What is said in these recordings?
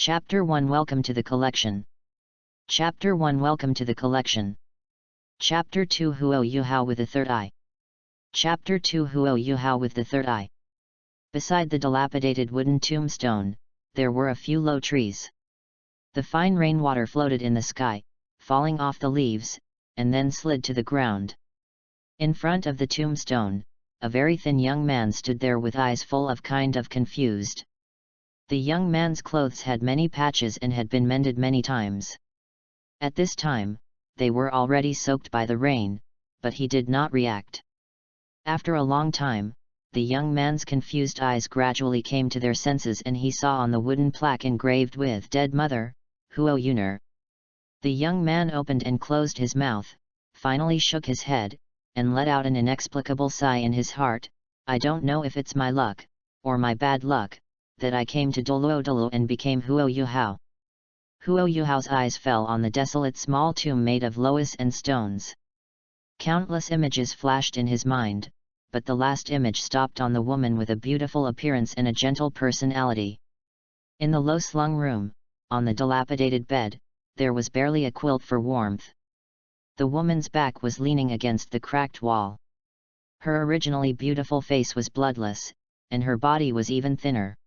Chapter 1 Welcome to the Collection. Chapter 1 Welcome to the Collection. Chapter 2 Huo Yuhao with the Third Eye. Chapter 2 Huo Yuhao with the Third Eye. Beside the dilapidated wooden tombstone, there were a few low trees. The fine rainwater floated in the sky, falling off the leaves, and then slid to the ground. In front of the tombstone, a very thin young man stood there with eyes full of kind of confused. The young man's clothes had many patches and had been mended many times. At this time, they were already soaked by the rain, but he did not react. After a long time, the young man's confused eyes gradually came to their senses and he saw on the wooden plaque engraved with "Dead Mother, Huo Yuner." The young man opened and closed his mouth, finally shook his head, and let out an inexplicable sigh in his heart. "I don't know if it's my luck, or my bad luck, that I came to Douluo and became Huo Yuhao." Huo Yuhao's eyes fell on the desolate small tomb made of loess and stones. Countless images flashed in his mind, but the last image stopped on the woman with a beautiful appearance and a gentle personality. In the low-slung room, on the dilapidated bed, there was barely a quilt for warmth. The woman's back was leaning against the cracked wall. Her originally beautiful face was bloodless, and her body was even thinner.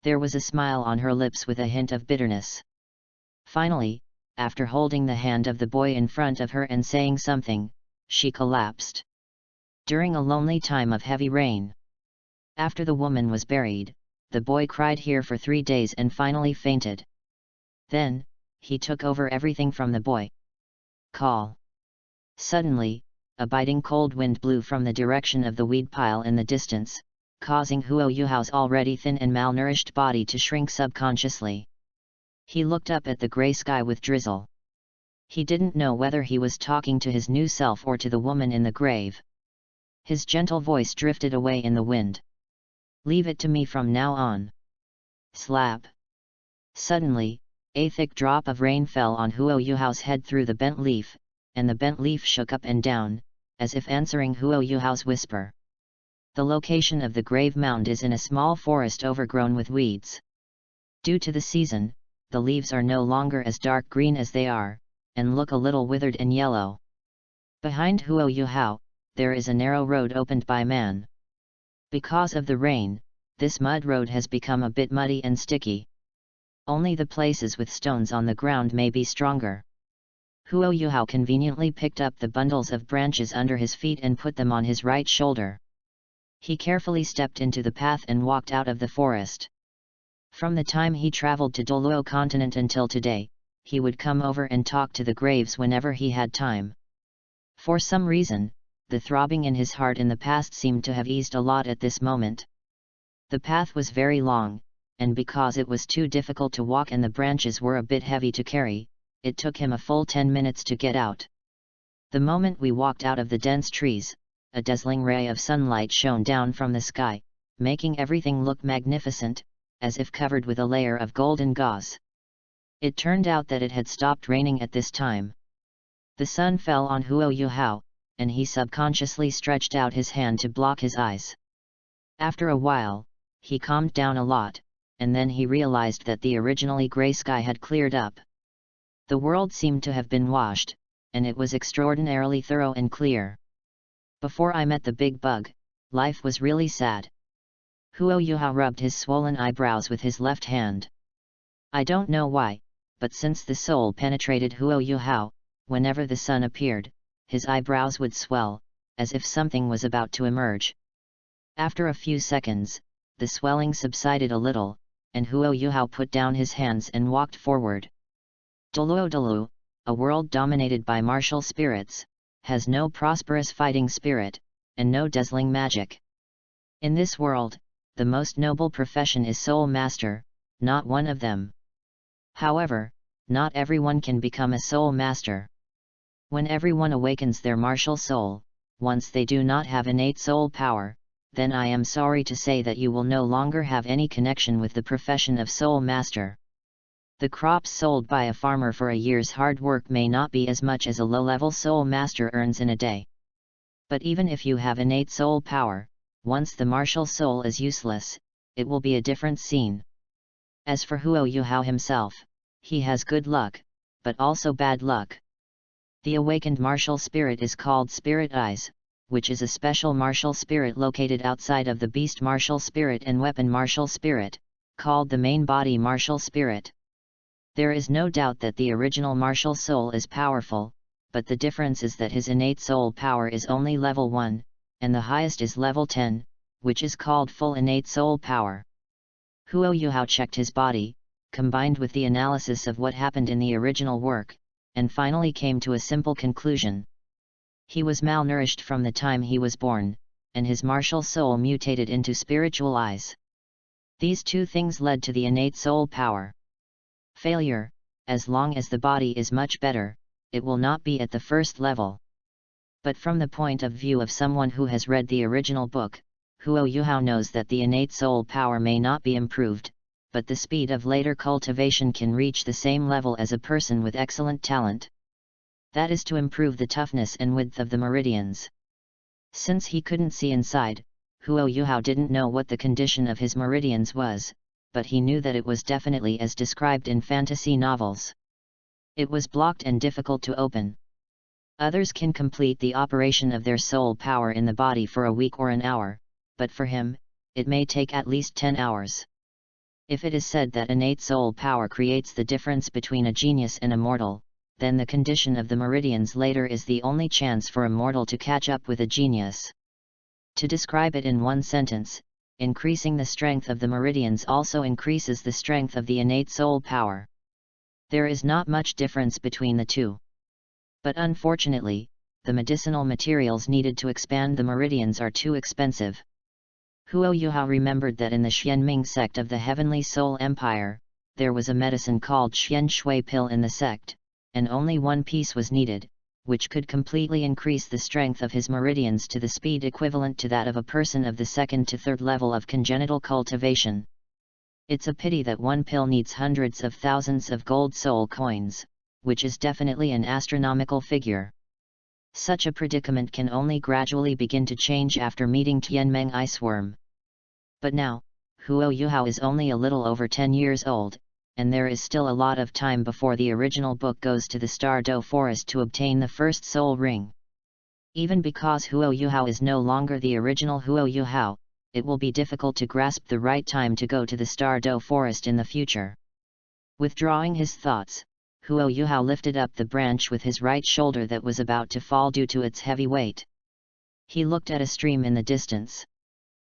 There was a smile on her lips with a hint of bitterness. Finally, after holding the hand of the boy in front of her and saying something, she collapsed. During a lonely time of heavy rain. After the woman was buried, the boy cried here for 3 days and finally fainted. Then, he took over everything from the boy. Call. Suddenly, a biting cold wind blew from the direction of the weed pile in the distance, causing Huo Yuhao's already thin and malnourished body to shrink subconsciously. He looked up at the grey sky with drizzle. He didn't know whether he was talking to his new self or to the woman in the grave. His gentle voice drifted away in the wind. "Leave it to me from now on." Slap! Suddenly, a thick drop of rain fell on Huo Yuhao's head through the bent leaf, and the bent leaf shook up and down, as if answering Huo Yuhao's whisper. The location of the grave mound is in a small forest overgrown with weeds. Due to the season, the leaves are no longer as dark green as they are, and look a little withered and yellow. Behind Huo Yuhao, there is a narrow road opened by man. Because of the rain, this mud road has become a bit muddy and sticky. Only the places with stones on the ground may be stronger. Huo Yuhao conveniently picked up the bundles of branches under his feet and put them on his right shoulder. He carefully stepped into the path and walked out of the forest. From the time he traveled to Douluo continent until today, he would come over and talk to the graves whenever he had time. For some reason, the throbbing in his heart in the past seemed to have eased a lot at this moment. The path was very long, and because it was too difficult to walk and the branches were a bit heavy to carry, it took him a full 10 minutes to get out. The moment we walked out of the dense trees, a dazzling ray of sunlight shone down from the sky, making everything look magnificent, as if covered with a layer of golden gauze. It turned out that it had stopped raining at this time. The sun fell on Huo Yuhao, and he subconsciously stretched out his hand to block his eyes. After a while, he calmed down a lot, and then he realized that the originally grey sky had cleared up. The world seemed to have been washed, and it was extraordinarily thorough and clear. Before I met the big bug, life was really sad. Huo Yuhao rubbed his swollen eyebrows with his left hand. I don't know why, but since the soul penetrated Huo Yuhao, whenever the sun appeared, his eyebrows would swell, as if something was about to emerge. After a few seconds, the swelling subsided a little, and Huo Yuhao put down his hands and walked forward. Douluo, a world dominated by martial spirits, has no prosperous fighting spirit, and no dazzling magic. In this world, the most noble profession is soul master, not one of them. However, not everyone can become a soul master. When everyone awakens their martial soul, once they do not have innate soul power, then I am sorry to say that you will no longer have any connection with the profession of soul master. The crops sold by a farmer for a year's hard work may not be as much as a low-level soul master earns in a day. But even if you have innate soul power, once the martial soul is useless, it will be a different scene. As for Huo Yuhao himself, he has good luck, but also bad luck. The awakened martial spirit is called Spirit Eyes, which is a special martial spirit located outside of the beast martial spirit and weapon martial spirit, called the main body martial spirit. There is no doubt that the original martial soul is powerful, but the difference is that his innate soul power is only level 1, and the highest is level 10, which is called full innate soul power. Huo Yuhao checked his body, combined with the analysis of what happened in the original work, and finally came to a simple conclusion. He was malnourished from the time he was born, and his martial soul mutated into spiritual eyes. These two things led to the innate soul power. Failure, as long as the body is much better, it will not be at the first level. But from the point of view of someone who has read the original book, Huo Yuhao knows that the innate soul power may not be improved, but the speed of later cultivation can reach the same level as a person with excellent talent. That is to improve the toughness and width of the meridians. Since he couldn't see inside, Huo Yuhao didn't know what the condition of his meridians was, but he knew that it was definitely as described in fantasy novels. It was blocked and difficult to open. Others can complete the operation of their soul power in the body for a week or an hour, but for him, it may take at least 10 hours. If it is said that innate soul power creates the difference between a genius and a mortal, then the condition of the meridians later is the only chance for a mortal to catch up with a genius. To describe it in one sentence, increasing the strength of the meridians also increases the strength of the innate soul power. There is not much difference between the two. But unfortunately, the medicinal materials needed to expand the meridians are too expensive. Huo Yuhao remembered that in the Xianming sect of the Heavenly Soul Empire, there was a medicine called Xian Shui pill in the sect, and only one piece was needed, which could completely increase the strength of his meridians to the speed equivalent to that of a person of the second to third level of congenital cultivation. It's a pity that one pill needs hundreds of thousands of gold soul coins, which is definitely an astronomical figure. Such a predicament can only gradually begin to change after meeting Tianmeng Iceworm. But now, Huo Yuhao is only a little over 10 years old, and there is still a lot of time before the original book goes to the Star Do Forest to obtain the first soul ring. Even because Huo Yuhao is no longer the original Huo Yuhao, it will be difficult to grasp the right time to go to the Star Do Forest in the future. Withdrawing his thoughts, Huo Yuhao lifted up the branch with his right shoulder that was about to fall due to its heavy weight. He looked at a stream in the distance.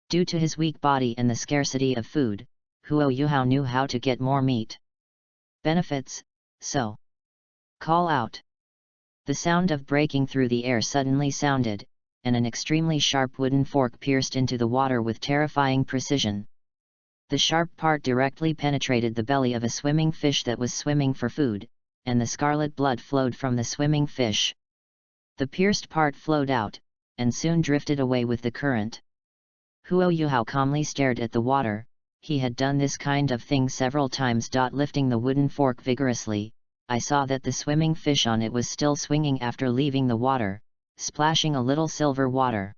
Due to his weak body and the scarcity of food, Huo Yuhao knew how to get more meat. Benefits, so. Call out. The sound of breaking through the air suddenly sounded, and an extremely sharp wooden fork pierced into the water with terrifying precision. The sharp part directly penetrated the belly of a swimming fish that was swimming for food, and the scarlet blood flowed from the swimming fish. The pierced part flowed out, and soon drifted away with the current. Huo Yuhao calmly stared at the water. He had done this kind of thing several times. Lifting the wooden fork vigorously, I saw that the swimming fish on it was still swinging after leaving the water, splashing a little silver water.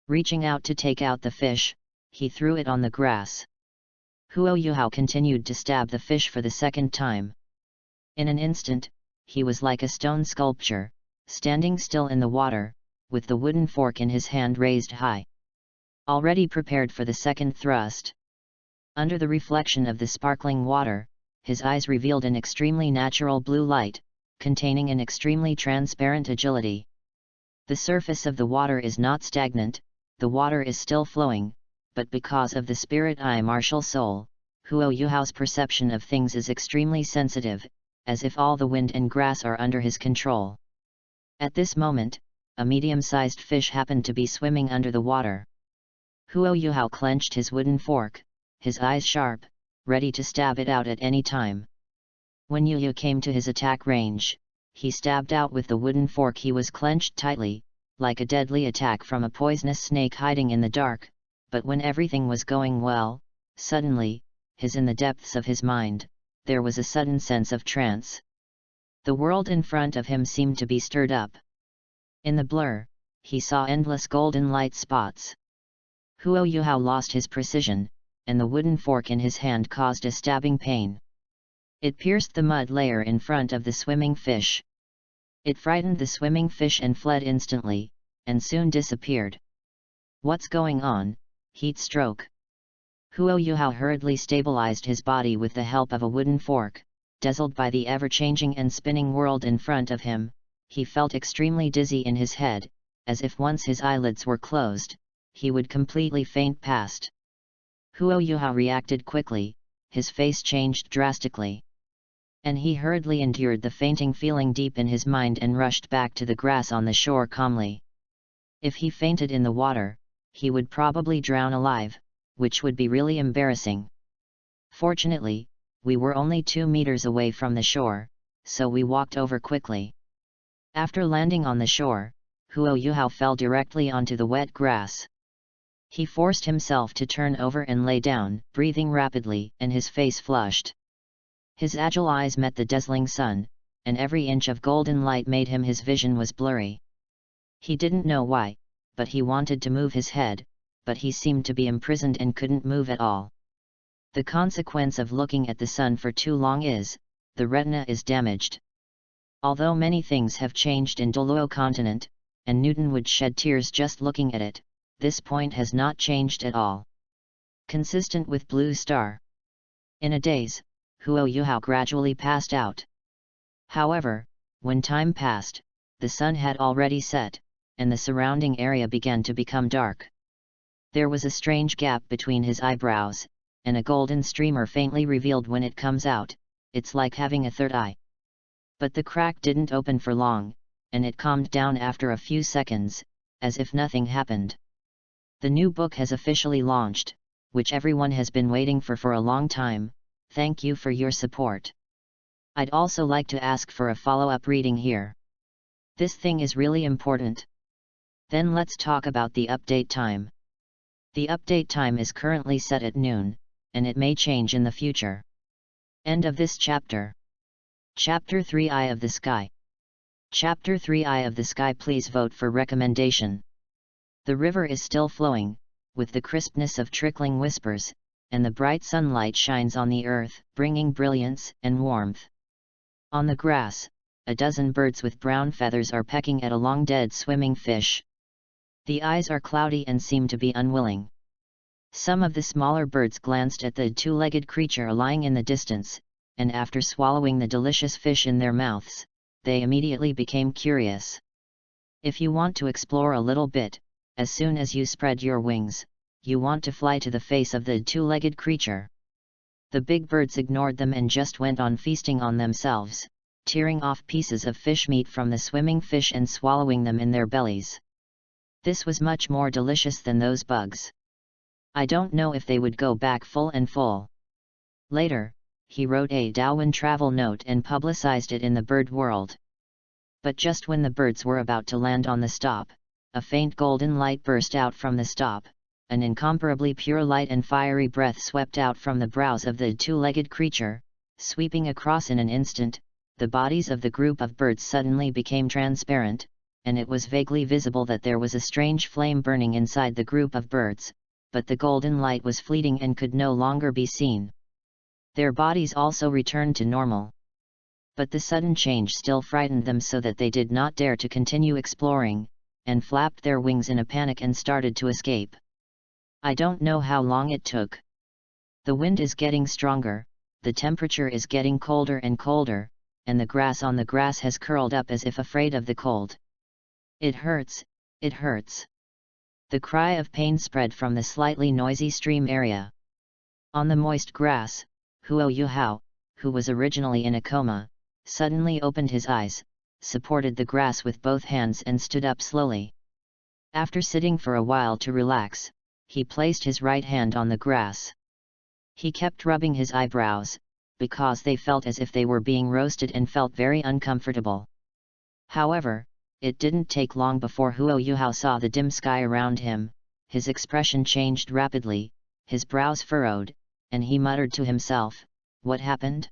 Reaching out to take out the fish, he threw it on the grass. Huo Yuhao continued to stab the fish for the second time. In an instant, he was like a stone sculpture, standing still in the water, with the wooden fork in his hand raised high. Already prepared for the second thrust. Under the reflection of the sparkling water, his eyes revealed an extremely natural blue light, containing an extremely transparent agility. The surface of the water is not stagnant, the water is still flowing, but because of the spirit eye martial soul, Huo Yuhao's perception of things is extremely sensitive, as if all the wind and grass are under his control. At this moment, a medium-sized fish happened to be swimming under the water. Huo Yuhao clenched his wooden fork, his eyes sharp, ready to stab it out at any time. When Yu came to his attack range, he stabbed out with the wooden fork he was clenched tightly, like a deadly attack from a poisonous snake hiding in the dark, but when everything was going well, suddenly, in the depths of his mind, there was a sudden sense of trance. The world in front of him seemed to be stirred up. In the blur, he saw endless golden light spots. Huo Yuhao lost his precision, and the wooden fork in his hand caused a stabbing pain. It pierced the mud layer in front of the swimming fish. It frightened the swimming fish and fled instantly, and soon disappeared. What's going on? Heat stroke. Huo Yuhao hurriedly stabilized his body with the help of a wooden fork. Dazzled by the ever-changing and spinning world in front of him, he felt extremely dizzy in his head, as if once his eyelids were closed, he would completely faint past. Huo Yuhao reacted quickly, his face changed drastically. And he hurriedly endured the fainting feeling deep in his mind and rushed back to the grass on the shore calmly. If he fainted in the water, he would probably drown alive, which would be really embarrassing. Fortunately, we were only 2 meters away from the shore, so we walked over quickly. After landing on the shore, Huo Yuhao fell directly onto the wet grass. He forced himself to turn over and lay down, breathing rapidly, and his face flushed. His agile eyes met the dazzling sun, and every inch of golden light made his vision was blurry. He didn't know why, but he wanted to move his head, but he seemed to be imprisoned and couldn't move at all. The consequence of looking at the sun for too long is, the retina is damaged. Although many things have changed in Douluo continent, and Newton would shed tears just looking at it, this point has not changed at all. Consistent with Blue Star. In a daze, Huo Yuhao gradually passed out. However, when time passed, the sun had already set, and the surrounding area began to become dark. There was a strange gap between his eyebrows, and a golden streamer faintly revealed when it comes out. It's like having a third eye. But the crack didn't open for long, and it calmed down after a few seconds, as if nothing happened. The new book has officially launched, which everyone has been waiting for a long time. Thank you for your support. I'd also like to ask for a follow-up reading here. This thing is really important. Then let's talk about the update time. The update time is currently set at noon, and it may change in the future. End of this chapter. Chapter 3 Eye of the Sky. Chapter 3 Eye of the Sky. Please vote for recommendation. The river is still flowing, with the crispness of trickling whispers, and the bright sunlight shines on the earth, bringing brilliance and warmth. On the grass, a dozen birds with brown feathers are pecking at a long dead swimming fish. The eyes are cloudy and seem to be unwilling. Some of the smaller birds glanced at the two-legged creature lying in the distance, and after swallowing the delicious fish in their mouths, they immediately became curious. If you want to explore a little bit, as soon as you spread your wings, you want to fly to the face of the two-legged creature. The big birds ignored them and just went on feasting on themselves, tearing off pieces of fish meat from the swimming fish and swallowing them in their bellies. This was much more delicious than those bugs. I don't know if they would go back full and full. Later, he wrote a Darwin travel note and publicized it in the bird world. But just when the birds were about to land on the stop, a faint golden light burst out from the stop. An incomparably pure light and fiery breath swept out from the brows of the two-legged creature, sweeping across in an instant. The bodies of the group of birds suddenly became transparent, and it was vaguely visible that there was a strange flame burning inside the group of birds, but the golden light was fleeting and could no longer be seen. Their bodies also returned to normal. But the sudden change still frightened them so that they did not dare to continue exploring, and flapped their wings in a panic and started to escape. I don't know how long it took. The wind is getting stronger, the temperature is getting colder and colder, and the grass on the grass has curled up as if afraid of the cold. It hurts, it hurts. The cry of pain spread from the slightly noisy stream area. On the moist grass, Huo Yuhao, who was originally in a coma, suddenly opened his eyes, supported the grass with both hands and stood up slowly. After sitting for a while to relax, he placed his right hand on the grass. He kept rubbing his eyebrows, because they felt as if they were being roasted and felt very uncomfortable. However, it didn't take long before Huo Yuhao saw the dim sky around him. His expression changed rapidly, his brows furrowed, and he muttered to himself, "What happened?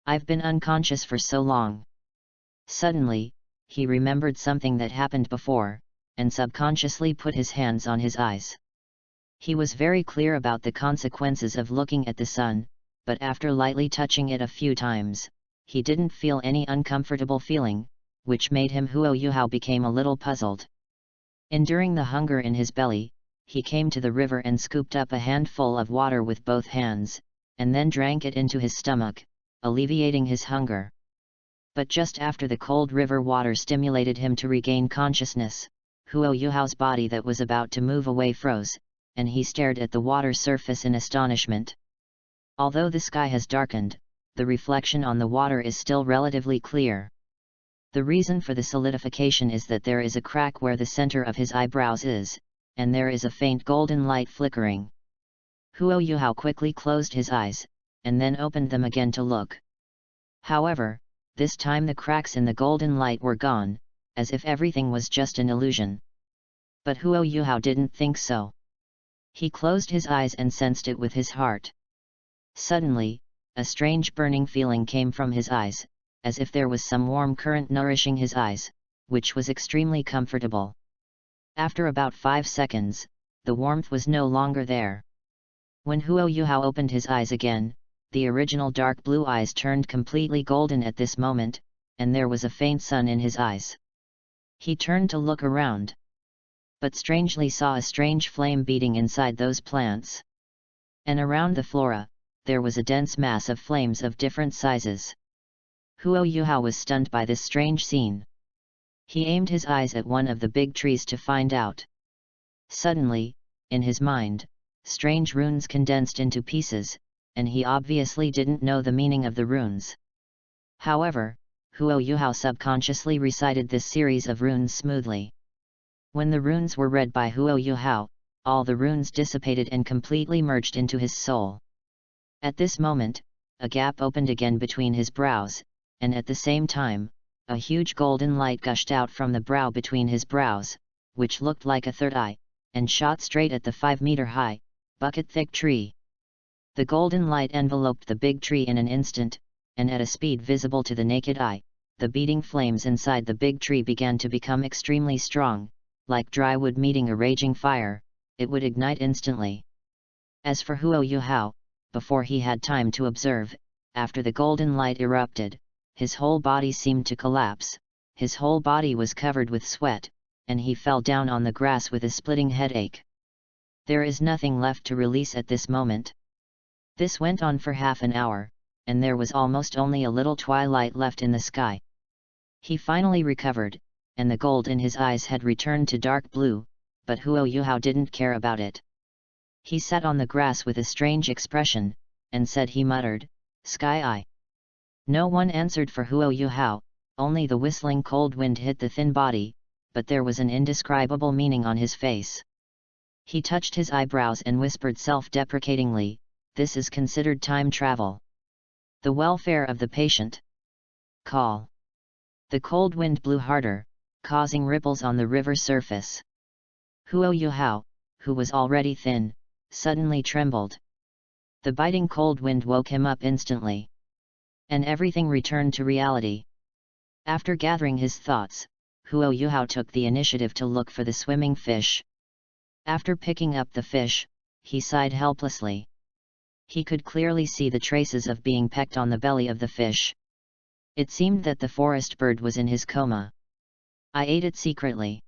I've been unconscious for so long." Suddenly, he remembered something that happened before, and subconsciously put his hands on his eyes. He was very clear about the consequences of looking at the sun, but after lightly touching it a few times, he didn't feel any uncomfortable feeling, which made him Huo Yuhao became a little puzzled. Enduring the hunger in his belly, he came to the river and scooped up a handful of water with both hands, and then drank it into his stomach, alleviating his hunger. But just after the cold river water stimulated him to regain consciousness, Huo Yuhao's body that was about to move away froze, and he stared at the water surface in astonishment. Although the sky has darkened, the reflection on the water is still relatively clear. The reason for the solidification is that there is a crack where the center of his eyebrows is, and there is a faint golden light flickering. Huo Yuhao quickly closed his eyes, and then opened them again to look. However, this time the cracks in the golden light were gone, as if everything was just an illusion. But Huo Yuhao didn't think so. He closed his eyes and sensed it with his heart. Suddenly, a strange burning feeling came from his eyes, as if there was some warm current nourishing his eyes, which was extremely comfortable. After about 5 seconds, the warmth was no longer there. When Huo Yuhao opened his eyes again, the original dark blue eyes turned completely golden at this moment, and there was a faint sun in his eyes. He turned to look around, but strangely saw a strange flame beating inside those plants. And around the flora, there was a dense mass of flames of different sizes. Huo Yuhao was stunned by this strange scene. He aimed his eyes at one of the big trees to find out. Suddenly, in his mind, strange runes condensed into pieces, and he obviously didn't know the meaning of the runes. However, Huo Yuhao subconsciously recited this series of runes smoothly. When the runes were read by Huo Yuhao, all the runes dissipated and completely merged into his soul. At this moment, a gap opened again between his brows, and at the same time, a huge golden light gushed out from the brow between his brows, which looked like a third eye, and shot straight at the 5-meter-high, bucket-thick tree. The golden light enveloped the big tree in an instant, and at a speed visible to the naked eye, the beating flames inside the big tree began to become extremely strong, like dry wood meeting a raging fire, it would ignite instantly. As for Huo Yuhao, before he had time to observe, after the golden light erupted, his whole body seemed to collapse, his whole body was covered with sweat, and he fell down on the grass with a splitting headache. There is nothing left to release at this moment. This went on for half an hour, and there was almost only a little twilight left in the sky. He finally recovered, and the gold in his eyes had returned to dark blue, but Huo Yuhao didn't care about it. He sat on the grass with a strange expression, and said he muttered, "Sky Eye." No one answered for Huo Yuhao, only the whistling cold wind hit the thin body, but there was an indescribable meaning on his face. He touched his eyebrows and whispered self-deprecatingly, "This is considered time travel. The welfare of the patient. Call." The cold wind blew harder, causing ripples on the river surface. Huo Yuhao, who was already thin, suddenly trembled. The biting cold wind woke him up instantly. And everything returned to reality. After gathering his thoughts, Huo Yuhao took the initiative to look for the swimming fish. After picking up the fish, he sighed helplessly. He could clearly see the traces of being pecked on the belly of the fish. It seemed that the forest bird was in his coma. I ate it secretly.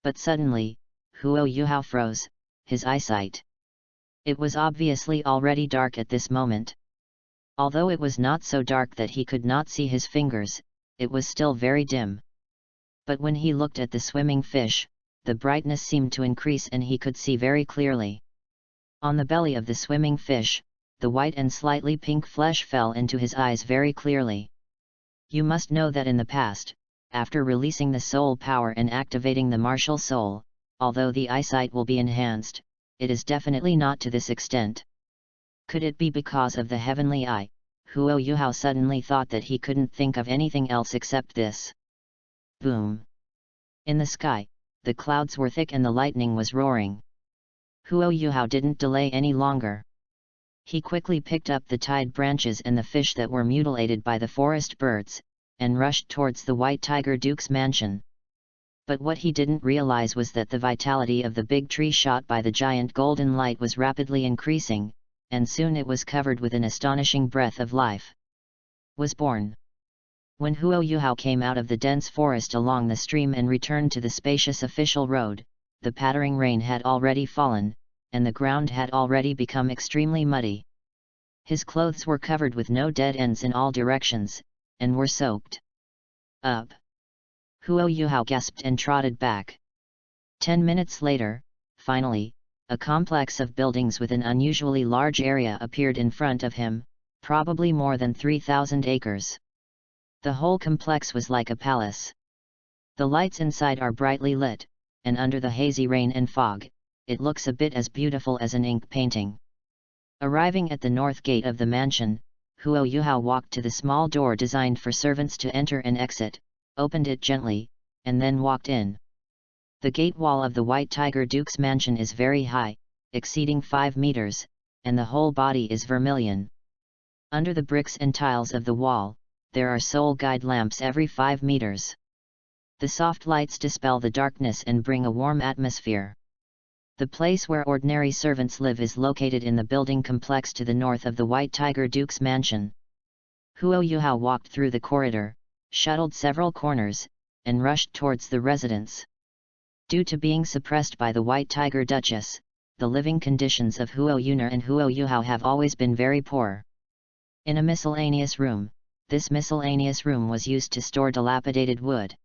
But suddenly, Huo Yuhao froze, his eyesight. It was obviously already dark at this moment. Although it was not so dark that he could not see his fingers, it was still very dim. But when he looked at the swimming fish, the brightness seemed to increase and he could see very clearly. On the belly of the swimming fish, the white and slightly pink flesh fell into his eyes very clearly. You must know that in the past, after releasing the soul power and activating the martial soul, although the eyesight will be enhanced, it is definitely not to this extent. Could it be because of the heavenly eye? Huo Yuhao suddenly thought that he couldn't think of anything else except this. Boom! In the sky, the clouds were thick and the lightning was roaring. Huo Yuhao didn't delay any longer. He quickly picked up the tied branches and the fish that were mutilated by the forest birds, and rushed towards the White Tiger Duke's mansion. But what he didn't realize was that the vitality of the big tree shot by the giant golden light was rapidly increasing, and soon it was covered with an astonishing breath of life. Was born. When Huo Yuhao came out of the dense forest along the stream and returned to the spacious official road, the pattering rain had already fallen, and the ground had already become extremely muddy. His clothes were covered with no dead ends in all directions, and were soaked up. Huo Yuhao gasped and trotted back. 10 minutes later, finally, a complex of buildings with an unusually large area appeared in front of him, probably more than 3,000 acres. The whole complex was like a palace. The lights inside are brightly lit, and under the hazy rain and fog, it looks a bit as beautiful as an ink painting. Arriving at the north gate of the mansion, Huo Yuhao walked to the small door designed for servants to enter and exit, opened it gently, and then walked in. The gate wall of the White Tiger Duke's mansion is very high, exceeding 5 meters, and the whole body is vermilion. Under the bricks and tiles of the wall, there are soul guide lamps every 5 meters. The soft lights dispel the darkness and bring a warm atmosphere. The place where ordinary servants live is located in the building complex to the north of the White Tiger Duke's mansion. Huo Yuhao walked through the corridor, shuttled several corners, and rushed towards the residence. Due to being suppressed by the White Tiger Duchess, the living conditions of Huo Yuner and Huo Yuhao have always been very poor. In a miscellaneous room, this miscellaneous room was used to store dilapidated wood.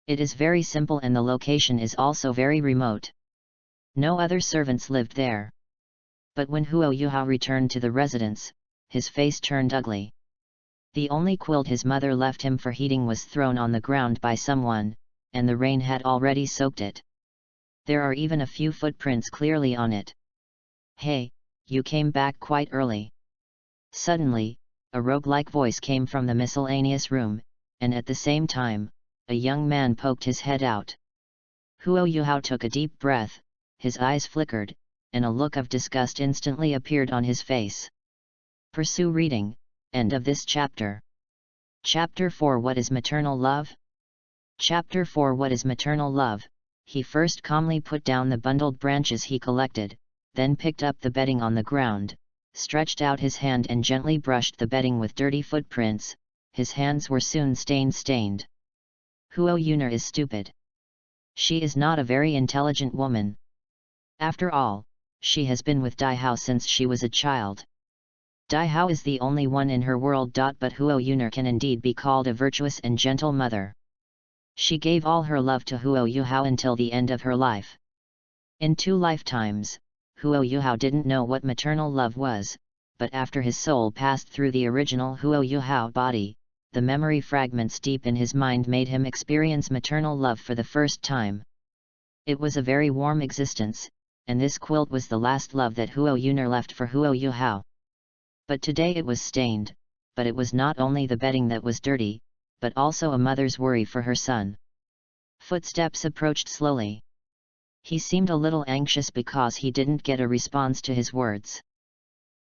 It is very simple and the location is also very remote. No other servants lived there. But when Huo Yuhao returned to the residence, his face turned ugly. The only quilt his mother left him for heating was thrown on the ground by someone, and the rain had already soaked it. There are even a few footprints clearly on it. "Hey, you came back quite early." Suddenly, a rogue-like voice came from the miscellaneous room, and at the same time, a young man poked his head out. Huo Yuhao took a deep breath, his eyes flickered, and a look of disgust instantly appeared on his face. Pursue reading. End of this chapter. Chapter 4 What is Maternal Love? Chapter 4 What is Maternal Love? He first calmly put down the bundled branches he collected, then picked up the bedding on the ground, stretched out his hand and gently brushed the bedding with dirty footprints. His hands were soon stained. Huo Yuner is stupid. She is not a very intelligent woman. After all, she has been with Dai Hao since she was a child. Dai Hao is the only one in her world. But Huo Yuner can indeed be called a virtuous and gentle mother. She gave all her love to Huo Yuhao until the end of her life. In 2 lifetimes, Huo Yuhao didn't know what maternal love was, but after his soul passed through the original Huo Yuhao body, the memory fragments deep in his mind made him experience maternal love for the first time. It was a very warm existence, and this quilt was the last love that Huo Yuner left for Huo Yuhao. But today it was stained, but it was not only the bedding that was dirty, but also a mother's worry for her son. Footsteps approached slowly. He seemed a little anxious because he didn't get a response to his words.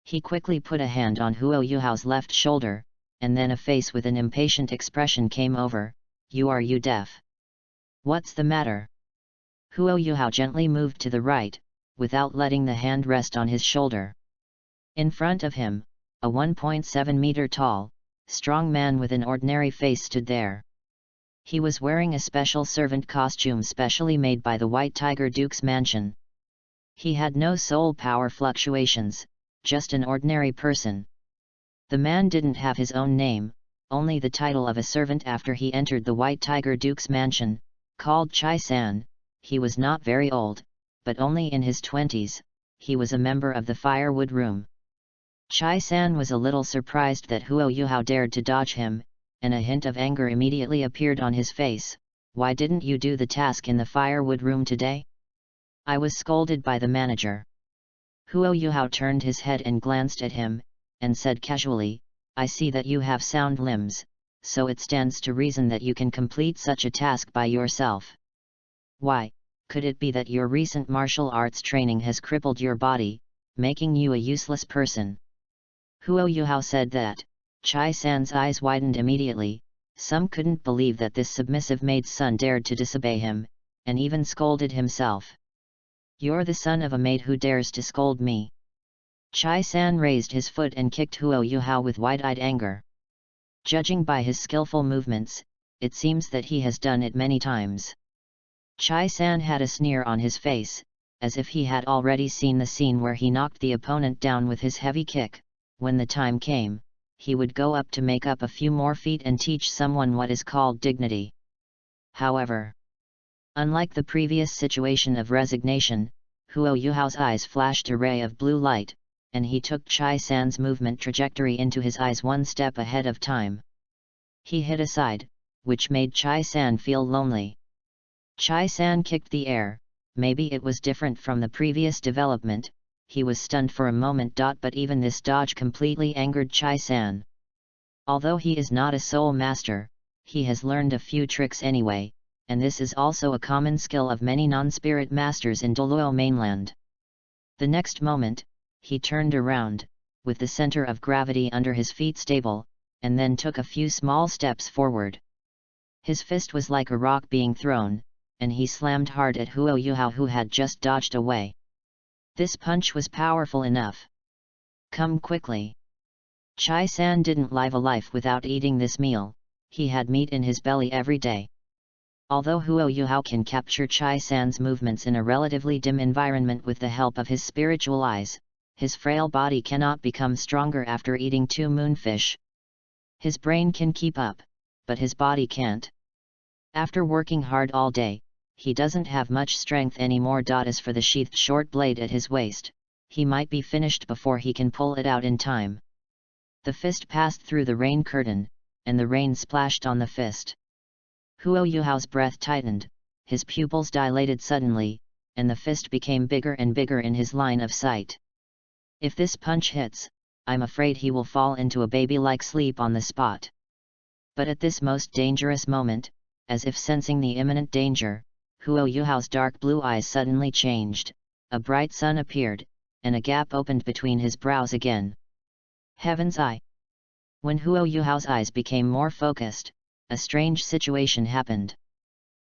He quickly put a hand on Huo Yuhao's left shoulder, and then a face with an impatient expression came over. Are you deaf? What's the matter? Huo Yuhao gently moved to the right, without letting the hand rest on his shoulder. In front of him, a 1.7 meter tall, strong man with an ordinary face stood there. He was wearing a special servant costume specially made by the White Tiger Duke's mansion. He had no soul power fluctuations, just an ordinary person. The man didn't have his own name, only the title of a servant after he entered the White Tiger Duke's mansion, called Chai-san. He was not very old, but only in his 20s, he was a member of the firewood room. Chai-san was a little surprised that Huo Yuhao dared to dodge him, and a hint of anger immediately appeared on his face. Why didn't you do the task in the firewood room today? I was scolded by the manager. Huo Yuhao turned his head and glanced at him, and said casually, I see that you have sound limbs, so it stands to reason that you can complete such a task by yourself. Why, could it be that your recent martial arts training has crippled your body, making you a useless person? Huo Yuhao said that. Chai-san's eyes widened immediately, some couldn't believe that this submissive maid's son dared to disobey him, and even scolded himself. "You're the son of a maid who dares to scold me." Chai-san raised his foot and kicked Huo Yuhao with wide-eyed anger. Judging by his skillful movements, it seems that he has done it many times. Chai-san had a sneer on his face, as if he had already seen the scene where he knocked the opponent down with his heavy kick. When the time came, he would go up to make up a few more feet and teach someone what is called dignity. However, unlike the previous situation of resignation, Huo Yuhao's eyes flashed a ray of blue light, and he took Chai-san's movement trajectory into his eyes one step ahead of time. He hit aside, which made Chai-san feel lonely. Chai-san kicked the air. Maybe it was different from the previous development. He was stunned for a moment. But even this dodge completely angered Chai-san. Although he is not a soul master, he has learned a few tricks anyway, and this is also a common skill of many non-spirit masters in Douluo mainland. The next moment, he turned around, with the center of gravity under his feet stable, and then took a few small steps forward. His fist was like a rock being thrown, and he slammed hard at Huo Yuhao, who had just dodged away. This punch was powerful enough. "Come quickly." Chai-san didn't live a life without eating this meal. He had meat in his belly every day. Although Huo Yuhao can capture Chai-san's movements in a relatively dim environment with the help of his spiritual eyes, his frail body cannot become stronger after eating 2 moonfish. His brain can keep up, but his body can't. After working hard all day, he doesn't have much strength anymore. As for the sheathed short blade at his waist, he might be finished before he can pull it out in time. The fist passed through the rain curtain, and the rain splashed on the fist. Huo Yuhao's breath tightened, his pupils dilated suddenly, and the fist became bigger and bigger in his line of sight. If this punch hits, I'm afraid he will fall into a baby-like sleep on the spot. But at this most dangerous moment, as if sensing the imminent danger, Huo Yuhao's dark blue eyes suddenly changed, a bright sun appeared, and a gap opened between his brows again. Heaven's eye! When Huo Yuhao's eyes became more focused, a strange situation happened.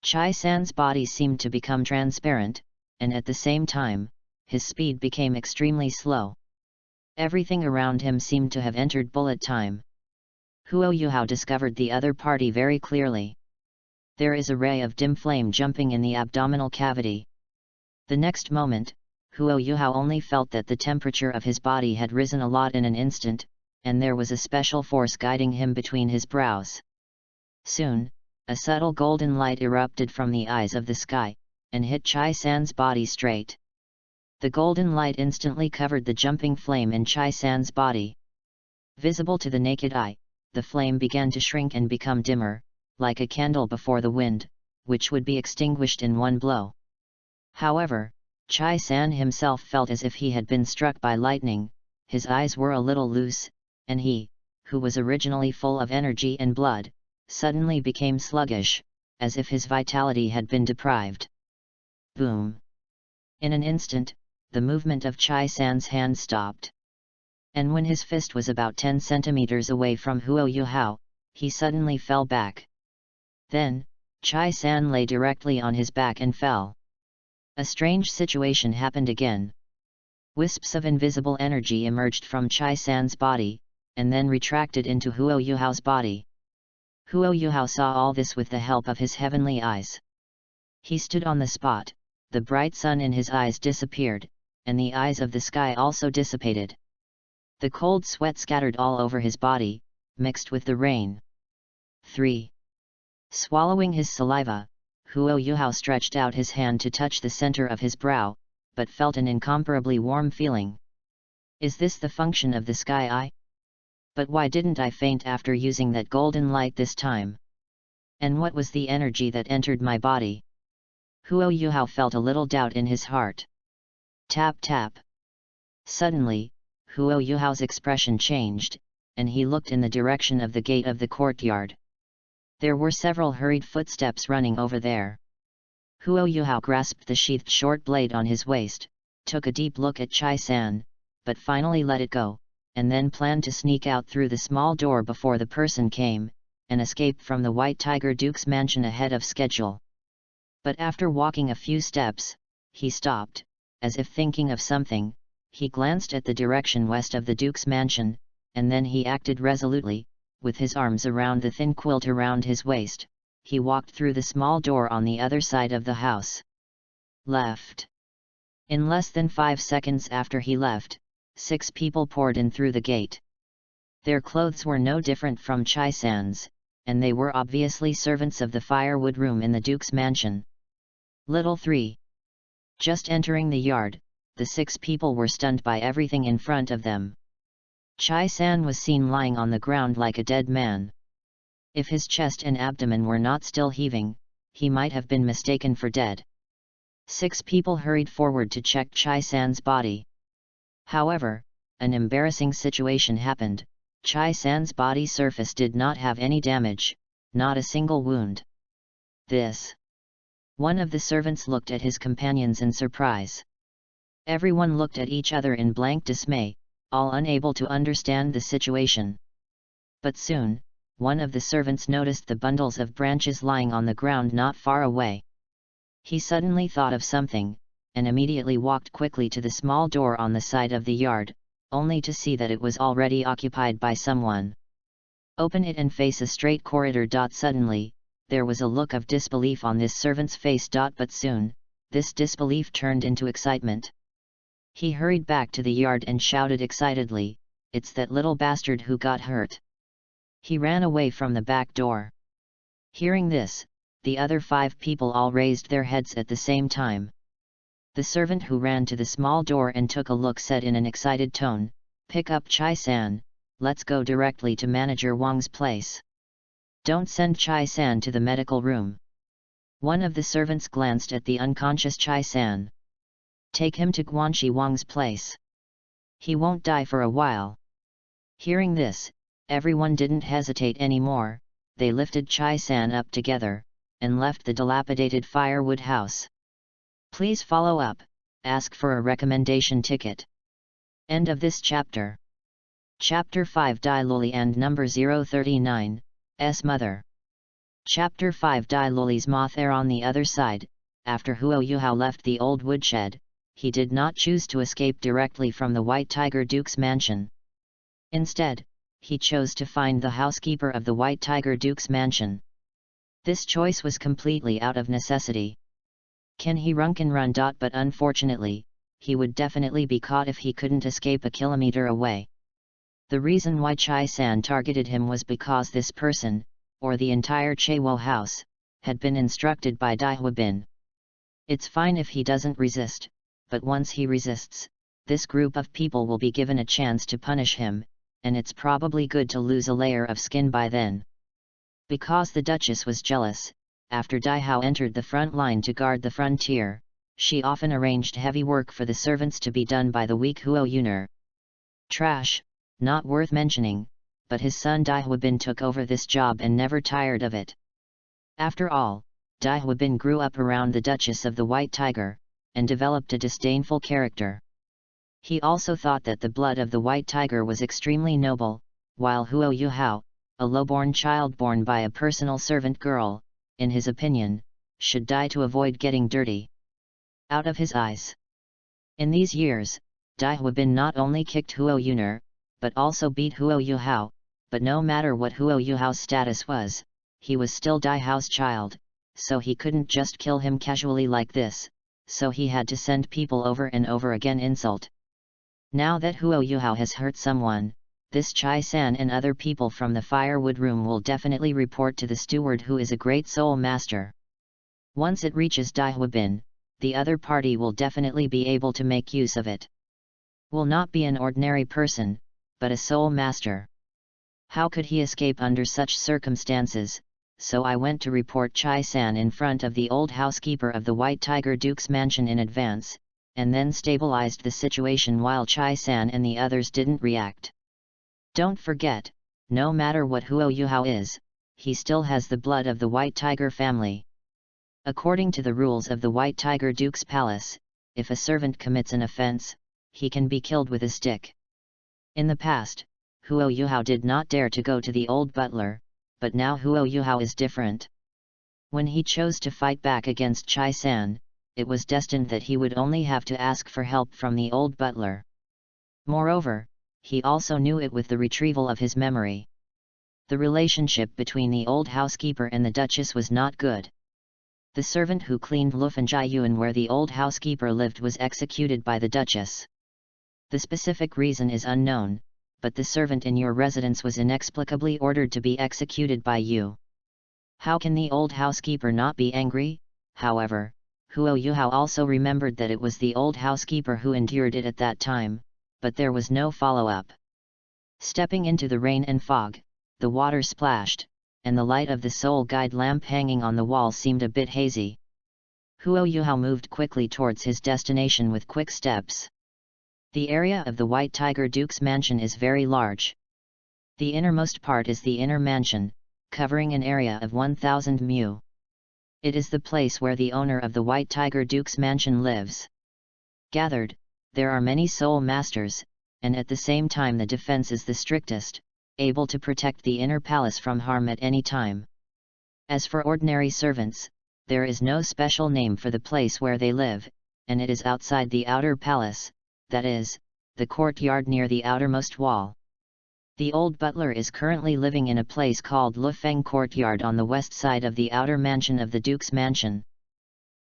Chai-san's body seemed to become transparent, and at the same time, his speed became extremely slow. Everything around him seemed to have entered bullet time. Huo Yuhao discovered the other party very clearly. There is a ray of dim flame jumping in the abdominal cavity. The next moment, Huo Yuhao only felt that the temperature of his body had risen a lot in an instant, and there was a special force guiding him between his brows. Soon, a subtle golden light erupted from the eyes of the sky, and hit Chai-san's body straight. The golden light instantly covered the jumping flame in Chai-san's body. Visible to the naked eye, the flame began to shrink and become dimmer, like a candle before the wind, which would be extinguished in one blow. However, Chai-san himself felt as if he had been struck by lightning. His eyes were a little loose, and he, who was originally full of energy and blood, suddenly became sluggish, as if his vitality had been deprived. Boom! In an instant, the movement of Chai-san's hand stopped. And when his fist was about 10 centimeters away from Huo Yuhao, he suddenly fell back. Then, Chai-san lay directly on his back and fell. A strange situation happened again. Wisps of invisible energy emerged from Chai-san's body, and then retracted into Huo Yuhao's body. Huo Yuhao saw all this with the help of his heavenly eyes. He stood on the spot, the bright sun in his eyes disappeared, and the eyes of the sky also dissipated. The cold sweat scattered all over his body, mixed with the rain. 3. Swallowing his saliva, Huo Yuhao stretched out his hand to touch the center of his brow, but felt an incomparably warm feeling. Is this the function of the sky eye? But why didn't I faint after using that golden light this time? And what was the energy that entered my body? Huo Yuhao felt a little doubt in his heart. Tap tap. Suddenly, Huo Yuhao's expression changed, and he looked in the direction of the gate of the courtyard. There were several hurried footsteps running over there. Huo Yuhao grasped the sheathed short blade on his waist, took a deep look at Chai-san, but finally let it go, and then planned to sneak out through the small door before the person came. and escaped from the White Tiger Duke's mansion ahead of schedule. But after walking a few steps, he stopped, as if thinking of something. He glanced at the direction west of the Duke's mansion, and then he acted resolutely. With his arms around the thin quilt around his waist, he walked through the small door on the other side of the house. Left. In less than 5 seconds after he left, 6 people poured in through the gate. Their clothes were no different from Chai-san's, and they were obviously servants of the firewood room in the Duke's mansion. Little 3. Just entering the yard, the 6 people were stunned by everything in front of them. Chai-san was seen lying on the ground like a dead man. If his chest and abdomen were not still heaving, he might have been mistaken for dead. 6 people hurried forward to check Chai-san's body. However, an embarrassing situation happened. Chai-san's body surface did not have any damage, not a single wound. This. One of the servants looked at his companions in surprise. Everyone looked at each other in blank dismay, all unable to understand the situation. But soon, one of the servants noticed the bundles of branches lying on the ground not far away. He suddenly thought of something, and immediately walked quickly to the small door on the side of the yard, only to see that it was already occupied by someone. Open it and face a straight corridor. Suddenly, there was a look of disbelief on this servant's face. But soon, this disbelief turned into excitement. He hurried back to the yard and shouted excitedly, "It's that little bastard who got hurt." He ran away from the back door. Hearing this, the other 5 people all raised their heads at the same time. The servant who ran to the small door and took a look said in an excited tone, "Pick up Chai-san, let's go directly to Manager Wang's place. Don't send Chai-san to the medical room." One of the servants glanced at the unconscious Chai-san. "Take him to Guanxi Wang's place. He won't die for a while." Hearing this, everyone didn't hesitate anymore. They lifted Chai-san up together, and left the dilapidated firewood house. Please follow up, ask for a recommendation ticket. End of this chapter. Chapter 5 Douluo and number 039, S Mother. Chapter 5 Douluo's moth air. On the other side, after Huo Yuhao left the old woodshed, he did not choose to escape directly from the White Tiger Duke's mansion. Instead, he chose to find the housekeeper of the White Tiger Duke's mansion. This choice was completely out of necessity. Can he run? But unfortunately, he would definitely be caught if he couldn't escape a kilometer away. The reason why Chai-san targeted him was because this person, or the entire Chaiwo house, had been instructed by Dai Huabin. It's fine if he doesn't resist, but once he resists, this group of people will be given a chance to punish him, and it's probably good to lose a layer of skin by then. Because the Duchess was jealous, after Dai Hao entered the front line to guard the frontier, she often arranged heavy work for the servants to be done by the weak Huo Yuner. Trash, not worth mentioning, but his son Dai Huabin took over this job and never tired of it. After all, Dai Huabin grew up around the Duchess of the White Tiger, and developed a disdainful character. He also thought that the blood of the White Tiger was extremely noble, while Huo Yuhao, a lowborn child born by a personal servant girl, in his opinion, should die to avoid getting dirty out of his eyes. In these years, Dai Huabin not only kicked Huo Yuner, but also beat Huo Yuhao, but no matter what Huo Yuhao's status was, he was still Dai Hao's child, so he couldn't just kill him casually like this, so he had to send people over and over again insult. Now that Huo Yuhao has hurt someone, this Chai-san and other people from the firewood room will definitely report to the steward, who is a great soul master. Once it reaches Dai Huabin, the other party will definitely be able to make use of it. Will not be an ordinary person, but a soul master. How could he escape under such circumstances? So I went to report Chai-san in front of the old housekeeper of the White Tiger Duke's mansion in advance, and then stabilized the situation while Chai-san and the others didn't react. Don't forget, no matter what Huo Yuhao is, he still has the blood of the White Tiger family. According to the rules of the White Tiger Duke's palace, if a servant commits an offense, he can be killed with a stick. In the past, Huo Yuhao did not dare to go to the old butler, but now Huo Yuhao is different. When he chose to fight back against Chai San, it was destined that he would only have to ask for help from the old butler. Moreover, he also knew it with the retrieval of his memory. The relationship between the old housekeeper and the Duchess was not good. The servant who cleaned Lufanjiayuan where the old housekeeper lived was executed by the Duchess. The specific reason is unknown, but the servant in your residence was inexplicably ordered to be executed by you. How can the old housekeeper not be angry? However, Huo Yuhao also remembered that it was the old housekeeper who endured it at that time, but there was no follow-up. Stepping into the rain and fog, the water splashed, and the light of the soul guide lamp hanging on the wall seemed a bit hazy. Huo Yuhao moved quickly towards his destination with quick steps. The area of the White Tiger Duke's mansion is very large. The innermost part is the inner mansion, covering an area of 1000 mu. It is the place where the owner of the White Tiger Duke's mansion lives. Gathered, there are many soul masters, and at the same time the defense is the strictest, able to protect the inner palace from harm at any time. As for ordinary servants, there is no special name for the place where they live, and it is outside the outer palace, that is, the courtyard near the outermost wall. The old butler is currently living in a place called Lufeng Courtyard on the west side of the outer mansion of the Duke's mansion.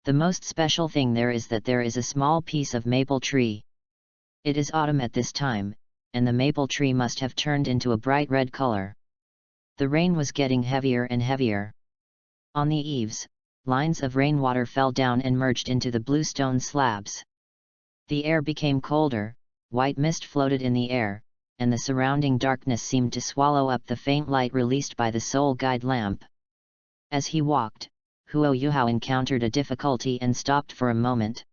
The most special thing there is that there is a small piece of maple tree. It is autumn at this time, and the maple tree must have turned into a bright red color. The rain was getting heavier and heavier. On the eaves, lines of rainwater fell down and merged into the blue stone slabs. The air became colder, white mist floated in the air, and the surrounding darkness seemed to swallow up the faint light released by the soul guide lamp. As he walked, Huo Yuhao encountered a difficulty and stopped for a moment.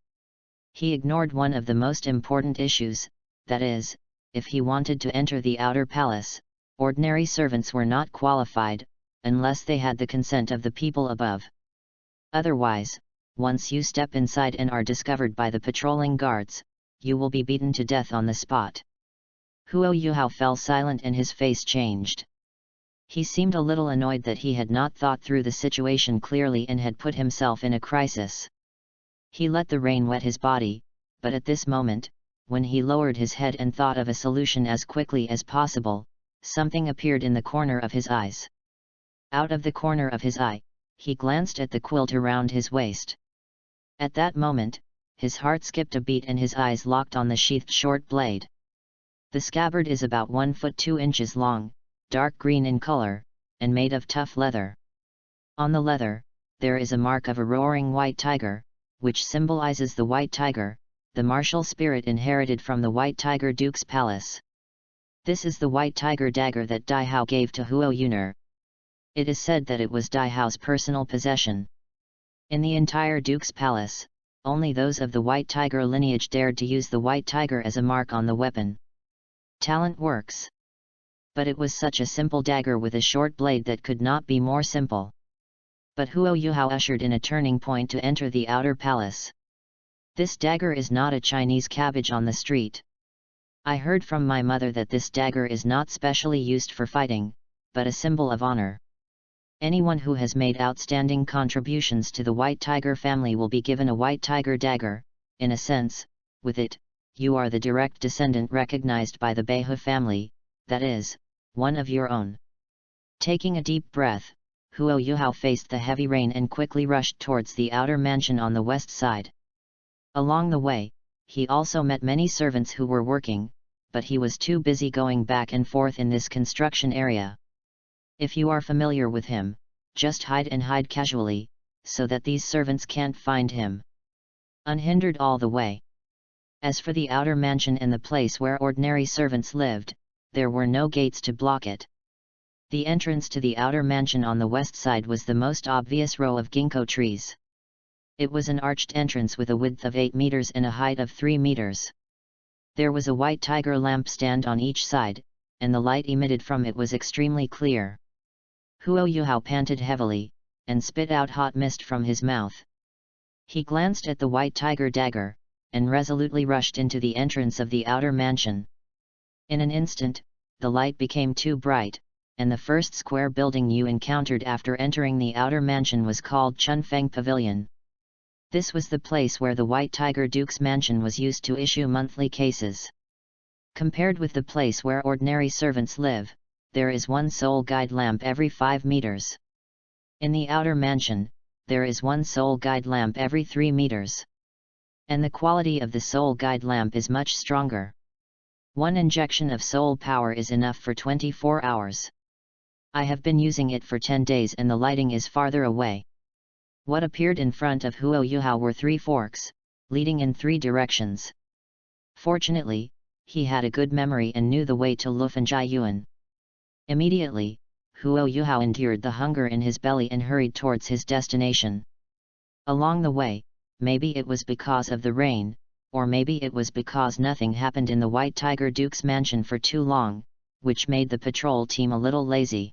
He ignored one of the most important issues, that is, if he wanted to enter the outer palace, ordinary servants were not qualified, unless they had the consent of the people above. Otherwise, once you step inside and are discovered by the patrolling guards, you will be beaten to death on the spot. Huo Yuhao fell silent and his face changed. He seemed a little annoyed that he had not thought through the situation clearly and had put himself in a crisis. He let the rain wet his body, but at this moment, when he lowered his head and thought of a solution as quickly as possible, something appeared in the corner of his eyes. Out of the corner of his eye, he glanced at the quilt around his waist. At that moment, his heart skipped a beat and his eyes locked on the sheathed short blade. The scabbard is about 1 foot 2 inches long, dark green in color, and made of tough leather. On the leather, there is a mark of a roaring white tiger, which symbolizes the white tiger, the martial spirit inherited from the White Tiger Duke's palace. This is the white tiger dagger that Dai Hao gave to Huo Yuner. It is said that it was Dai Hao's personal possession. In the entire Duke's palace, only those of the white tiger lineage dared to use the white tiger as a mark on the weapon. Talent works. But it was such a simple dagger with a short blade that could not be more simple. But Huo Yuhao ushered in a turning point to enter the outer palace. This dagger is not a Chinese cabbage on the street. I heard from my mother that this dagger is not specially used for fighting, but a symbol of honor. Anyone who has made outstanding contributions to the White Tiger family will be given a White Tiger dagger. In a sense, with it, you are the direct descendant recognized by the Beihe family, that is, one of your own. Taking a deep breath, Huo Yuhao faced the heavy rain and quickly rushed towards the outer mansion on the west side. Along the way, he also met many servants who were working, but he was too busy going back and forth in this construction area. If you are familiar with him, just hide and hide casually, so that these servants can't find him. Unhindered all the way. As for the outer mansion and the place where ordinary servants lived, there were no gates to block it. The entrance to the outer mansion on the west side was the most obvious row of ginkgo trees. It was an arched entrance with a width of 8 meters and a height of 3 meters. There was a white tiger lamp stand on each side, and the light emitted from it was extremely clear. Huo Yuhao panted heavily, and spit out hot mist from his mouth. He glanced at the white tiger dagger, and resolutely rushed into the entrance of the outer mansion. In an instant, the light became too bright, and the first square building you encountered after entering the outer mansion was called Chunfeng Pavilion. This was the place where the White Tiger Duke's mansion was used to issue monthly cases. Compared with the place where ordinary servants live, there is one sole guide lamp every 5 meters. In the outer mansion, there is one sole guide lamp every 3 meters. And the quality of the sole guide lamp is much stronger. One injection of soul power is enough for 24 hours. I have been using it for 10 days and the lighting is farther away. What appeared in front of Huo Yuhao were 3 forks, leading in 3 directions. Fortunately, he had a good memory and knew the way to Lufanjai Yuan. Immediately, Huo Yuhao endured the hunger in his belly and hurried towards his destination. Along the way, maybe it was because of the rain, or maybe it was because nothing happened in the White Tiger Duke's mansion for too long, which made the patrol team a little lazy.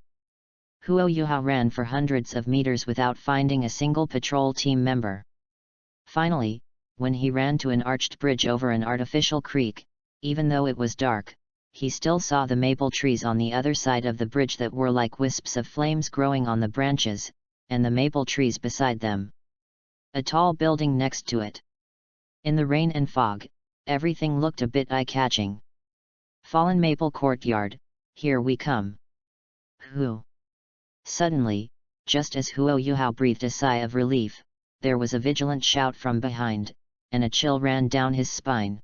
Huo Yuhao ran for hundreds of meters without finding a single patrol team member. Finally, when he ran to an arched bridge over an artificial creek, even though it was dark, he still saw the maple trees on the other side of the bridge that were like wisps of flames growing on the branches, and the maple trees beside them. A tall building next to it. In the rain and fog, everything looked a bit eye-catching. Fallen Maple Courtyard, here we come. Who? Suddenly, just as Huo Yuhao breathed a sigh of relief, there was a vigilant shout from behind, and a chill ran down his spine.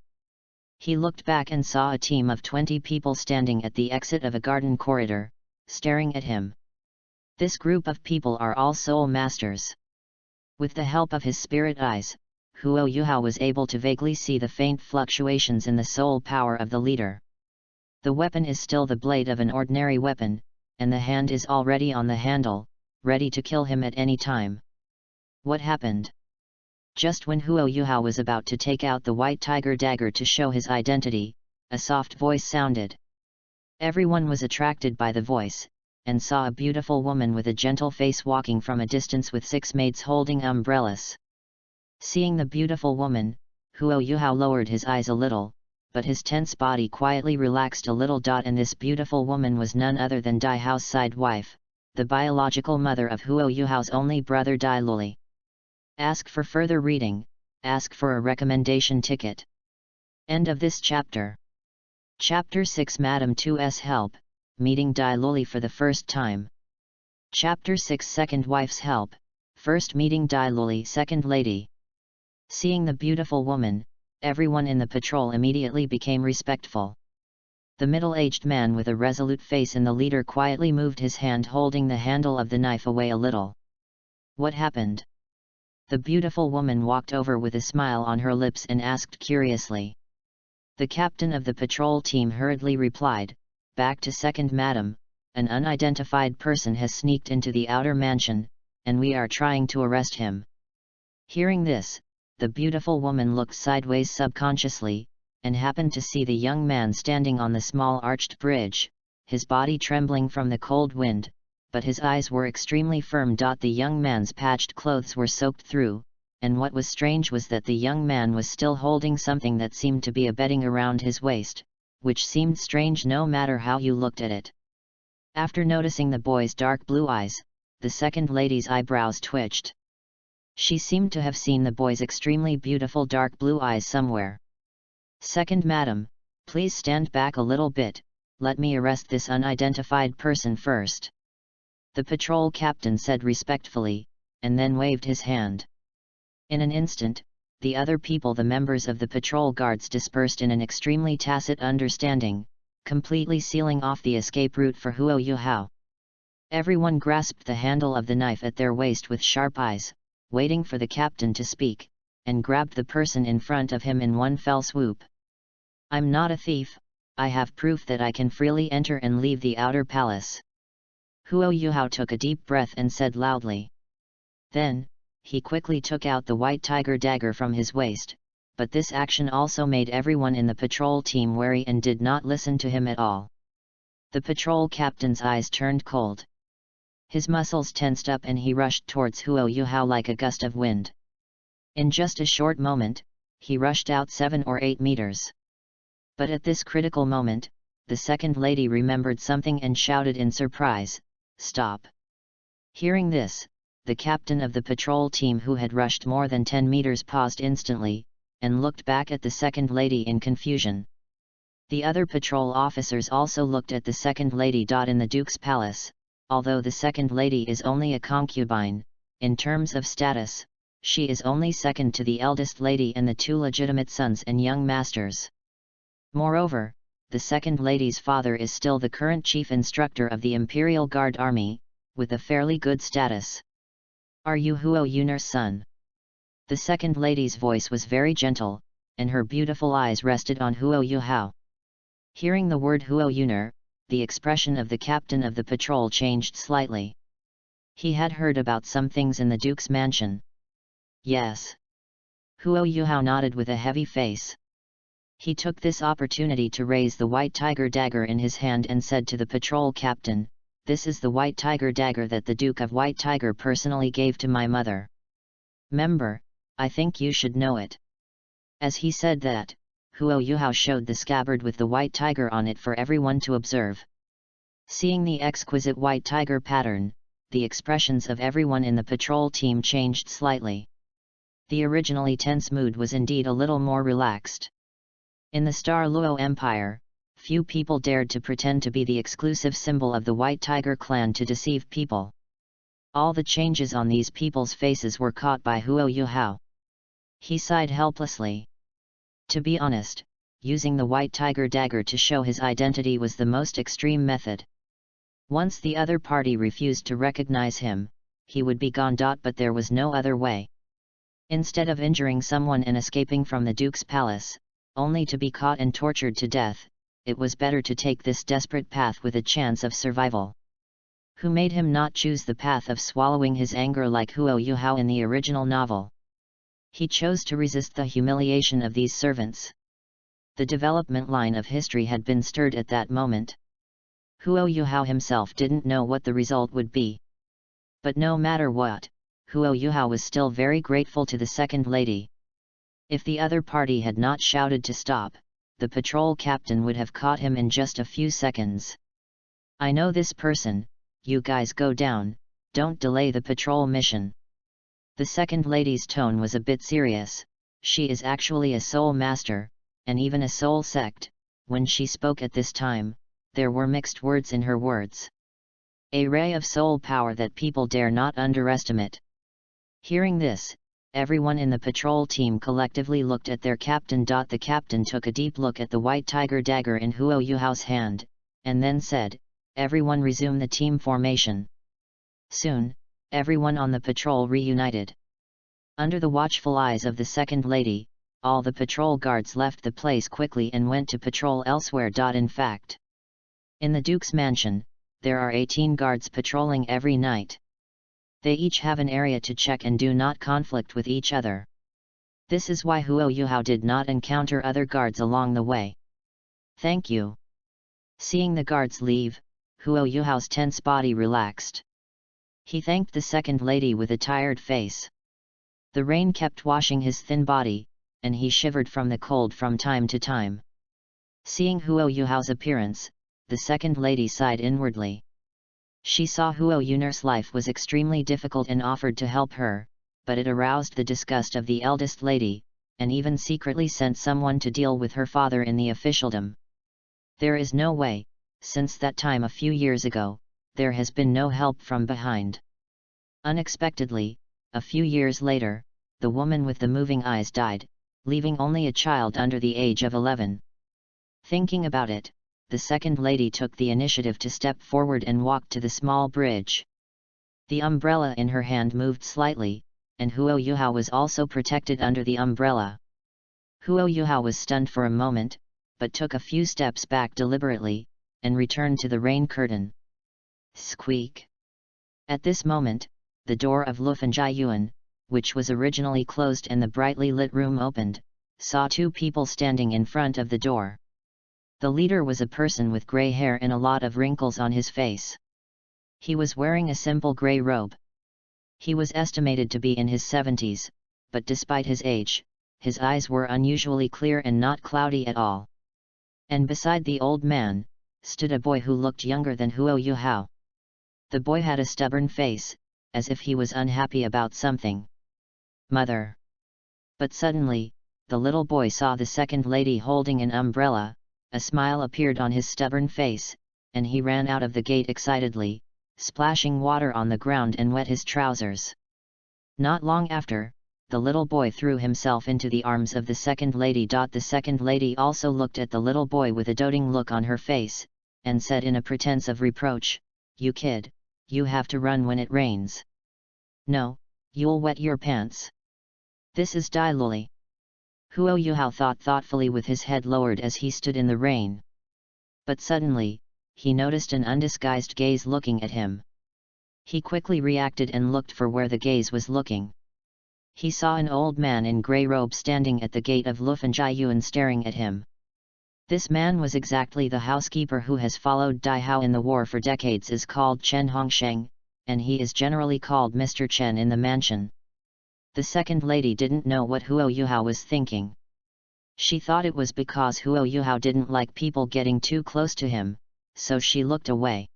He looked back and saw a team of 20 people standing at the exit of a garden corridor, staring at him. This group of people are all soul masters. With the help of his spirit eyes, Huo Yuhao was able to vaguely see the faint fluctuations in the soul power of the leader. The weapon is still the blade of an ordinary weapon, and the hand is already on the handle, ready to kill him at any time. What happened? Just when Huo Yuhao was about to take out the white tiger dagger to show his identity, a soft voice sounded. Everyone was attracted by the voice, and saw a beautiful woman with a gentle face walking from a distance with 6 maids holding umbrellas. Seeing the beautiful woman, Huo Yuhao lowered his eyes a little, but his tense body quietly relaxed a little. And this beautiful woman was none other than Dai Hao's side wife, the biological mother of Huo Yuhao's only brother Dai Luli. Ask for further reading, ask for a recommendation ticket. End of this chapter. Chapter 6 Madame 2's Help, meeting Dai Luli for the first time. Chapter 6 Second Wife's Help, first meeting Dai Luli Second Lady. Seeing the beautiful woman, everyone in the patrol immediately became respectful. The middle-aged man with a resolute face in the leader quietly moved his hand holding the handle of the knife away a little. What happened? The beautiful woman walked over with a smile on her lips and asked curiously. The captain of the patrol team hurriedly replied, "Back to second madam, an unidentified person has sneaked into the outer mansion, and we are trying to arrest him." Hearing this, the beautiful woman looked sideways subconsciously, and happened to see the young man standing on the small arched bridge, his body trembling from the cold wind, but his eyes were extremely firm. The young man's patched clothes were soaked through, and what was strange was that the young man was still holding something that seemed to be a bedding around his waist, which seemed strange no matter how you looked at it. After noticing the boy's dark blue eyes, the second lady's eyebrows twitched. She seemed to have seen the boy's extremely beautiful dark blue eyes somewhere. "Second madam, please stand back a little bit, let me arrest this unidentified person first," the patrol captain said respectfully, and then waved his hand. In an instant, the other people, the members of the patrol guards, dispersed in an extremely tacit understanding, completely sealing off the escape route for Huo Yuhao. Everyone grasped the handle of the knife at their waist with sharp eyes, waiting for the captain to speak, and grabbed the person in front of him in one fell swoop. "I'm not a thief, I have proof that I can freely enter and leave the outer palace." Huo Yuhao took a deep breath and said loudly. Then, he quickly took out the white tiger dagger from his waist, but this action also made everyone in the patrol team wary and did not listen to him at all. The patrol captain's eyes turned cold. His muscles tensed up and he rushed towards Huo Yuhao like a gust of wind. In just a short moment, he rushed out 7 or 8 meters. But at this critical moment, the second lady remembered something and shouted in surprise, "Stop!" Hearing this, the captain of the patrol team, who had rushed more than 10 meters, paused instantly, and looked back at the second lady in confusion. The other patrol officers also looked at the second lady. In the Duke's palace, although the second lady is only a concubine, in terms of status, she is only second to the eldest lady and the 2 legitimate sons and young masters. Moreover, the second lady's father is still the current chief instructor of the Imperial Guard Army, with a fairly good status. "Are you Huo Yun'er's son?" The second lady's voice was very gentle, and her beautiful eyes rested on Huo Yuhao. Hearing the word Huo Yun'er, the expression of the captain of the patrol changed slightly. He had heard about some things in the Duke's mansion. "Yes." Huo Yuhao nodded with a heavy face. He took this opportunity to raise the white tiger dagger in his hand and said to the patrol captain, "This is the white tiger dagger that the Duke of White Tiger personally gave to my mother. Member, I think you should know it." As he said that, Huo Yuhao showed the scabbard with the white tiger on it for everyone to observe. Seeing the exquisite white tiger pattern, the expressions of everyone in the patrol team changed slightly. The originally tense mood was indeed a little more relaxed. In the Douluo Empire, few people dared to pretend to be the exclusive symbol of the White Tiger clan to deceive people. All the changes on these people's faces were caught by Huo Yuhao. He sighed helplessly. To be honest, using the White Tiger dagger to show his identity was the most extreme method. Once the other party refused to recognize him, he would be gone. But there was no other way. Instead of injuring someone and escaping from the Duke's palace, only to be caught and tortured to death, it was better to take this desperate path with a chance of survival. Who made him not choose the path of swallowing his anger like Huo Yuhao in the original novel? He chose to resist the humiliation of these servants. The development line of history had been stirred at that moment. Huo Yuhao himself didn't know what the result would be. But no matter what, Huo Yuhao was still very grateful to the second lady. If the other party had not shouted to stop, the patrol captain would have caught him in just a few seconds. "I know this person, you guys go down, don't delay the patrol mission." The second lady's tone was a bit serious. She is actually a soul master, and even a soul sect. When she spoke at this time, there were mixed words in her words. A ray of soul power that people dare not underestimate. Hearing this, everyone in the patrol team collectively looked at their captain. The captain took a deep look at the white tiger dagger in Huo Yuhao's hand, and then said, "Everyone resume the team formation." Soon, everyone on the patrol reunited. Under the watchful eyes of the second lady, all the patrol guards left the place quickly and went to patrol elsewhere. In fact, in the Duke's mansion, there are 18 guards patrolling every night. They each have an area to check and do not conflict with each other. This is why Huo Yuhao did not encounter other guards along the way. "Thank you." Seeing the guards leave, Huo Yuhao's tense body relaxed. He thanked the second lady with a tired face. The rain kept washing his thin body, and he shivered from the cold from time to time. Seeing Huo Yuhao's appearance, the second lady sighed inwardly. She saw Huo Yun'er's life was extremely difficult and offered to help her, but it aroused the disgust of the eldest lady, and even secretly sent someone to deal with her father in the officialdom. There is no way, since that time a few years ago, there has been no help from behind. Unexpectedly, a few years later, the woman with the moving eyes died, leaving only a child under the age of 11. Thinking about it, the second lady took the initiative to step forward and walk to the small bridge. The umbrella in her hand moved slightly, and Huo Yuhao was also protected under the umbrella. Huo Yuhao was stunned for a moment, but took a few steps back deliberately, and returned to the rain curtain. Squeak! At this moment, the door of Lufanjai Yuan, which was originally closed and the brightly lit room opened, saw 2 people standing in front of the door. The leader was a person with grey hair and a lot of wrinkles on his face. He was wearing a simple grey robe. He was estimated to be in his 70s, but despite his age, his eyes were unusually clear and not cloudy at all. And beside the old man, stood a boy who looked younger than Huo Yuhao. The boy had a stubborn face, as if he was unhappy about something. Mother! But suddenly, the little boy saw the second lady holding an umbrella, a smile appeared on his stubborn face, and he ran out of the gate excitedly, splashing water on the ground and wet his trousers. Not long after, the little boy threw himself into the arms of the second lady. The second lady also looked at the little boy with a doting look on her face, and said in a pretense of reproach, "You kid, you have to run when it rains. No, you'll wet your pants. This is Douluo." Huo Yuhao thought thoughtfully with his head lowered as he stood in the rain. But suddenly, he noticed an undisguised gaze looking at him. He quickly reacted and looked for where the gaze was looking. He saw an old man in grey robe standing at the gate of Lufanjiayuan staring at him. This man was exactly the housekeeper who has followed Dai Hao in the war for decades, is called Chen Hongsheng, and he is generally called Mr. Chen in the mansion. The second lady didn't know what Huo Yuhao was thinking. She thought it was because Huo Yuhao didn't like people getting too close to him, so she looked away.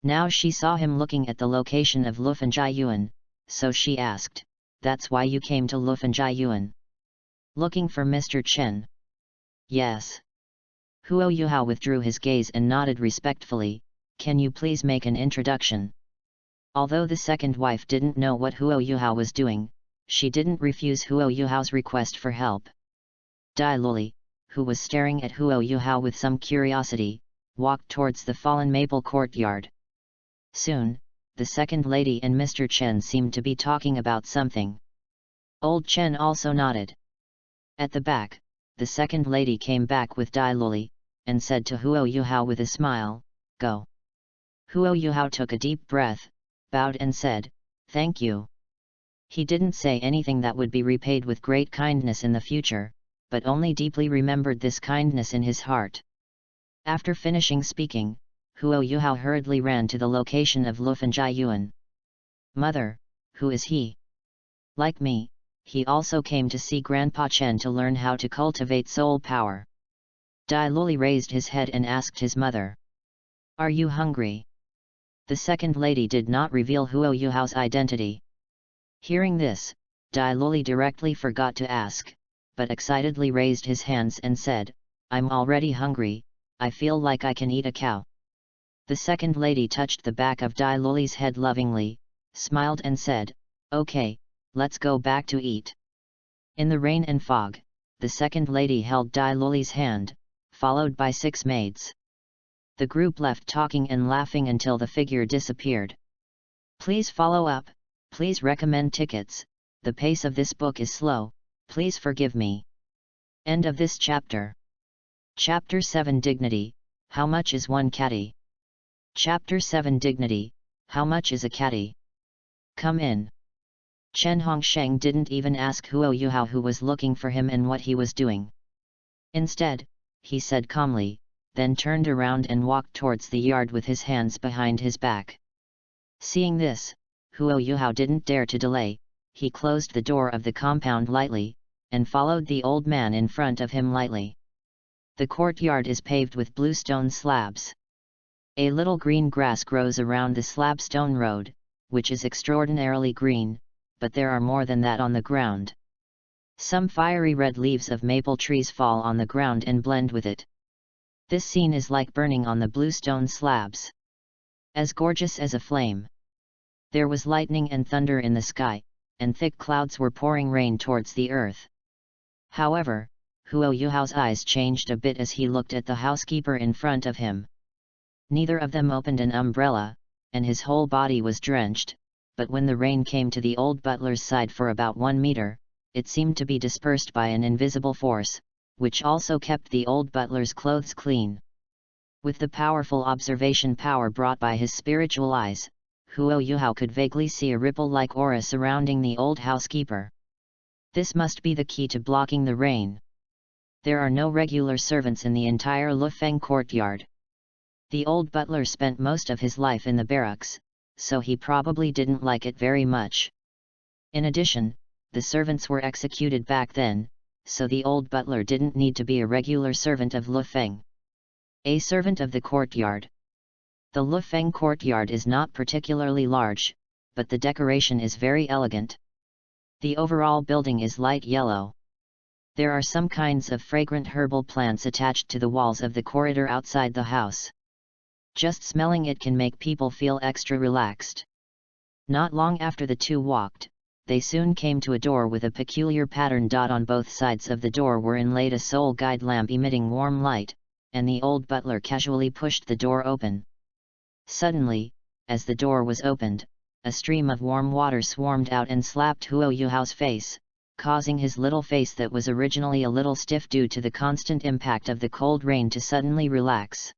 Now she saw him looking at the location of Lufanjiayuan, so she asked, "That's why you came to Lufanjiayuan? Looking for Mr. Chen?" "Yes." Huo Yuhao withdrew his gaze and nodded respectfully, "Can you please make an introduction?" Although the second wife didn't know what Huo Yuhao was doing, she didn't refuse Huo Yuhao's request for help. Douluo, who was staring at Huo Yuhao with some curiosity, walked towards the fallen maple courtyard. Soon, the second lady and Mr. Chen seemed to be talking about something. Old Chen also nodded. At the back, the second lady came back with Douluo, and said to Huo Yuhao with a smile, "Go." Huo Yuhao took a deep breath, bowed and said, "Thank you." He didn't say anything that would be repaid with great kindness in the future, but only deeply remembered this kindness in his heart. After finishing speaking, Huo Yuhao hurriedly ran to the location of Lufanjiayuan. "Mother, who is he?" "Like me, he also came to see Grandpa Chen to learn how to cultivate soul power." Douluo raised his head and asked his mother, "Are you hungry?" The second lady did not reveal Huo Yuhao's identity. Hearing this, Douluo directly forgot to ask, but excitedly raised his hands and said, "I'm already hungry, I feel like I can eat a cow." The second lady touched the back of Douluo's head lovingly, smiled and said, "Okay, let's go back to eat." In the rain and fog, the second lady held Douluo's hand, followed by 6 maids. The group left talking and laughing until the figure disappeared. Please follow up, please recommend tickets, the pace of this book is slow, please forgive me. End of this chapter. Chapter 7 Dignity, How much is one catty? Chapter 7 Dignity, How much is a catty? Come in. Chen Hongsheng didn't even ask Huo Yuhao who was looking for him and what he was doing. Instead, he said calmly, then turned around and walked towards the yard with his hands behind his back. Seeing this, Huo Yuhao didn't dare to delay, he closed the door of the compound lightly, and followed the old man in front of him lightly. The courtyard is paved with blue stone slabs. A little green grass grows around the slab stone road, which is extraordinarily green, but there are more than that on the ground. Some fiery red leaves of maple trees fall on the ground and blend with it. This scene is like burning on the blue stone slabs. As gorgeous as a flame. There was lightning and thunder in the sky, and thick clouds were pouring rain towards the earth. However, Huo Yuhao's eyes changed a bit as he looked at the housekeeper in front of him. Neither of them opened an umbrella, and his whole body was drenched, but when the rain came to the old butler's side for about 1 meter, it seemed to be dispersed by an invisible force, which also kept the old butler's clothes clean. With the powerful observation power brought by his spiritual eyes, Huo Yuhao could vaguely see a ripple-like aura surrounding the old housekeeper. This must be the key to blocking the rain. There are no regular servants in the entire Lufeng courtyard. The old butler spent most of his life in the barracks, so he probably didn't like it very much. In addition, the servants were executed back then, so the old butler didn't need to be a regular servant of Lufeng. A servant of the courtyard. The Lufeng courtyard is not particularly large, but the decoration is very elegant. The overall building is light yellow. There are some kinds of fragrant herbal plants attached to the walls of the corridor outside the house. Just smelling it can make people feel extra relaxed. Not long after the two walked, they soon came to a door with a peculiar pattern. On both sides of the door were inlaid a soul guide lamp emitting warm light, and the old butler casually pushed the door open. Suddenly, as the door was opened, a stream of warm water swarmed out and slapped Huo Yuhao's face, causing his little face that was originally a little stiff due to the constant impact of the cold rain to suddenly relax.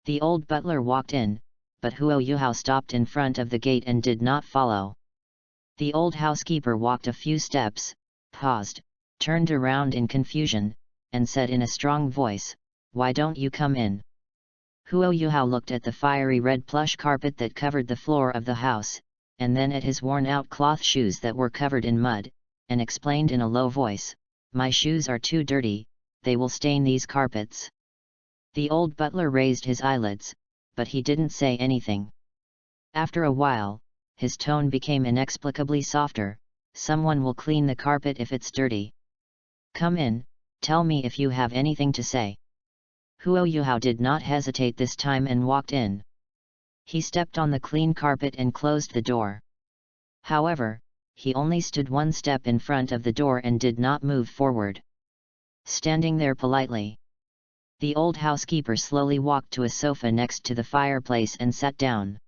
The old butler walked in, but Huo Yuhao stopped in front of the gate and did not follow. The old housekeeper walked a few steps, paused, turned around in confusion, and said in a strong voice, "Why don't you come in?" Huo Yuhao looked at the fiery red plush carpet that covered the floor of the house, and then at his worn-out cloth shoes that were covered in mud, and explained in a low voice, "My shoes are too dirty, they will stain these carpets." The old butler raised his eyelids, but he didn't say anything. After a while, his tone became inexplicably softer, "Someone will clean the carpet if it's dirty. Come in, tell me if you have anything to say." Huo Yuhao did not hesitate this time and walked in. He stepped on the clean carpet and closed the door. However, he only stood one step in front of the door and did not move forward. Standing there politely, the old housekeeper slowly walked to a sofa next to the fireplace and sat down.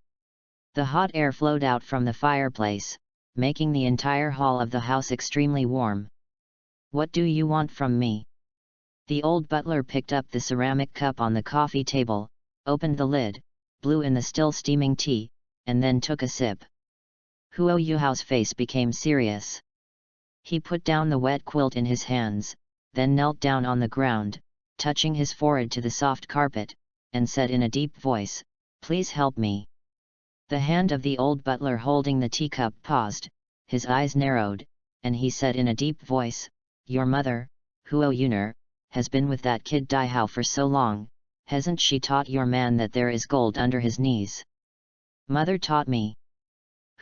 The hot air flowed out from the fireplace, making the entire hall of the house extremely warm. "What do you want from me?" The old butler picked up the ceramic cup on the coffee table, opened the lid, blew in the still steaming tea, and then took a sip. Huo Yuhao's face became serious. He put down the wet quilt in his hands, then knelt down on the ground, touching his forehead to the soft carpet, and said in a deep voice, "Please help me." The hand of the old butler holding the teacup paused, his eyes narrowed, and he said in a deep voice, "Your mother, Huo Yuner, has been with that kid Dai Hao for so long, hasn't she taught your man that there is gold under his knees?" "Mother taught me,"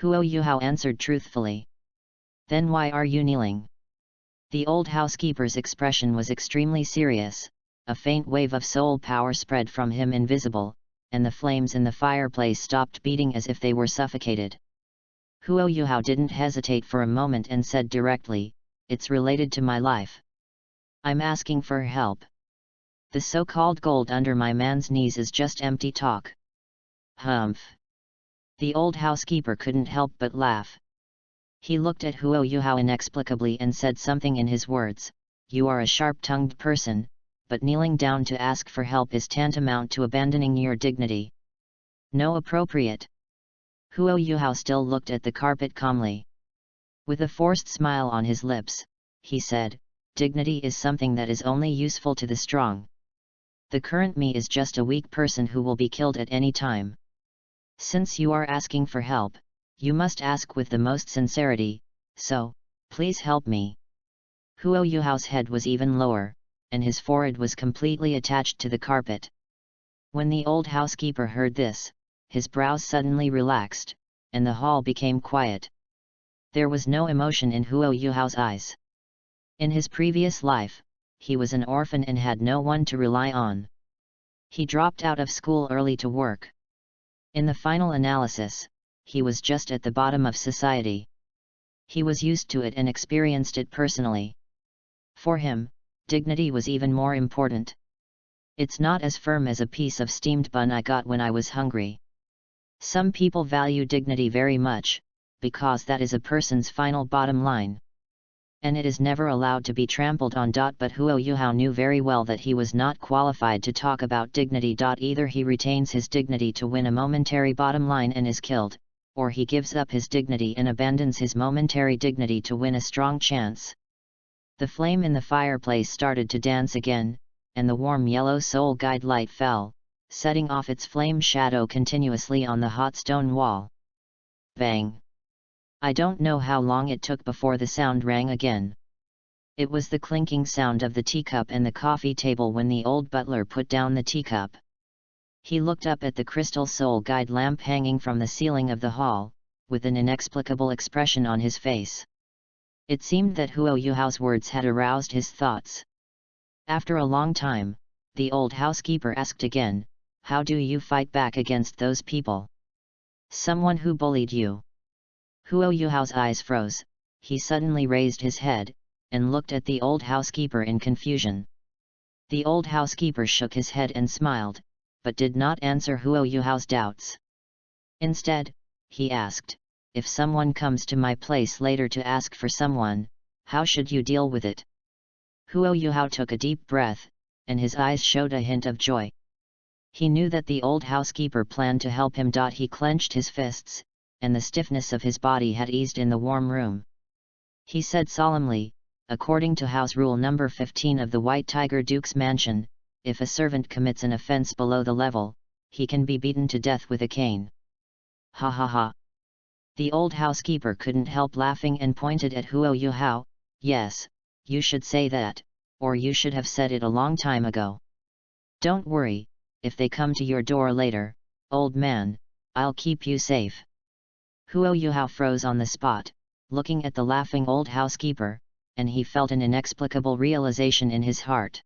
Huo Yuhao answered truthfully. "Then why are you kneeling?" The old housekeeper's expression was extremely serious, a faint wave of soul power spread from him invisible, and the flames in the fireplace stopped beating as if they were suffocated. Huo Yuhao didn't hesitate for a moment and said directly, "It's related to my life. I'm asking for help. The so-called gold under my man's knees is just empty talk." "Humph." The old housekeeper couldn't help but laugh. He looked at Huo Yuhao inexplicably and said something in his words, "You are a sharp-tongued person, but kneeling down to ask for help is tantamount to abandoning your dignity. No appropriate." Huo Yuhao still looked at the carpet calmly. With a forced smile on his lips, he said, "Dignity is something that is only useful to the strong. The current me is just a weak person who will be killed at any time. Since you are asking for help, you must ask with the most sincerity, so, please help me." Huo Yuhao's head was even lower, and his forehead was completely attached to the carpet. When the old housekeeper heard this, his brows suddenly relaxed, and the hall became quiet. There was no emotion in Huo Yuhao's eyes. In his previous life, he was an orphan and had no one to rely on. He dropped out of school early to work. In the final analysis, he was just at the bottom of society. He was used to it and experienced it personally. For him, dignity was even more important. "It's not as firm as a piece of steamed bun I got when I was hungry." Some people value dignity very much, because that is a person's final bottom line. And it is never allowed to be trampled on. But Huo Yuhao knew very well that he was not qualified to talk about dignity. Either he retains his dignity to win a momentary bottom line and is killed, or he gives up his dignity and abandons his momentary dignity to win a strong chance. The flame in the fireplace started to dance again, and the warm yellow soul guide light fell, setting off its flame shadow continuously on the hot stone wall. Bang! I don't know how long it took before the sound rang again. It was the clinking sound of the teacup and the coffee table when the old butler put down the teacup. He looked up at the crystal soul guide lamp hanging from the ceiling of the hall, with an inexplicable expression on his face. It seemed that Huo Yuhao's words had aroused his thoughts. After a long time, the old housekeeper asked again, "How do you fight back against those people? Someone who bullied you?" Huo Yuhao's eyes froze. He suddenly raised his head, and looked at the old housekeeper in confusion. The old housekeeper shook his head and smiled, but did not answer Huo Yuhao's doubts. Instead, he asked, "If someone comes to my place later to ask for someone, how should you deal with it?" Huo Yuhao took a deep breath, and his eyes showed a hint of joy. He knew that the old housekeeper planned to help him. He clenched his fists, and the stiffness of his body had eased in the warm room. He said solemnly, "According to House Rule number 15 of the White Tiger Duke's mansion, if a servant commits an offense below the level, he can be beaten to death with a cane." Ha ha ha. The old housekeeper couldn't help laughing and pointed at Huo Yuhao. "Yes, you should say that, or you should have said it a long time ago. Don't worry, if they come to your door later, old man, I'll keep you safe." Huo Yuhao froze on the spot, looking at the laughing old housekeeper, and he felt an inexplicable realization in his heart.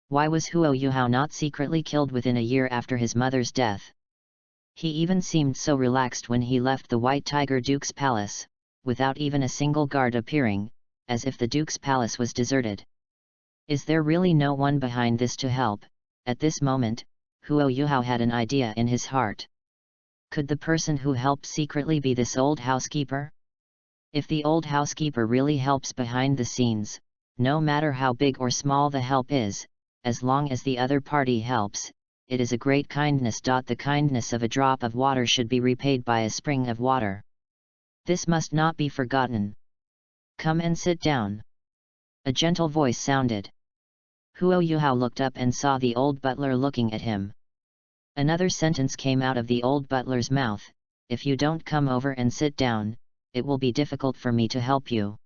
Why was Huo Yuhao not secretly killed within a year after his mother's death? He even seemed so relaxed when he left the White Tiger Duke's palace, without even a single guard appearing, as if the Duke's palace was deserted. Is there really no one behind this to help? At this moment, Huo Yuhao had an idea in his heart. Could the person who helped secretly be this old housekeeper? If the old housekeeper really helps behind the scenes, no matter how big or small the help is, as long as the other party helps, it is a great kindness. The kindness of a drop of water should be repaid by a spring of water. This must not be forgotten. Come and sit down. A gentle voice sounded. Huo Yuhao looked up and saw the old butler looking at him. Another sentence came out of the old butler's mouth, "If you don't come over and sit down, it will be difficult for me to help you."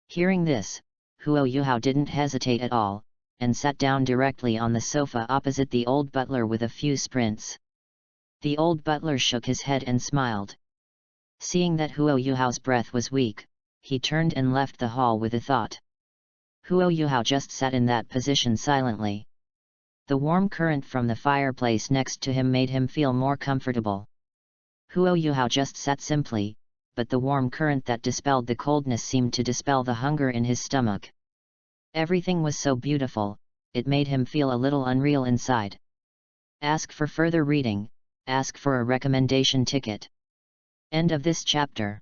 Hearing this, Huo Yuhao didn't hesitate at all, and sat down directly on the sofa opposite the old butler with a few sprints. The old butler shook his head and smiled. Seeing that Huo Yuhao's breath was weak, he turned and left the hall with a thought. Huo Yuhao just sat in that position silently. The warm current from the fireplace next to him made him feel more comfortable. Huo Yuhao just sat simply, but the warm current that dispelled the coldness seemed to dispel the hunger in his stomach. Everything was so beautiful, it made him feel a little unreal inside. Ask for further reading, ask for a recommendation ticket. End of this chapter.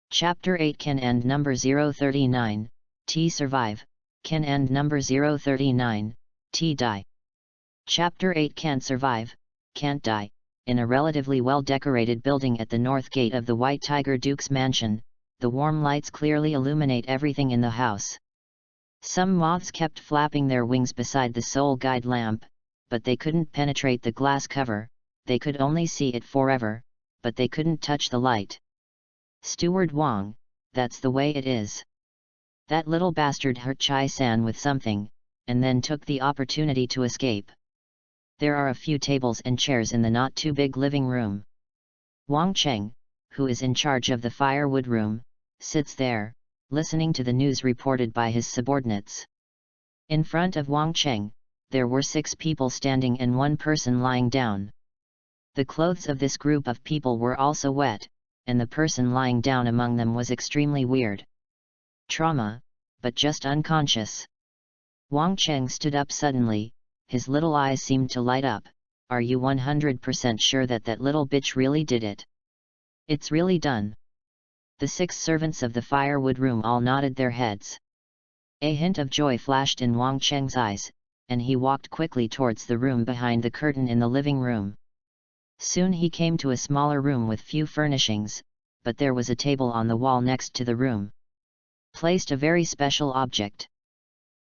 Chapter 8 can end number 039, T survive, can end number 039, T die. Chapter 8 can't survive, can't die. In a relatively well-decorated building at the north gate of the White Tiger Duke's mansion, the warm lights clearly illuminate everything in the house. Some moths kept flapping their wings beside the soul guide lamp, but they couldn't penetrate the glass cover. They could only see it forever, but they couldn't touch the light. Steward Wang, that's the way it is. That little bastard hurt Chai-san with something, and then took the opportunity to escape. There are a few tables and chairs in the not-too-big living room. Wang Cheng, who is in charge of the firewood room, sits there, listening to the news reported by his subordinates. In front of Wang Cheng, there were 6 people standing and 1 person lying down. The clothes of this group of people were also wet, and the person lying down among them was extremely weird. Trauma, but just unconscious. Wang Cheng stood up suddenly. His little eyes seemed to light up. Are you 100% sure that that little bitch really did it? It's really done. The 6 servants of the firewood room all nodded their heads. A hint of joy flashed in Wang Cheng's eyes, and he walked quickly towards the room behind the curtain in the living room. Soon he came to a smaller room with few furnishings, but there was a table on the wall next to the room. Placed a very special object.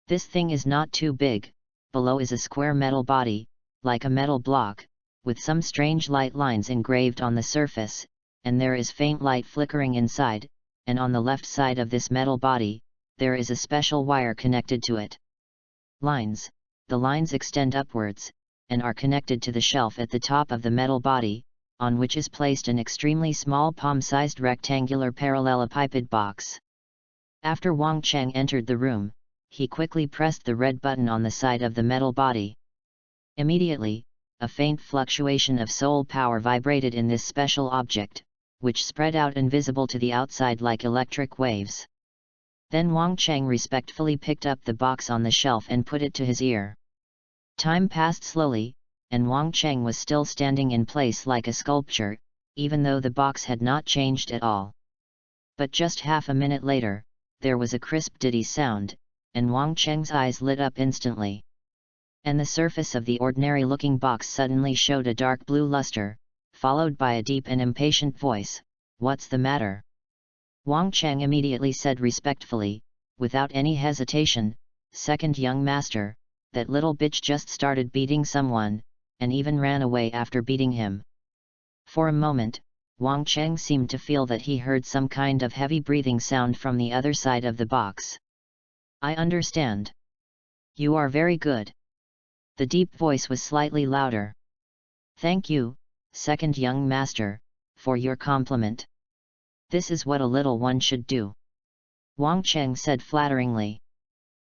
This thing is not too big. Below is a square metal body, like a metal block, with some strange light lines engraved on the surface, and there is faint light flickering inside, and on the left side of this metal body, there is a special wire connected to it. The lines extend upwards, and are connected to the shelf at the top of the metal body, on which is placed an extremely small palm-sized rectangular parallelepiped box. After Wang Cheng entered the room, he quickly pressed the red button on the side of the metal body. Immediately, a faint fluctuation of soul power vibrated in this special object, which spread out invisible to the outside like electric waves. Then Wang Cheng respectfully picked up the box on the shelf and put it to his ear. Time passed slowly, and Wang Cheng was still standing in place like a sculpture, even though the box had not changed at all. But just half a minute later, there was a crisp diddy sound, and Wang Cheng's eyes lit up instantly. And the surface of the ordinary-looking box suddenly showed a dark blue luster, followed by a deep and impatient voice, "What's the matter?" Wang Cheng immediately said respectfully, without any hesitation, "Second young master, that little bitch just started beating someone, and even ran away after beating him." For a moment, Wang Cheng seemed to feel that he heard some kind of heavy breathing sound from the other side of the box. "I understand. You are very good." The deep voice was slightly louder. "Thank you, second young master, for your compliment. This is what a little one should do," Wang Cheng said flatteringly.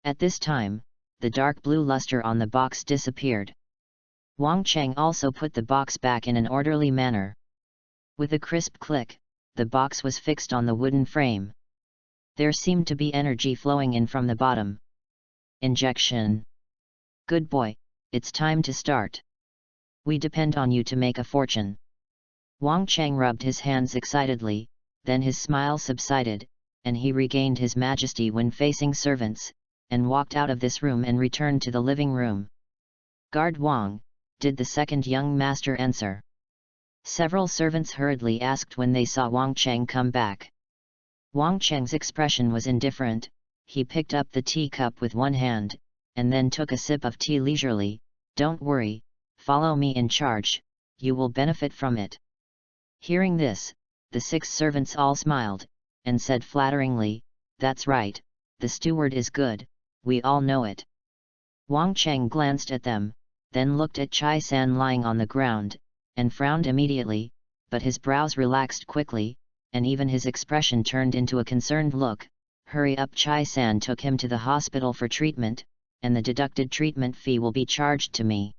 At this time, the dark blue luster on the box disappeared. Wang Cheng also put the box back in an orderly manner. With a crisp click, the box was fixed on the wooden frame. There seemed to be energy flowing in from the bottom. Injection. "Good boy, it's time to start. We depend on you to make a fortune." Wang Cheng rubbed his hands excitedly, then his smile subsided, and he regained his majesty when facing servants, and walked out of this room and returned to the living room. "Guard Wang," did the second young master answer. Several servants hurriedly asked when they saw Wang Cheng come back. Wang Cheng's expression was indifferent. He picked up the teacup with one hand, and then took a sip of tea leisurely. "Don't worry, follow me in charge, you will benefit from it." Hearing this, the 6 servants all smiled, and said flatteringly, "That's right, the steward is good, we all know it." Wang Cheng glanced at them, then looked at Chai San lying on the ground, and frowned immediately, but his brows relaxed quickly, and even his expression turned into a concerned look. "Hurry up, Chai San took him to the hospital for treatment, and the deducted treatment fee will be charged to me."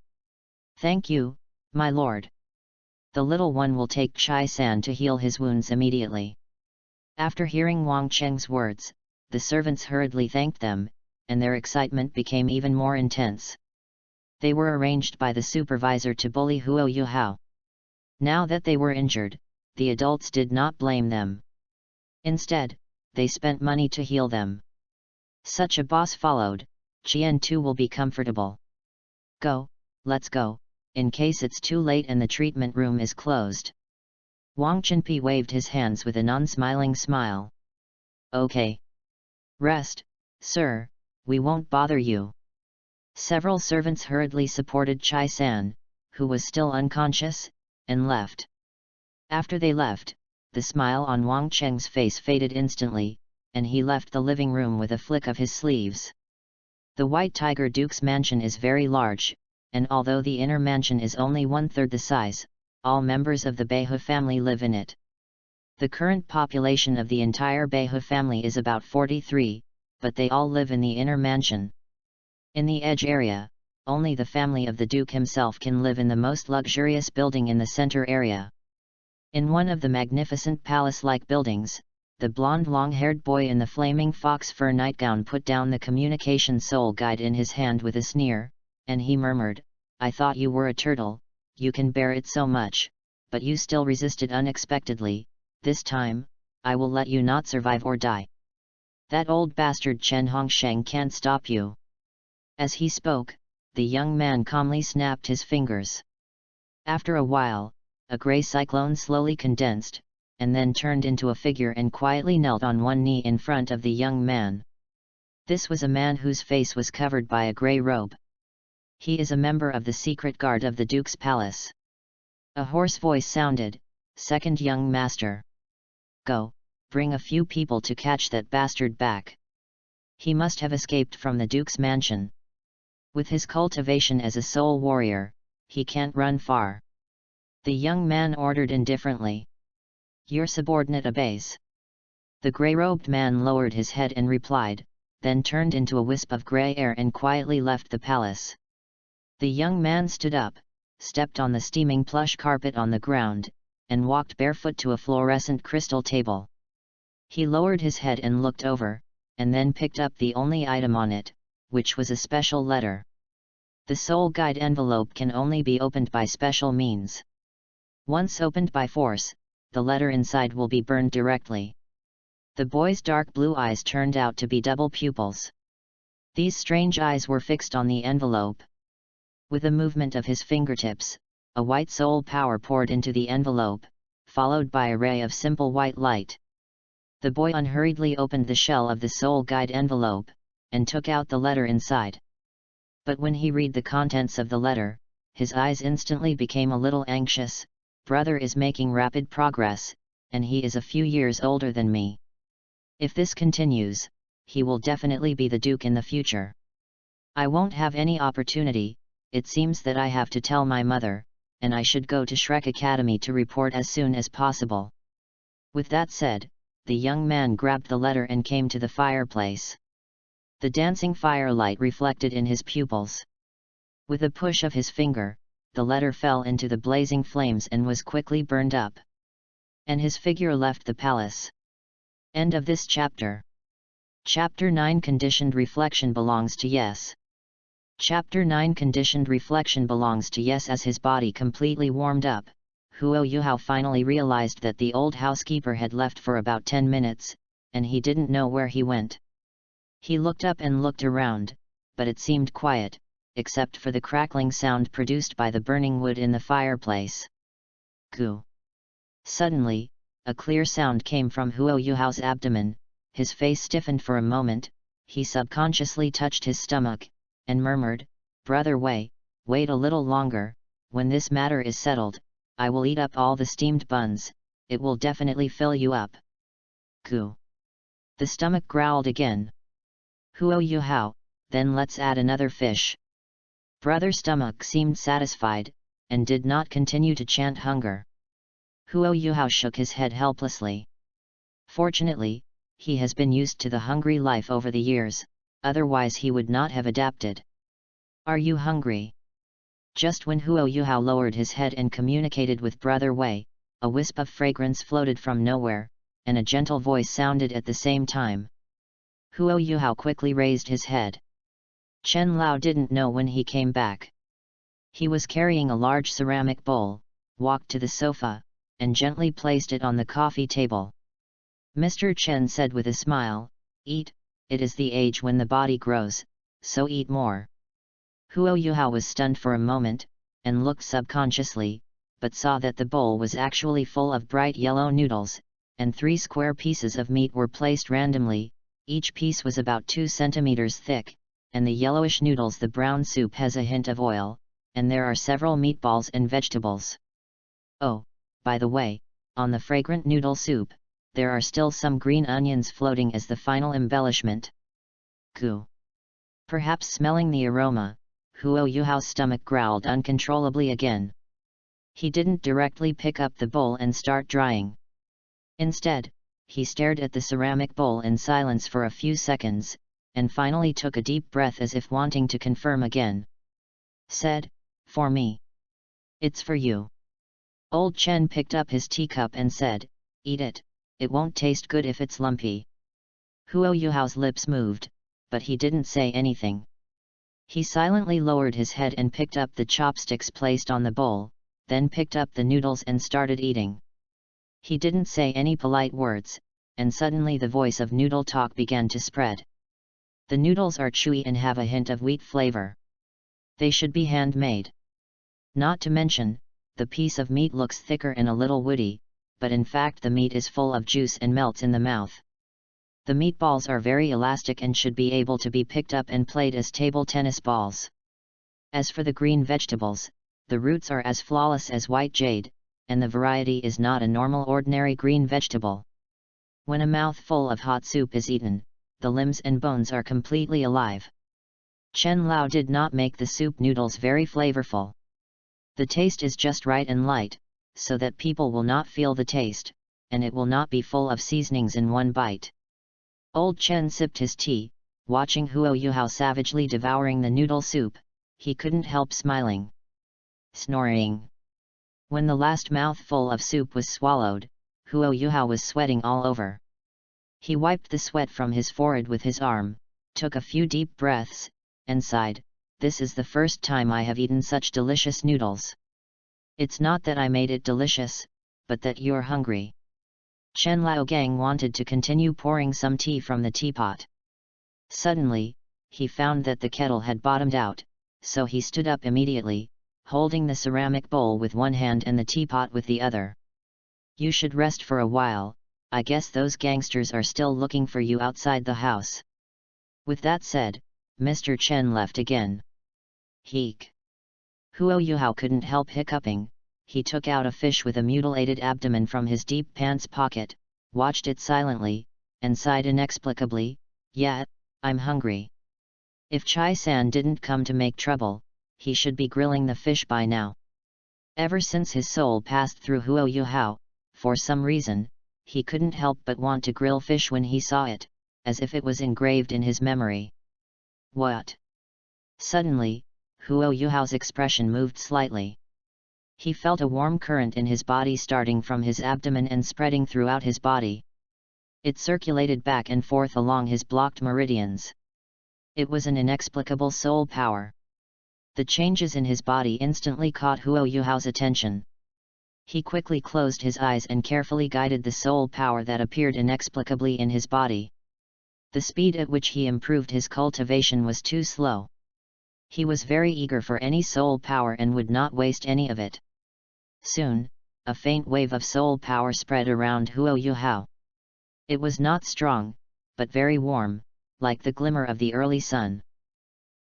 "Thank you, my lord. The little one will take Chai San to heal his wounds immediately." After hearing Wang Cheng's words, the servants hurriedly thanked them, and their excitement became even more intense. They were arranged by the supervisor to bully Huo Yuhao. Now that they were injured, the adults did not blame them. Instead, they spent money to heal them. Such a boss followed. Qian too will be comfortable. "Go, let's go, in case it's too late and the treatment room is closed." Wang Chenpi waved his hands with a non-smiling smile. "Okay. Rest, sir, we won't bother you." Several servants hurriedly supported Chai San, who was still unconscious, and left. After they left, the smile on Wang Cheng's face faded instantly, and he left the living room with a flick of his sleeves. The White Tiger Duke's mansion is very large, and although the inner mansion is only 1/3 the size, all members of the Beihe family live in it. The current population of the entire Beihe family is about 43, but they all live in the inner mansion. In the edge area, only the family of the Duke himself can live in the most luxurious building in the center area. In one of the magnificent palace-like buildings, the blonde long-haired boy in the flaming fox fur nightgown put down the communication soul guide in his hand with a sneer, and he murmured, "I thought you were a turtle, you can bear it so much, but you still resisted unexpectedly. This time, I will let you not survive or die. That old bastard Chen Hongsheng can't stop you." As he spoke, the young man calmly snapped his fingers. After a while, a grey cyclone slowly condensed, and then turned into a figure and quietly knelt on one knee in front of the young man. This was a man whose face was covered by a grey robe. He is a member of the secret guard of the Duke's palace. A hoarse voice sounded, "Second young master. Go, bring a few people to catch that bastard back." He must have escaped from the Duke's mansion. With his cultivation as a soul warrior, he can't run far. The young man ordered indifferently. Your subordinate obeys. The grey-robed man lowered his head and replied, then turned into a wisp of grey air and quietly left the palace. The young man stood up, stepped on the steaming plush carpet on the ground, and walked barefoot to a fluorescent crystal table. He lowered his head and looked over, and then picked up the only item on it, which was a special letter. The soul guide envelope can only be opened by special means. Once opened by force, the letter inside will be burned directly. The boy's dark blue eyes turned out to be double pupils. These strange eyes were fixed on the envelope. With a movement of his fingertips, a white soul power poured into the envelope, followed by a ray of simple white light. The boy unhurriedly opened the shell of the soul guide envelope, and took out the letter inside. But when he read the contents of the letter, his eyes instantly became a little anxious. Brother is making rapid progress, and he is a few years older than me. If this continues, he will definitely be the Duke in the future. I won't have any opportunity. It seems that I have to tell my mother, and I should go to Shrek Academy to report as soon as possible. With that said, the young man grabbed the letter and came to the fireplace. The dancing firelight reflected in his pupils. With a push of his finger, the letter fell into the blazing flames and was quickly burned up. And his figure left the palace. End of this chapter. Chapter 9 Conditioned Reflection belongs to Yes. Chapter 9 Conditioned Reflection belongs to Yes. As his body completely warmed up, Huo Yuhao finally realized that the old housekeeper had left for about 10 minutes, and he didn't know where he went. He looked up and looked around, but it seemed quiet, except for the crackling sound produced by the burning wood in the fireplace. Goo! Suddenly, a clear sound came from Huo Yuhao's abdomen. His face stiffened for a moment. He subconsciously touched his stomach, and murmured, "Brother Wei, wait a little longer. When this matter is settled, I will eat up all the steamed buns. It will definitely fill you up." Goo! The stomach growled again. Huo Yuhao, then let's add another fish. Brother's stomach seemed satisfied, and did not continue to chant hunger. Huo Yuhao shook his head helplessly. Fortunately, he has been used to the hungry life over the years, otherwise he would not have adapted. Are you hungry? Just when Huo Yuhao lowered his head and communicated with Brother Wei, a wisp of fragrance floated from nowhere, and a gentle voice sounded at the same time. Huo Yuhao quickly raised his head. Chen Lao didn't know when he came back. He was carrying a large ceramic bowl, walked to the sofa, and gently placed it on the coffee table. Mr. Chen said with a smile, "Eat, it is the age when the body grows, so eat more." Huo Yuhao was stunned for a moment, and looked subconsciously, but saw that the bowl was actually full of bright yellow noodles, and 3 square pieces of meat were placed randomly. Each piece was about 2 centimeters thick, and the yellowish noodles. The brown soup has a hint of oil, and there are several meatballs and vegetables. Oh, by the way, on the fragrant noodle soup, there are still some green onions floating as the final embellishment. Goo! Perhaps smelling the aroma, Huo Yuhao's stomach growled uncontrollably again. He didn't directly pick up the bowl and start drying. Instead, he stared at the ceramic bowl in silence for a few seconds, and finally took a deep breath as if wanting to confirm again. Said, "For me. It's for you." Old Chen picked up his teacup and said, "Eat it, it won't taste good if it's lumpy." Huo Yuhao's lips moved, but he didn't say anything. He silently lowered his head and picked up the chopsticks placed on the bowl, then picked up the noodles and started eating. He didn't say any polite words, and suddenly the voice of noodle talk began to spread. The noodles are chewy and have a hint of wheat flavor. They should be handmade. Not to mention, the piece of meat looks thicker and a little woody, but in fact the meat is full of juice and melts in the mouth. The meatballs are very elastic and should be able to be picked up and played as table tennis balls. As for the green vegetables, the roots are as flawless as white jade, and the variety is not a normal ordinary green vegetable. When a mouthful of hot soup is eaten, the limbs and bones are completely alive. Chen Lao did not make the soup noodles very flavorful. The taste is just right and light, so that people will not feel the taste, and it will not be full of seasonings in one bite. Old Chen sipped his tea, watching Huo Yuhao savagely devouring the noodle soup. He couldn't help smiling. Snoring. When the last mouthful of soup was swallowed, Huo Yuhao was sweating all over. He wiped the sweat from his forehead with his arm, took a few deep breaths, and sighed, "This is the first time I have eaten such delicious noodles. It's not that I made it delicious, but that you're hungry." Chen Laogang wanted to continue pouring some tea from the teapot. Suddenly, he found that the kettle had bottomed out, so he stood up immediately, holding the ceramic bowl with one hand and the teapot with the other. "You should rest for a while, I guess those gangsters are still looking for you outside the house." With that said, Mr. Chen left again. Heek. Huo Yuhao couldn't help hiccuping. He took out a fish with a mutilated abdomen from his deep pants pocket, watched it silently, and sighed inexplicably, "Yeah, I'm hungry. If Chai-san didn't come to make trouble, he should be grilling the fish by now." Ever since his soul passed through Huo Yuhao, for some reason, he couldn't help but want to grill fish when he saw it, as if it was engraved in his memory. "What?" Suddenly, Huo Yuhao's expression moved slightly. He felt a warm current in his body starting from his abdomen and spreading throughout his body. It circulated back and forth along his blocked meridians. It was an inexplicable soul power. The changes in his body instantly caught Huo Yuhao's attention. He quickly closed his eyes and carefully guided the soul power that appeared inexplicably in his body. The speed at which he improved his cultivation was too slow. He was very eager for any soul power and would not waste any of it. Soon, a faint wave of soul power spread around Huo Yuhao. It was not strong, but very warm, like the glimmer of the early sun.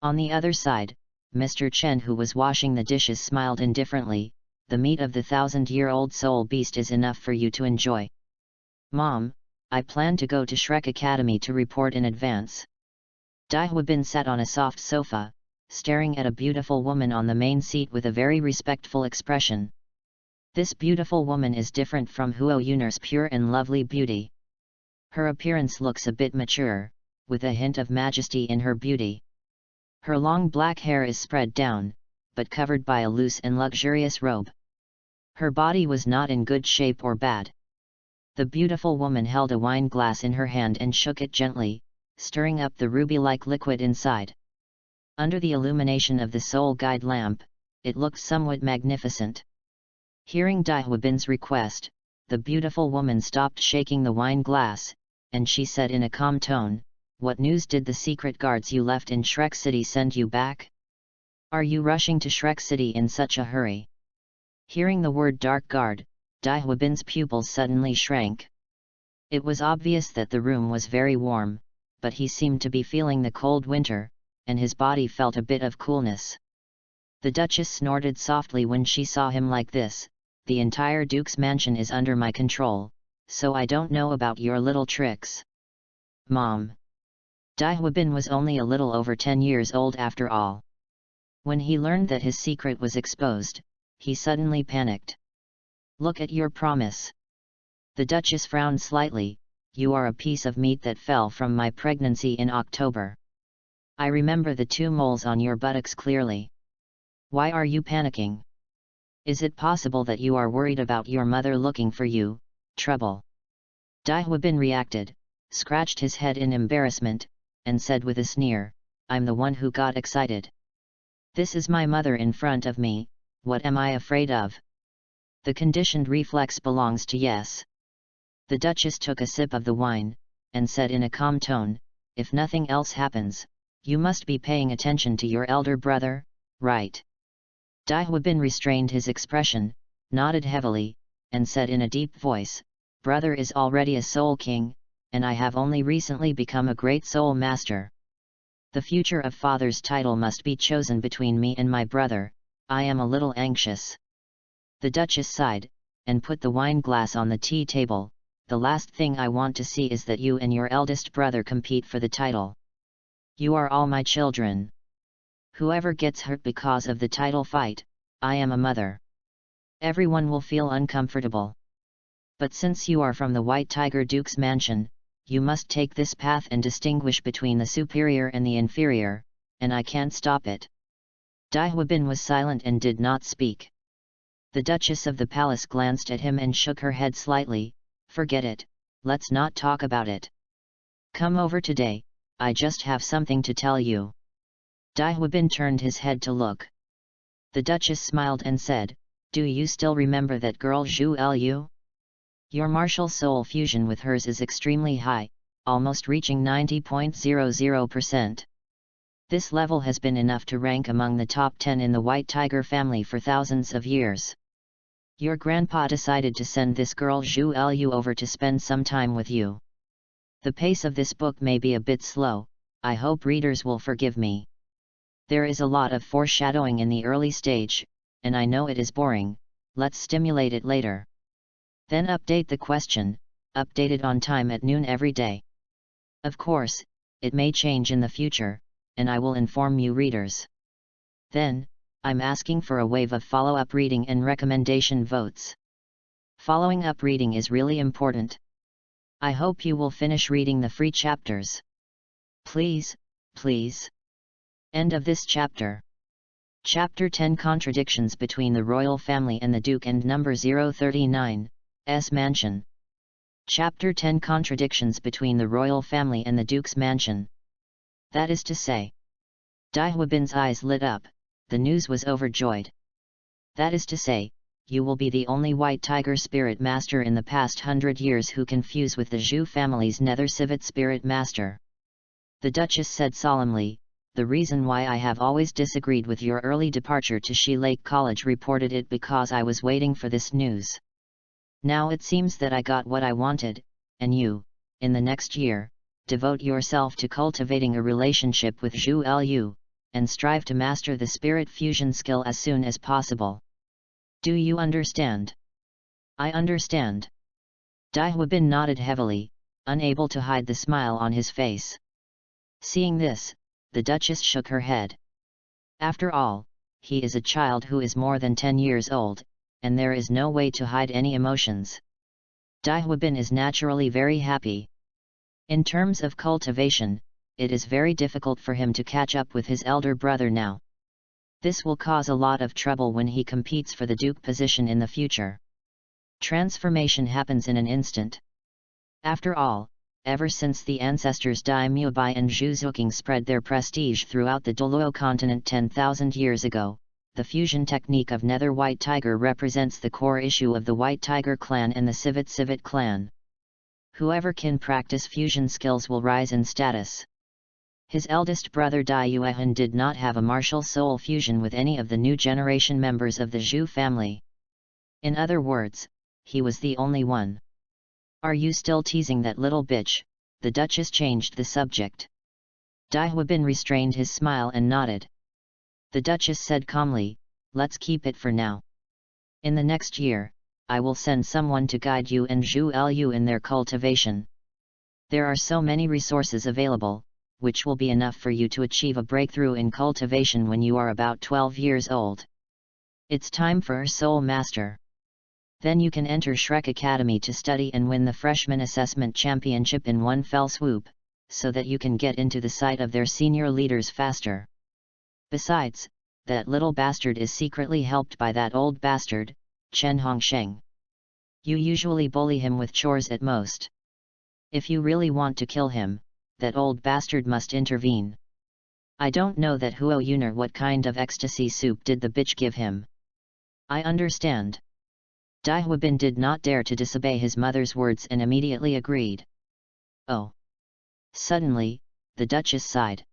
On the other side, Mr. Chen, who was washing the dishes, smiled indifferently. "The meat of the 1,000-year-old soul beast is enough for you to enjoy. Mom, I plan to go to Shrek Academy to report in advance." Dai Huabin sat on a soft sofa, staring at a beautiful woman on the main seat with a very respectful expression. This beautiful woman is different from Huo Yun'er's pure and lovely beauty. Her appearance looks a bit mature, with a hint of majesty in her beauty. Her long black hair is spread down, but covered by a loose and luxurious robe. Her body was not in good shape or bad. The beautiful woman held a wine glass in her hand and shook it gently, stirring up the ruby-like liquid inside. Under the illumination of the soul guide lamp, it looked somewhat magnificent. Hearing Dai Huabin's request, the beautiful woman stopped shaking the wine glass, and she said in a calm tone, "What news did the secret guards you left in Shrek City send you back? Are you rushing to Shrek City in such a hurry?" Hearing the word dark guard, Dai Huabin's pupils suddenly shrank. It was obvious that the room was very warm, but he seemed to be feeling the cold winter, and his body felt a bit of coolness. The Duchess snorted softly when she saw him like this. "The entire Duke's mansion is under my control, so I don't know about your little tricks." Mom. Dai Huabin was only a little over 10 years old after all. When he learned that his secret was exposed, he suddenly panicked. "Look at your promise." The Duchess frowned slightly. "You are a piece of meat that fell from my pregnancy in October. I remember the 2 moles on your buttocks clearly. Why are you panicking? Is it possible that you are worried about your mother looking for you, trouble?" Dai Huabin reacted, scratched his head in embarrassment, and said with a sneer, "I'm the one who got excited. This is my mother in front of me, what am I afraid of? The conditioned reflex belongs to yes." The Duchess took a sip of the wine, and said in a calm tone, "If nothing else happens, you must be paying attention to your elder brother, right?" Dai Huabin restrained his expression, nodded heavily, and said in a deep voice, "Brother is already a soul king, and I have only recently become a great soul master. The future of father's title must be chosen between me and my brother. I am a little anxious." The Duchess sighed, and put the wine glass on the tea table. the last thing I want to see is that you and your eldest brother compete for the title. You are all my children. Whoever gets hurt because of the title fight, I am a mother. Everyone will feel uncomfortable. But since you are from the White Tiger Duke's mansion, you must take this path and distinguish between the superior and the inferior, and I can't stop it." Dai Huabin was silent and did not speak. The Duchess of the Palace glanced at him and shook her head slightly. "Forget it, let's not talk about it. Come over today, I just have something to tell you." Dai Huabin turned his head to look. The Duchess smiled and said, "Do you still remember that girl Zhu Lu? Your martial soul fusion with hers is extremely high, almost reaching 90.00%. This level has been enough to rank among the top 10 in the White Tiger family for thousands of years. Your grandpa decided to send this girl Zhu Lu over to spend some time with you. The pace of this book may be a bit slow, I hope readers will forgive me. There is a lot of foreshadowing in the early stage, and I know it is boring, let's stimulate it later. Then update the question, update it on time at noon every day. Of course, it may change in the future, and I will inform you readers. Then, I'm asking for a wave of follow-up reading and recommendation votes. Following up reading is really important. I hope you will finish reading the free chapters. Please, please. End of this chapter. Chapter 10 Contradictions between the Royal Family and the Duke and Number 039, S Mansion. Chapter 10 Contradictions between the Royal Family and the Duke's Mansion. That is to say. Dai Huabin's eyes lit up, the news was overjoyed. That is to say, you will be the only White Tiger Spirit Master in the past 100 years who can fuse with the Zhu family's Nether Civet Spirit Master. The Duchess said solemnly, "The reason why I have always disagreed with your early departure to Shi Lake College reported it because I was waiting for this news. Now it seems that I got what I wanted, and you, in the next year, devote yourself to cultivating a relationship with Zhu Lu, and strive to master the spirit fusion skill as soon as possible. Do you understand?" "I understand." Dai Huabin nodded heavily, unable to hide the smile on his face. Seeing this, the Duchess shook her head. After all, he is a child who is more than 10 years old, and there is no way to hide any emotions. Dai Huabin is naturally very happy. In terms of cultivation, it is very difficult for him to catch up with his elder brother now. This will cause a lot of trouble when he competes for the Duke position in the future. Transformation happens in an instant. After all, ever since the ancestors Dai Mubai and Zhu Zuqing spread their prestige throughout the Douluo continent 10,000 years ago, the fusion technique of Nether White Tiger represents the core issue of the White Tiger clan and the Civet clan. Whoever can practice fusion skills will rise in status. His eldest brother Dai Yuehan did not have a martial soul fusion with any of the new generation members of the Zhu family. In other words, he was the only one. "Are you still teasing that little bitch?" The Duchess changed the subject. Dai Huabin restrained his smile and nodded. The Duchess said calmly, "Let's keep it for now. In the next year, I will send someone to guide you and Zhu Lu in their cultivation. There are so many resources available, which will be enough for you to achieve a breakthrough in cultivation when you are about 12 years old. It's time for Soul Master. Then you can enter Shrek Academy to study and win the Freshman Assessment Championship in one fell swoop, so that you can get into the sight of their senior leaders faster. Besides, that little bastard is secretly helped by that old bastard, Chen Hongsheng. You usually bully him with chores at most. If you really want to kill him, that old bastard must intervene. I don't know that Huo Yuner what kind of ecstasy soup did the bitch give him." "I understand." Dai Huabin did not dare to disobey his mother's words and immediately agreed. "Oh." Suddenly, the Duchess sighed.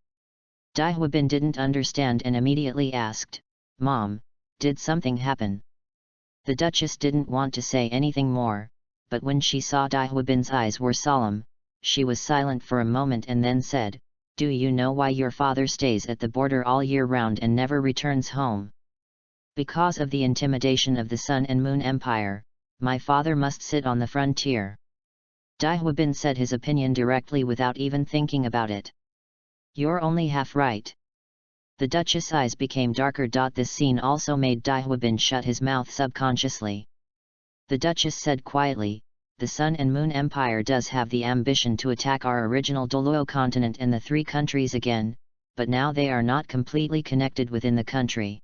Dai Huabin didn't understand and immediately asked, "Mom, did something happen?" The Duchess didn't want to say anything more, but when she saw Dai Huabin's eyes were solemn, she was silent for a moment and then said, "Do you know why your father stays at the border all year round and never returns home? Because of the intimidation of the Sun and Moon Empire, my father must sit on the frontier. Dai Huabin said his opinion directly without even thinking about it. You're only half right. The Duchess' eyes became darker. This scene also made Dai Huabin shut his mouth subconsciously. The Duchess said quietly, the Sun and Moon Empire does have the ambition to attack our original Douluo continent and the three countries again, but now they are not completely connected within the country.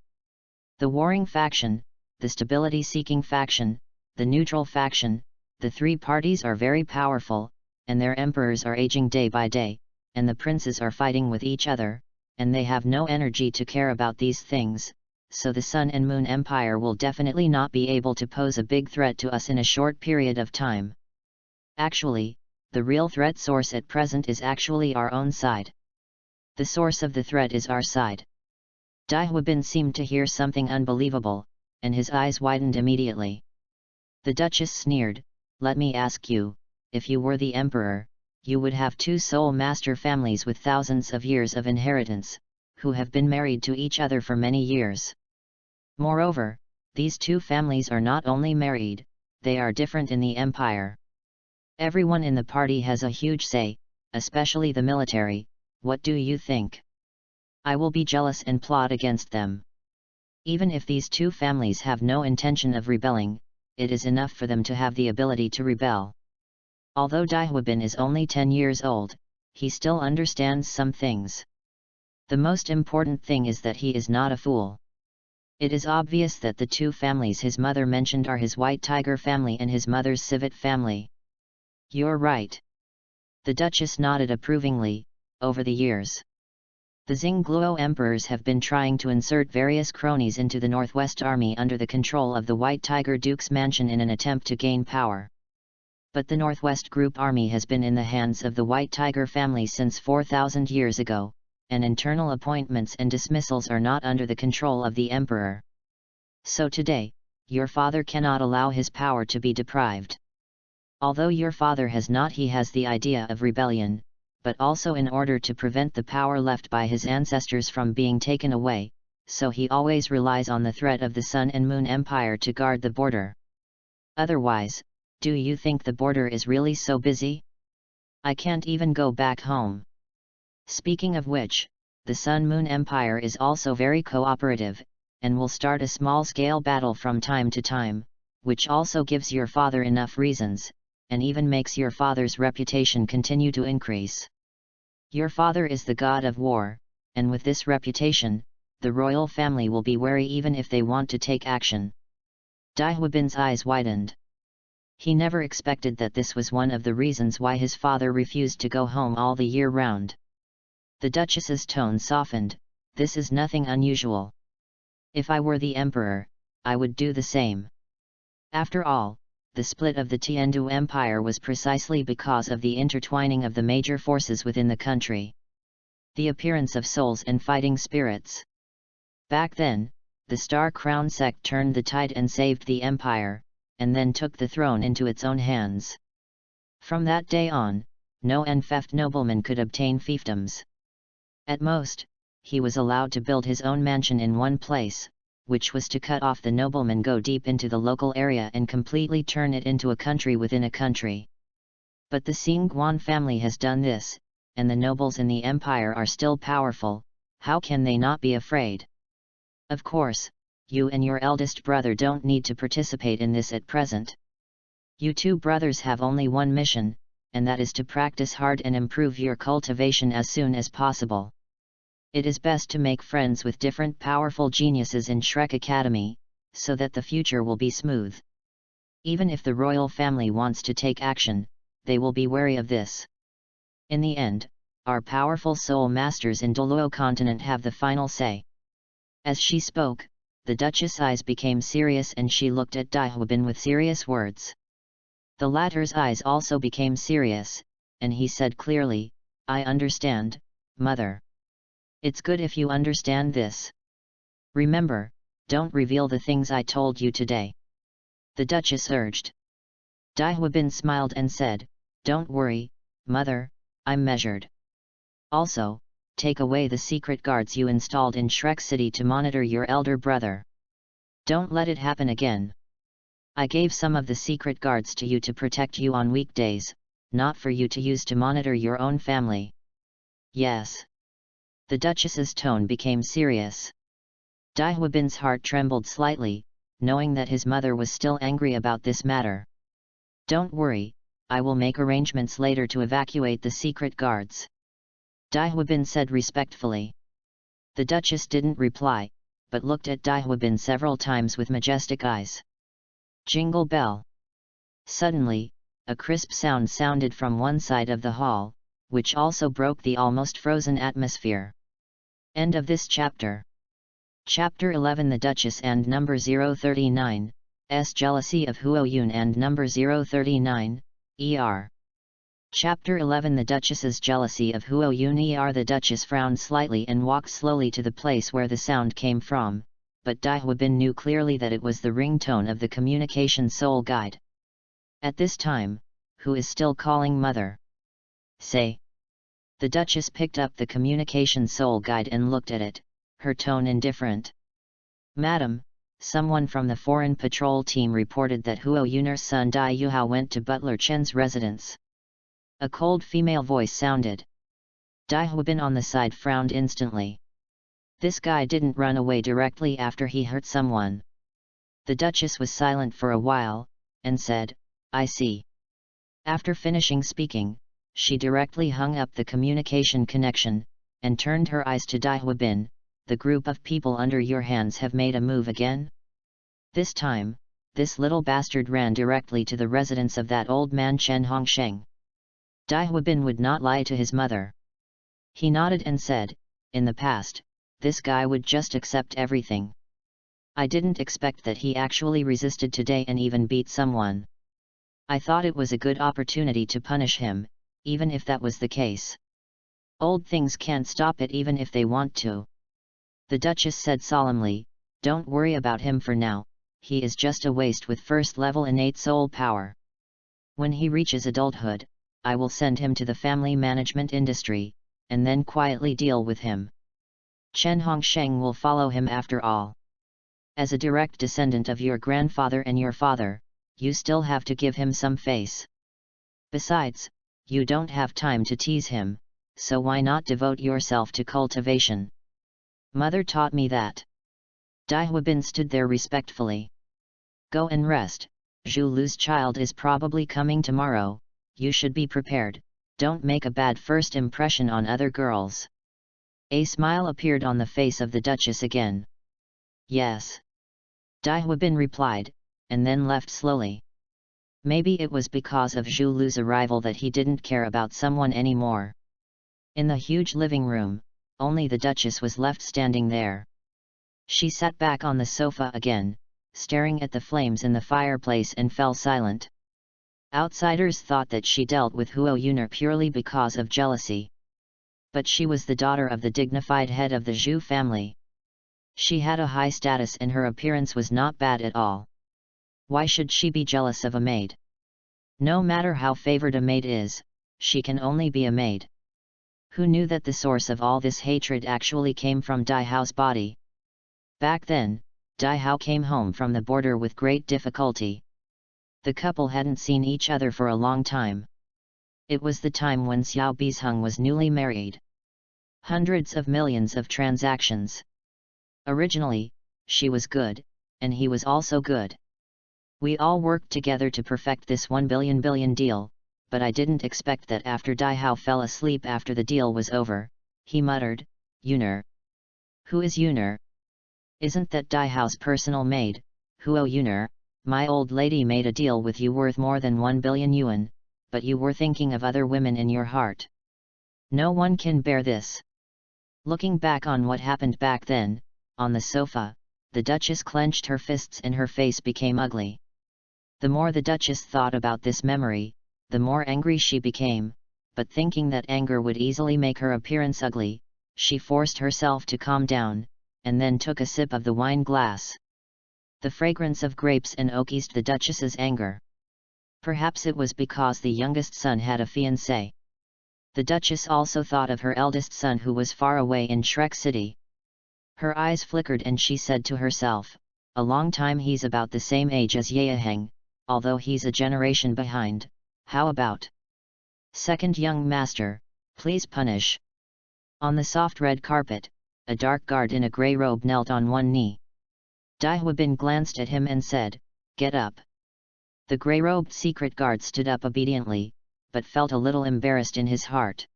The warring faction, the stability-seeking faction, the neutral faction, the three parties are very powerful, and their emperors are aging day by day, and the princes are fighting with each other, and they have no energy to care about these things, so the Sun and Moon Empire will definitely not be able to pose a big threat to us in a short period of time. Actually, the real threat source at present is actually our own side. The source of the threat is our side. Dai Huabin seemed to hear something unbelievable, and his eyes widened immediately. The Duchess sneered, let me ask you, if you were the emperor, you would have two soul master families with thousands of years of inheritance, who have been married to each other for many years. Moreover, these two families are not only married, they are different in the empire. Everyone in the party has a huge say, especially the military. What do you think? I will be jealous and plot against them. Even if these two families have no intention of rebelling, it is enough for them to have the ability to rebel. Although Dai Huabin is only 10 years old, he still understands some things. The most important thing is that he is not a fool. It is obvious that the two families his mother mentioned are his White Tiger family and his mother's Civet family. You're right. The Duchess nodded approvingly. Over the years, the Xingluo emperors have been trying to insert various cronies into the Northwest Army under the control of the White Tiger Duke's mansion in an attempt to gain power. But the Northwest Group Army has been in the hands of the White Tiger family since 4,000 years ago, and internal appointments and dismissals are not under the control of the emperor. So today, your father cannot allow his power to be deprived. Although your father has not, he has the idea of rebellion, but also in order to prevent the power left by his ancestors from being taken away, so he always relies on the threat of the Sun and Moon Empire to guard the border. Otherwise, do you think the border is really so busy? I can't even go back home. Speaking of which, the Sun Moon Empire is also very cooperative, and will start a small-scale battle from time to time, which also gives your father enough reasons, and even makes your father's reputation continue to increase. Your father is the god of war, and with this reputation, the royal family will be wary even if they want to take action. Dai Huabin's eyes widened. He never expected that this was one of the reasons why his father refused to go home all the year round. The Duchess's tone softened, this is nothing unusual. If I were the emperor, I would do the same. After all, the split of the Tiandu Empire was precisely because of the intertwining of the major forces within the country. The appearance of souls and fighting spirits. Back then, the Star Crown sect turned the tide and saved the empire, and then took the throne into its own hands. From that day on, no enfeoffed nobleman could obtain fiefdoms. At most, he was allowed to build his own mansion in one place, which was to cut off the nobleman go deep into the local area and completely turn it into a country within a country. But the Xingguan family has done this, and the nobles in the empire are still powerful. How can they not be afraid? Of course, you and your eldest brother don't need to participate in this at present. You two brothers have only one mission, and that is to practice hard and improve your cultivation as soon as possible. It is best to make friends with different powerful geniuses in Shrek Academy, so that the future will be smooth. Even if the royal family wants to take action, they will be wary of this. In the end, our powerful soul masters in Douluo continent have the final say. As she spoke, the Duchess' eyes became serious and she looked at Dai Huabin with serious words. The latter's eyes also became serious, and he said clearly, I understand, mother. It's good if you understand this. Remember, don't reveal the things I told you today. The Duchess urged. Dai Huabin smiled and said, don't worry, mother, I'm measured. Also, take away the secret guards you installed in Shrek City to monitor your elder brother. Don't let it happen again. I gave some of the secret guards to you to protect you on weekdays, not for you to use to monitor your own family. Yes. The Duchess's tone became serious. Dai Huabin's heart trembled slightly, knowing that his mother was still angry about this matter. Don't worry, I will make arrangements later to evacuate the secret guards. Dai Huabin said respectfully. The Duchess didn't reply, but looked at Dai Huabin several times with majestic eyes. Jingle bell. Suddenly, a crisp sound sounded from one side of the hall, which also broke the almost frozen atmosphere. End of this chapter. Chapter 11 The Duchess and Number 039, S Jealousy of Huo Yun and Number 039, ER. Chapter 11 The Duchess's Jealousy of Huo Yun. The Duchess frowned slightly and walked slowly to the place where the sound came from, but Dai Huabin knew clearly that it was the ringtone of the communication soul guide. At this time, who is still calling mother? Say. The Duchess picked up the communication soul guide and looked at it, her tone indifferent. Madam, someone from the foreign patrol team reported that Huo Yun's son Dai Yuhao went to Butler Chen's residence. A cold female voice sounded. Dai Huabin on the side frowned instantly. This guy didn't run away directly after he hurt someone. The Duchess was silent for a while, and said, I see. After finishing speaking, she directly hung up the communication connection, and turned her eyes to Dai Huabin. The group of people under your hands have made a move again? This time, this little bastard ran directly to the residence of that old man Chen Hongsheng. Dai Huabin would not lie to his mother. He nodded and said, in the past, this guy would just accept everything. I didn't expect that he actually resisted today and even beat someone. I thought it was a good opportunity to punish him, even if that was the case. Old things can't stop it even if they want to. The Duchess said solemnly, don't worry about him for now, he is just a waste with first-level innate soul power. When he reaches adulthood, I will send him to the family management industry, and then quietly deal with him. Chen Hongsheng will follow him after all. As a direct descendant of your grandfather and your father, you still have to give him some face. Besides, you don't have time to tease him, so why not devote yourself to cultivation? Mother taught me that. Dai Huabin stood there respectfully. Go and rest, Zhu Lu's child is probably coming tomorrow, you should be prepared, don't make a bad first impression on other girls. A smile appeared on the face of the Duchess again. Yes. Dai Huabin replied, and then left slowly. Maybe it was because of Zhu Lu's arrival that he didn't care about someone anymore. In the huge living room, only the Duchess was left standing there. She sat back on the sofa again, staring at the flames in the fireplace and fell silent. Outsiders thought that she dealt with Huo Yun purely because of jealousy. But she was the daughter of the dignified head of the Zhu family. She had a high status and her appearance was not bad at all. Why should she be jealous of a maid? No matter how favored a maid is, she can only be a maid. Who knew that the source of all this hatred actually came from Dai Hao's body? Back then, Dai Hao came home from the border with great difficulty. The couple hadn't seen each other for a long time. It was the time when Xiao Bizheng was newly married. Hundreds of millions of transactions. Originally, she was good, and he was also good. We all worked together to perfect this 1 billion deal, but I didn't expect that after Dai Hao fell asleep after the deal was over, he muttered, Yuner. Who is Yuner? Isn't that Dai Hao's personal maid, Huo Yuner? My old lady made a deal with you worth more than 1 billion yuan, but you were thinking of other women in your heart. No one can bear this. Looking back on what happened back then, on the sofa, the Duchess clenched her fists and her face became ugly. The more the Duchess thought about this memory, the more angry she became, but thinking that anger would easily make her appearance ugly, she forced herself to calm down, and then took a sip of the wine glass. The fragrance of grapes and oak eased the Duchess's anger. Perhaps it was because the youngest son had a fiancé. The Duchess also thought of her eldest son who was far away in Shrek City. Her eyes flickered and she said to herself, a long time he's about the same age as Yeheng, although he's a generation behind, how about? Second young master, please punish. On the soft red carpet, a dark guard in a grey robe knelt on one knee. Dai Huabin glanced at him and said, "Get up." The grey-robed secret guard stood up obediently, but felt a little embarrassed in his heart.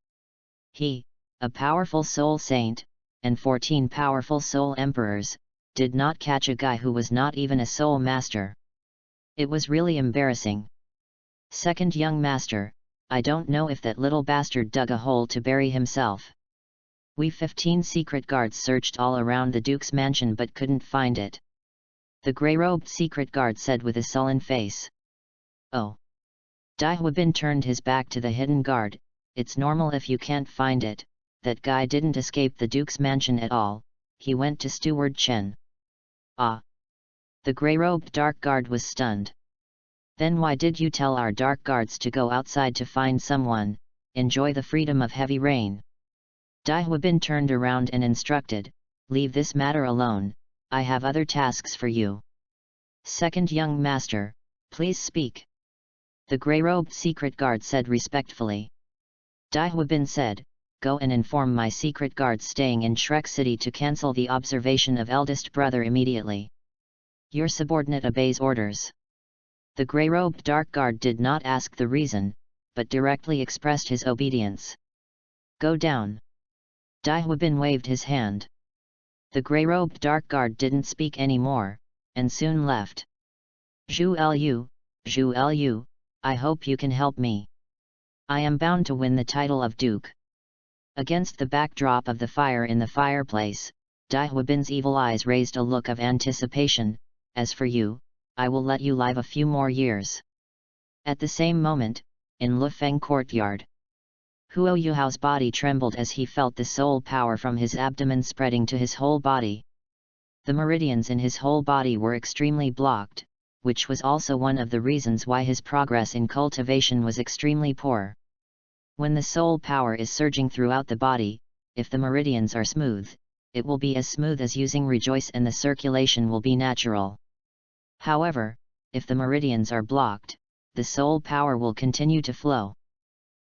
He, a powerful soul saint, and 14 powerful soul emperors, did not catch a guy who was not even a soul master. It was really embarrassing. Second young master, I don't know if that little bastard dug a hole to bury himself. We 15 secret guards searched all around the Duke's mansion but couldn't find it. The grey-robed secret guard said with a sullen face. Oh. Dai Huabin turned his back to the hidden guard. It's normal if you can't find it. That guy didn't escape the Duke's mansion at all, he went to Steward Chen. Ah. The grey-robed dark guard was stunned. Then why did you tell our dark guards to go outside to find someone, enjoy the freedom of heavy rain? Dai Huabin turned around and instructed, leave this matter alone, I have other tasks for you. Second young master, please speak. The grey-robed secret guard said respectfully. Dai Huabin said, go and inform my secret guards staying in Shrek City to cancel the observation of eldest brother immediately. Your subordinate obeys orders. The grey-robed dark guard did not ask the reason, but directly expressed his obedience. Go down. Dai Huabin waved his hand. The grey-robed dark guard didn't speak anymore, and soon left. Zhu Lu, I hope you can help me. I am bound to win the title of Duke. Against the backdrop of the fire in the fireplace, Dai Huabin's evil eyes raised a look of anticipation. As for you, I will let you live a few more years. At the same moment, in Lufeng courtyard, Huo Yuhao's body trembled as he felt the soul power from his abdomen spreading to his whole body. The meridians in his whole body were extremely blocked, which was also one of the reasons why his progress in cultivation was extremely poor. When the soul power is surging throughout the body, if the meridians are smooth, it will be as smooth as using rejoice and the circulation will be natural. However, if the meridians are blocked, the soul power will continue to flow.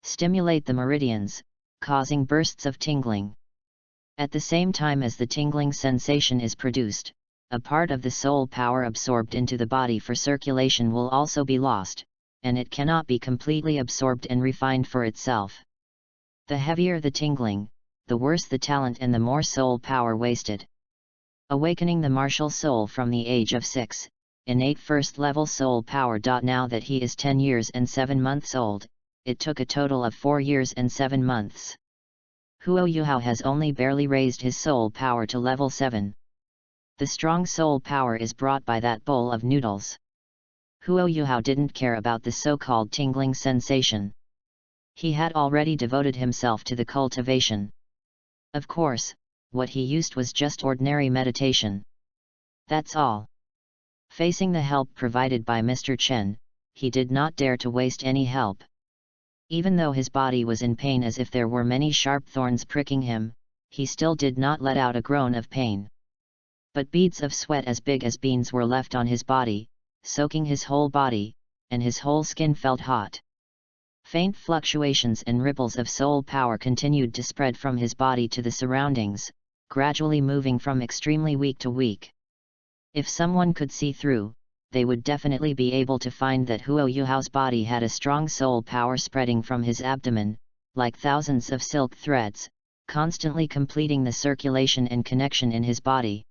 Stimulate the meridians, causing bursts of tingling. At the same time as the tingling sensation is produced, a part of the soul power absorbed into the body for circulation will also be lost, and it cannot be completely absorbed and refined for itself. The heavier the tingling, the worse the talent and the more soul power wasted. Awakening the martial soul from the age of 6, innate first-level soul power. Now that he is 10 years and 7 months old, it took a total of 4 years and 7 months. Huo Yuhao has only barely raised his soul power to level 7. The strong soul power is brought by that bowl of noodles. Huo Yuhao didn't care about the so-called tingling sensation. He had already devoted himself to the cultivation. Of course, what he used was just ordinary meditation. That's all. Facing the help provided by Mr. Chen, he did not dare to waste any help. Even though his body was in pain as if there were many sharp thorns pricking him, he still did not let out a groan of pain. But beads of sweat as big as beans were left on his body, soaking his whole body, and his whole skin felt hot. Faint fluctuations and ripples of soul power continued to spread from his body to the surroundings, gradually moving from extremely weak to weak. If someone could see through, they would definitely be able to find that Huo Yuhao's body had a strong soul power spreading from his abdomen, like thousands of silk threads, constantly completing the circulation and connection in his body.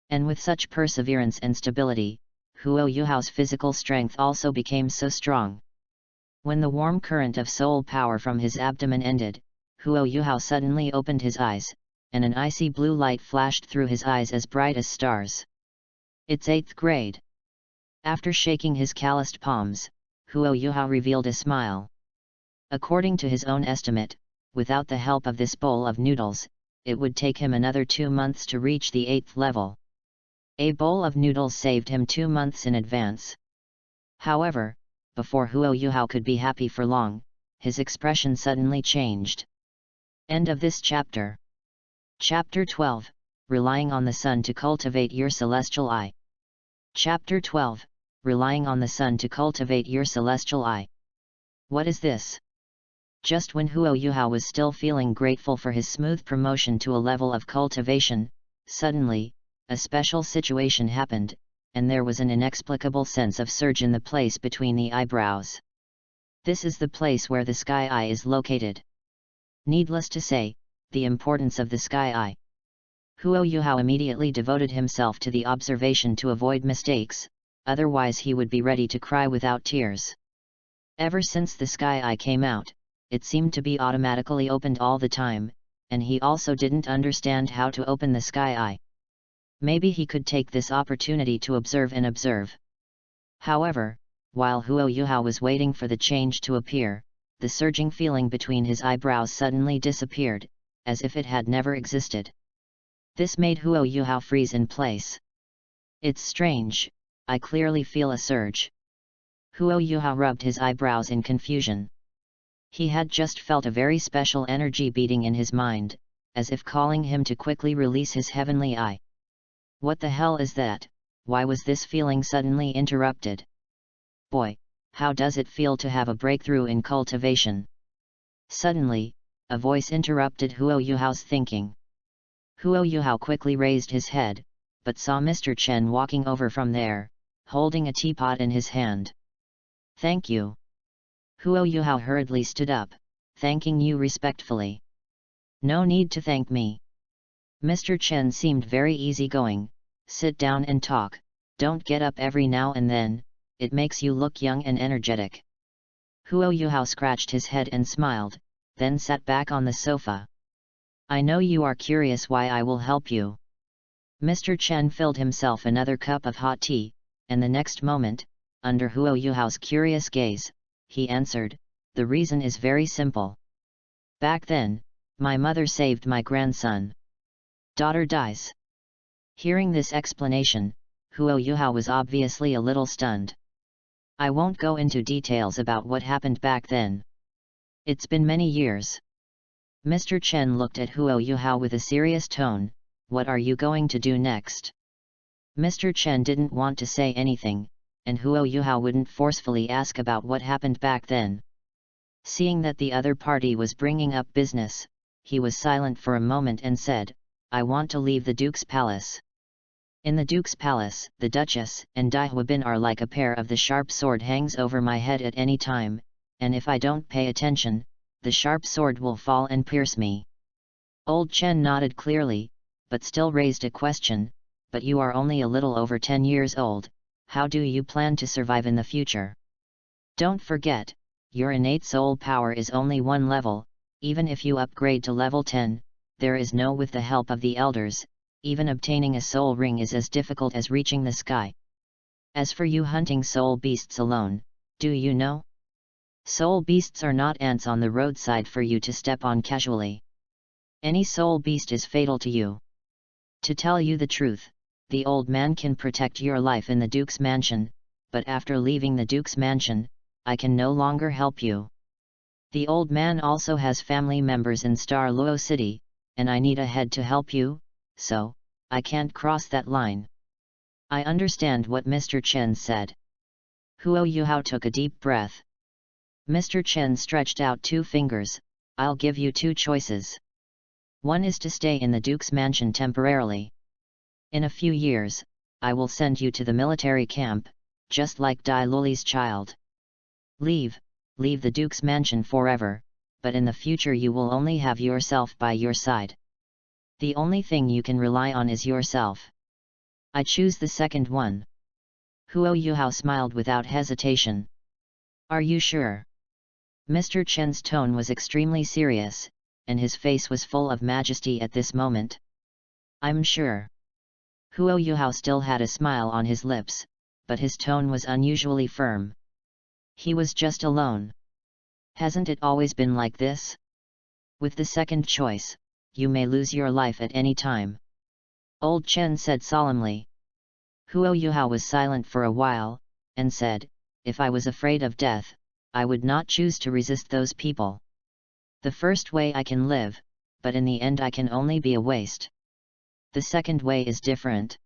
And with such perseverance and stability, Huo Yuhao's physical strength also became so strong. When the warm current of soul power from his abdomen ended, Huo Yuhao suddenly opened his eyes, and an icy blue light flashed through his eyes as bright as stars. It's 8th grade. After shaking his calloused palms, Huo Yuhao revealed a smile. According to his own estimate, without the help of this bowl of noodles, it would take him another 2 months to reach the 8th level. A bowl of noodles saved him 2 months in advance. However, before Huo Yuhao could be happy for long, his expression suddenly changed. End of this chapter. Chapter 12, Relying on the Sun to Cultivate Your Celestial Eye. Chapter 12, Relying on the Sun to Cultivate Your Celestial Eye. What is this? Just when Huo Yuhao was still feeling grateful for his smooth promotion to a level of cultivation, suddenly, a special situation happened, and there was an inexplicable sense of surge in the place between the eyebrows. This is the place where the sky eye is located. Needless to say, the importance of the sky eye. Huo Yuhao immediately devoted himself to the observation to avoid mistakes, otherwise he would be ready to cry without tears. Ever since the sky eye came out, it seemed to be automatically opened all the time, and he also didn't understand how to open the sky eye. Maybe he could take this opportunity to observe and observe. However, while Huo Yuhao was waiting for the change to appear, the surging feeling between his eyebrows suddenly disappeared, as if it had never existed. This made Huo Yuhao freeze in place. It's strange, I clearly feel a surge. Huo Yuhao rubbed his eyebrows in confusion. He had just felt a very special energy beating in his mind, as if calling him to quickly release his heavenly eye. What the hell is that? Why was this feeling suddenly interrupted? Boy, how does it feel to have a breakthrough in cultivation? Suddenly, a voice interrupted Huo Yuhao's thinking. Huo Yuhao quickly raised his head, but saw Mr. Chen walking over from there, holding a teapot in his hand. Thank you. Huo Yuhao hurriedly stood up, thanking you respectfully. No need to thank me. Mr. Chen seemed very easygoing. Sit down and talk, don't get up every now and then, it makes you look young and energetic. Huo Yuhao scratched his head and smiled, then sat back on the sofa. I know you are curious why I will help you. Mr. Chen filled himself another cup of hot tea, and the next moment, under Huo Yuhao's curious gaze, he answered, the reason is very simple. Back then, my mother saved my grandson. Daughter dies. Hearing this explanation, Huo Yuhao was obviously a little stunned. I won't go into details about what happened back then. It's been many years. Mr. Chen looked at Huo Yuhao with a serious tone. What are you going to do next? Mr. Chen didn't want to say anything, and Huo Yuhao wouldn't forcefully ask about what happened back then. Seeing that the other party was bringing up business, he was silent for a moment and said, I want to leave the Duke's palace. In the Duke's palace, the Duchess and Dai Huabin are like a pair of the sharp sword hangs over my head at any time, and if I don't pay attention, the sharp sword will fall and pierce me. Old Chen nodded clearly, but still raised a question, but you are only a little over 10 years old, how do you plan to survive in the future? Don't forget, your innate soul power is only one level, even if you upgrade to level 10, there is no with the help of the elders, even obtaining a soul ring is as difficult as reaching the sky. As for you hunting soul beasts alone, do you know? Soul beasts are not ants on the roadside for you to step on casually. Any soul beast is fatal to you. To tell you the truth, the old man can protect your life in the Duke's mansion, but after leaving the Duke's mansion, I can no longer help you. The old man also has family members in Star Luo City, and I need a head to help you, so, I can't cross that line. I understand what Mr. Chen said. Huo Yuhao took a deep breath. Mr. Chen stretched out 2 fingers, I'll give you 2 choices. One is to stay in the Duke's mansion temporarily. In a few years, I will send you to the military camp, just like Dai Luli's child. Leave the Duke's mansion forever, but in the future you will only have yourself by your side. The only thing you can rely on is yourself. I choose the second one. Huo Yuhao smiled without hesitation. Are you sure? Mr. Chen's tone was extremely serious, and his face was full of majesty at this moment. I'm sure. Huo Yuhao still had a smile on his lips, but his tone was unusually firm. He was just alone. Hasn't it always been like this? With the second choice, you may lose your life at any time. Old Chen said solemnly. Huo Yuhao was silent for a while, and said, if I was afraid of death, I would not choose to resist those people. The first way I can live, but in the end I can only be a waste. The second way is different.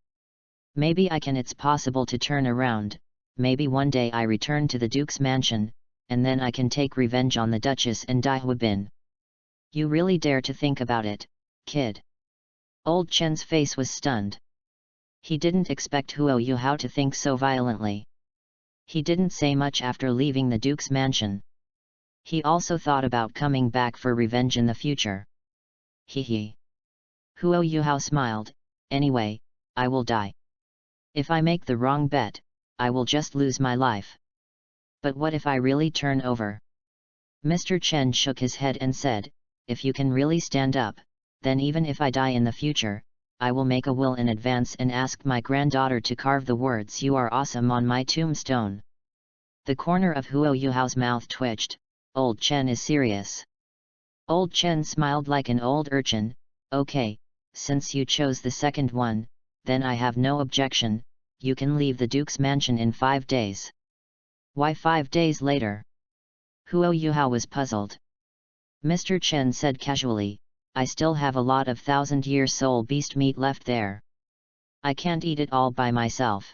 Maybe it's possible to turn around, maybe one day I return to the Duke's mansion, and then I can take revenge on the Duchess and Daihua. You really dare to think about it, kid? Old Chen's face was stunned. He didn't expect Huo Yuhao to think so violently. He didn't say much after leaving the Duke's mansion. He also thought about coming back for revenge in the future. Hee. Huo Yuhao smiled. Anyway, I will die. If I make the wrong bet, I will just lose my life. But what if I really turn over? Mr. Chen shook his head and said, if you can really stand up, then even if I die in the future, I will make a will in advance and ask my granddaughter to carve the words "You are awesome" on my tombstone. The corner of Huo Yuhao's mouth twitched. Old Chen is serious. Old Chen smiled like an old urchin. Okay, since you chose the second one, then I have no objection. You can leave the Duke's mansion in 5 days. Why 5 days later? Huo Yuhao was puzzled. Mr. Chen said casually, I still have a lot of 1000-year soul beast meat left there. I can't eat it all by myself.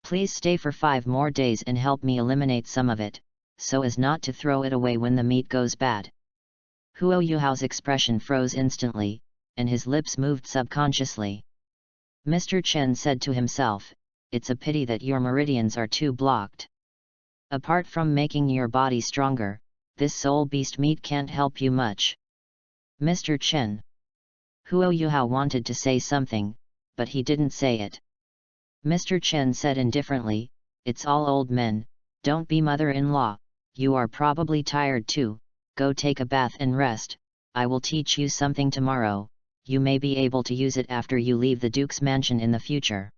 Please stay for 5 more days and help me eliminate some of it, so as not to throw it away when the meat goes bad. Huo Yuhao's expression froze instantly, and his lips moved subconsciously. Mr. Chen said to himself, it's a pity that your meridians are too blocked. Apart from making your body stronger, this soul beast meat can't help you much. Mr. Chen. Huo Yuhao wanted to say something, but he didn't say it. Mr. Chen said indifferently, it's all old men, don't be mother-in-law, you are probably tired too, go take a bath and rest, I will teach you something tomorrow, you may be able to use it after you leave the Duke's mansion in the future.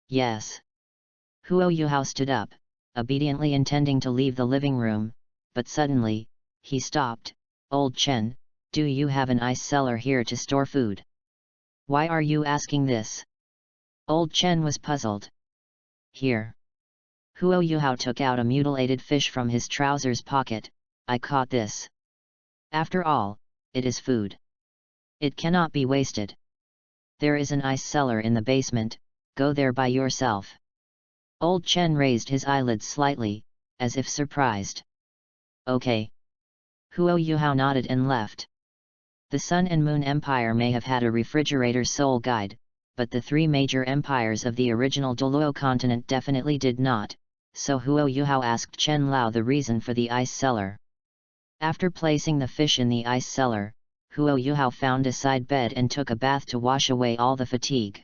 Yes. Huo Yuhao stood up, obediently intending to leave the living room, but suddenly, he stopped. Old Chen, do you have an ice cellar here to store food? Why are you asking this? Old Chen was puzzled. Here. Huo Yuhao took out a mutilated fish from his trousers pocket. I caught this. After all, it is food. It cannot be wasted. There is an ice cellar in the basement, go there by yourself. Old Chen raised his eyelids slightly, as if surprised. Okay. Huo Yuhao nodded and left. The Sun and Moon Empire may have had a refrigerator soul guide, but the 3 major empires of the original Douluo continent definitely did not, so Huo Yuhao asked Chen Lao the reason for the ice cellar. After placing the fish in the ice cellar, Huo Yuhao found a side bed and took a bath to wash away all the fatigue.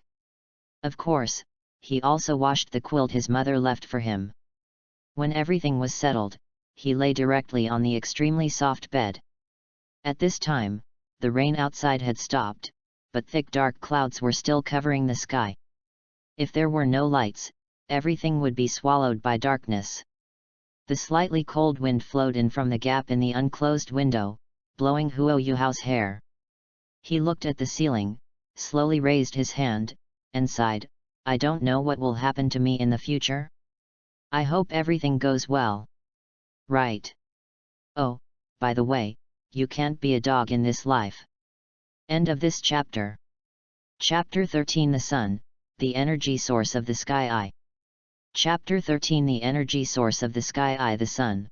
Of course, he also washed the quilt his mother left for him. When everything was settled, he lay directly on the extremely soft bed. At this time, the rain outside had stopped, but thick dark clouds were still covering the sky. If there were no lights, everything would be swallowed by darkness. The slightly cold wind flowed in from the gap in the unclosed window, blowing Huo Yuhao's hair. He looked at the ceiling, slowly raised his hand, and sighed, I don't know what will happen to me in the future. I hope everything goes well. Right. Oh, by the way, you can't be a dog in this life. End of this chapter. Chapter 13 The Sun, the energy source of the sky eye. Chapter 13 The energy source of the sky eye. The sun.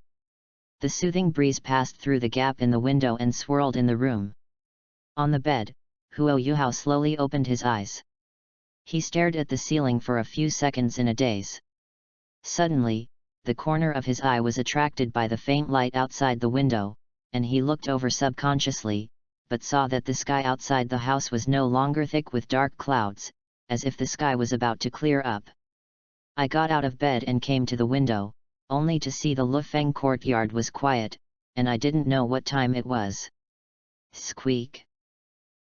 The soothing breeze passed through the gap in the window and swirled in the room. On the bed, Huo Yuhao slowly opened his eyes. He stared at the ceiling for a few seconds in a daze. Suddenly, the corner of his eye was attracted by the faint light outside the window, and he looked over subconsciously, but saw that the sky outside the house was no longer thick with dark clouds, as if the sky was about to clear up. I got out of bed and came to the window, only to see the Lufeng courtyard was quiet, and I didn't know what time it was. Squeak!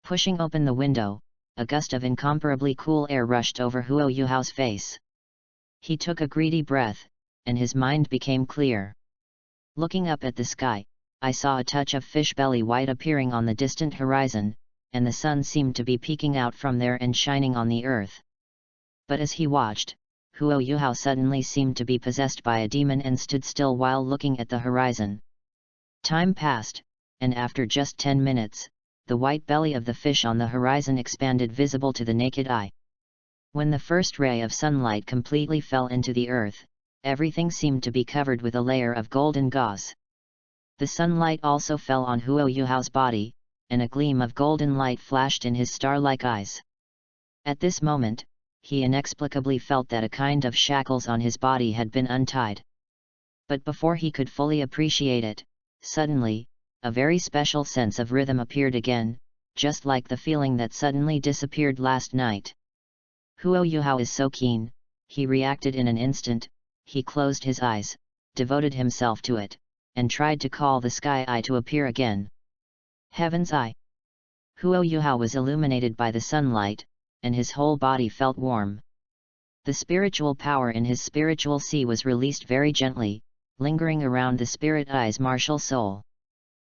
Pushing open the window, a gust of incomparably cool air rushed over Huo Yuhao's face. He took a greedy breath, and his mind became clear. Looking up at the sky, I saw a touch of fish belly white appearing on the distant horizon, and the sun seemed to be peeking out from there and shining on the earth. But as he watched, Huo Yuhao suddenly seemed to be possessed by a demon and stood still while looking at the horizon. Time passed, and after just 10 minutes, the white belly of the fish on the horizon expanded, visible to the naked eye. When the first ray of sunlight completely fell into the earth, everything seemed to be covered with a layer of golden gauze. The sunlight also fell on Huo Yuhao's body, and a gleam of golden light flashed in his star-like eyes. At this moment, he inexplicably felt that a kind of shackles on his body had been untied. But before he could fully appreciate it, suddenly, a very special sense of rhythm appeared again, just like the feeling that suddenly disappeared last night. Huo Yuhao is so keen, he reacted in an instant. He closed his eyes, devoted himself to it, and tried to call the sky eye to appear again. Heaven's eye! Huo Yuhao was illuminated by the sunlight, and his whole body felt warm. The spiritual power in his spiritual sea was released very gently, lingering around the spirit eye's martial soul.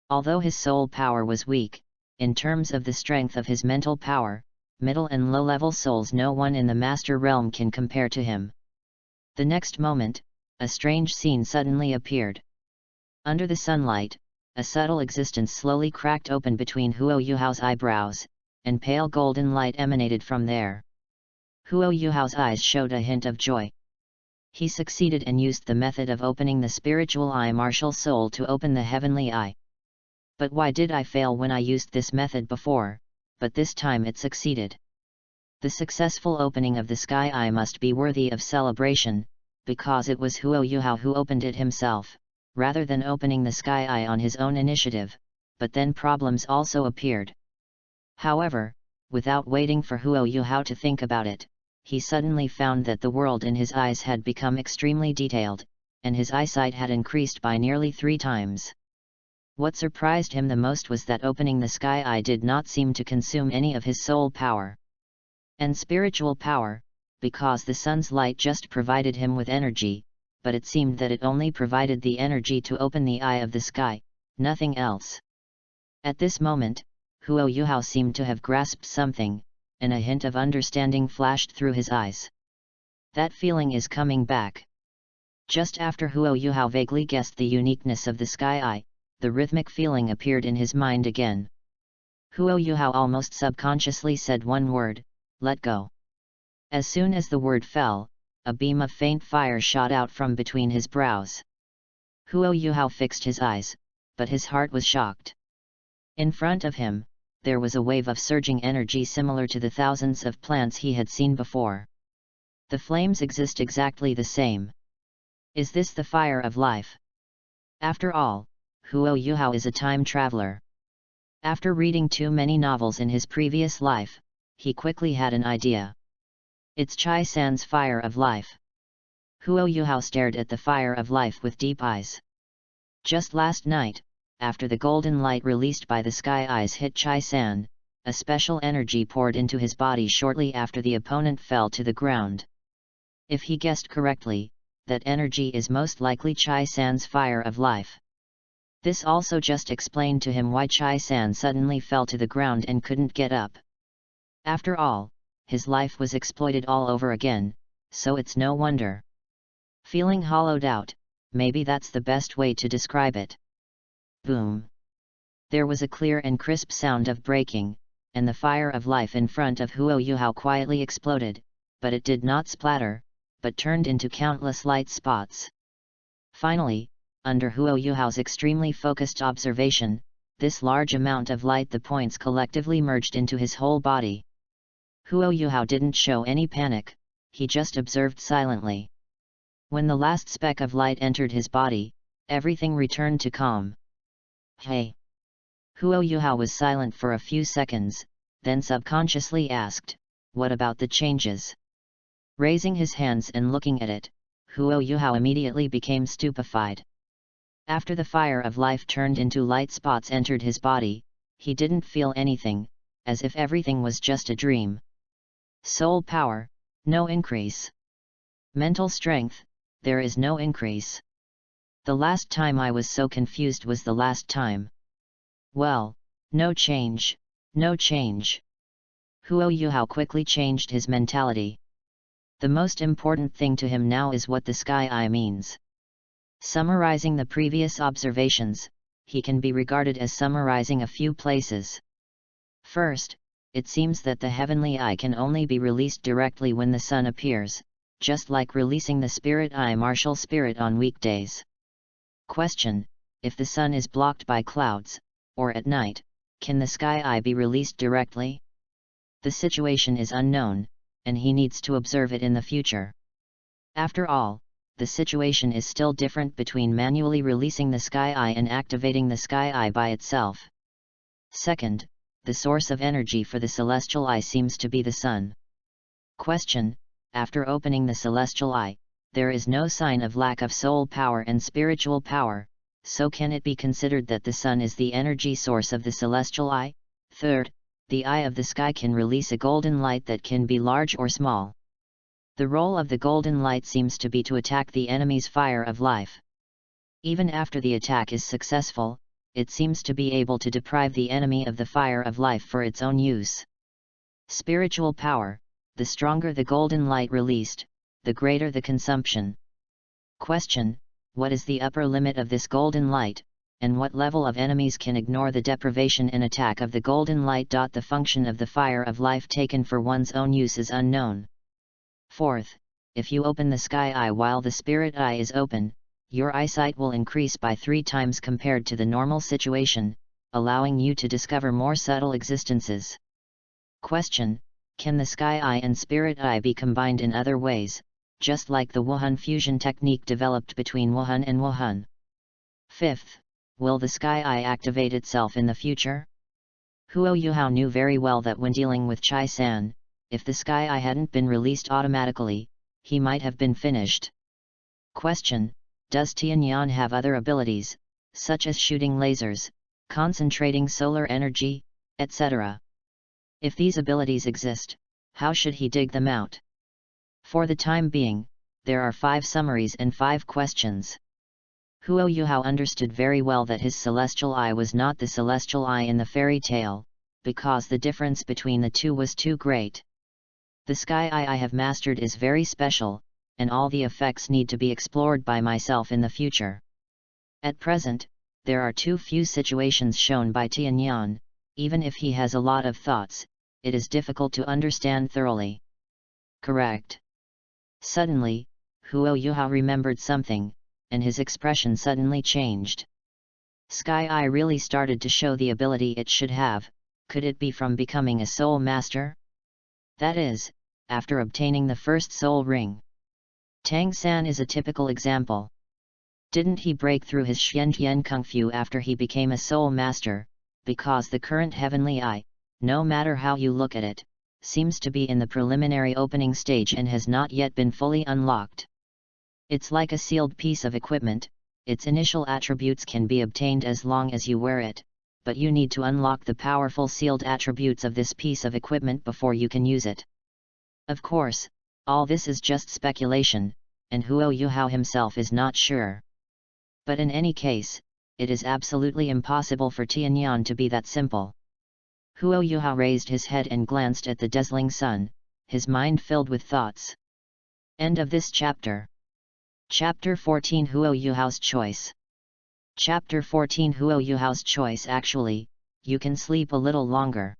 Although his soul power was weak, in terms of the strength of his mental power, middle and low-level souls no one in the master realm can compare to him. The next moment, a strange scene suddenly appeared. Under the sunlight, a subtle existence slowly cracked open between Huo Yuhao's eyebrows, and pale golden light emanated from there. Huo Yuhao's eyes showed a hint of joy. He succeeded and used the method of opening the spiritual eye martial soul to open the heavenly eye. But why did I fail when I used this method before, but this time it succeeded? The successful opening of the sky eye must be worthy of celebration, because it was Huo Yuhao who opened it himself, rather than opening the sky eye on his own initiative. But then problems also appeared. However, without waiting for Huo Yuhao to think about it, he suddenly found that the world in his eyes had become extremely detailed, and his eyesight had increased by nearly 3 times. What surprised him the most was that opening the sky eye did not seem to consume any of his soul power and spiritual power, because the sun's light just provided him with energy, but it seemed that it only provided the energy to open the eye of the sky, nothing else. At this moment, Huo Yuhao seemed to have grasped something, and a hint of understanding flashed through his eyes. That feeling is coming back. Just after Huo Yuhao vaguely guessed the uniqueness of the sky eye, the rhythmic feeling appeared in his mind again. Huo Yuhao almost subconsciously said one word, "Let go." As soon as the word fell, a beam of faint fire shot out from between his brows. Huo Yuhao fixed his eyes, but his heart was shocked. In front of him, there was a wave of surging energy similar to the thousands of plants he had seen before. The flames exist exactly the same. Is this the fire of life? After all, Huo Yuhao is a time traveler. After reading too many novels in his previous life, he quickly had an idea. It's Chai San's fire of life. Huo Yuhao stared at the fire of life with deep eyes. Just last night, after the golden light released by the sky eyes hit Chai San, a special energy poured into his body shortly after the opponent fell to the ground. If he guessed correctly, that energy is most likely Chai San's fire of life. This also just explained to him why Chai San suddenly fell to the ground and couldn't get up. After all, his life was exploited all over again, so it's no wonder. Feeling hollowed out, maybe that's the best way to describe it. Boom! There was a clear and crisp sound of breaking, and the fire of life in front of Huo Yuhao quietly exploded, but it did not splatter, but turned into countless light spots. Finally, under Huo Yuhao's extremely focused observation, this large amount of light, the points collectively merged into his whole body. Huo Yuhao didn't show any panic, he just observed silently. When the last speck of light entered his body, everything returned to calm. Hey! Huo Yuhao was silent for a few seconds, then subconsciously asked, "What about the changes?" Raising his hands and looking at it, Huo Yuhao immediately became stupefied. After the fire of life turned into light spots entered his body, he didn't feel anything, as if everything was just a dream. Soul power, no increase. Mental strength, there is no increase. The last time I was so confused was the last time. Well, no change, no change. Huo Yuhao quickly changed his mentality. The most important thing to him now is what the sky eye means. Summarizing the previous observations, he can be regarded as summarizing a few places. First, it seems that the heavenly eye can only be released directly when the sun appears, just like releasing the spirit eye martial spirit on weekdays. Question: if the sun is blocked by clouds, or at night, can the sky eye be released directly? The situation is unknown, and he needs to observe it in the future. After all, the situation is still different between manually releasing the sky eye and activating the sky eye by itself. Second, the source of energy for the celestial eye seems to be the sun. Question: after opening the celestial eye, there is no sign of lack of soul power and spiritual power, so can it be considered that the sun is the energy source of the celestial eye? Third, the eye of the sky can release a golden light that can be large or small. The role of the golden light seems to be to attack the enemy's fire of life. Even after the attack is successful, it seems to be able to deprive the enemy of the fire of life for its own use. Spiritual power: the stronger the golden light released, the greater the consumption. Question: what is the upper limit of this golden light, and what level of enemies can ignore the deprivation and attack of the golden light? The function of the fire of life taken for one's own use is unknown. Fourth, if you open the sky eye while the spirit eye is open, your eyesight will increase by 3 times compared to the normal situation, allowing you to discover more subtle existences. Question: can the sky eye and spirit eye be combined in other ways, just like the Wuhan fusion technique developed between Wuhan and Wuhan? Fifth, will the sky eye activate itself in the future? Huo Yuhao knew very well that when dealing with Chai San, if the sky eye hadn't been released automatically, he might have been finished. Question: does Tianyan have other abilities, such as shooting lasers, concentrating solar energy, etc.? If these abilities exist, how should he dig them out? For the time being, there are 5 summaries and 5 questions. Huo Yuhao understood very well that his celestial eye was not the celestial eye in the fairy tale, because the difference between the two was too great. The sky eye I have mastered is very special, and all the effects need to be explored by myself in the future. At present, there are too few situations shown by Tianyan. Even if he has a lot of thoughts, it is difficult to understand thoroughly. Correct. Suddenly, Huo Yuhao remembered something, and his expression suddenly changed. Sky Eye really started to show the ability it should have. Could it be from becoming a soul master? That is, after obtaining the first soul ring. Tang San is a typical example. Didn't he break through his Xiantian Kung Fu after he became a soul master, because the current heavenly eye, no matter how you look at it, seems to be in the preliminary opening stage and has not yet been fully unlocked. It's like a sealed piece of equipment. Its initial attributes can be obtained as long as you wear it, but you need to unlock the powerful sealed attributes of this piece of equipment before you can use it. Of course, all this is just speculation, and Huo Yuhao himself is not sure. But in any case, it is absolutely impossible for Tianyan to be that simple. Huo Yuhao raised his head and glanced at the dazzling sun, his mind filled with thoughts. End of this chapter. Chapter 14 Huo Yuhao's Choice. Chapter 14 Huo Yuhao's Choice. Actually, you can sleep a little longer.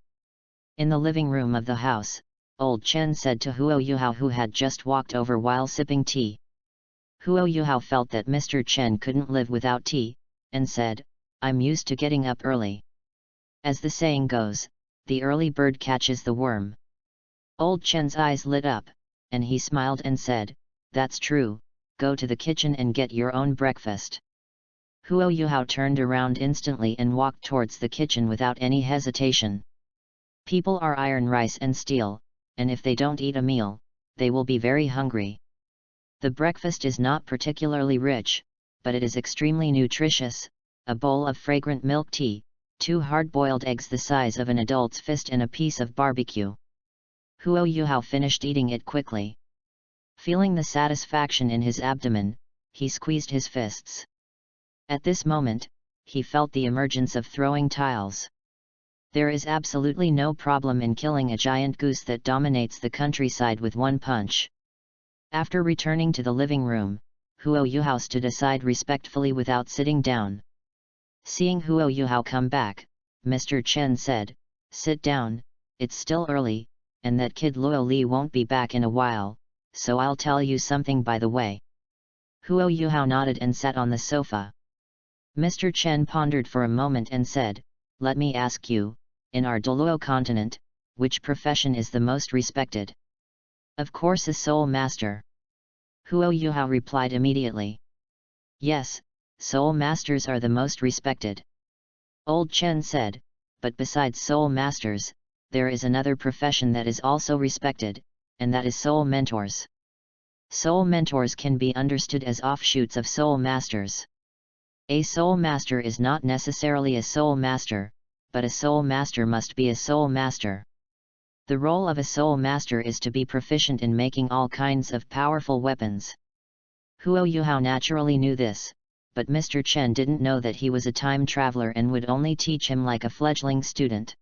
In the living room of the house, Old Chen said to Huo Yuhao, who had just walked over while sipping tea. Huo Yuhao felt that Mr. Chen couldn't live without tea, and said, "I'm used to getting up early. As the saying goes, the early bird catches the worm." Old Chen's eyes lit up, and he smiled and said, "That's true, go to the kitchen and get your own breakfast." Huo Yuhao turned around instantly and walked towards the kitchen without any hesitation. People are iron, rice and steel, and if they don't eat a meal, they will be very hungry. The breakfast is not particularly rich, but it is extremely nutritious: a bowl of fragrant milk tea, 2 hard-boiled eggs the size of an adult's fist and a piece of barbecue. Huo Yuhao finished eating it quickly. Feeling the satisfaction in his abdomen, he squeezed his fists. At this moment, he felt the emergence of throwing tiles. There is absolutely no problem in killing a giant goose that dominates the countryside with one punch. After returning to the living room, Huo Yuhao stood aside respectfully without sitting down. Seeing Huo Yuhao come back, Mr. Chen said, "Sit down, it's still early, and that kid Luo Li won't be back in a while, so I'll tell you something by the way. Huo Yuhao nodded and sat on the sofa. Mr. Chen pondered for a moment and said, "Let me ask you, in our Douluo continent, which profession is the most respected?" "Of course a soul master." Huo Yuhao replied immediately. "Yes, soul masters are the most respected." Old Chen said, "But besides soul masters, there is another profession that is also respected, and that is soul mentors. Soul mentors can be understood as offshoots of soul masters. A soul master is not necessarily a soul master, but a soul master must be a soul master. The role of a soul master is to be proficient in making all kinds of powerful weapons." Huo Yuhao naturally knew this, but Mr. Chen didn't know that he was a time traveler and would only teach him like a fledgling student.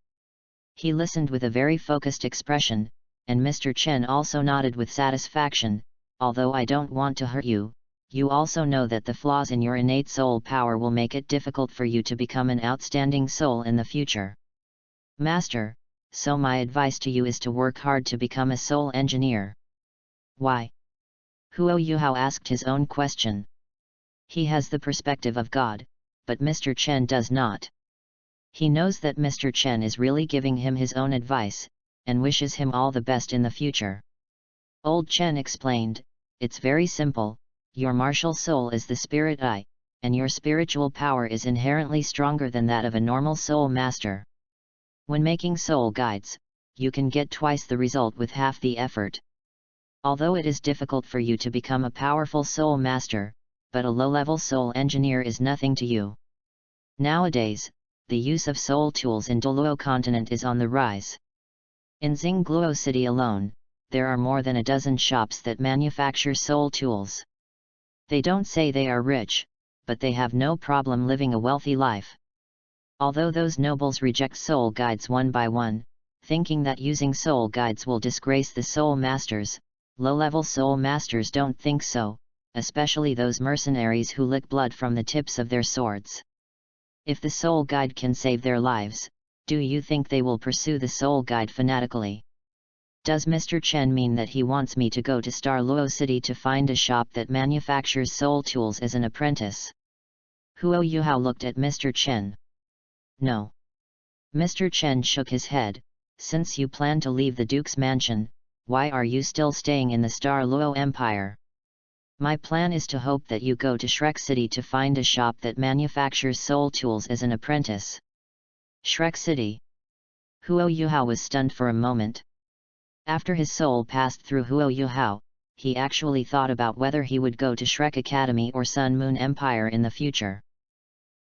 He listened with a very focused expression, and Mr. Chen also nodded with satisfaction. "Although I don't want to hurt you, you also know that the flaws in your innate soul power will make it difficult for you to become an outstanding soul in the future. Master, so my advice to you is to work hard to become a soul engineer." "Why?" Huo Yuhao asked his own question. He has the perspective of God, but Mr. Chen does not. He knows that Mr. Chen is really giving him his own advice, and wishes him all the best in the future. Old Chen explained, "It's very simple, your martial soul is the spirit I, and your spiritual power is inherently stronger than that of a normal soul master. When making soul guides, you can get twice the result with half the effort. Although it is difficult for you to become a powerful soul master, but a low-level soul engineer is nothing to you." Nowadays, the use of soul tools in Douluo continent is on the rise. In Xingluo city alone, there are more than a dozen shops that manufacture soul tools. They don't say they are rich, but they have no problem living a wealthy life. Although those nobles reject soul guides one by one, thinking that using soul guides will disgrace the soul masters, low-level soul masters don't think so, especially those mercenaries who lick blood from the tips of their swords. If the soul guide can save their lives, do you think they will pursue the soul guide fanatically? Does Mr. Chen mean that he wants me to go to Douluo City to find a shop that manufactures soul tools as an apprentice?" Huo Yuhao looked at Mr. Chen. "No." Mr. Chen shook his head. "Since you plan to leave the Duke's mansion, why are you still staying in the Douluo Empire? My plan is to hope that you go to Shrek City to find a shop that manufactures soul tools as an apprentice." Shrek City? Huo Yuhao was stunned for a moment. After his soul passed through Huo Yuhao, he actually thought about whether he would go to Shrek Academy or Sun Moon Empire in the future.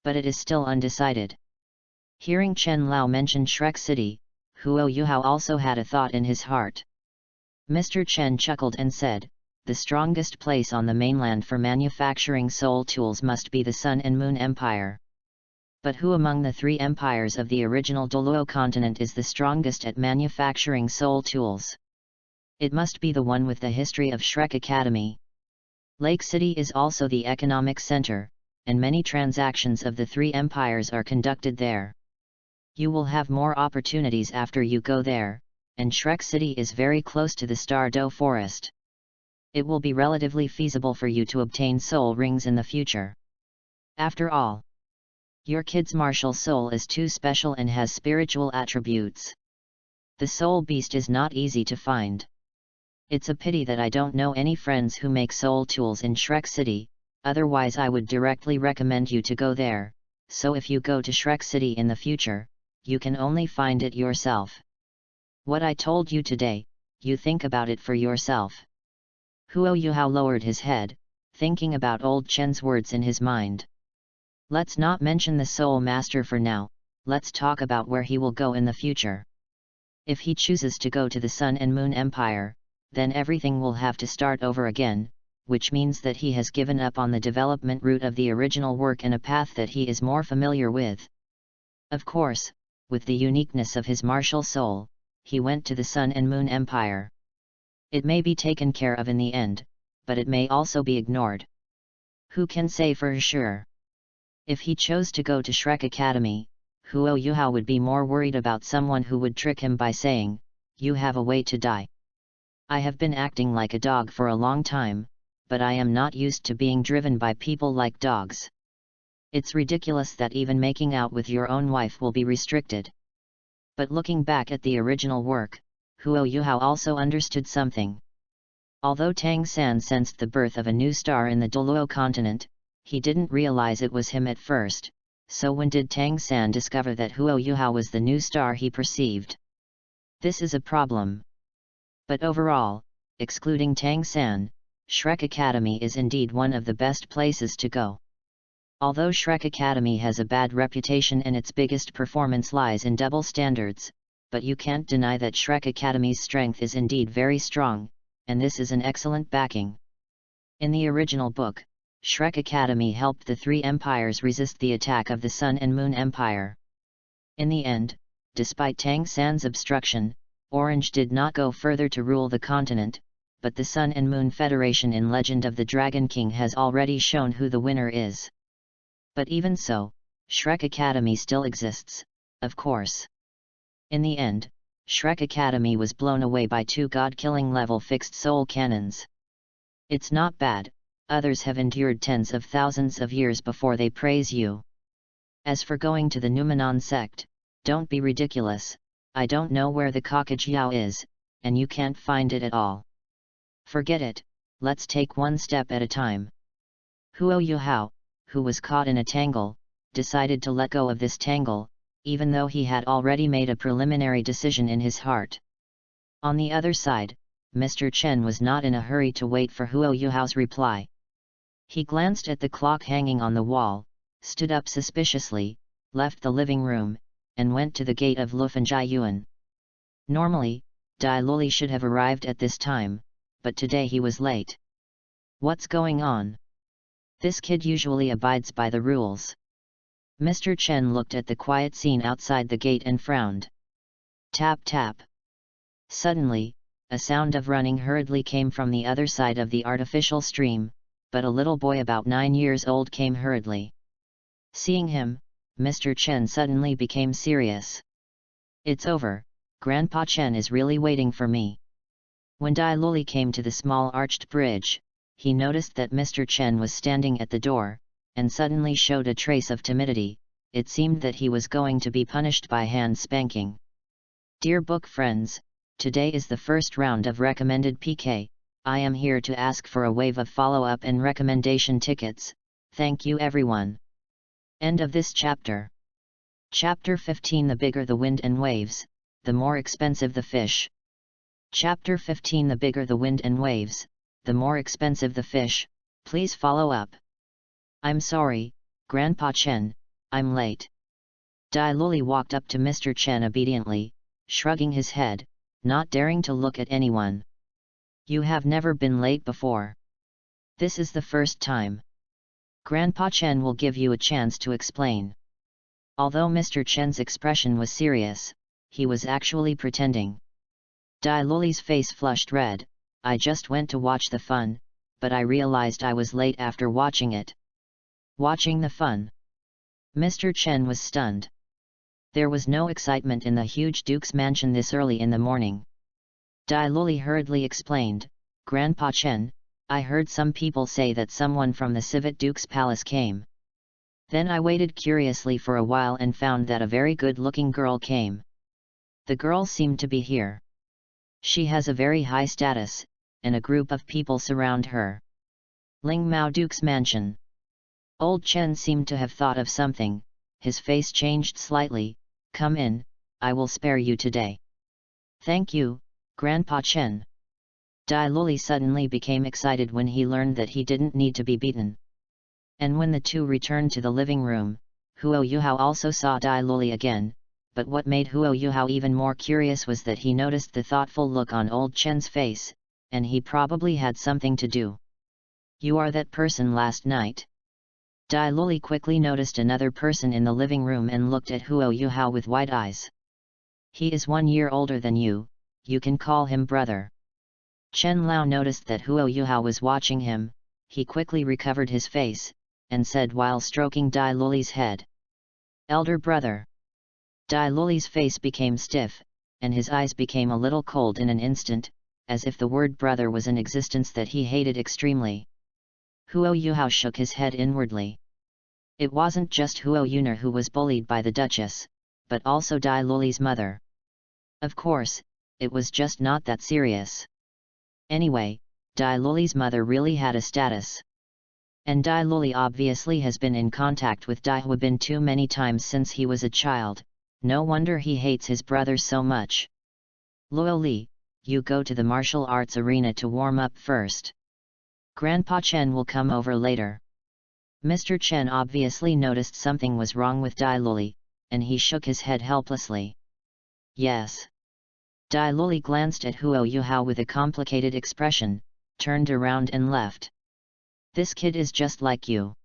But it is still undecided. Hearing Chen Lao mention Shrek City, Huo Yuhao also had a thought in his heart. Mr. Chen chuckled and said, "The strongest place on the mainland for manufacturing soul tools must be the Sun and Moon Empire. But who among the three empires of the original Douluo continent is the strongest at manufacturing soul tools? It must be the one with the history of Shrek Academy. Lake City is also the economic center, and many transactions of the three empires are conducted there. You will have more opportunities after you go there, and Shrek City is very close to the Stardew Forest. It will be relatively feasible for you to obtain soul rings in the future. After all, your kid's martial soul is too special and has spiritual attributes. The soul beast is not easy to find. It's a pity that I don't know any friends who make soul tools in Shrek City, otherwise I would directly recommend you to go there, so if you go to Shrek City in the future, you can only find it yourself. What I told you today, you think about it for yourself." Huo Yuhao lowered his head, thinking about old Chen's words in his mind. "Let's not mention the Soul Master for now, let's talk about where he will go in the future. If he chooses to go to the Sun and Moon Empire, then everything will have to start over again, which means that he has given up on the development route of the original work and a path that he is more familiar with. Of course, with the uniqueness of his martial soul, he went to the Sun and Moon Empire. It may be taken care of in the end, but it may also be ignored. Who can say for sure? If he chose to go to Shrek Academy, Huo Yuhao would be more worried about someone who would trick him by saying, 'You have a way to die.' I have been acting like a dog for a long time, but I am not used to being driven by people like dogs. It's ridiculous that even making out with your own wife will be restricted. But looking back at the original work, Huo Yuhao also understood something. Although Tang San sensed the birth of a new star in the Douluo continent, he didn't realize it was him at first, so when did Tang San discover that Huo Yuhao was the new star he perceived? This is a problem. But overall, excluding Tang San, Shrek Academy is indeed one of the best places to go. Although Shrek Academy has a bad reputation and its biggest performance lies in double standards, but you can't deny that Shrek Academy's strength is indeed very strong, and this is an excellent backing. In the original book, Shrek Academy helped the three empires resist the attack of the Sun and Moon Empire. In the end, despite Tang San's obstruction, Orange did not go further to rule the continent, but the Sun and Moon Federation in Legend of the Dragon King has already shown who the winner is. But even so, Shrek Academy still exists, of course. In the end, Shrek Academy was blown away by 2 god-killing level fixed soul cannons. It's not bad, others have endured tens of thousands of years before they praise you. As for going to the Numenon sect, don't be ridiculous, I don't know where the Kakajao is, and you can't find it at all. Forget it, let's take one step at a time. Huo Yuhao, who was caught in a tangle, decided to let go of this tangle, even though he had already made a preliminary decision in his heart. On the other side, Mr. Chen was not in a hurry to wait for Huo Yuhao's reply. He glanced at the clock hanging on the wall, stood up suspiciously, left the living room, and went to the gate of Lufanjiayuan. Normally, Dai Luli should have arrived at this time, but today he was late. What's going on? This kid usually abides by the rules. Mr. Chen looked at the quiet scene outside the gate and frowned. Tap tap. Suddenly, a sound of running hurriedly came from the other side of the artificial stream, but a little boy about 9 years old came hurriedly. Seeing him, Mr. Chen suddenly became serious. It's over, Grandpa Chen is really waiting for me. When Dai Luli came to the small arched bridge, he noticed that Mr. Chen was standing at the door, and suddenly showed a trace of timidity. It seemed that he was going to be punished by hand spanking. Dear book friends, today is the first round of recommended PK, I am here to ask for a wave of follow-up and recommendation tickets, thank you everyone. End of this chapter. Chapter 15. The bigger the wind and waves, the more expensive the fish. Chapter 15. The bigger the wind and waves, the more expensive the fish, please follow up. I'm sorry, Grandpa Chen, I'm late. Dai Luli walked up to Mr. Chen obediently, shrugging his head, not daring to look at anyone. You have never been late before. This is the first time. Grandpa Chen will give you a chance to explain. Although Mr. Chen's expression was serious, he was actually pretending. Dai Luli's face flushed red. I just went to watch the fun, but I realized I was late after watching it. Watching the fun? Mr. Chen was stunned. There was no excitement in the huge Duke's mansion this early in the morning. Dai Luli hurriedly explained, Grandpa Chen, I heard some people say that someone from the Civet Duke's palace came. Then I waited curiously for a while and found that a very good-looking girl came. The girl seemed to be here. She has a very high status, and a group of people surround her. Ling Mao Duke's mansion. Old Chen seemed to have thought of something, his face changed slightly. Come in, I will spare you today. Thank you, Grandpa Chen. Dai Luli suddenly became excited when he learned that he didn't need to be beaten. And when the two returned to the living room, Huo Yuhao also saw Dai Luli again, but what made Huo Yuhao even more curious was that he noticed the thoughtful look on old Chen's face, and he probably had something to do. You are that person last night? Dai Luli quickly noticed another person in the living room and looked at Huo Yuhao with wide eyes. He is 1 year older than you can call him brother. Chen Lao noticed that Huo Yuhao was watching him, he quickly recovered his face, and said while stroking Dai Luli's head. Elder brother. Dai Luli's face became stiff, and his eyes became a little cold in an instant. as if the word brother was an existence that he hated extremely. Huo Yuhao shook his head inwardly. It wasn't just Huo Yuner who was bullied by the Duchess, but also Dai Luli's mother. Of course, it was just not that serious. Anyway, Dai Luli's mother really had a status. And Dai Luli obviously has been in contact with Dai Huabin too many times since he was a child, no wonder he hates his brother so much. Luo Li, you go to the martial arts arena to warm up first. Grandpa Chen will come over later. Mr. Chen obviously noticed something was wrong with Dai Luli, and he shook his head helplessly. Yes. Dai Luli glanced at Huo Yuhao with a complicated expression, turned around and left. This kid is just like you.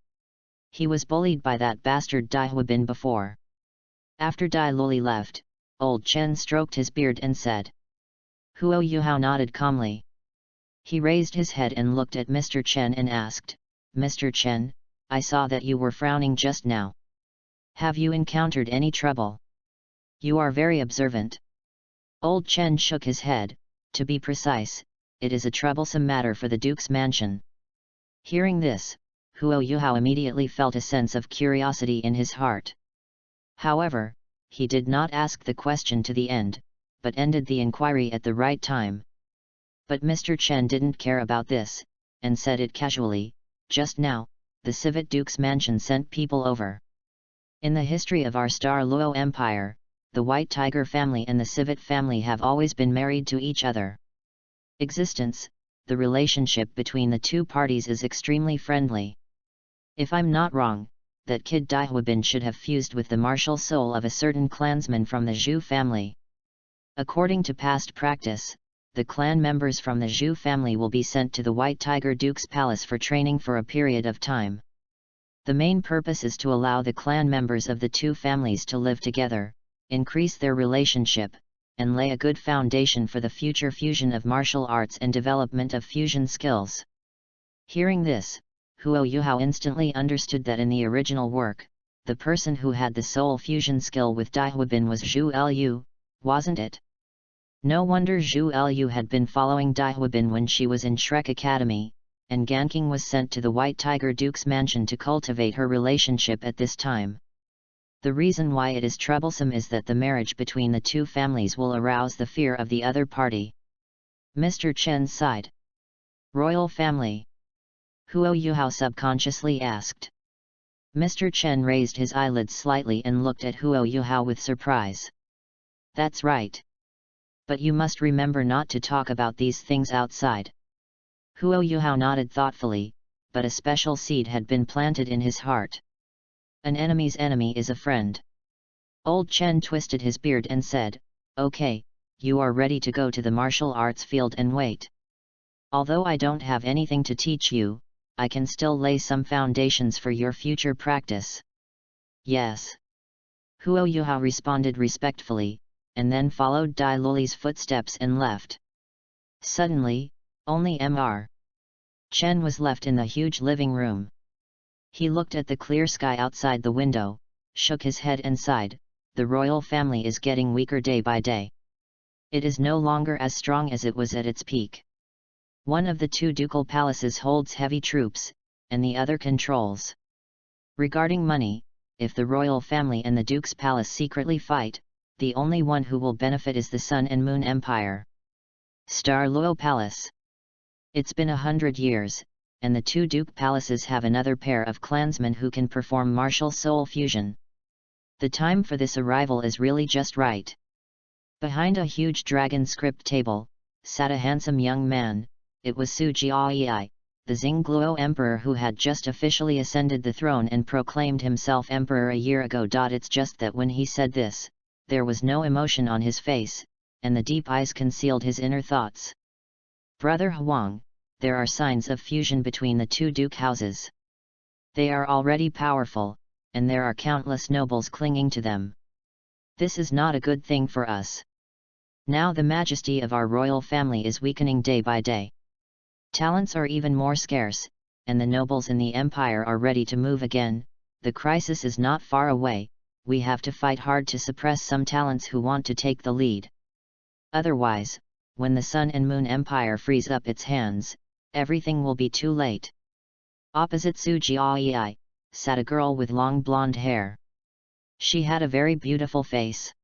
He was bullied by that bastard Dai Huabin before. After Dai Luli left, old Chen stroked his beard and said. Huo Yuhao nodded calmly. He raised his head and looked at Mr. Chen and asked, Mr. Chen, I saw that you were frowning just now. Have you encountered any trouble? You are very observant. Old Chen shook his head. To be precise, it is a troublesome matter for the Duke's mansion. Hearing this, Huo Yuhao immediately felt a sense of curiosity in his heart. However, he did not ask the question to the end, but ended the inquiry at the right time. But Mr. Chen didn't care about this, and said it casually, just now, the Civet Duke's mansion sent people over. In the history of our Star Luo Empire, the White Tiger family and the Civet family have always been married to each other. Existence, the relationship between the two parties is extremely friendly. If I'm not wrong, that kid Dai Huabin should have fused with the martial soul of a certain clansman from the Zhu family. According to past practice, the clan members from the Zhu family will be sent to the White Tiger Duke's palace for training for a period of time. The main purpose is to allow the clan members of the two families to live together, increase their relationship, and lay a good foundation for the future fusion of martial arts and development of fusion skills. Hearing this, Huo Yuhao instantly understood that in the original work, the person who had the soul fusion skill with Dai Huabin was Zhu Lu, wasn't it? No wonder Zhu Lu had been following Dai Huabin when she was in Shrek Academy, and Ganking was sent to the White Tiger Duke's mansion to cultivate her relationship at this time. The reason why it is troublesome is that the marriage between the two families will arouse the fear of the other party. Mr. Chen sighed. Royal family? Huo Yuhao subconsciously asked. Mr. Chen raised his eyelids slightly and looked at Huo Yuhao with surprise. That's right. But you must remember not to talk about these things outside. Huo Yuhao nodded thoughtfully, but a special seed had been planted in his heart. An enemy's enemy is a friend. Old Chen twisted his beard and said, Okay, you are ready to go to the martial arts field and wait. Although I don't have anything to teach you, I can still lay some foundations for your future practice. Yes. Huo Yuhao responded respectfully, and then followed Dai Luli's footsteps and left. Suddenly, only Mr. Chen was left in the huge living room. He looked at the clear sky outside the window, shook his head and sighed, the royal family is getting weaker day by day. It is no longer as strong as it was at its peak. One of the two ducal palaces holds heavy troops, and the other controls. Regarding money, if the royal family and the duke's palace secretly fight, the only one who will benefit is the Sun and Moon Empire. Star Luo Palace. It's been 100 years, and the two duke palaces have another pair of clansmen who can perform martial soul fusion. The time for this arrival is really just right. Behind a huge dragon script table, sat a handsome young man. It was Su Jiayi, the Xingluo emperor who had just officially ascended the throne and proclaimed himself emperor a year ago. It's just that when he said this, there was no emotion on his face, and the deep eyes concealed his inner thoughts. Brother Huang, there are signs of fusion between the two duke houses. They are already powerful, and there are countless nobles clinging to them. This is not a good thing for us. Now the majesty of our royal family is weakening day by day. Talents are even more scarce, and the nobles in the empire are ready to move again. The crisis is not far away, we have to fight hard to suppress some talents who want to take the lead. Otherwise, when the Sun and Moon Empire frees up its hands, everything will be too late. Opposite Su Jiayi sat a girl with long blonde hair. She had a very beautiful face.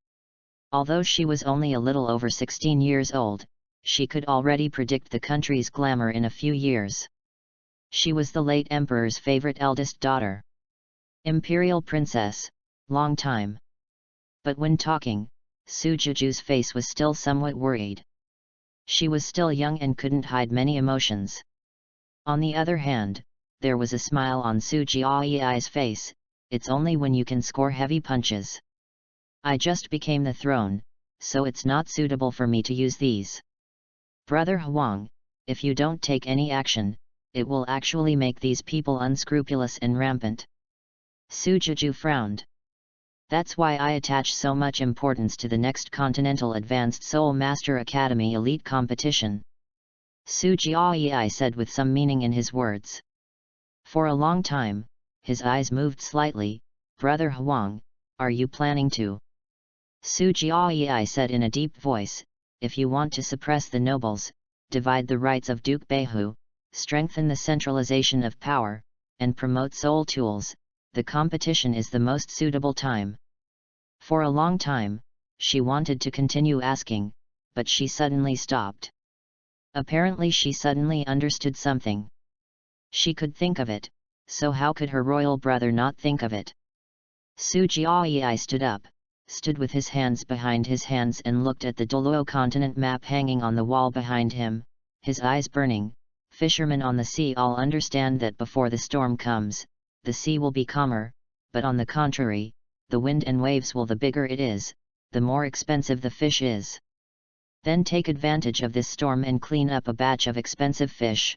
Although she was only a little over 16 years old, she could already predict the country's glamour in a few years. She was the late emperor's favorite eldest daughter. Imperial princess, long time. But when talking, Su Juju's face was still somewhat worried. She was still young and couldn't hide many emotions. On the other hand, there was a smile on Su Jiayi's face. It's only when you can score heavy punches. I just became the throne, so it's not suitable for me to use these. Brother Huang, if you don't take any action, it will actually make these people unscrupulous and rampant. Su Juju frowned. That's why I attach so much importance to the next Continental Advanced Soul Master Academy Elite Competition. Su Jiayi said with some meaning in his words. For a long time, his eyes moved slightly. Brother Huang, are you planning to? Su Jiayi said in a deep voice, if you want to suppress the nobles, divide the rights of Duke Beihu, strengthen the centralization of power, and promote soul tools, the competition is the most suitable time. For a long time, she wanted to continue asking, but she suddenly stopped. Apparently she suddenly understood something. She could think of it, so how could her royal brother not think of it? Su Jiayi stood with his hands behind his hands and looked at the Douluo continent map hanging on the wall behind him, his eyes burning. Fishermen on the sea all understand that before the storm comes, the sea will be calmer, but on the contrary, the wind and waves will the bigger it is, the more expensive the fish is. Then take advantage of this storm and clean up a batch of expensive fish.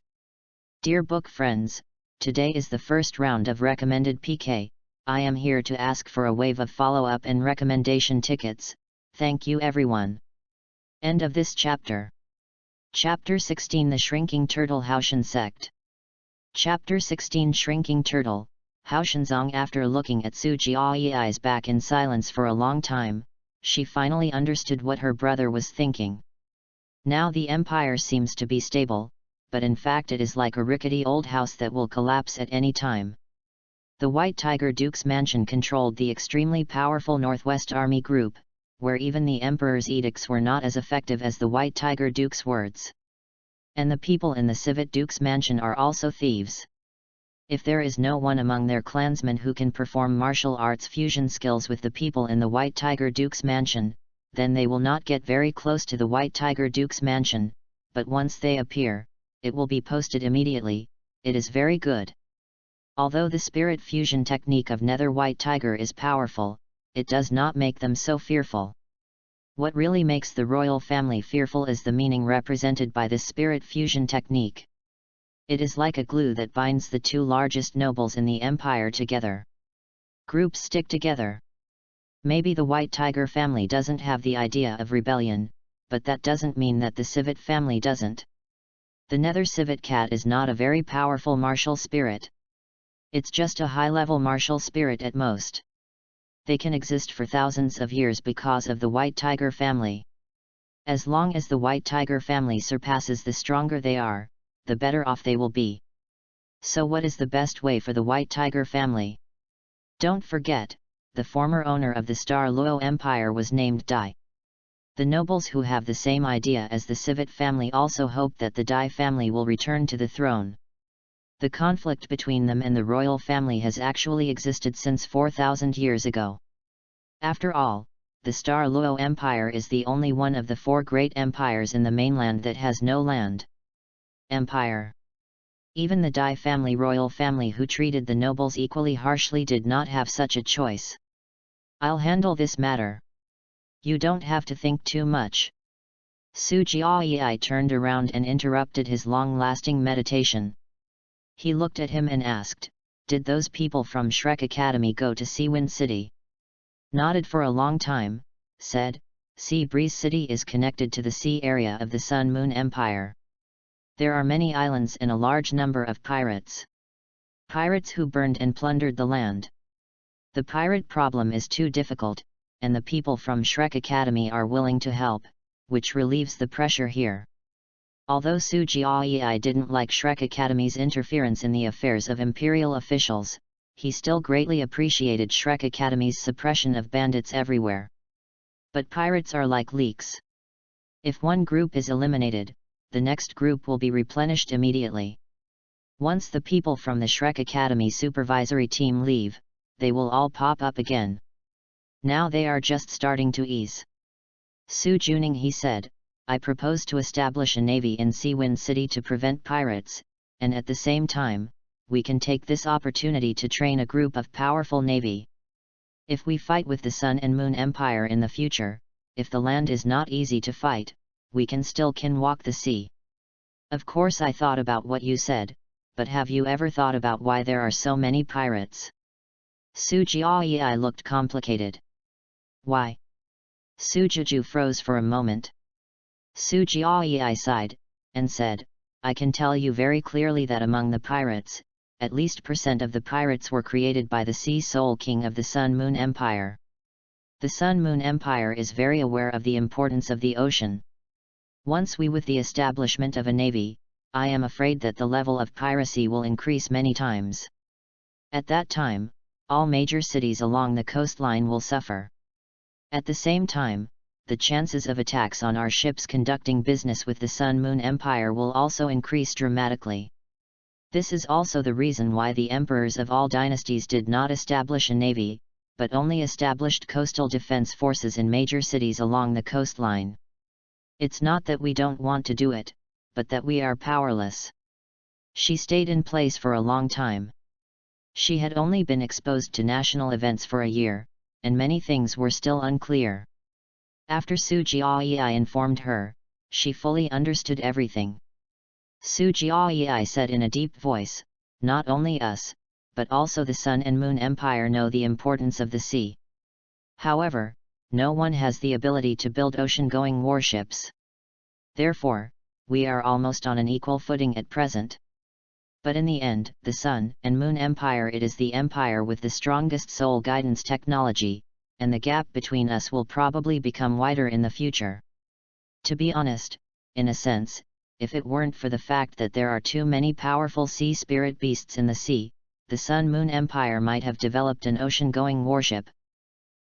Dear book friends, today is the first round of recommended PK. I am here to ask for a wave of follow-up and recommendation tickets. Thank you everyone. End of this chapter. Chapter 16 The Shrinking Turtle Haoshan Sect. Chapter 16 Shrinking Turtle. Haoshanzong. After looking at Su Jiayi's back in silence for a long time, she finally understood what her brother was thinking. Now the empire seems to be stable, but in fact it is like a rickety old house that will collapse at any time. The White Tiger Duke's mansion controlled the extremely powerful Northwest Army Group, where even the Emperor's edicts were not as effective as the White Tiger Duke's words. And the people in the Civet Duke's mansion are also thieves. If there is no one among their clansmen who can perform martial arts fusion skills with the people in the White Tiger Duke's mansion, then they will not get very close to the White Tiger Duke's mansion, but once they appear, it will be posted immediately. It is very good. Although the spirit fusion technique of Nether White Tiger is powerful, it does not make them so fearful. What really makes the royal family fearful is the meaning represented by this spirit fusion technique. It is like a glue that binds the two largest nobles in the empire together. Groups stick together. Maybe the White Tiger family doesn't have the idea of rebellion, but that doesn't mean that the Civet family doesn't. The Nether Civet Cat is not a very powerful martial spirit. It's just a high-level martial spirit at most. They can exist for thousands of years because of the White Tiger family. As long as the White Tiger family surpasses the stronger they are, the better off they will be. So what is the best way for the White Tiger family? Don't forget, the former owner of the Star Luo Empire was named Dai. The nobles who have the same idea as the Civet family also hope that the Dai family will return to the throne. The conflict between them and the royal family has actually existed since 4,000 years ago. After all, the Star Luo Empire is the only one of the four great empires in the mainland that has no land. Empire. Even the Dai family, royal family who treated the nobles equally harshly, did not have such a choice. I'll handle this matter. You don't have to think too much. Su Jiayi turned around and interrupted his long-lasting meditation. He looked at him and asked, "Did those people from Shrek Academy go to Seawind City?" Nodded for a long time, said, "Sea Breeze City is connected to the sea area of the Sun Moon Empire. There are many islands and a large number of pirates. Pirates who burned and plundered the land. The pirate problem is too difficult, and the people from Shrek Academy are willing to help, which relieves the pressure here. Although Su Jiayi didn't like Shrek Academy's interference in the affairs of imperial officials, he still greatly appreciated Shrek Academy's suppression of bandits everywhere. But pirates are like leaks. If one group is eliminated, the next group will be replenished immediately. Once the people from the Shrek Academy supervisory team leave, they will all pop up again. Now they are just starting to ease. Su Juning, he said, I propose to establish a navy in Seawind City to prevent pirates, and at the same time, we can take this opportunity to train a group of powerful navy. If we fight with the Sun and Moon Empire in the future, if the land is not easy to fight, we can walk the sea. Of course I thought about what you said, but have you ever thought about why there are so many pirates? Su Jiayi looked complicated. Why? Su Juju froze for a moment. Su Jiayi sighed, and said, I can tell you very clearly that among the pirates, at least % of the pirates were created by the Sea Soul King of the Sun Moon Empire. The Sun Moon Empire is very aware of the importance of the ocean. Once with the establishment of a navy, I am afraid that the level of piracy will increase many times. At that time, all major cities along the coastline will suffer. At the same time, the chances of attacks on our ships conducting business with the Sun Moon Empire will also increase dramatically. This is also the reason why the emperors of all dynasties did not establish a navy, but only established coastal defense forces in major cities along the coastline. It's not that we don't want to do it, but that we are powerless. She stayed in place for a long time. She had only been exposed to national events for a year, and many things were still unclear. After Su Jiayi informed her, she fully understood everything. Su Jiayi said in a deep voice, not only us, but also the Sun and Moon Empire know the importance of the sea. However, no one has the ability to build ocean-going warships. Therefore, we are almost on an equal footing at present. But in the end, the Sun and Moon Empire, it is the empire with the strongest soul guidance technology, and the gap between us will probably become wider in the future. To be honest, in a sense, if it weren't for the fact that there are too many powerful sea spirit beasts in the sea, the Sun Moon Empire might have developed an ocean-going warship.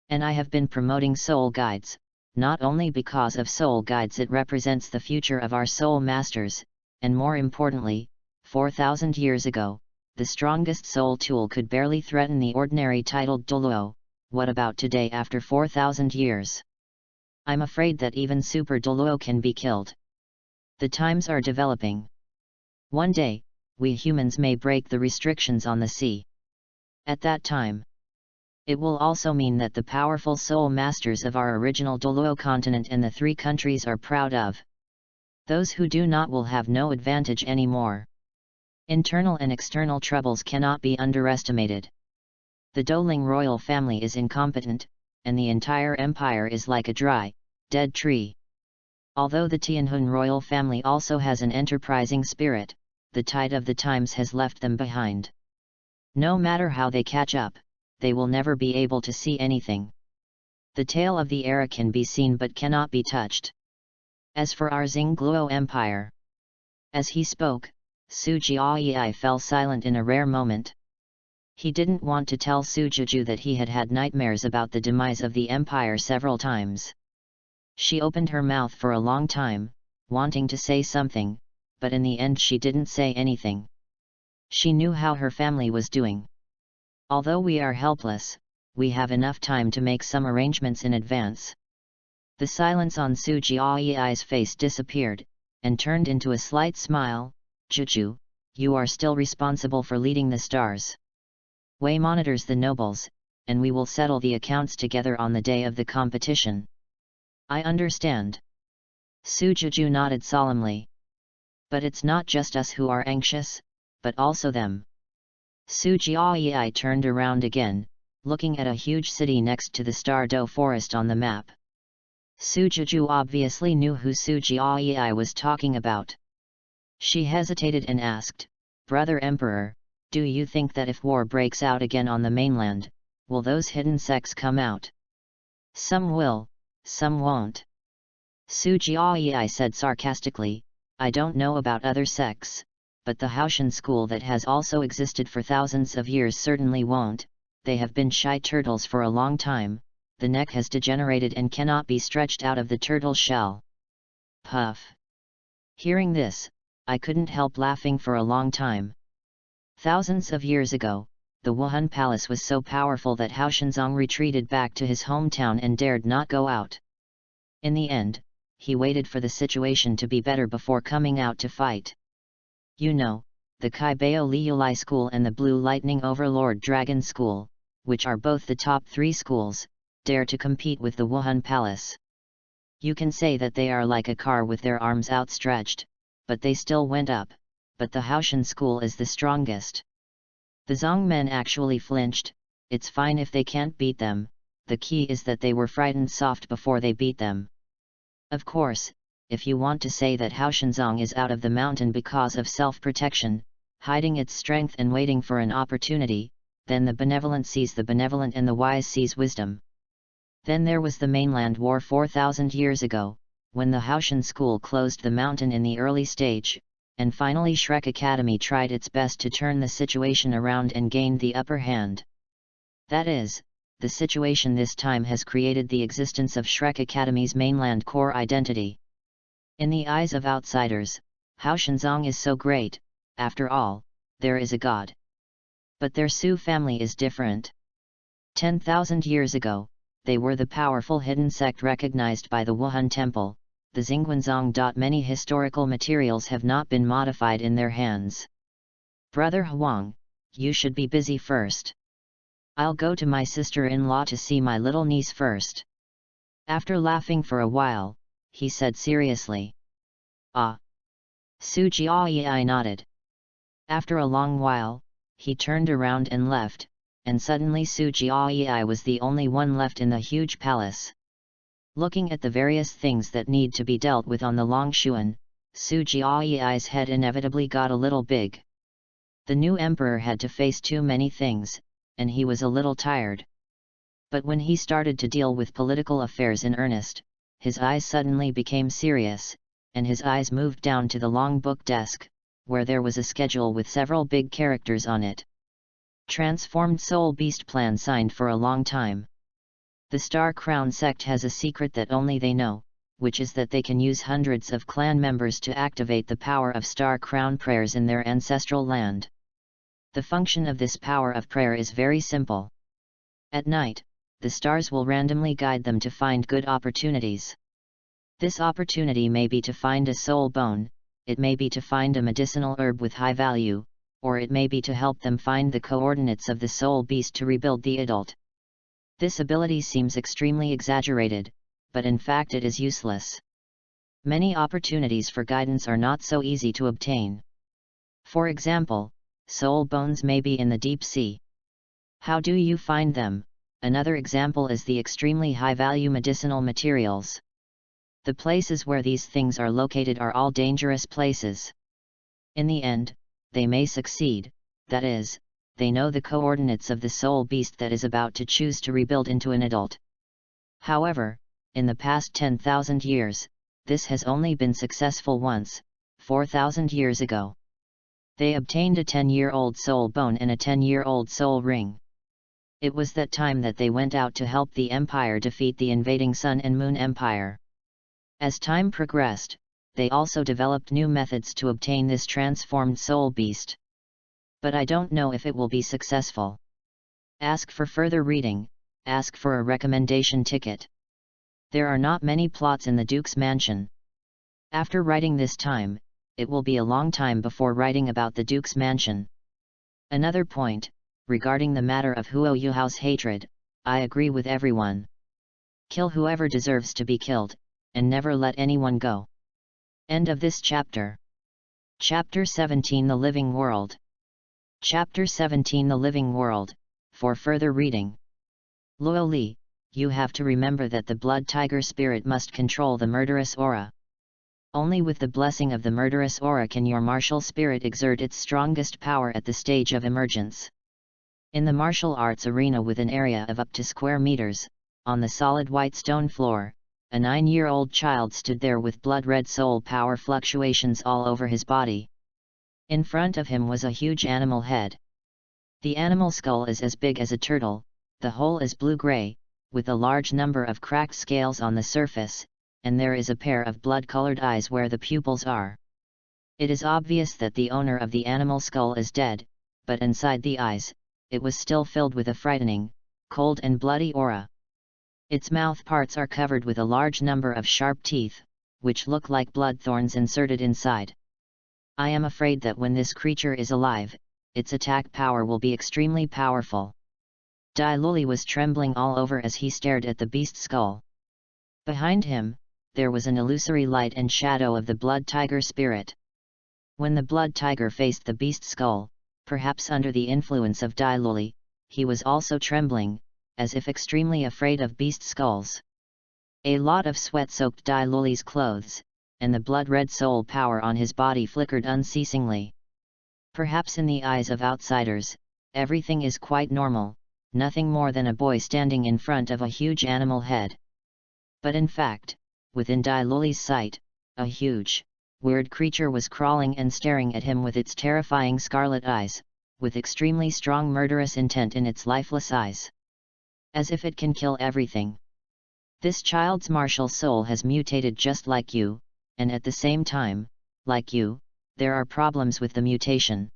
And I have been promoting soul guides, not only because of soul guides it represents the future of our soul masters, and more importantly, 4,000 years ago, the strongest soul tool could barely threaten the ordinary titled Douluo. What about today after 4,000 years? I'm afraid that even Super Douluo can be killed. The times are developing. One day, we humans may break the restrictions on the sea. At that time, it will also mean that the powerful soul masters of our original Douluo continent and the 3 countries are proud of. Those who do not will have no advantage anymore. Internal and external troubles cannot be underestimated. The Douling royal family is incompetent, and the entire empire is like a dry, dead tree. Although the Tianhun royal family also has an enterprising spirit, the tide of the times has left them behind. No matter how they catch up, they will never be able to see anything. The tail of the era can be seen but cannot be touched. As for our Xingluo Empire. As he spoke, Su Jiayi fell silent in a rare moment. He didn't want to tell Su Juju that he had had nightmares about the demise of the empire several times. She opened her mouth for a long time, wanting to say something, but in the end she didn't say anything. She knew how her family was doing. Although we are helpless, we have enough time to make some arrangements in advance. The silence on Su Jiayi's face disappeared, and turned into a slight smile. Juju, you are still responsible for leading the stars. Wei monitors the nobles, and we will settle the accounts together on the day of the competition. I understand. Su Juju nodded solemnly. But it's not just us who are anxious, but also them. Su Jiayi turned around again, looking at a huge city next to the Star Do forest on the map. Su Juju obviously knew who Su Jiayi was talking about. She hesitated and asked, Brother Emperor, do you think that if war breaks out again on the mainland, will those hidden sects come out? Some will, some won't. Su Jiayi said sarcastically, I don't know about other sects, but the Haoshan school that has also existed for thousands of years certainly won't. They have been shy turtles for a long time, the neck has degenerated and cannot be stretched out of the turtle shell. Puff. Hearing this, I couldn't help laughing for a long time. Thousands of years ago, the Wuhan palace was so powerful that Hao Shenzong retreated back to his hometown and dared not go out. In the end, he waited for the situation to be better before coming out to fight. You know, the Kai Bao Liulai School and the Blue Lightning Overlord Dragon School, which are both the top 3 schools, dare to compete with the Wuhan palace. You can say that they are like a car with their arms outstretched, but they still went up, but the Haoshan school is the strongest. The Zong men actually flinched. It's fine if they can't beat them, the key is that they were frightened soft before they beat them. Of course, if you want to say that Hao Shenzong is out of the mountain because of self-protection, hiding its strength and waiting for an opportunity, then the benevolent sees the benevolent and the wise sees wisdom. Then there was the mainland war 4,000 years ago, when the Haoshan school closed the mountain in the early stage, and finally Shrek Academy tried its best to turn the situation around and gained the upper hand. That is, the situation this time has created the existence of Shrek Academy's mainland core identity. In the eyes of outsiders, Hao Shenzong is so great, after all, there is a god. But their Su family is different. 10,000 years ago, they were the powerful hidden sect recognized by the Wuhan Temple, the Xingguanzong. Many historical materials have not been modified in their hands. Brother Huang, you should be busy first. I'll go to my sister-in-law to see my little niece first. After laughing for a while, he said seriously. Ah. Su Jiayi nodded. After a long while, he turned around and left, and suddenly Su Jiayi was the only one left in the huge palace. Looking at the various things that need to be dealt with on the Longshuan, Su Jiayi's head inevitably got a little big. The new emperor had to face too many things, and he was a little tired. But when he started to deal with political affairs in earnest, his eyes suddenly became serious, and his eyes moved down to the long book desk, where there was a schedule with several big characters on it. Transformed Soul Beast plan signed for a long time. The Star Crown sect has a secret that only they know, which is that they can use hundreds of clan members to activate the power of Star Crown prayers in their ancestral land. The function of this power of prayer is very simple. At night, the stars will randomly guide them to find good opportunities. This opportunity may be to find a soul bone, it may be to find a medicinal herb with high value, or it may be to help them find the coordinates of the soul beast to rebuild the adult. This ability seems extremely exaggerated, but in fact it is useless. Many opportunities for guidance are not so easy to obtain. For example, soul bones may be in the deep sea. How do you find them? Another example is the extremely high-value medicinal materials. The places where these things are located are all dangerous places. In the end, they may succeed, that is, they know the coordinates of the soul beast that is about to choose to rebuild into an adult. However, in the past 10,000 years, this has only been successful once, 4,000 years ago. They obtained a 10-year-old soul bone and a 10-year-old soul ring. It was that time that they went out to help the Empire defeat the invading Sun and Moon Empire. As time progressed, they also developed new methods to obtain this transformed soul beast. But I don't know if it will be successful. Ask for further reading, ask for a recommendation ticket. There are not many plots in the Duke's mansion. After writing this time, it will be a long time before writing about the Duke's mansion. Another point, regarding the matter of Huo Yuhao's hatred, I agree with everyone. Kill whoever deserves to be killed, and never let anyone go. End of this chapter. Chapter 17 The Living World. Chapter 17 The Living World, for further reading. Luo Li, you have to remember that the blood tiger spirit must control the murderous aura. Only with the blessing of the murderous aura can your martial spirit exert its strongest power at the stage of emergence. In the martial arts arena with an area of up to square meters, on the solid white stone floor, a 9-year-old child stood there with blood-red soul power fluctuations all over his body. In front of him was a huge animal head. The animal skull is as big as a turtle, the whole is blue-gray, with a large number of cracked scales on the surface, and there is a pair of blood-colored eyes where the pupils are. It is obvious that the owner of the animal skull is dead, but inside the eyes, it was still filled with a frightening, cold and bloody aura. Its mouth parts are covered with a large number of sharp teeth, which look like blood thorns inserted inside. I am afraid that when this creature is alive, its attack power will be extremely powerful. Douluo was trembling all over as he stared at the beast skull. Behind him, there was an illusory light and shadow of the blood tiger spirit. When the blood tiger faced the beast skull, perhaps under the influence of Douluo, he was also trembling, as if extremely afraid of beast skulls. A lot of sweat soaked Douluo's clothes, and the blood-red soul power on his body flickered unceasingly. Perhaps in the eyes of outsiders, everything is quite normal, nothing more than a boy standing in front of a huge animal head. But in fact, within Douluo's sight, a huge, weird creature was crawling and staring at him with its terrifying scarlet eyes, with extremely strong murderous intent in its lifeless eyes. As if it can kill everything. This child's martial soul has mutated just like you, and at the same time, like you, there are problems with the mutation.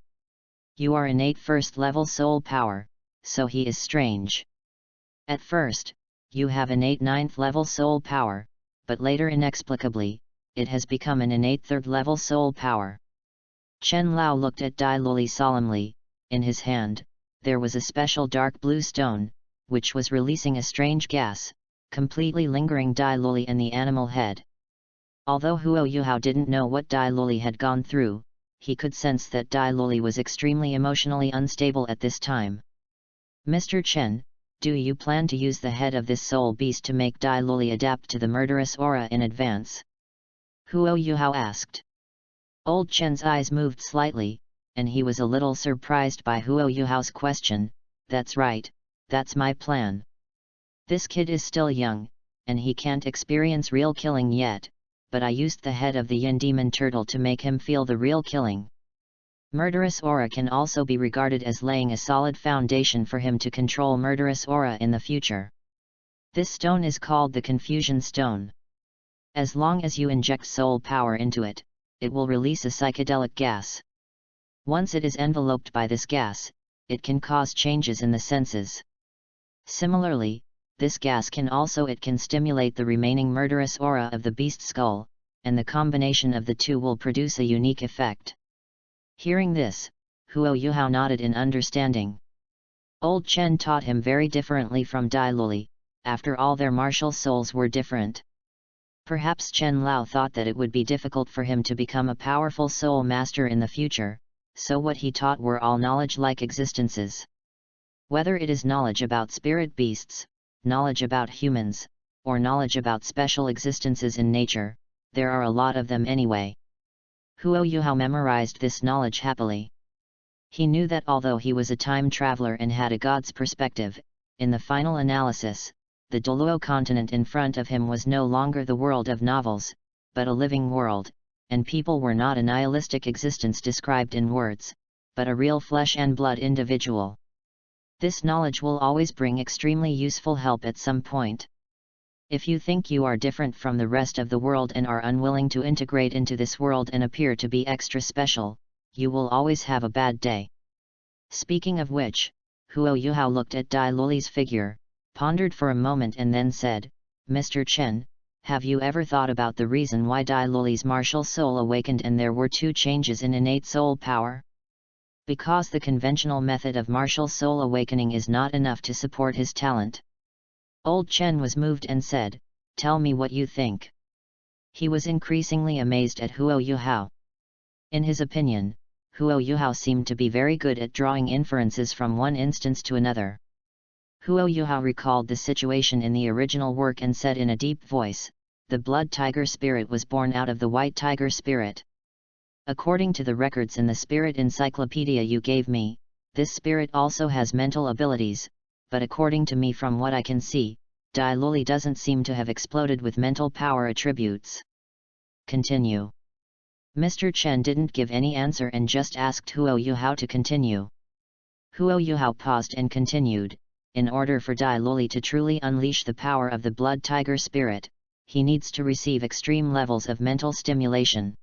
You are innate first-level soul power, so he is strange. At first, you have innate 9th-level soul power, but later inexplicably, it has become an innate 3rd-level soul power. Chen Lao looked at Douluo solemnly. In his hand, there was a special dark blue stone, which was releasing a strange gas, completely lingering Douluo and the animal head. Although Huo Yuhao didn't know what Douluo had gone through, he could sense that Douluo was extremely emotionally unstable at this time. Mr. Chen, do you plan to use the head of this soul beast to make Douluo adapt to the murderous aura in advance? Huo Yuhao asked. Old Chen's eyes moved slightly, and he was a little surprised by Huo Yuhao's question. That's right, that's my plan. This kid is still young, and he can't experience real killing yet, but I used the head of the yin demon turtle to make him feel the real killing. Murderous aura can also be regarded as laying a solid foundation for him to control murderous aura in the future. This stone is called the Confusion Stone. As long as you inject soul power into it, it will release a psychedelic gas. Once it is enveloped by this gas, it can cause changes in the senses. Similarly, this gas can stimulate the remaining murderous aura of the beast skull, and the combination of the two will produce a unique effect. Hearing this, Huo Yuhao nodded in understanding. Old Chen taught him very differently from Douluo, after all their martial souls were different. Perhaps Chen Lao thought that it would be difficult for him to become a powerful soul master in the future, so what he taught were all knowledge-like existences. Whether it is knowledge about spirit beasts, knowledge about humans, or knowledge about special existences in nature, there are a lot of them anyway. Huo Yuhao memorized this knowledge happily. He knew that although he was a time traveler and had a god's perspective, in the final analysis, the Douluo continent in front of him was no longer the world of novels, but a living world, and people were not a nihilistic existence described in words, but a real flesh and blood individual. This knowledge will always bring extremely useful help at some point. If you think you are different from the rest of the world and are unwilling to integrate into this world and appear to be extra special, you will always have a bad day. Speaking of which, Huo Yuhao looked at Douluo's figure, pondered for a moment and then said, Mr. Chen, have you ever thought about the reason why Douluo's martial soul awakened and there were 2 changes in innate soul power? Because the conventional method of martial soul awakening is not enough to support his talent. Old Chen was moved and said, tell me what you think. He was increasingly amazed at Huo Yuhao. In his opinion, Huo Yuhao seemed to be very good at drawing inferences from one instance to another. Huo Yuhao recalled the situation in the original work and said in a deep voice, the blood tiger spirit was born out of the white tiger spirit. According to the records in the spirit encyclopedia you gave me, this spirit also has mental abilities, but according to me from what I can see, Douluo doesn't seem to have exploded with mental power attributes. Continue. Mr. Chen didn't give any answer and just asked Huo Yuhao to continue. Huo Yuhao paused and continued. In order for Douluo to truly unleash the power of the blood tiger spirit, he needs to receive extreme levels of mental stimulation.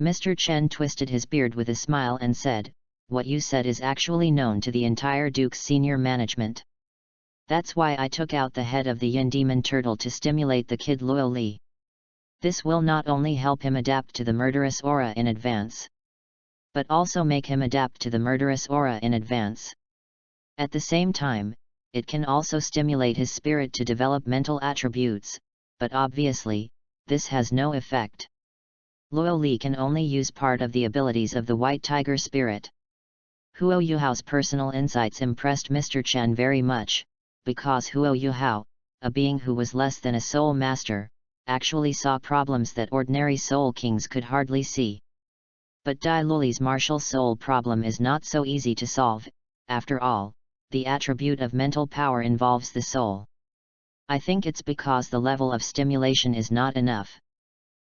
Mr. Chen twisted his beard with a smile and said, "What you said is actually known to the entire Duke's senior management. That's why I took out the head of the Yin Demon Turtle to stimulate the kid Luo Li. This will not only help him adapt to the murderous aura in advance, but also make him adapt to the murderous aura in advance. At the same time, it can also stimulate his spirit to develop mental attributes, but obviously, this has no effect. Luo Li can only use part of the abilities of the white tiger spirit." Huo Yuhao's personal insights impressed Mr. Chen very much, because Huo Yuhao, a being who was less than a soul master, actually saw problems that ordinary soul kings could hardly see. But Douluo's martial soul problem is not so easy to solve. After all, the attribute of mental power involves the soul. I think it's because the level of stimulation is not enough.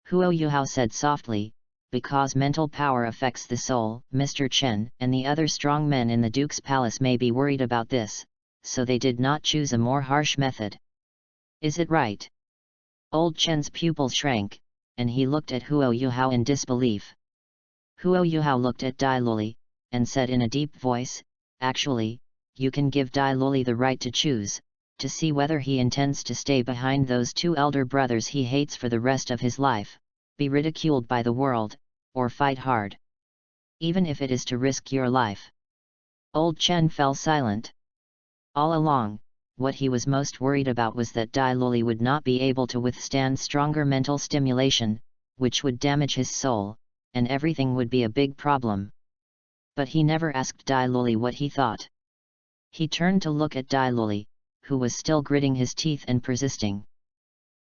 Huo Yuhao said softly, "Because mental power affects the soul, Mr. Chen and the other strong men in the Duke's palace may be worried about this, so they did not choose a more harsh method. Is it right?" Old Chen's pupils shrank, and he looked at Huo Yuhao in disbelief. Huo Yuhao looked at Douluo, and said in a deep voice, "Actually, you can give Douluo the right to choose, to see whether he intends to stay behind those two elder brothers he hates for the rest of his life, be ridiculed by the world, or fight hard. Even if it is to risk your life." Old Chen fell silent. All along, what he was most worried about was that Douluo would not be able to withstand stronger mental stimulation, which would damage his soul, and everything would be a big problem. But he never asked Douluo what he thought. He turned to look at Douluo, who was still gritting his teeth and persisting.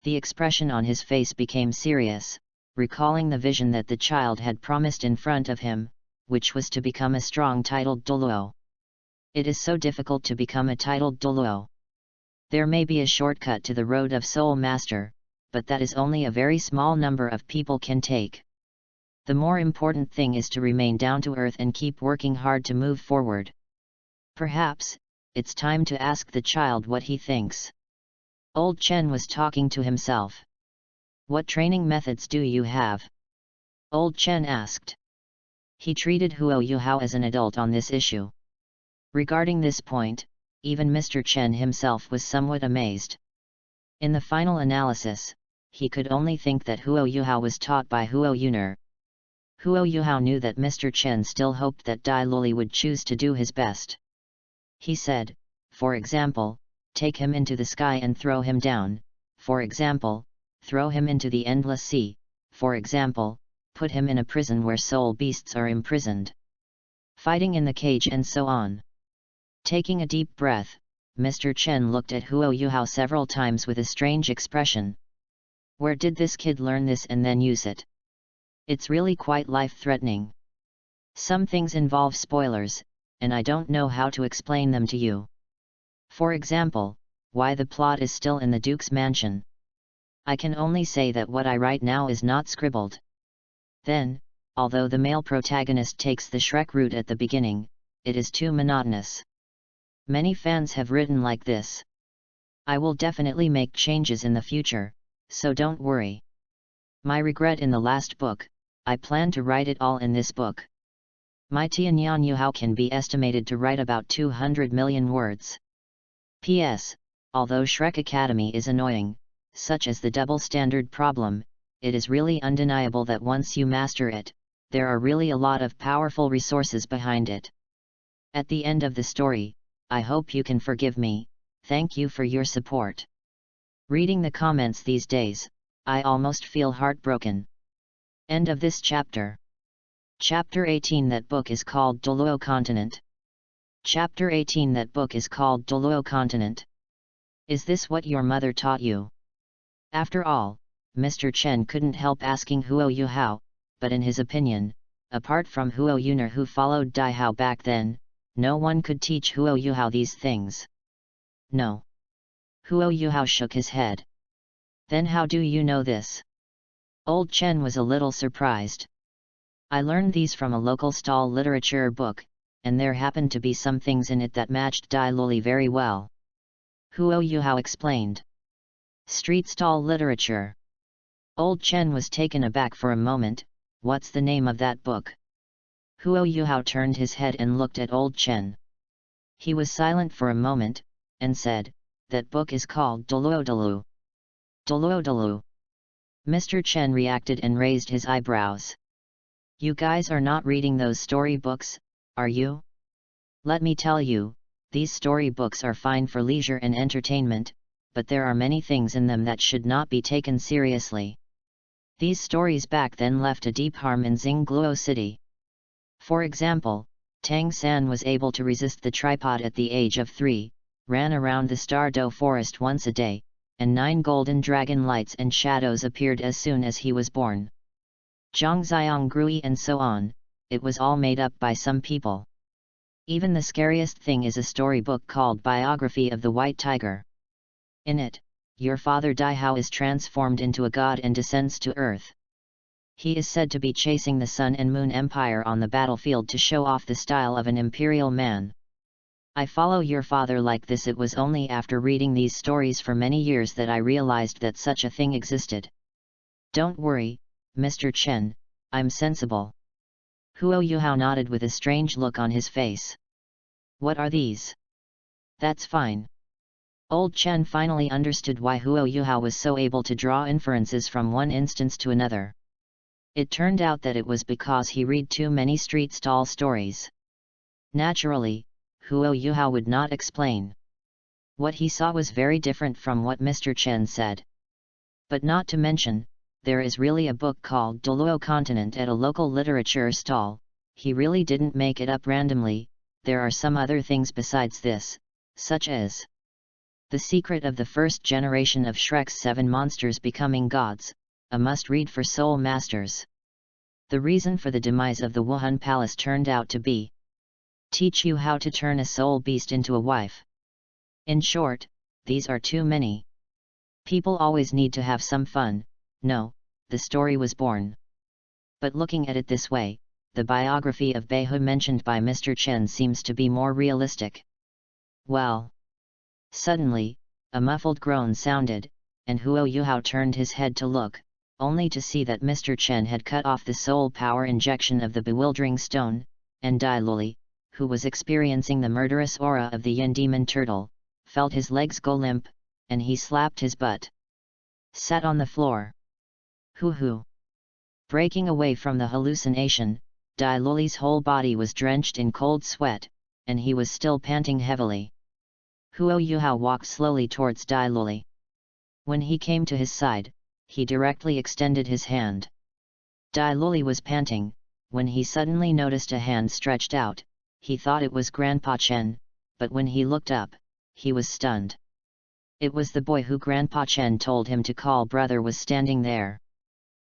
The expression on his face became serious, recalling the vision that the child had promised in front of him, which was to become a strong titled Douluo. It is so difficult to become a titled Douluo. There may be a shortcut to the road of Soul Master, but that is only a very small number of people can take. The more important thing is to remain down to earth and keep working hard to move forward. Perhaps, it's time to ask the child what he thinks. Old Chen was talking to himself. "What training methods do you have?" Old Chen asked. He treated Huo Yuhao as an adult on this issue. Regarding this point, even Mr. Chen himself was somewhat amazed. In the final analysis, he could only think that Huo Yuhao was taught by Huo Yuner. Huo Yuhao knew that Mr. Chen still hoped that Douluo would choose to do his best. He said, "For example, take him into the sky and throw him down, for example, throw him into the endless sea, for example, put him in a prison where soul beasts are imprisoned, fighting in the cage and so on." Taking a deep breath, Mr. Chen looked at Huo Yuhao several times with a strange expression. Where did this kid learn this and then use it? It's really quite life-threatening. Some things involve spoilers, and I don't know how to explain them to you. For example, why the plot is still in the Duke's mansion. I can only say that what I write now is not scribbled. Then, although the male protagonist takes the Shrek route at the beginning, it is too monotonous. Many fans have written like this. I will definitely make changes in the future, so don't worry. My regret in the last book, I plan to write it all in this book. My Tianyan Yuhao can be estimated to write about 200 million words. P.S. Although Shrek Academy is annoying, such as the double standard problem, it is really undeniable that once you master it, there are really a lot of powerful resources behind it. At the end of the story, I hope you can forgive me. Thank you for your support. Reading the comments these days, I almost feel heartbroken. End of this chapter. Chapter 18. That book is called Douluo Continent. Chapter 18. That book is called Douluo Continent. Is this what your mother taught you? After all, Mr. Chen couldn't help asking Huo Yuhao, but in his opinion, apart from Huo Yuner who followed Dai Hao back then, no one could teach Huo Yuhao these things. No. Huo Yuhao shook his head. Then how do you know this? Old Chen was a little surprised. I learned these from a local stall literature book, and there happened to be some things in it that matched Douluo very well. Huo Yuhao explained. Street stall literature. Old Chen was taken aback for a moment. What's the name of that book? Huo Yuhao turned his head and looked at Old Chen. He was silent for a moment, and said, that book is called Douluo. Douluo. Mr. Chen reacted and raised his eyebrows. You guys are not reading those story books, are you? Let me tell you, these story books are fine for leisure and entertainment, but there are many things in them that should not be taken seriously. These stories back then left a deep harm in Xingluo City. For example, Tang San was able to resist the tripod at the age of 3, ran around the Stardo forest once a day, and 9 golden dragon lights and shadows appeared as soon as he was born. Zhangxiang Grui and so on, it was all made up by some people. Even the scariest thing is a storybook called Biography of the White Tiger. In it, your father Dai Hao is transformed into a god and descends to earth. He is said to be chasing the Sun and Moon Empire on the battlefield to show off the style of an imperial man. I follow your father like this. It was only after reading these stories for many years that I realized that such a thing existed. Don't worry, Mr. Chen, I'm sensible. Huo Yuhao nodded with a strange look on his face. What are these? That's fine. Old Chen finally understood why Huo Yuhao was so able to draw inferences from one instance to another. It turned out that it was because he read too many street stall stories. Naturally, Huo Yuhao would not explain. What he saw was very different from what Mr. Chen said. But not to mention, there is really a book called Douluo Continent at a local literature stall. He really didn't make it up randomly. There are some other things besides this, such as The Secret of the First Generation of Shrek's 7 Monsters Becoming Gods, a must-read for soul masters. The reason for the demise of the Wuhan Palace turned out to be Teach you how to turn a soul beast into a wife. In short, these are too many. People always need to have some fun. No, the story was born. But looking at it this way, the biography of Beihu mentioned by Mr. Chen seems to be more realistic. Well. Suddenly, a muffled groan sounded, and Huo Yuhao turned his head to look, only to see that Mr. Chen had cut off the soul power injection of the bewildering stone, and Douluo, who was experiencing the murderous aura of the yin demon turtle, felt his legs go limp, and he slapped his butt. Sat on the floor. Hoo-hoo. Breaking away from the hallucination, Douluo's whole body was drenched in cold sweat, and he was still panting heavily. Huo Yuhao walked slowly towards Douluo. When he came to his side, he directly extended his hand. Douluo was panting. When he suddenly noticed a hand stretched out, he thought it was Grandpa Chen, but when he looked up, he was stunned. It was the boy who Grandpa Chen told him to call brother was standing there.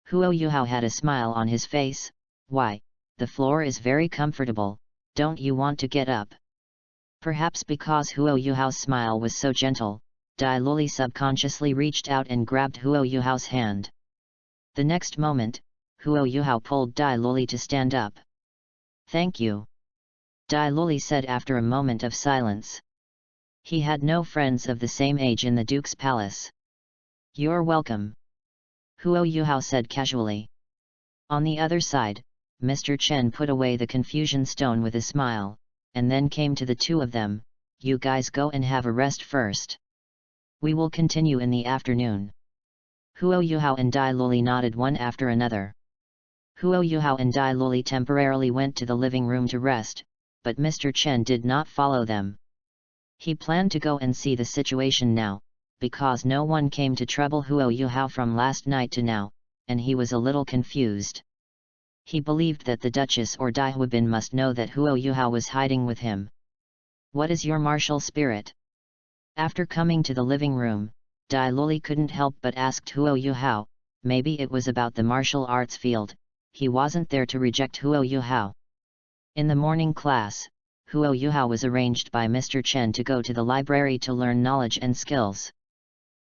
Huo Yuhao had a smile on his face. Why, the floor is very comfortable, don't you want to get up? Perhaps because Huo Yuhao's smile was so gentle, Douluo subconsciously reached out and grabbed Huo Yuhao's hand. The next moment, Huo Yuhao pulled Douluo to stand up. Thank you. Douluo said after a moment of silence. He had no friends of the same age in the Duke's palace. You're welcome. Huo Yuhao said casually. On the other side, Mr. Chen put away the confusion stone with a smile, and then came to the two of them. You guys go and have a rest first. We will continue in the afternoon. Huo Yuhao and Douluo nodded one after another. Huo Yuhao and Douluo temporarily went to the living room to rest, but Mr. Chen did not follow them. He planned to go and see the situation now, because no one came to trouble Huo Yuhao from last night to now, and he was a little confused. He believed that the Duchess or Dai Huabin must know that Huo Yuhao was hiding with him. What is your martial spirit? After coming to the living room, Douluo couldn't help but ask Huo Yuhao. Maybe it was about the martial arts field. He wasn't there to reject Huo Yuhao. In the morning class, Huo Yuhao was arranged by Mr. Chen to go to the library to learn knowledge and skills.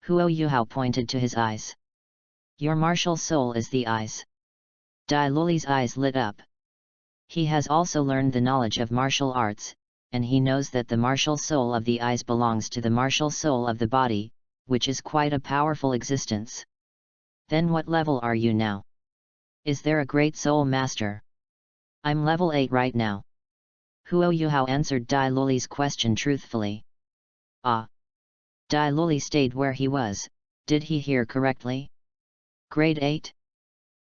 Huo Yuhao pointed to his eyes. Your martial soul is the eyes. Dai Luli's eyes lit up. He has also learned the knowledge of martial arts, and he knows that the martial soul of the eyes belongs to the martial soul of the body, which is quite a powerful existence. Then what level are you now? Is there a great soul master? I'm level 8 right now. Huo Yuhao answered Dai Luli's question truthfully. Ah! Dai Luli stayed where he was. Did he hear correctly? Grade 8?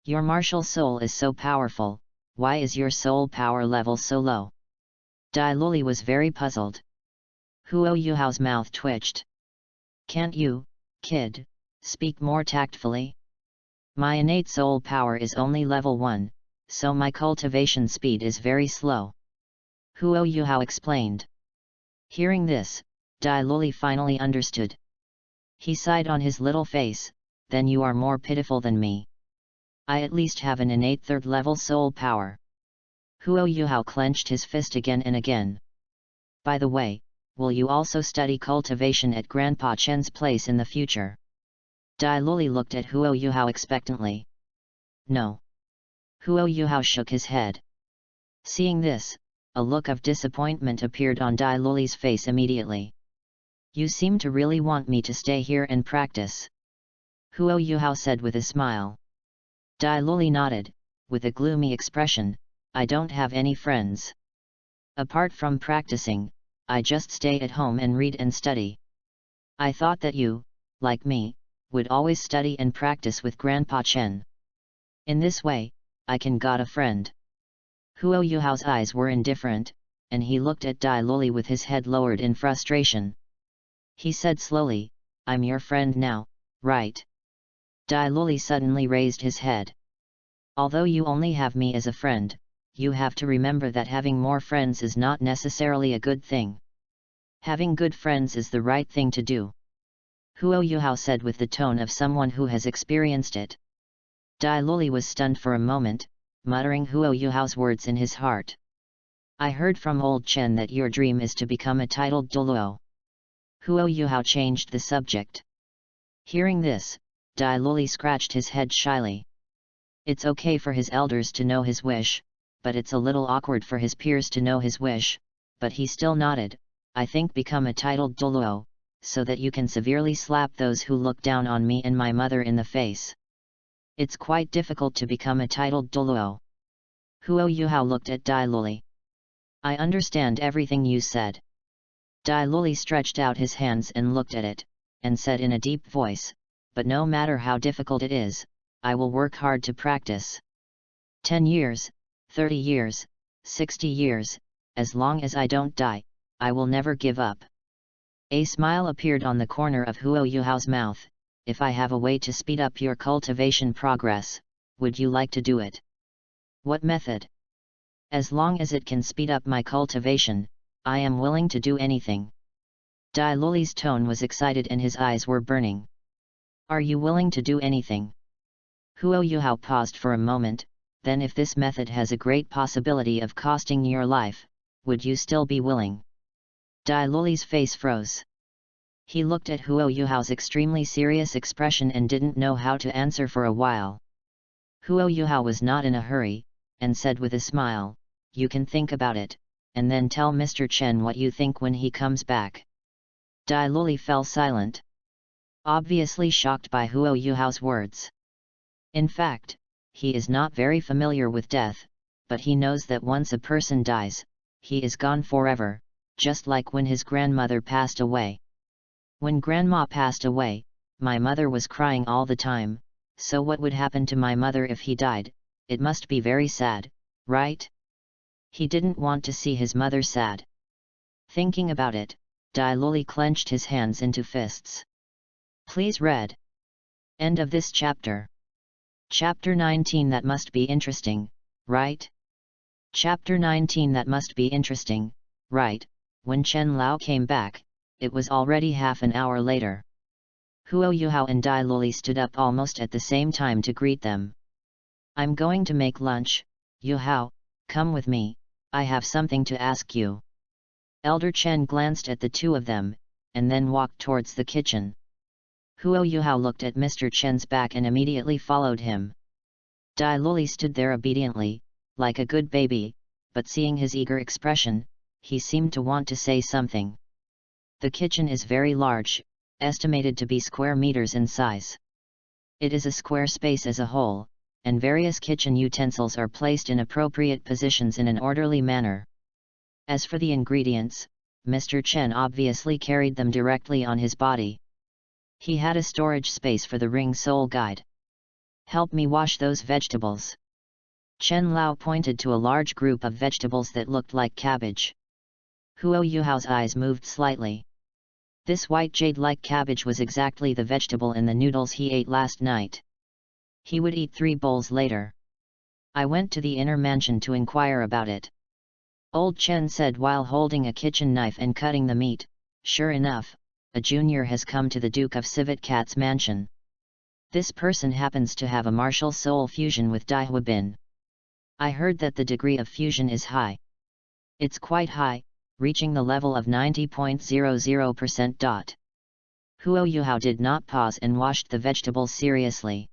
Your martial soul is so powerful, why is your soul power level so low? Dai Luli was very puzzled. Huo Yuhao's mouth twitched. Can't you, kid, speak more tactfully? My innate soul power is only level 1, so my cultivation speed is very slow. Huo Yuhao explained. Hearing this, Dai Luli finally understood. He sighed on his little face, then you are more pitiful than me. I at least have an innate 3rd level soul power. Huo Yuhao clenched his fist again and again. By the way, will you also study cultivation at Grandpa Chen's place in the future? Dai Luli looked at Huo Yuhao expectantly. No. Huo Yuhao shook his head. Seeing this, a look of disappointment appeared on Dai Luli's face immediately. You seem to really want me to stay here and practice. Huo Yuhao said with a smile. Dai Luli nodded, with a gloomy expression, I don't have any friends. Apart from practicing, I just stay at home and read and study. I thought that you, like me, would always study and practice with Grandpa Chen. In this way, I can got a friend. Huo Yuhao's eyes were indifferent, and he looked at Dai Luli with his head lowered in frustration. He said slowly, I'm your friend now, right? Dai Luli suddenly raised his head. Although you only have me as a friend, you have to remember that having more friends is not necessarily a good thing. Having good friends is the right thing to do. Huo Yuhao said with the tone of someone who has experienced it. Dai Luli was stunned for a moment, muttering Huo Yuhao's words in his heart. I heard from old Chen that your dream is to become a titled Douluo. Huo Yuhao changed the subject. Hearing this, Dai Luli scratched his head shyly. It's okay for his elders to know his wish, but it's a little awkward for his peers to know his wish, but he still nodded. I think become a titled Douluo, so that you can severely slap those who look down on me and my mother in the face. It's quite difficult to become a titled Douluo. Huo Yuhao looked at Dai Luli. I understand everything you said. Dai Luli stretched out his hands and looked at it, and said in a deep voice, but no matter how difficult it is, I will work hard to practice. 10 years, 30 years, 60 years, as long as I don't die, I will never give up. A smile appeared on the corner of Huo Yuhao's mouth. If I have a way to speed up your cultivation progress, would you like to do it? What method? As long as it can speed up my cultivation, I am willing to do anything. Dai Luli's tone was excited and his eyes were burning. Are you willing to do anything? Huo Yuhao paused for a moment, then if this method has a great possibility of costing your life, would you still be willing? Dai Luli's face froze. He looked at Huo Yuhao's extremely serious expression and didn't know how to answer for a while. Huo Yuhao was not in a hurry, and said with a smile, you can think about it, and then tell Mr. Chen what you think when he comes back. Dai Luli fell silent. Obviously shocked by Huo Yuhao's words. In fact, he is not very familiar with death, but he knows that once a person dies, he is gone forever, just like when his grandmother passed away. When Grandma passed away, my mother was crying all the time, so what would happen to my mother if he died? It must be very sad, right? He didn't want to see his mother sad. Thinking about it, Dai Luli clenched his hands into fists. Please read. End of this chapter. Chapter 19. That must be interesting, right? Chapter 19. That must be interesting, right? When Chen Lao came back, it was already half an hour later. Huo Yuhao and Dai Luli stood up almost at the same time to greet them. I'm going to make lunch, Yuhao, come with me, I have something to ask you. Elder Chen glanced at the two of them, and then walked towards the kitchen. Huo Yuhao looked at Mr. Chen's back and immediately followed him. Dai Luli stood there obediently, like a good baby, but seeing his eager expression, he seemed to want to say something. The kitchen is very large, estimated to be square meters in size. It is a square space as a whole, and various kitchen utensils are placed in appropriate positions in an orderly manner. As for the ingredients, Mr. Chen obviously carried them directly on his body. He had a storage space for the Ring Soul Guide. "Help me wash those vegetables." Chen Lao pointed to a large group of vegetables that looked like cabbage. Huo Yuhao's eyes moved slightly. This white jade-like cabbage was exactly the vegetable in the noodles he ate last night. He would eat 3 bowls later. "I went to the inner mansion to inquire about it," Old Chen said while holding a kitchen knife and cutting the meat. "Sure enough, a junior has come to the Duke of Civitkat's mansion. This person happens to have a martial soul fusion with Daihuabin. I heard that the degree of fusion is high. It's quite high, reaching the level of 90.00%. Huo Yuhao did not pause and washed the vegetables seriously.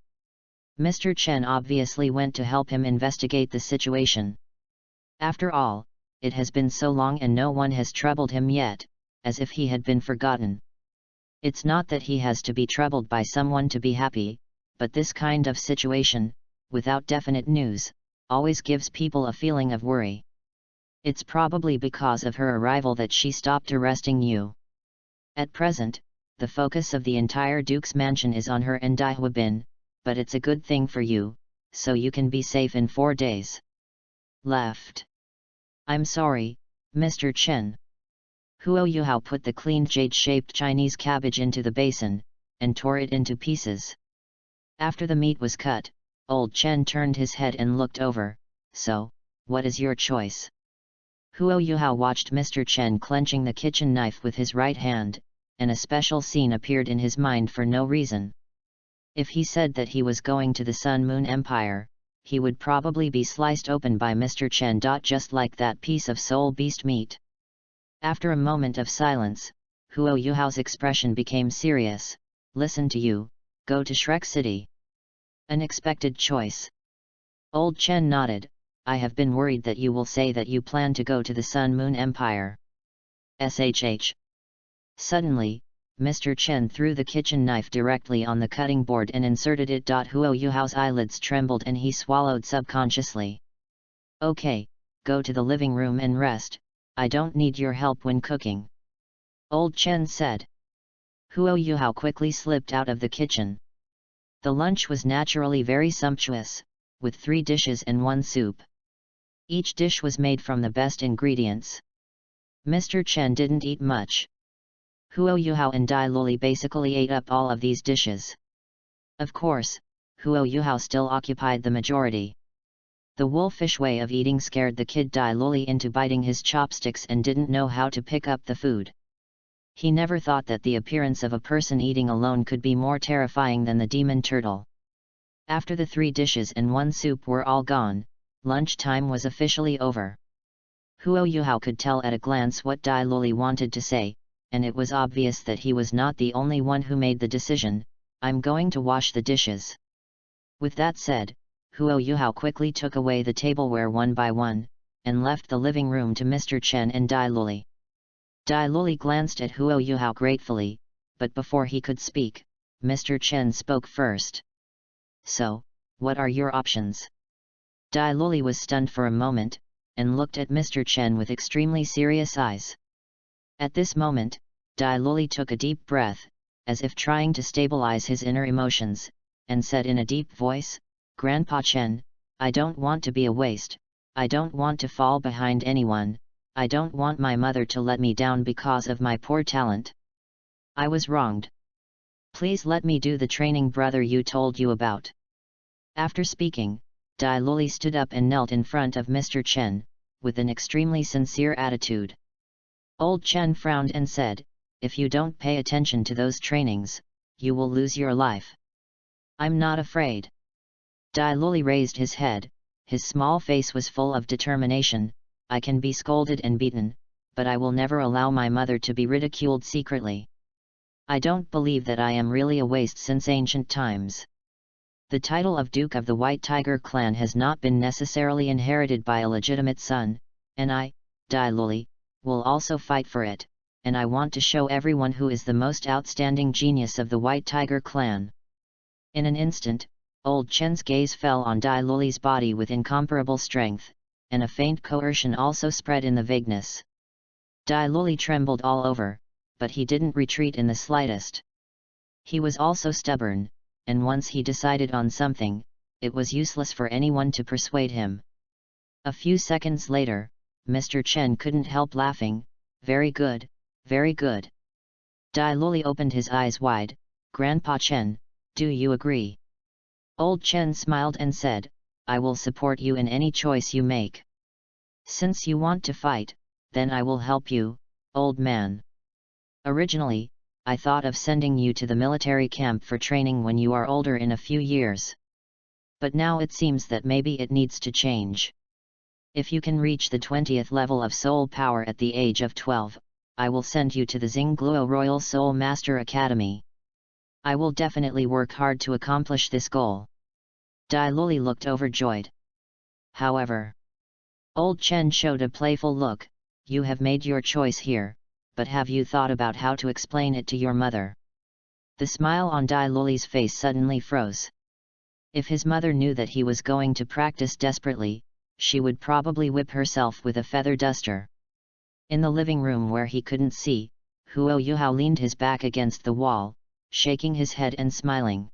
Mr. Chen obviously went to help him investigate the situation. After all, it has been so long and no one has troubled him yet, as if he had been forgotten. It's not that he has to be troubled by someone to be happy, but this kind of situation, without definite news, always gives people a feeling of worry. It's probably because of her arrival that she stopped arresting you. At present, the focus of the entire Duke's mansion is on her and Daihuabin, but it's a good thing for you, so you can be safe in 4 days. Left. I'm sorry, Mr. Chen. Huo Yuhao put the cleaned jade-shaped Chinese cabbage into the basin, and tore it into pieces. After the meat was cut, Old Chen turned his head and looked over. "So, what is your choice?" Huo Yuhao watched Mr. Chen clenching the kitchen knife with his right hand, and a special scene appeared in his mind for no reason. If he said that he was going to the Sun Moon Empire, he would probably be sliced open by Mr. Chen. Just like that piece of soul beast meat. After a moment of silence, Huo Yuhao's expression became serious. "Listen to you, go to Shrek City." Unexpected choice. Old Chen nodded. "I have been worried that you will say that you plan to go to the Sun Moon Empire. SHH. Suddenly, Mr. Chen threw the kitchen knife directly on the cutting board and inserted it. Huo Yuhao's eyelids trembled and he swallowed subconsciously. "Okay, go to the living room and rest. I don't need your help when cooking," Old Chen said. Huo Yuhao quickly slipped out of the kitchen. The lunch was naturally very sumptuous, with 3 dishes and 1 soup. Each dish was made from the best ingredients. Mr. Chen didn't eat much. Huo Yuhao and Dai Luli basically ate up all of these dishes. Of course, Huo Yuhao still occupied the majority. The wolfish way of eating scared the kid Dai Luli into biting his chopsticks and didn't know how to pick up the food. He never thought that the appearance of a person eating alone could be more terrifying than the demon turtle. After the 3 dishes and 1 soup were all gone, lunch time was officially over. Huo Yuhao could tell at a glance what Dai Luli wanted to say, and it was obvious that he was not the only one who made the decision. "I'm going to wash the dishes." With that said, Huo Yuhao quickly took away the tableware one by one, and left the living room to Mr. Chen and Dai Luli. Dai Luli glanced at Huo Yuhao gratefully, but before he could speak, Mr. Chen spoke first. "So, what are your options?" Dai Luli was stunned for a moment, and looked at Mr. Chen with extremely serious eyes. At this moment, Dai Luli took a deep breath, as if trying to stabilize his inner emotions, and said in a deep voice, "Grandpa Chen, I don't want to be a waste, I don't want to fall behind anyone, I don't want my mother to let me down because of my poor talent. I was wronged. Please let me do the training brother you told you about." After speaking, Dai Luli stood up and knelt in front of Mr. Chen, with an extremely sincere attitude. Old Chen frowned and said, "If you don't pay attention to those trainings, you will lose your life." "I'm not afraid." Dai Luli raised his head, his small face was full of determination. "I can be scolded and beaten, but I will never allow my mother to be ridiculed secretly. I don't believe that I am really a waste since ancient times. The title of Duke of the White Tiger clan has not been necessarily inherited by a legitimate son, and I, Douluo, will also fight for it, and I want to show everyone who is the most outstanding genius of the White Tiger clan. In an instant, old Chen's gaze fell on Douluo's body with incomparable strength, and a faint coercion also spread in the vagueness. Douluo trembled all over, but he didn't retreat in the slightest. He was also stubborn, and once he decided on something, it was useless for anyone to persuade him. A few seconds later, Mr. Chen couldn't help laughing. Very good, very good. Douluo opened his eyes wide. Grandpa Chen, do you agree? Old Chen smiled and said, I will support you in any choice you make. Since you want to fight, then I will help you, old man. Originally, I thought of sending you to the military camp for training when you are older in a few years. But now it seems that maybe it needs to change. If you can reach the 20th level of soul power at the age of 12, I will send you to the Xingluo Royal Soul Master Academy. I will definitely work hard to accomplish this goal. Douluo looked overjoyed. However, old Chen showed a playful look. You have made your choice here, but have you thought about how to explain it to your mother? The smile on Douluo's face suddenly froze. If his mother knew that he was going to practice desperately, she would probably whip herself with a feather duster. In the living room where he couldn't see, Huo Yuhao leaned his back against the wall, shaking his head and smiling.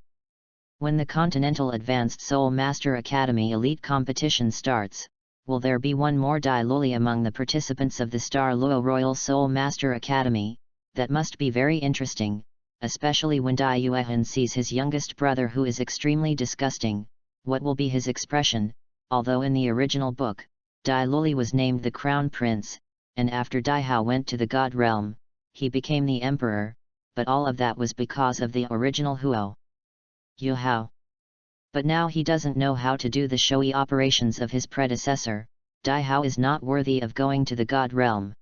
When the Continental Advanced Soul Master Academy Elite Competition starts, will there be one more Douluo among the participants of the Star Luo Royal Soul Master Academy? That must be very interesting, especially when Dai Yuehan sees his youngest brother who is extremely disgusting. What will be his expression? Although in the original book, Douluo was named the Crown Prince, and after Dai Hao went to the God Realm, he became the Emperor, but all of that was because of the original Huo Yuhao. But now he doesn't know how to do the showy operations of his predecessor. Dai Hao is not worthy of going to the God Realm.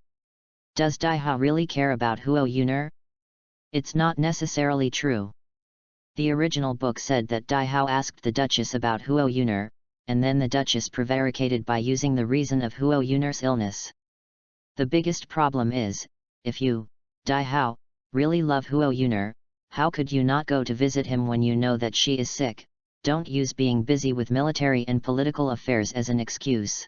Does Dai Hao really care about Huo Yuner? It's not necessarily true. The original book said that Dai Hao asked the Duchess about Huo Yuner, and then the Duchess prevaricated by using the reason of Huo Yuner's illness. The biggest problem is, if you, Dai Hao, really love Huo Yuner, how could you not go to visit him when you know that she is sick? Don't use being busy with military and political affairs as an excuse.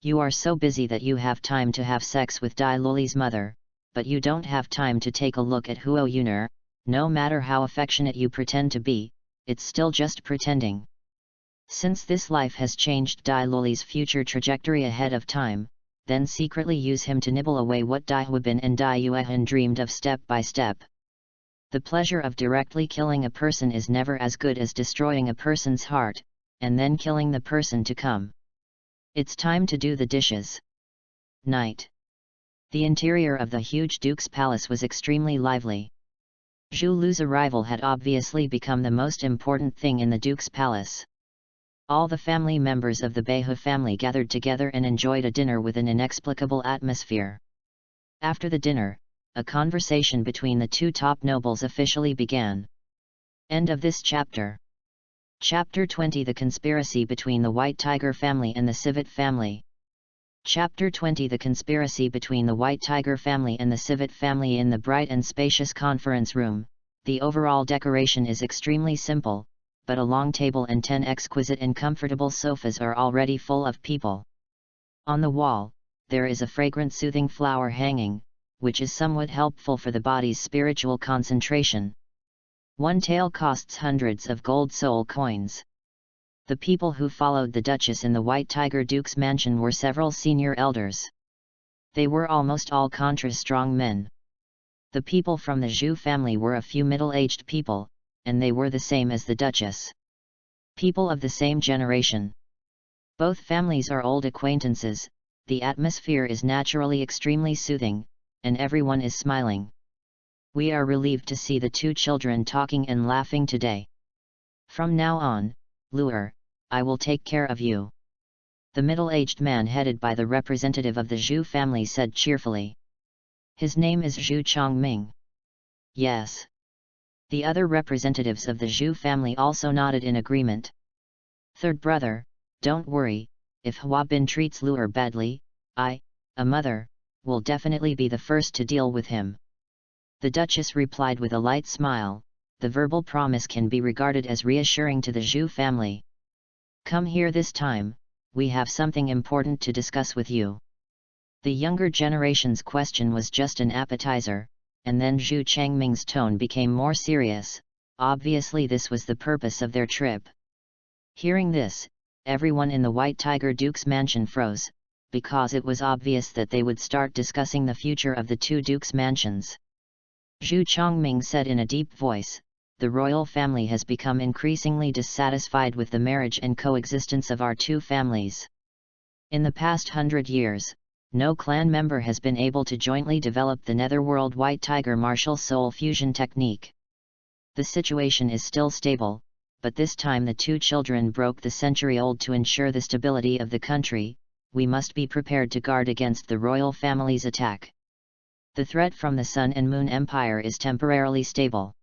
You are so busy that you have time to have sex with Douluo's mother, but you don't have time to take a look at Huo Yuner. No matter how affectionate you pretend to be, it's still just pretending. Since this life has changed Douluo's future trajectory ahead of time, then secretly use him to nibble away what Dai Huabin and Dai Yuehan dreamed of step by step. The pleasure of directly killing a person is never as good as destroying a person's heart, and then killing the person to come. It's time to do the dishes. Night. The interior of the huge Duke's palace was extremely lively. Zhu Lu's arrival had obviously become the most important thing in the Duke's palace. All the family members of the Beihe family gathered together and enjoyed a dinner with an inexplicable atmosphere. After the dinner, a conversation between the two top nobles officially began. End of this chapter. Chapter 20: The Conspiracy Between the White Tiger Family and the Civet Family. Chapter 20: The Conspiracy Between the White Tiger Family and the Civet Family. In the bright and spacious conference room, the overall decoration is extremely simple, but a long table and 10 exquisite and comfortable sofas are already full of people. On the wall, there is a fragrant soothing flower hanging, which is somewhat helpful for the body's spiritual concentration. One tale costs hundreds of gold soul coins. The people who followed the Duchess in the White Tiger Duke's mansion were several senior elders. They were almost all strong men. The people from the Zhu family were a few middle-aged people, and they were the same as the Duchess. People of the same generation. Both families are old acquaintances. The atmosphere is naturally extremely soothing, and everyone is smiling. We are relieved to see the two children talking and laughing today. From now on, Luer, I will take care of you. The middle-aged man headed by the representative of the Zhu family said cheerfully. His name is Zhu Chongming. Yes. The other representatives of the Zhu family also nodded in agreement. Third brother, don't worry, if Hua Bin treats Luer badly, I, a mother, will definitely be the first to deal with him. The Duchess replied with a light smile, the verbal promise can be regarded as reassuring to the Zhu family. Come here this time, we have something important to discuss with you. The younger generation's question was just an appetizer, and then Zhu Changming's tone became more serious. Obviously this was the purpose of their trip. Hearing this, everyone in the White Tiger Duke's mansion froze, because it was obvious that they would start discussing the future of the two dukes' mansions. Zhu Changming said in a deep voice, the royal family has become increasingly dissatisfied with the marriage and coexistence of our two families. In the past 100 years, no clan member has been able to jointly develop the Netherworld White Tiger martial soul fusion technique. The situation is still stable, but this time the two children broke the century-old to ensure the stability of the country. We must be prepared to guard against the royal family's attack. The threat from the Sun and Moon Empire is temporarily stable.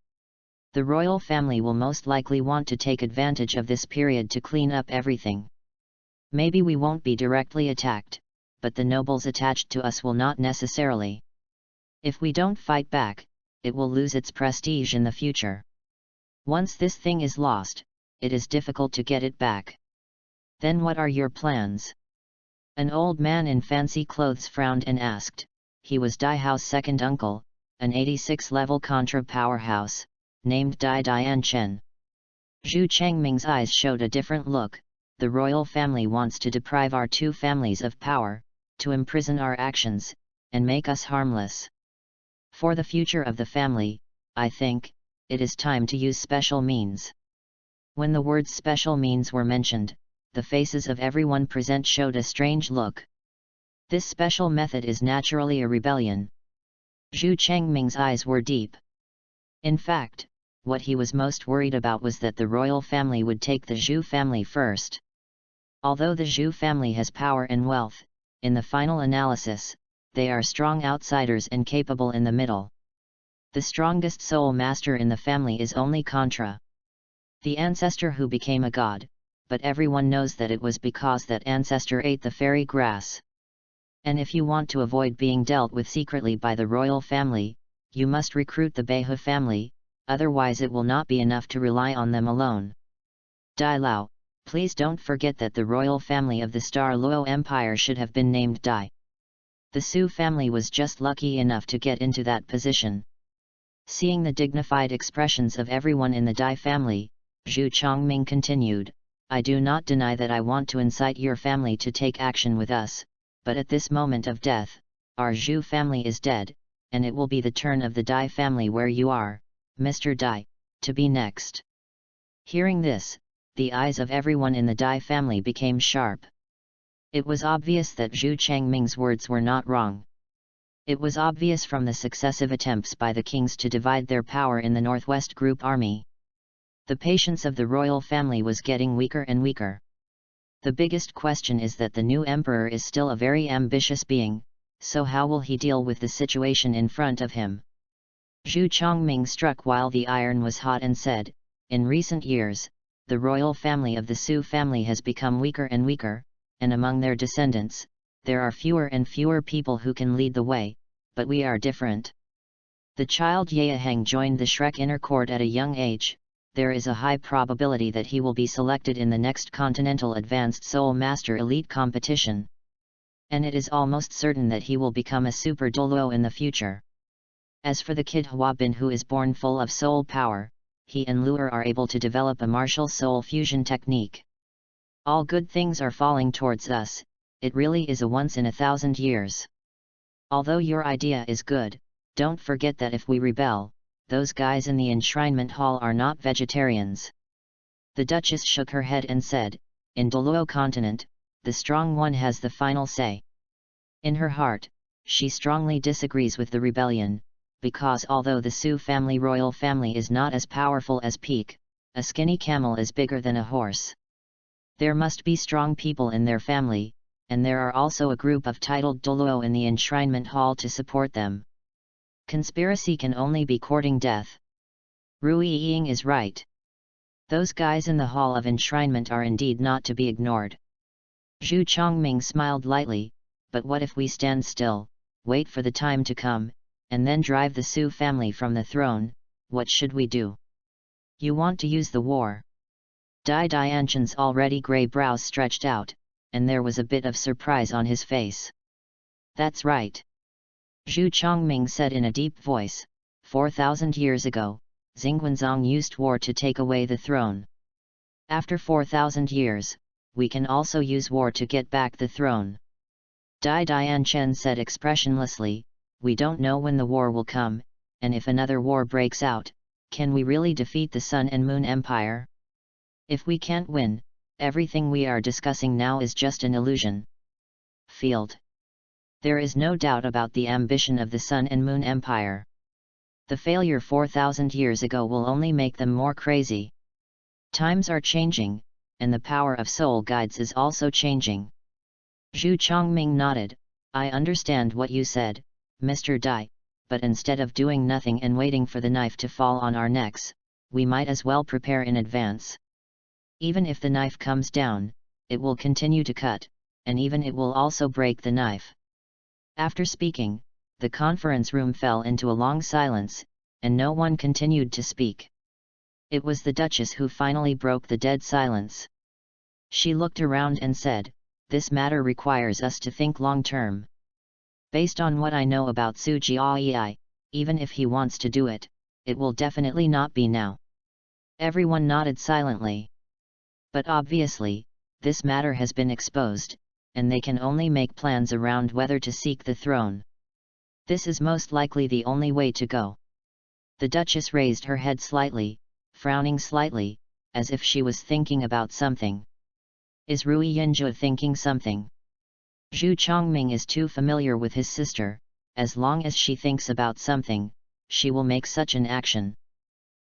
The royal family will most likely want to take advantage of this period to clean up everything. Maybe we won't be directly attacked, but the nobles attached to us will not necessarily. If we don't fight back, it will lose its prestige in the future. Once this thing is lost, it is difficult to get it back. Then what are your plans? An old man in fancy clothes frowned and asked. He was Dai Hao's second uncle, an 86-level Contra powerhouse, named Dai Dian Chen. Zhu Changming's eyes showed a different look. The royal family wants to deprive our two families of power, to imprison our actions, and make us harmless. For the future of the family, I think, it is time to use special means. When the words special means were mentioned, the faces of everyone present showed a strange look. This special method is naturally a rebellion. Zhu Changming's eyes were deep. In fact, what he was most worried about was that the royal family would take the Zhu family first. Although the Zhu family has power and wealth, in the final analysis, they are strong outsiders and capable in the middle. The strongest soul master in the family is only Contra, the ancestor who became a god, but everyone knows that it was because that ancestor ate the fairy grass. And if you want to avoid being dealt with secretly by the royal family, you must recruit the Beihua family, otherwise it will not be enough to rely on them alone. Dai Lao, please don't forget that the royal family of the Star Luo Empire should have been named Dai. The Su family was just lucky enough to get into that position. Seeing the dignified expressions of everyone in the Dai family, Zhu Changming continued, I do not deny that I want to incite your family to take action with us, but at this moment of death, our Zhu family is dead, and it will be the turn of the Dai family where you are, Mr. Dai, to be next. Hearing this, the eyes of everyone in the Dai family became sharp. It was obvious that Zhu Changming's words were not wrong. It was obvious from the successive attempts by the kings to divide their power in the Northwest Group Army. The patience of the royal family was getting weaker and weaker. The biggest question is that the new emperor is still a very ambitious being, so how will he deal with the situation in front of him? Zhu Changming struck while the iron was hot and said, in recent years, the royal family of the Su family has become weaker and weaker, and among their descendants, there are fewer and fewer people who can lead the way, but we are different. The child Yeaheng joined the Shrek Inner Court at a young age. There is a high probability that he will be selected in the next Continental Advanced Soul Master Elite competition. And it is almost certain that he will become a Super Douluo in the future. As for the kid Hua Bin who is born full of soul power, he and Luer are able to develop a martial soul fusion technique. All good things are falling towards us, it really is a once in 1,000 years. Although your idea is good, don't forget that if we rebel, those guys in the enshrinement hall are not vegetarians. The Duchess shook her head and said, in Douluo continent, the strong one has the final say. In her heart, she strongly disagrees with the rebellion, because although the Su family royal family is not as powerful as Peak, a skinny camel is bigger than a horse. There must be strong people in their family, and there are also a group of titled Douluo in the enshrinement hall to support them. Conspiracy can only be courting death. Rui Ying is right. Those guys in the Hall of Enshrinement are indeed not to be ignored. Zhu Chongming smiled lightly, but what if we stand still, wait for the time to come, and then drive the Su family from the throne? What should we do? You want to use the war? Dai Dianchen's already grey brows stretched out, and there was a bit of surprise on his face. That's right. Zhu Chongming said in a deep voice, 4,000 years ago, Xingguanzong used war to take away the throne. After 4,000 years, we can also use war to get back the throne. Dai Dianchen said expressionlessly, we don't know when the war will come, and if another war breaks out, can we really defeat the Sun and Moon Empire? If we can't win, everything we are discussing now is just an illusion. Field. There is no doubt about the ambition of the Sun and Moon Empire. The failure 4,000 years ago will only make them more crazy. Times are changing, and the power of soul guides is also changing. Zhu Chongming nodded, I understand what you said, Mr. Dai, but instead of doing nothing and waiting for the knife to fall on our necks, we might as well prepare in advance. Even if the knife comes down, it will continue to cut, and even it will also break the knife. After speaking, the conference room fell into a long silence, and no one continued to speak. It was the Duchess who finally broke the dead silence. She looked around and said, this matter requires us to think long-term. Based on what I know about Su Jiaoyi, even if he wants to do it, it will definitely not be now. Everyone nodded silently. But obviously, this matter has been exposed, and they can only make plans around whether to seek the throne. This is most likely the only way to go. The Duchess raised her head slightly, frowning slightly, as if she was thinking about something. Is Rui Yinjue thinking something? Zhu Chongming is too familiar with his sister, as long as she thinks about something, she will make such an action.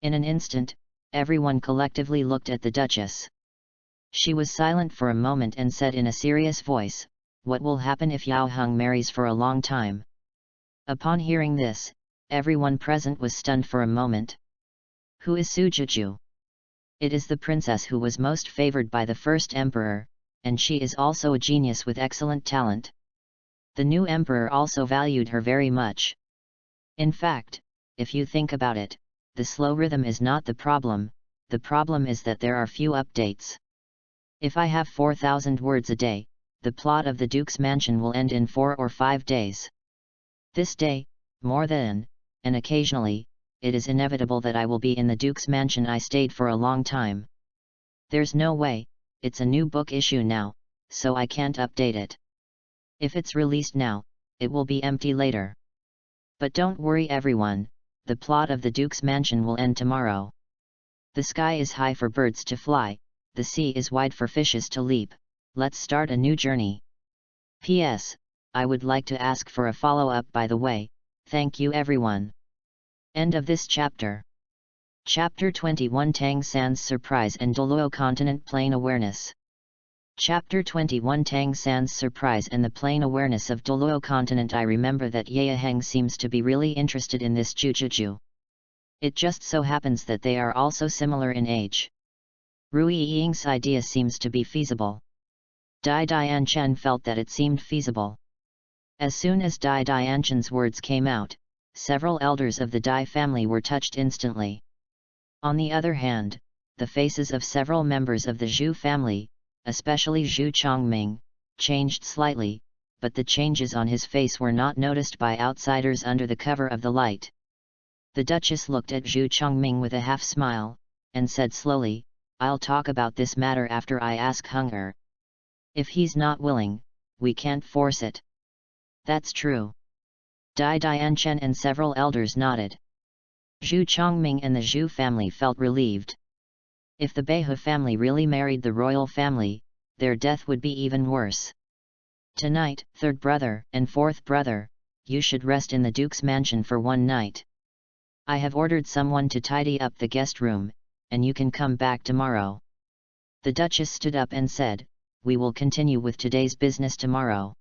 In an instant, everyone collectively looked at the Duchess. She was silent for a moment and said in a serious voice, what will happen if Yao Heng marries for a long time? Upon hearing this, everyone present was stunned for a moment. Who is Su Jiju? It is the princess who was most favored by the first emperor, and she is also a genius with excellent talent. The new emperor also valued her very much. In fact, if you think about it, the slow rhythm is not the problem is that there are few updates. If I have 4,000 words a day, the plot of the Duke's mansion will end in 4 or 5 days. This day, more than, and occasionally, it is inevitable that I will be in the Duke's mansion I stayed for a long time. There's no way, it's a new book issue now, so I can't update it. If it's released now, it will be empty later. But don't worry everyone, the plot of the Duke's mansion will end tomorrow. The sky is high for birds to fly, the sea is wide for fishes to leap, let's start a new journey. P.S. I would like to ask for a follow-up by the way, thank you everyone. End of this chapter. Chapter 21 Tang San's Surprise and Douluo Continent Plain Awareness. Chapter 21 Tang San's Surprise and the Plain Awareness of Douluo Continent. I remember that Ye Heng seems to be really interested in this Jujuju. It just so happens that they are also similar in age. Rui Ying's idea seems to be feasible. Dai Dianchen felt that it seemed feasible. As soon as Dai Dianchen's words came out, several elders of the Dai family were touched instantly. On the other hand, the faces of several members of the Zhu family, especially Zhu Chongming, changed slightly, but the changes on his face were not noticed by outsiders under the cover of the light. The Duchess looked at Zhu Chongming with a half-smile, and said slowly, I'll talk about this matter after I ask Heng. If he's not willing, we can't force it. That's true. Dai Dianchen and several elders nodded. Zhu Chongming and the Zhu family felt relieved. If the Beihe family really married the royal family, their death would be even worse. Tonight, third brother and fourth brother, you should rest in the Duke's mansion for one night. I have ordered someone to tidy up the guest room, and you can come back tomorrow. The Duchess stood up and said, we will continue with today's business tomorrow.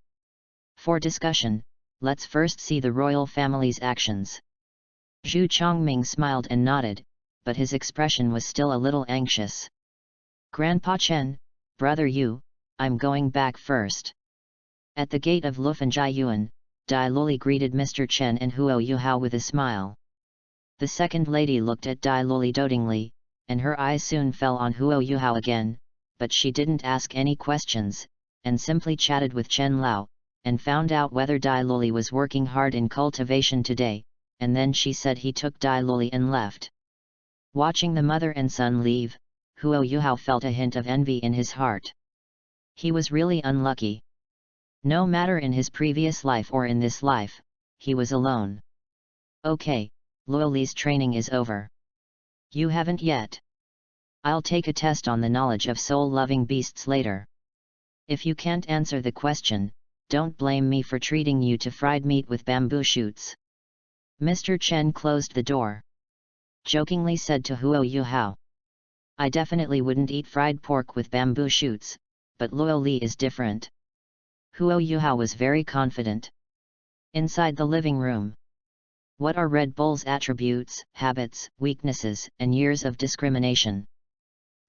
For discussion, let's first see the royal family's actions. Zhu Chongming smiled and nodded, but his expression was still a little anxious. Grandpa Chen, brother Yu, I'm going back first. At the gate of Lufanjiayuan, Dai Luli greeted Mr. Chen and Huo Yuhao with a smile. The second lady looked at Dai Luli dotingly, and her eyes soon fell on Huo Yuhao again, but she didn't ask any questions, and simply chatted with Chen Lao, and found out whether Dai Luli was working hard in cultivation today, and then she said he took Dai Luli and left. Watching the mother and son leave, Huo Yuhao felt a hint of envy in his heart. He was really unlucky. No matter in his previous life or in this life, he was alone. Okay, Luoli's training is over. You haven't yet? I'll take a test on the knowledge of soul-loving beasts later. If you can't answer the question, don't blame me for treating you to fried meat with bamboo shoots. Mr. Chen closed the door. Jokingly said to Huo Yuhao. I definitely wouldn't eat fried pork with bamboo shoots, but Luoli is different. Huo Yuhao was very confident. Inside the living room. What are Red Bull's attributes, habits, weaknesses, and years of discrimination?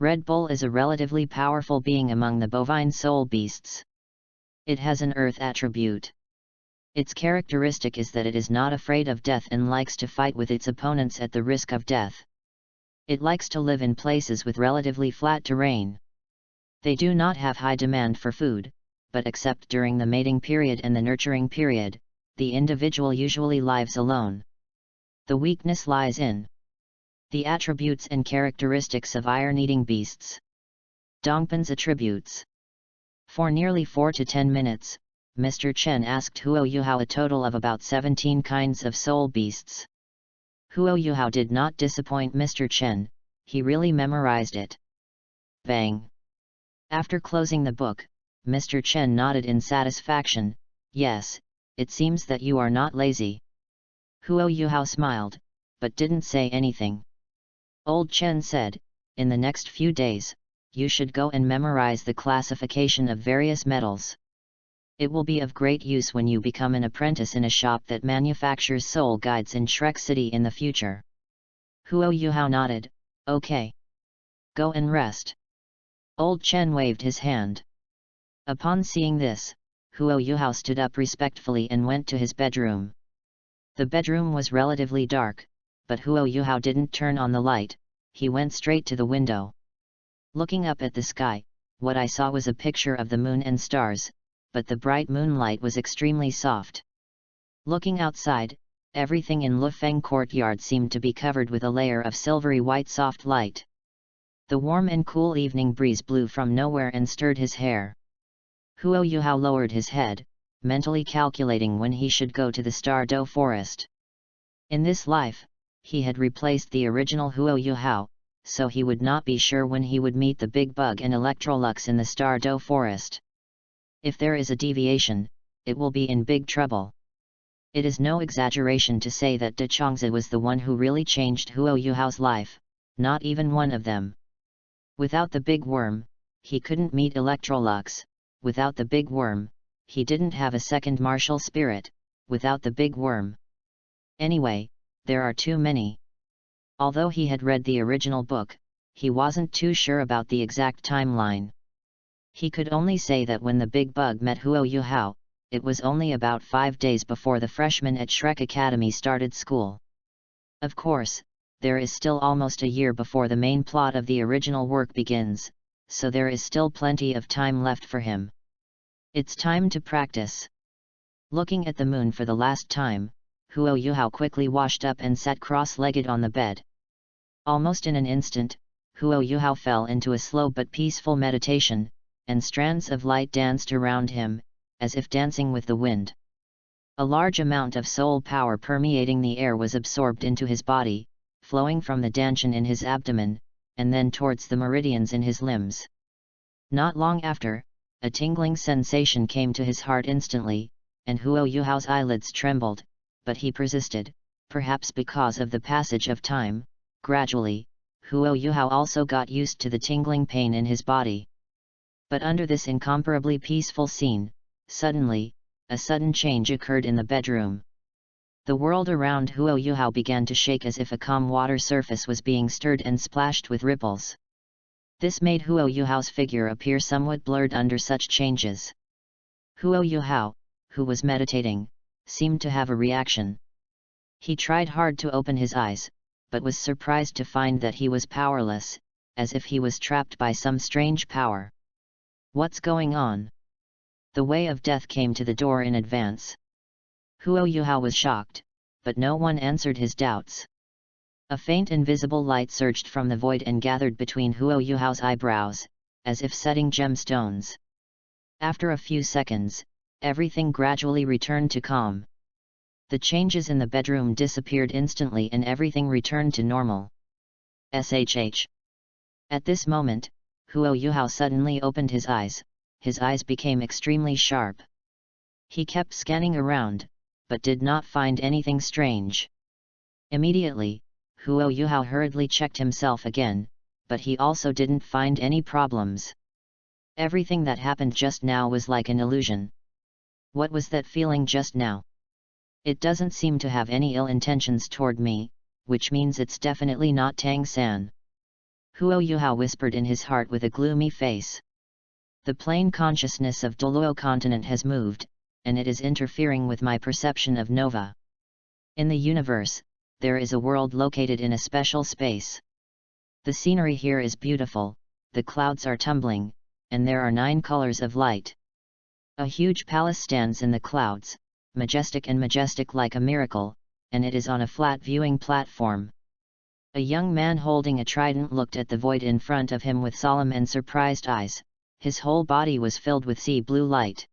Red Bull is a relatively powerful being among the bovine soul beasts. It has an earth attribute. Its characteristic is that it is not afraid of death and likes to fight with its opponents at the risk of death. It likes to live in places with relatively flat terrain. They do not have high demand for food, but except during the mating period and the nurturing period, the individual usually lives alone. The weakness lies in the attributes and characteristics of iron-eating beasts. Dongpan's attributes. For nearly 4 to 10 minutes, Mr. Chen asked Huo Yuhao a total of about 17 kinds of soul beasts. Huo Yuhao did not disappoint Mr. Chen, he really memorized it. Bang! After closing the book, Mr. Chen nodded in satisfaction. Yes, it seems that you are not lazy. Huo Yuhao smiled, but didn't say anything. Old Chen said, in the next few days, you should go and memorize the classification of various metals. It will be of great use when you become an apprentice in a shop that manufactures soul guides in Shrek City in the future. Huo Yuhao nodded, okay. Go and rest. Old Chen waved his hand. Upon seeing this, Huo Yuhao stood up respectfully and went to his bedroom. The bedroom was relatively dark, but Huo Yuhao didn't turn on the light, he went straight to the window. Looking up at the sky, what I saw was a picture of the moon and stars, but the bright moonlight was extremely soft. Looking outside, everything in Lufeng courtyard seemed to be covered with a layer of silvery white soft light. The warm and cool evening breeze blew from nowhere and stirred his hair. Huo Yuhao lowered his head, mentally calculating when he should go to the Star-Do forest. In this life, he had replaced the original Huo Yuhao, so he would not be sure when he would meet the Big Bug and Electrolux in the Star-Do forest. If there is a deviation, it will be in big trouble. It is no exaggeration to say that De Chongzi was the one who really changed Huo Yuhao's life, not even one of them. Without the big worm, he couldn't meet Electrolux, without the big worm, he didn't have a second martial spirit, without the big worm. Anyway, there are too many. Although he had read the original book, he wasn't too sure about the exact timeline. He could only say that when the Big Bug met Huo Yuhao, it was only about 5 days before the freshmen at Shrek Academy started school. Of course, there is still almost a year before the main plot of the original work begins, so there is still plenty of time left for him. It's time to practice. Looking at the moon for the last time, Huo Yuhao quickly washed up and sat cross-legged on the bed. Almost in an instant, Huo Yuhao fell into a slow but peaceful meditation, and strands of light danced around him, as if dancing with the wind. A large amount of soul power permeating the air was absorbed into his body, flowing from the dantian in his abdomen, and then towards the meridians in his limbs. Not long after, a tingling sensation came to his heart instantly, and Huo Yuhao's eyelids trembled, but he persisted, perhaps because of the passage of time. Gradually, Huo Yuhao also got used to the tingling pain in his body. But under this incomparably peaceful scene, suddenly, a sudden change occurred in the bedroom. The world around Huo Yuhao began to shake as if a calm water surface was being stirred and splashed with ripples. This made Huo Yuhao's figure appear somewhat blurred under such changes. Huo Yuhao, who was meditating, seemed to have a reaction. He tried hard to open his eyes, but was surprised to find that he was powerless, as if he was trapped by some strange power. What's going on? The way of death came to the door in advance. Huo Yuhao was shocked, but no one answered his doubts. A faint invisible light surged from the void and gathered between Huo Yuhao's eyebrows, as if setting gemstones. After a few seconds, everything gradually returned to calm. The changes in the bedroom disappeared instantly and everything returned to normal. SHH. At this moment, Huo Yuhao suddenly opened his eyes became extremely sharp. He kept scanning around, but did not find anything strange. Immediately, Huo Yuhao hurriedly checked himself again, but he also didn't find any problems. Everything that happened just now was like an illusion. What was that feeling just now? It doesn't seem to have any ill intentions toward me, which means it's definitely not Tang-san. Huo Yuhao whispered in his heart with a gloomy face. The plane consciousness of Douluo continent has moved, and it is interfering with my perception of Nova. In the universe, there is a world located in a special space. The scenery here is beautiful, the clouds are tumbling, and there are 9 colors of light. A huge palace stands in the clouds, majestic like a miracle, and it is on a flat viewing platform. A young man holding a trident looked at the void in front of him with solemn and surprised eyes. His whole body was filled with sea blue light.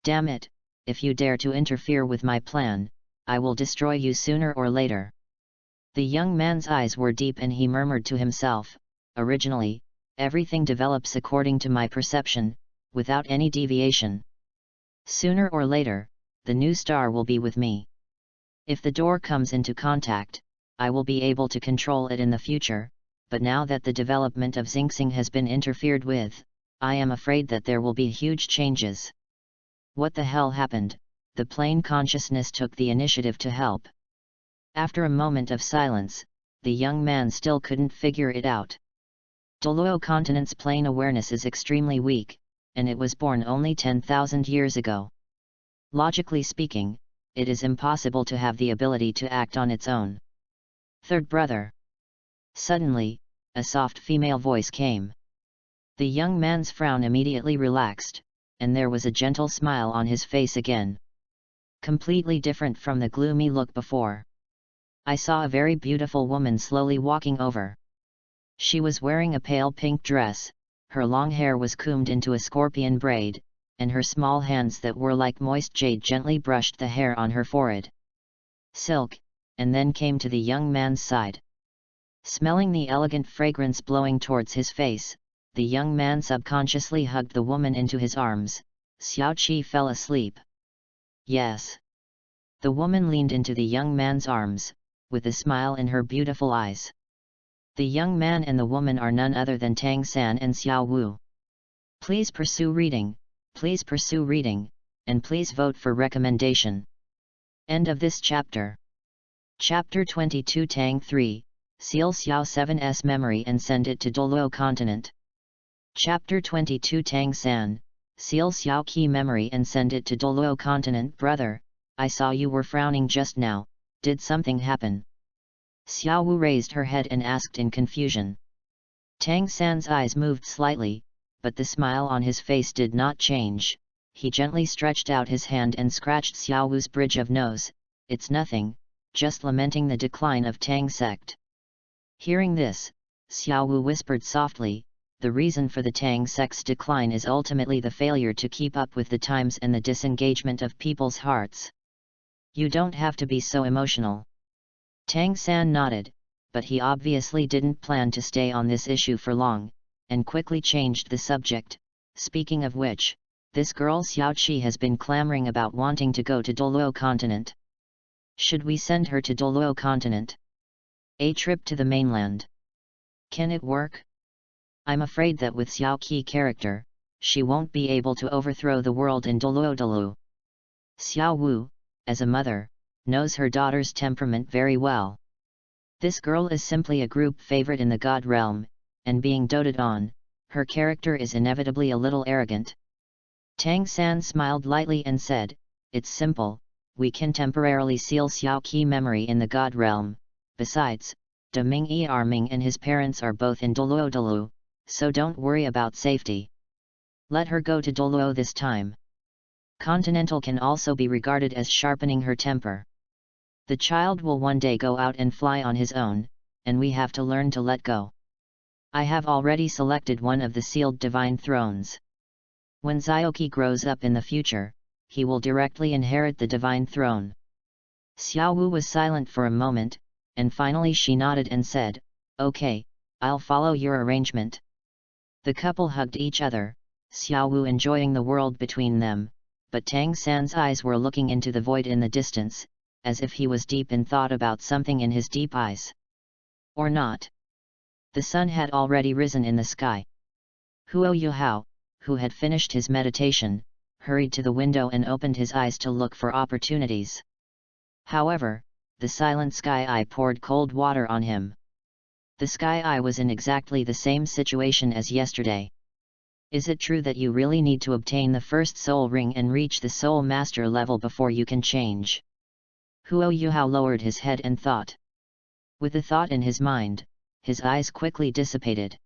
Damn it, if you dare to interfere with my plan, I will destroy you sooner or later. The young man's eyes were deep and he murmured to himself, originally, everything develops according to my perception, without any deviation. Sooner or later, the new star will be with me. If the door comes into contact, I will be able to control it in the future, but now that the development of Xingxing has been interfered with, I am afraid that there will be huge changes. What the hell happened? The plane consciousness took the initiative to help. After a moment of silence, the young man still couldn't figure it out. Douluo continent's plane awareness is extremely weak, and it was born only 10,000 years ago. Logically speaking, it is impossible to have the ability to act on its own. Third brother. Suddenly, a soft female voice came. The young man's frown immediately relaxed, and there was a gentle smile on his face again. Completely different from the gloomy look before. I saw a very beautiful woman slowly walking over. She was wearing a pale pink dress, her long hair was combed into a scorpion braid, and her small hands that were like moist jade gently brushed the hair on her forehead. Silk, and then came to the young man's side. Smelling the elegant fragrance blowing towards his face, the young man subconsciously hugged the woman into his arms. Xiao Qi fell asleep. Yes. The woman leaned into the young man's arms, with a smile in her beautiful eyes. The young man and the woman are none other than Tang San and Xiao Wu. Please pursue reading, and please vote for recommendation. End of this chapter. Chapter 22 Tang 3, Seal Xiao 7's memory and send it to Douluo continent. Chapter 22 Tang San, Seal Xiao Qi memory and send it to Douluo continent. Brother, I saw you were frowning just now, did something happen? Xiao Wu raised her head and asked in confusion. Tang San's eyes moved slightly, but the smile on his face did not change. He gently stretched out his hand and scratched Xiao Wu's bridge of nose. It's nothing, just lamenting the decline of Tang sect. Hearing this, Xiao Wu whispered softly, the reason for the Tang sect's decline is ultimately the failure to keep up with the times and the disengagement of people's hearts. You don't have to be so emotional. Tang San nodded, but he obviously didn't plan to stay on this issue for long, and quickly changed the subject. Speaking of which, this girl Xiao Qi has been clamoring about wanting to go to Douluo continent. Should we send her to Douluo continent? A trip to the mainland. Can it work? I'm afraid that with Xiao Qi character, she won't be able to overthrow the world in Douluo. Xiao Wu, as a mother, knows her daughter's temperament very well. This girl is simply a group favorite in the god realm, and being doted on, her character is inevitably a little arrogant. Tang San smiled lightly and said, "It's simple, we can temporarily seal Xiao Qi memory in the god realm. Besides, De Ming Erming and his parents are both in Douluo, so don't worry about safety. Let her go to Douluo this time." Continental can also be regarded as sharpening her temper. The child will one day go out and fly on his own, and we have to learn to let go. I have already selected one of the sealed divine thrones. When Xiaoqi grows up in the future, he will directly inherit the divine throne. Xiao Wu was silent for a moment, and finally she nodded and said, "Okay, I'll follow your arrangement." The couple hugged each other, Xiao Wu enjoying the world between them, but Tang San's eyes were looking into the void in the distance, as if he was deep in thought about something in his deep eyes. Or not. The sun had already risen in the sky. Huo Yuhao, who had finished his meditation, hurried to the window and opened his eyes to look for opportunities. However, the silent sky eye poured cold water on him. The sky eye was in exactly the same situation as yesterday. Is it true that you really need to obtain the first soul ring and reach the soul master level before you can change? Huo Yuhao lowered his head and thought. With the thought in his mind, his eyes quickly dissipated.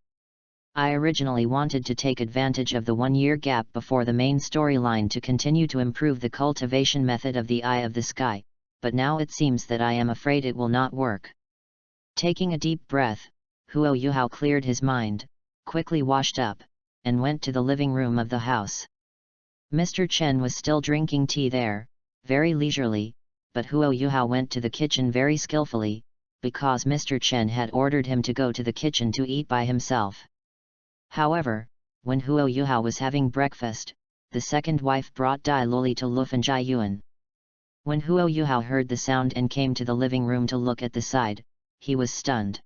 I originally wanted to take advantage of the one-year gap before the main storyline to continue to improve the cultivation method of the Eye of the Sky, but now it seems that I am afraid it will not work. Taking a deep breath, Huo Yuhao cleared his mind, quickly washed up, and went to the living room of the house. Mr. Chen was still drinking tea there, very leisurely, but Huo Yuhao went to the kitchen very skillfully, because Mr. Chen had ordered him to go to the kitchen to eat by himself. However, when Huo Yuhao was having breakfast, the second wife brought Dai Luli to Lufan Jai Yuan. When Huo Yuhao heard the sound and came to the living room to look at the side, he was stunned.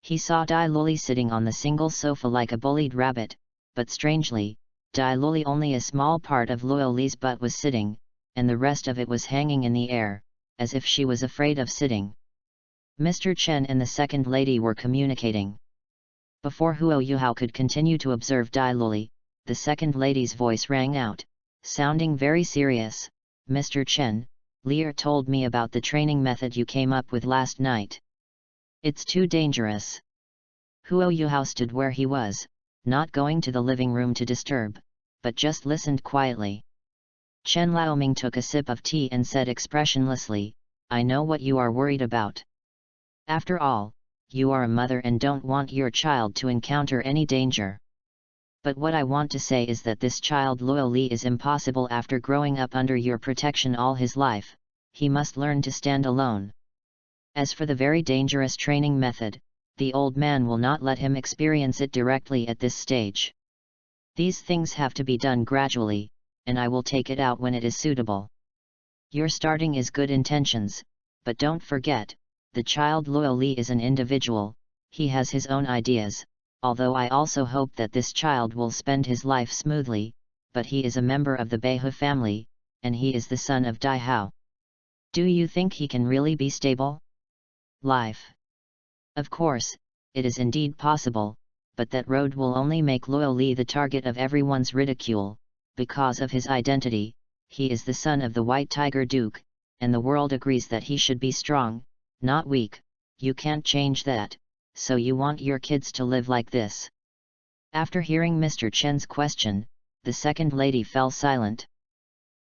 He saw Dai Luli sitting on the single sofa like a bullied rabbit, but strangely, Dai Luli only a small part of Luo Li's butt was sitting, and the rest of it was hanging in the air, as if she was afraid of sitting. Mr. Chen and the second lady were communicating. Before Huo Yuhao could continue to observe Dai Luli, the second lady's voice rang out, sounding very serious, "Mr. Chen, Lear told me about the training method you came up with last night. It's too dangerous." Huo Yuhao stood where he was, not going to the living room to disturb, but just listened quietly. Chen Laoming took a sip of tea and said expressionlessly, "I know what you are worried about. After all, you are a mother and don't want your child to encounter any danger. But what I want to say is that this child Luo Li is impossible after growing up under your protection all his life, he must learn to stand alone. As for the very dangerous training method, the old man will not let him experience it directly at this stage. These things have to be done gradually, and I will take it out when it is suitable. Your starting is good intentions, but don't forget, the child Luo Li is an individual, he has his own ideas, although I also hope that this child will spend his life smoothly, but he is a member of the Beihe family, and he is the son of Dai Hao. Do you think he can really be stable? Life. Of course, it is indeed possible, but that road will only make Luo Li the target of everyone's ridicule, because of his identity, he is the son of the White Tiger Duke, and the world agrees that he should be strong, not weak. You can't change that, so you want your kids to live like this?" After hearing Mr. Chen's question, the second lady fell silent.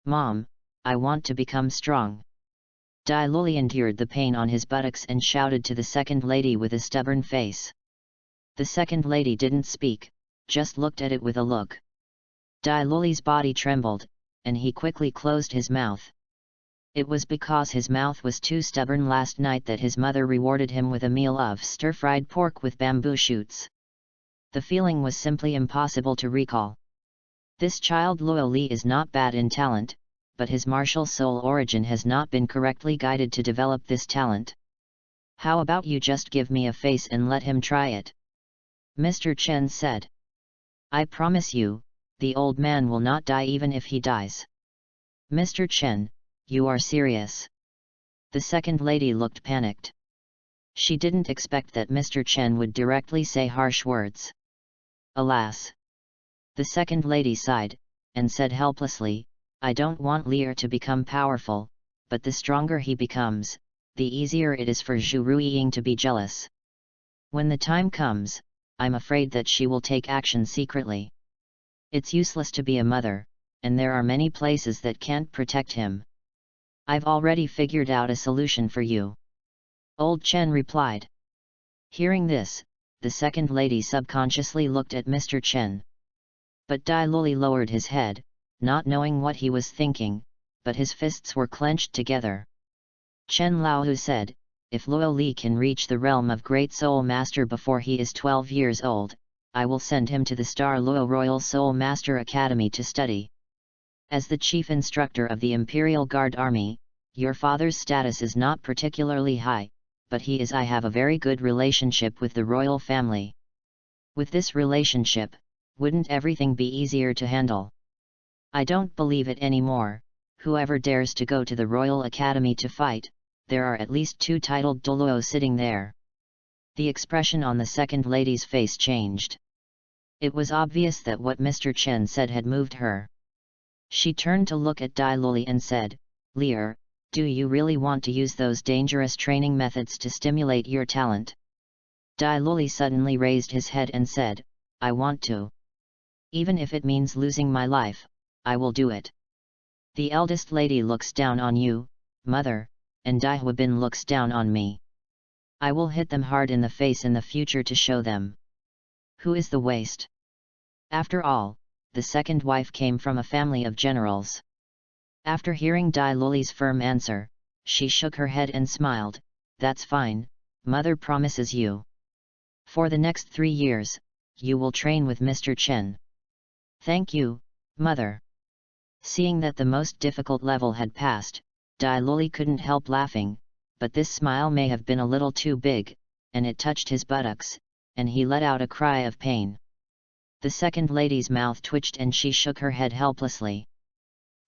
"Mom, I want to become strong." Dai Luli endured the pain on his buttocks and shouted to the second lady with a stubborn face. The second lady didn't speak, just looked at it with a look. Dai Luli's body trembled, and he quickly closed his mouth. It was because his mouth was too stubborn last night that his mother rewarded him with a meal of stir-fried pork with bamboo shoots. The feeling was simply impossible to recall. This child Luo Li is not bad in talent, but his martial soul origin has not been correctly guided to develop this talent. How about you just give me a face and let him try it? Mr. Chen said. I promise you, the old man will not die even if he dies. Mr. Chen, you are serious? The second lady looked panicked. She didn't expect that Mr. Chen would directly say harsh words. Alas! The second lady sighed, and said helplessly, I don't want Lear to become powerful, but the stronger he becomes, the easier it is for Zhu Ruiying to be jealous. When the time comes, I'm afraid that she will take action secretly. It's useless to be a mother, and there are many places that can't protect him. I've already figured out a solution for you. Old Chen replied. Hearing this, the second lady subconsciously looked at Mr. Chen. But Dai Luli lowered his head, not knowing what he was thinking, but his fists were clenched together. Chen Laohu said, if Luo Li can reach the realm of Great Soul Master before he is 12 years old, I will send him to the Star Luo Royal Soul Master Academy to study. As the chief instructor of the Imperial Guard Army, your father's status is not particularly high, but I have a very good relationship with the royal family. With this relationship, wouldn't everything be easier to handle? I don't believe it anymore. Whoever dares to go to the Royal Academy to fight, there are at least 2 titled Douluo sitting there. The expression on the second lady's face changed. It was obvious that what Mr. Chen said had moved her. She turned to look at Dai Luli and said, Lear, do you really want to use those dangerous training methods to stimulate your talent? Dai Luli suddenly raised his head and said, I want to. Even if it means losing my life, I will do it. The eldest lady looks down on you, mother, and Dai Huabin looks down on me. I will hit them hard in the face in the future to show them who is the waste. After all, the second wife came from a family of generals. After hearing Dai Luli's firm answer, she shook her head and smiled, that's fine, mother promises you. For the next 3 years, you will train with Mr. Chen. Thank you, mother. Seeing that the most difficult level had passed, Dai Luli couldn't help laughing, but this smile may have been a little too big, and it touched his buttocks, and he let out a cry of pain. The second lady's mouth twitched and she shook her head helplessly.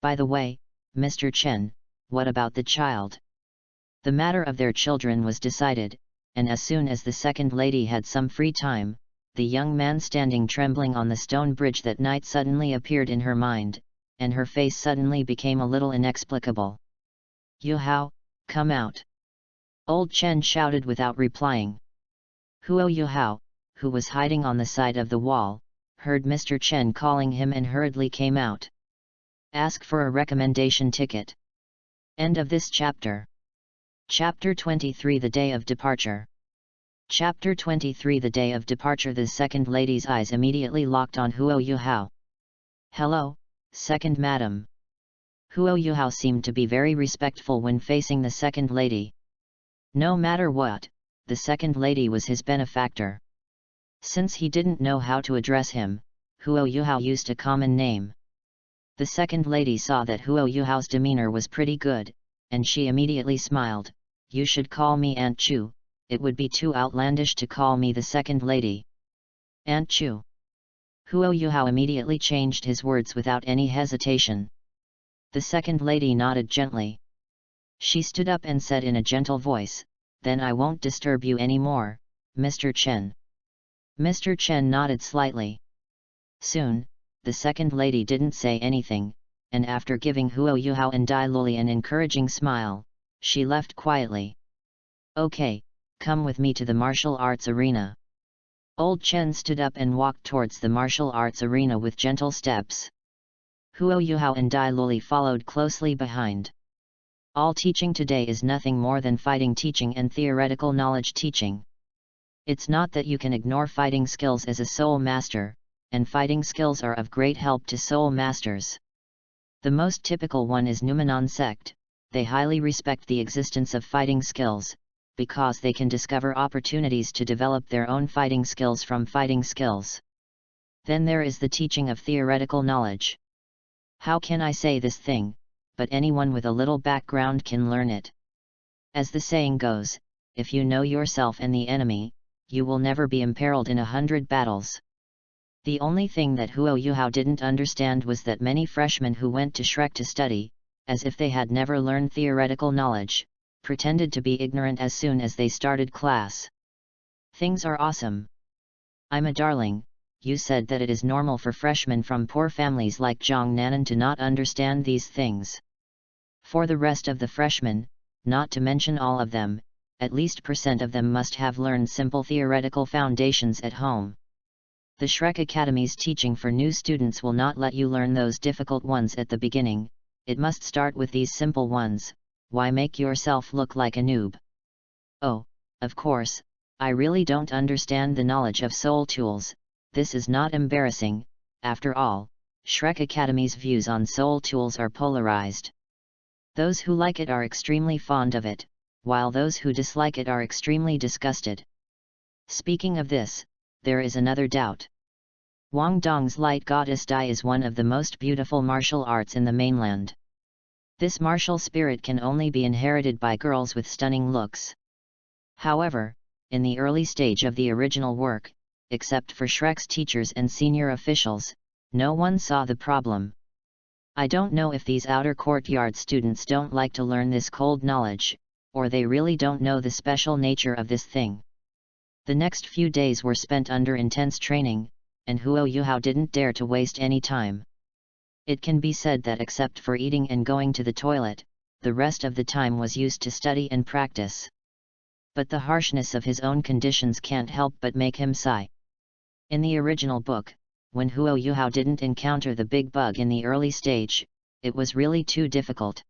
By the way, Mr. Chen, what about the child? The matter of their children was decided, and as soon as the second lady had some free time, the young man standing trembling on the stone bridge that night suddenly appeared in her mind, and her face suddenly became a little inexplicable. Yu Hao, come out! Old Chen shouted without replying. Huo Yu Hao, who was hiding on the side of the wall, heard Mr. Chen calling him and hurriedly came out. Ask for a recommendation ticket. End of this chapter. Chapter 23 The Day of Departure. Chapter 23 The Day of Departure. The second lady's eyes immediately locked on Huo Yu Hao. Hello, second madam. Huo Yu Hao seemed to be very respectful when facing the second lady. No matter what, the second lady was his benefactor. Since he didn't know how to address him, Huo Yu Hao used a common name. The second lady saw that Huo Yu Hao's demeanor was pretty good, and she immediately smiled. You should call me Aunt Chu, it would be too outlandish to call me the second lady. Aunt Chu. Huo Yu Hao immediately changed his words without any hesitation. The second lady nodded gently. She stood up and said in a gentle voice, Then I won't disturb you anymore, Mr. Chen. Mr. Chen nodded slightly. Soon, the second lady didn't say anything, and after giving Huo Yu Hao and Dai Luli an encouraging smile, she left quietly. Okay, come with me to the martial arts arena. Old Chen stood up and walked towards the martial arts arena with gentle steps. Huo Yu Hao and Dai Luli followed closely behind. All teaching today is nothing more than fighting teaching and theoretical knowledge teaching. It's not that you can ignore fighting skills as a soul master, and fighting skills are of great help to soul masters. The most typical one is Numenon sect. They highly respect the existence of fighting skills, because they can discover opportunities to develop their own fighting skills from fighting skills. Then there is the teaching of theoretical knowledge. How can I say this thing, but anyone with a little background can learn it. As the saying goes, if you know yourself and the enemy, you will never be imperiled in 100 battles. The only thing that Huo Yu Hao didn't understand was that many freshmen who went to Shrek to study, as if they had never learned theoretical knowledge, pretended to be ignorant as soon as they started class. Things are awesome. I'm a darling. You said that it is normal for freshmen from poor families like Zhang Nanan to not understand these things. For the rest of the freshmen, not to mention all of them, at least % of them must have learned simple theoretical foundations at home. The Shrek Academy's teaching for new students will not let you learn those difficult ones at the beginning. It must start with these simple ones. Why make yourself look like a noob? Oh, of course, I really don't understand the knowledge of soul tools. This is not embarrassing. After all, Shrek Academy's views on soul tools are polarized. Those who like it are extremely fond of it, while those who dislike it are extremely disgusted. Speaking of this, there is another doubt. Wang Dong's light goddess Dai is one of the most beautiful martial arts in the mainland. This martial spirit can only be inherited by girls with stunning looks. However, in the early stage of the original work, except for Shrek's teachers and senior officials, no one saw the problem. I don't know if these outer courtyard students don't like to learn this cold knowledge, or they really don't know the special nature of this thing. The next few days were spent under intense training, and Huo Yuhao didn't dare to waste any time. It can be said that except for eating and going to the toilet, the rest of the time was used to study and practice. But the harshness of his own conditions can't help but make him sigh. In the original book, when Huo Yuhao didn't encounter the big bug in the early stage, it was really too difficult.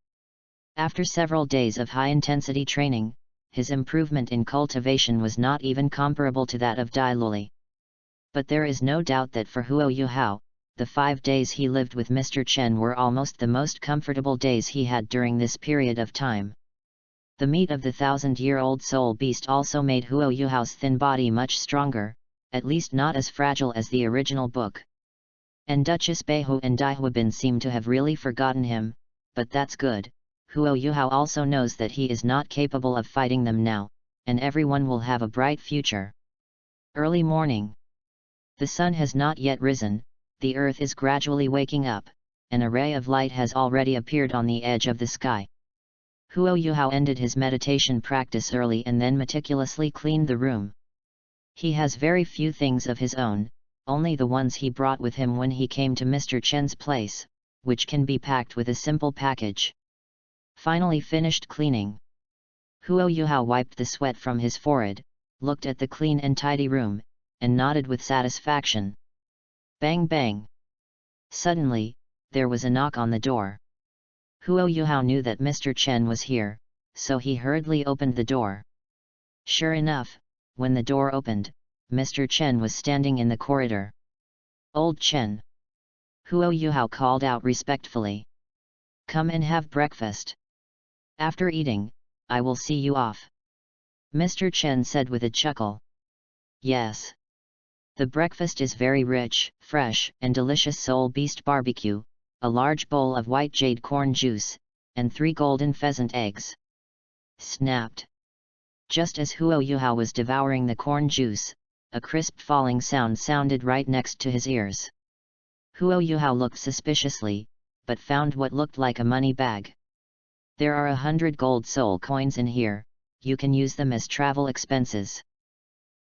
After several days of high-intensity training, his improvement in cultivation was not even comparable to that of Douluo. But there is no doubt that for Huo Yuhao, the 5 days he lived with Mr. Chen were almost the most comfortable days he had during this period of time. The meat of the 1,000-year-old soul beast also made Huo Yuhao's thin body much stronger, at least not as fragile as the original book. And Duchess Beihu and Daihuabin seem to have really forgotten him, but that's good. Huo Yuhao also knows that he is not capable of fighting them now, and everyone will have a bright future. Early morning. The sun has not yet risen, the earth is gradually waking up, an array of light has already appeared on the edge of the sky. Huo Yuhao ended his meditation practice early and then meticulously cleaned the room. He has very few things of his own, only the ones he brought with him when he came to Mr. Chen's place, which can be packed with a simple package. Finally finished cleaning. Huo Yuhao wiped the sweat from his forehead, looked at the clean and tidy room, and nodded with satisfaction. Bang bang! Suddenly, there was a knock on the door. Huo Yuhao knew that Mr. Chen was here, so he hurriedly opened the door. Sure enough, when the door opened, Mr. Chen was standing in the corridor. Old Chen! Huo Yuhao called out respectfully. Come and have breakfast. After eating, I will see you off. Mr. Chen said with a chuckle. Yes. The breakfast is very rich, fresh, and delicious soul beast barbecue, a large bowl of white jade corn juice, and 3 golden pheasant eggs. Snapped. Just as Huo Yuhao was devouring the corn juice, a crisp falling sound sounded right next to his ears. Huo Yuhao looked suspiciously, but found what looked like a money bag. There are 100 gold soul coins in here, you can use them as travel expenses.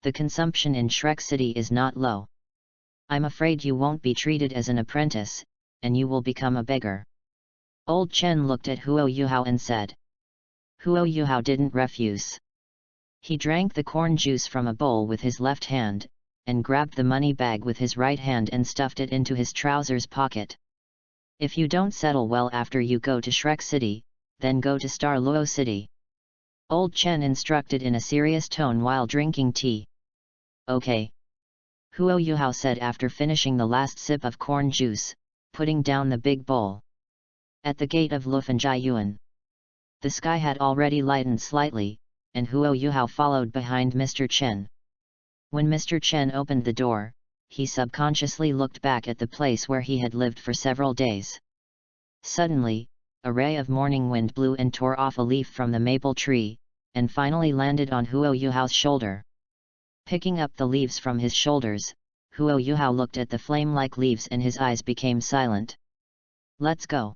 The consumption in Shrek City is not low. I'm afraid you won't be treated as an apprentice, and you will become a beggar. Old Chen looked at Huo Yuhao and said. Huo Yuhao didn't refuse. He drank the corn juice from a bowl with his left hand, and grabbed the money bag with his right hand and stuffed it into his trousers pocket. If you don't settle well after you go to Shrek City, then go to Star Luo City. Old Chen instructed in a serious tone while drinking tea. Okay. Huo Yuhao said after finishing the last sip of corn juice, putting down the big bowl. At the gate of Lufanjiayuan. The sky had already lightened slightly, and Huo Yuhao followed behind Mr. Chen. When Mr. Chen opened the door, he subconsciously looked back at the place where he had lived for several days. Suddenly, a ray of morning wind blew and tore off a leaf from the maple tree, and finally landed on Huo Yuhao's shoulder. Picking up the leaves from his shoulders, Huo Yuhao looked at the flame-like leaves and his eyes became silent. Let's go.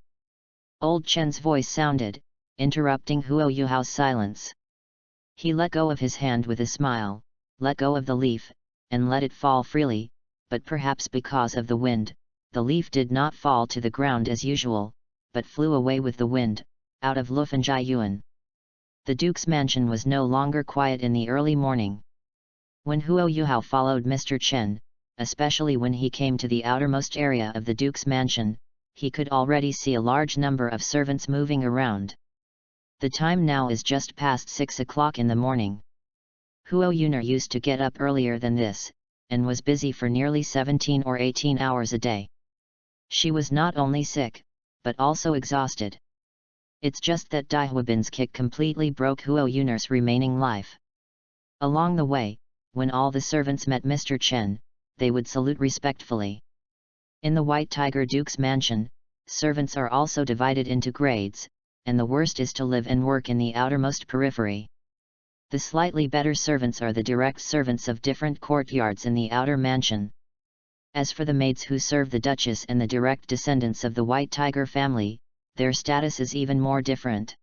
Old Chen's voice sounded, interrupting Huo Yuhao's silence. He let go of his hand with a smile, let go of the leaf, and let it fall freely, but perhaps because of the wind, the leaf did not fall to the ground as usual, but flew away with the wind, out of Lufanjai Yuan. The Duke's mansion was no longer quiet in the early morning. When Huo Yuhao followed Mr. Chen, especially when he came to the outermost area of the Duke's mansion, he could already see a large number of servants moving around. The time now is just past 6 o'clock in the morning. Huo Yuner used to get up earlier than this, and was busy for nearly 17 or 18 hours a day. She was not only sick, but also exhausted. It's just that Dai Huabin's kick completely broke Huo Yuner's remaining life. Along the way, when all the servants met Mr. Chen, they would salute respectfully. In the White Tiger Duke's mansion, servants are also divided into grades, and the worst is to live and work in the outermost periphery. The slightly better servants are the direct servants of different courtyards in the outer mansion. As for the maids who serve the Duchess and the direct descendants of the White Tiger family, their status is even more different.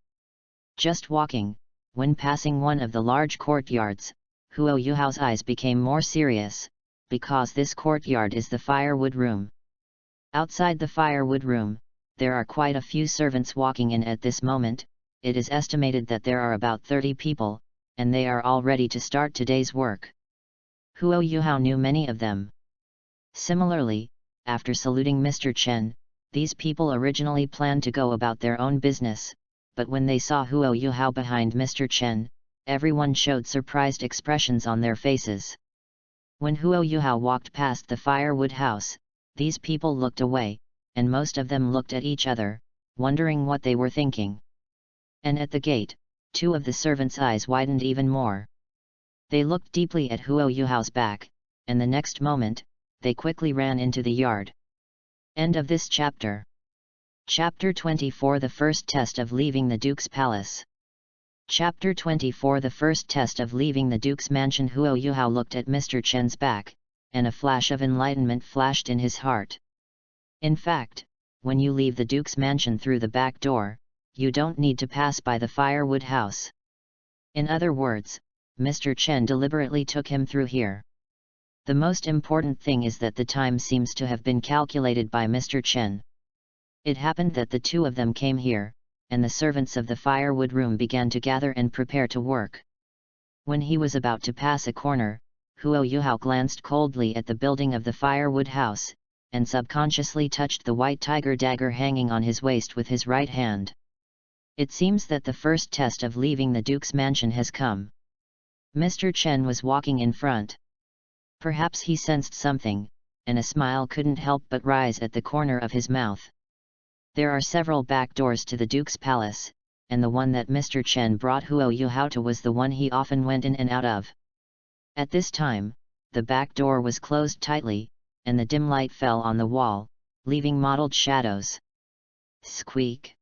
Just walking, when passing one of the large courtyards, Huo Yuhao's eyes became more serious, because this courtyard is the firewood room. Outside the firewood room, there are quite a few servants walking in at this moment. It is estimated that there are about 30 people, and they are all ready to start today's work. Huo Yuhao knew many of them. Similarly, after saluting Mr. Chen, these people originally planned to go about their own business, but when they saw Huo Yuhao behind Mr. Chen, everyone showed surprised expressions on their faces. When Huo Yuhao walked past the firewood house, these people looked away, and most of them looked at each other, wondering what they were thinking. And at the gate, two of the servants' eyes widened even more. They looked deeply at Huo Yuhao's back, and the next moment, they quickly ran into the yard. End of this chapter. Chapter 24 The First Test of Leaving the Duke's Palace. Chapter 24 The First Test of Leaving the Duke's Mansion. Huo Yuhao looked at Mr. Chen's back, and a flash of enlightenment flashed in his heart. In fact, when you leave the Duke's mansion through the back door, you don't need to pass by the firewood house. In other words, Mr. Chen deliberately took him through here. The most important thing is that the time seems to have been calculated by Mr. Chen. It happened that the two of them came here, and the servants of the firewood room began to gather and prepare to work. When he was about to pass a corner, Huo Yuhao glanced coldly at the building of the firewood house, and subconsciously touched the white tiger dagger hanging on his waist with his right hand. It seems that the first test of leaving the Duke's mansion has come. Mr. Chen was walking in front. Perhaps he sensed something, and a smile couldn't help but rise at the corner of his mouth. There are several back doors to the Duke's palace, and the one that Mr. Chen brought Huo Yuhao to was the one he often went in and out of. At this time, the back door was closed tightly, and the dim light fell on the wall, leaving mottled shadows. Squeak!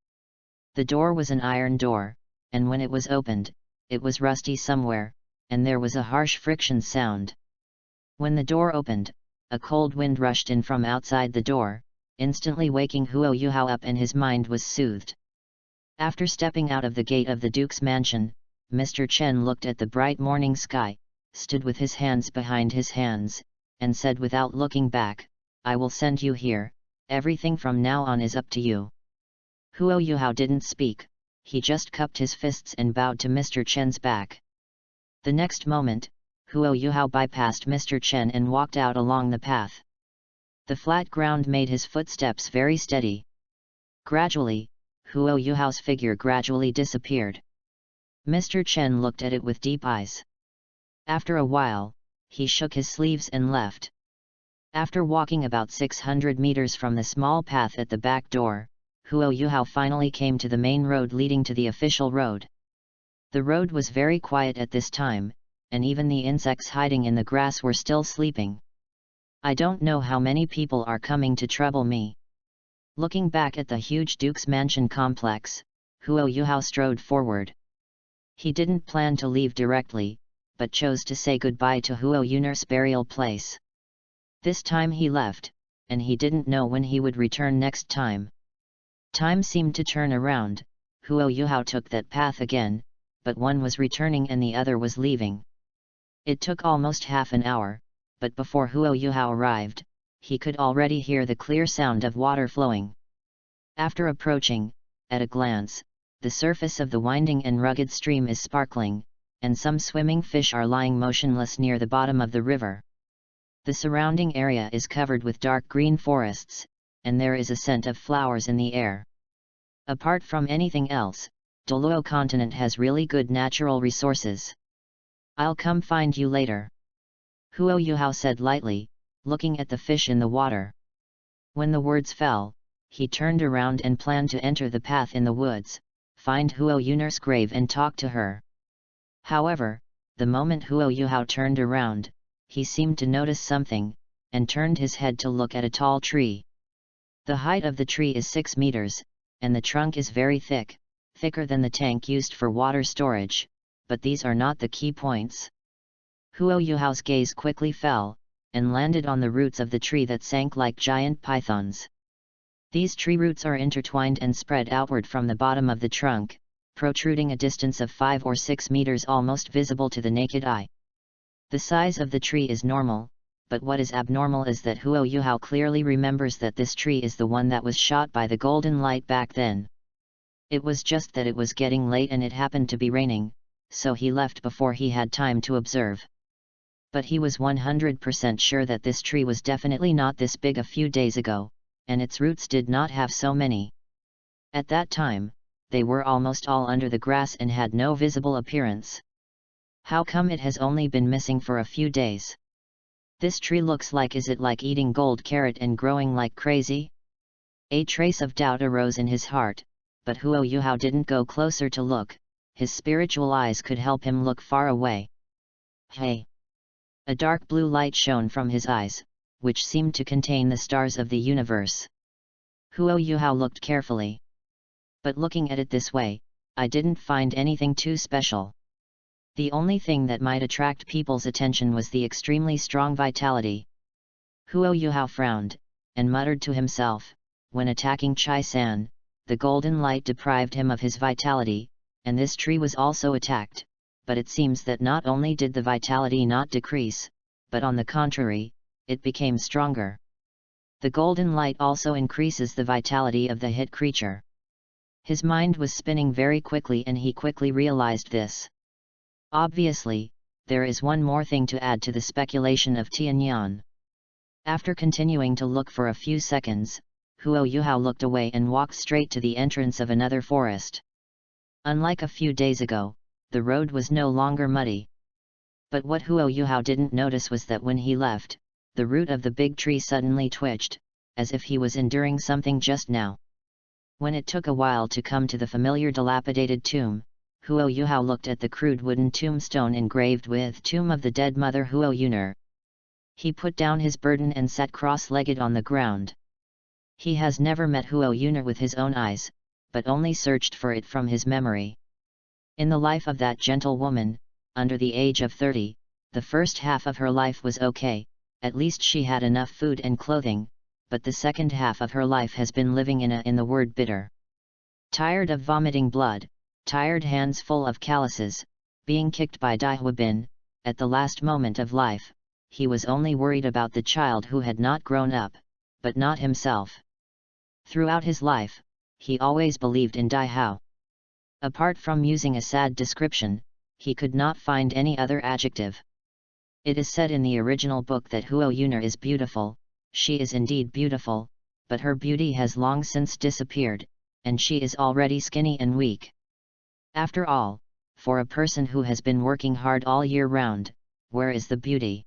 The door was an iron door, and when it was opened, it was rusty somewhere, and there was a harsh friction sound. When the door opened, a cold wind rushed in from outside the door, instantly waking Huo Yuhao up, and his mind was soothed. After stepping out of the gate of the Duke's mansion, Mr. Chen looked at the bright morning sky, stood with his hands behind his hands, and said without looking back, "I will send you here, everything from now on is up to you." Huo Yuhao didn't speak, he just cupped his fists and bowed to Mr. Chen's back. The next moment, Huo Yuhao bypassed Mr. Chen and walked out along the path. The flat ground made his footsteps very steady. Gradually, Huo Yuhao's figure gradually disappeared. Mr. Chen looked at it with deep eyes. After a while, he shook his sleeves and left. After walking about 600 meters from the small path at the back door, Huo Yuhao finally came to the main road leading to the official road. The road was very quiet at this time, and even the insects hiding in the grass were still sleeping. I don't know how many people are coming to trouble me. Looking back at the huge Duke's mansion complex, Huo Yuhao strode forward. He didn't plan to leave directly, but chose to say goodbye to Huo Yuner's burial place. This time he left, and he didn't know when he would return next time. Time seemed to turn around. Huo Yuhao took that path again, but one was returning and the other was leaving. It took almost half an hour, but before Huo Yuhao arrived, he could already hear the clear sound of water flowing. After approaching, at a glance, the surface of the winding and rugged stream is sparkling, and some swimming fish are lying motionless near the bottom of the river. The surrounding area is covered with dark green forests, and there is a scent of flowers in the air. Apart from anything else, Douluo continent has really good natural resources. I'll come find you later, Huo Yuhao said lightly, looking at the fish in the water. When the words fell, he turned around and planned to enter the path in the woods, find Huo Yun'er's grave and talk to her. However, the moment Huo Yuhao turned around, he seemed to notice something, and turned his head to look at a tall tree. The height of the tree is 6 meters, and the trunk is very thick, thicker than the tank used for water storage, but these are not the key points. Huo Yuhao's gaze quickly fell, and landed on the roots of the tree that sank like giant pythons. These tree roots are intertwined and spread outward from the bottom of the trunk, protruding a distance of 5 or 6 meters almost visible to the naked eye. The size of the tree is normal, but what is abnormal is that Huo Yuhao clearly remembers that this tree is the one that was shot by the golden light back then. It was just that it was getting late and it happened to be raining, so he left before he had time to observe. But he was 100% sure that this tree was definitely not this big a few days ago, and its roots did not have so many. At that time, they were almost all under the grass and had no visible appearance. How come it has only been missing for a few days? This tree looks like, is it like eating gold carrot and growing like crazy? A trace of doubt arose in his heart, but Huo Yuhao didn't go closer to look, his spiritual eyes could help him look far away. Hey! A dark blue light shone from his eyes, which seemed to contain the stars of the universe. Huo Yuhao looked carefully. But looking at it this way, I didn't find anything too special. The only thing that might attract people's attention was the extremely strong vitality. Huo Yuhao frowned, and muttered to himself, when attacking Chai-san, the golden light deprived him of his vitality, and this tree was also attacked, but it seems that not only did the vitality not decrease, but on the contrary, it became stronger. The golden light also increases the vitality of the hit creature. His mind was spinning very quickly and he quickly realized this. Obviously, there is one more thing to add to the speculation of Tianyan. After continuing to look for a few seconds, Huo Yuhao looked away and walked straight to the entrance of another forest. Unlike a few days ago, the road was no longer muddy. But what Huo Yuhao didn't notice was that when he left, the root of the big tree suddenly twitched, as if he was enduring something just now. When it took a while to come to the familiar dilapidated tomb, Huo Yuhao looked at the crude wooden tombstone engraved with Tomb of the Dead Mother Huo Yun'er. He put down his burden and sat cross-legged on the ground. He has never met Huo Yun'er with his own eyes, but only searched for it from his memory. In the life of that gentle woman, under the age of 30, the first half of her life was okay, at least she had enough food and clothing, but the second half of her life has been living in the word bitter. Tired of vomiting blood, tired hands full of calluses, being kicked by Daihuabin, at the last moment of life, he was only worried about the child who had not grown up, but not himself. Throughout his life, he always believed in Daihao. Apart from using a sad description, he could not find any other adjective. It is said in the original book that Huo Yun'er is beautiful. She is indeed beautiful, but her beauty has long since disappeared, and she is already skinny and weak. After all, for a person who has been working hard all year round, where is the beauty?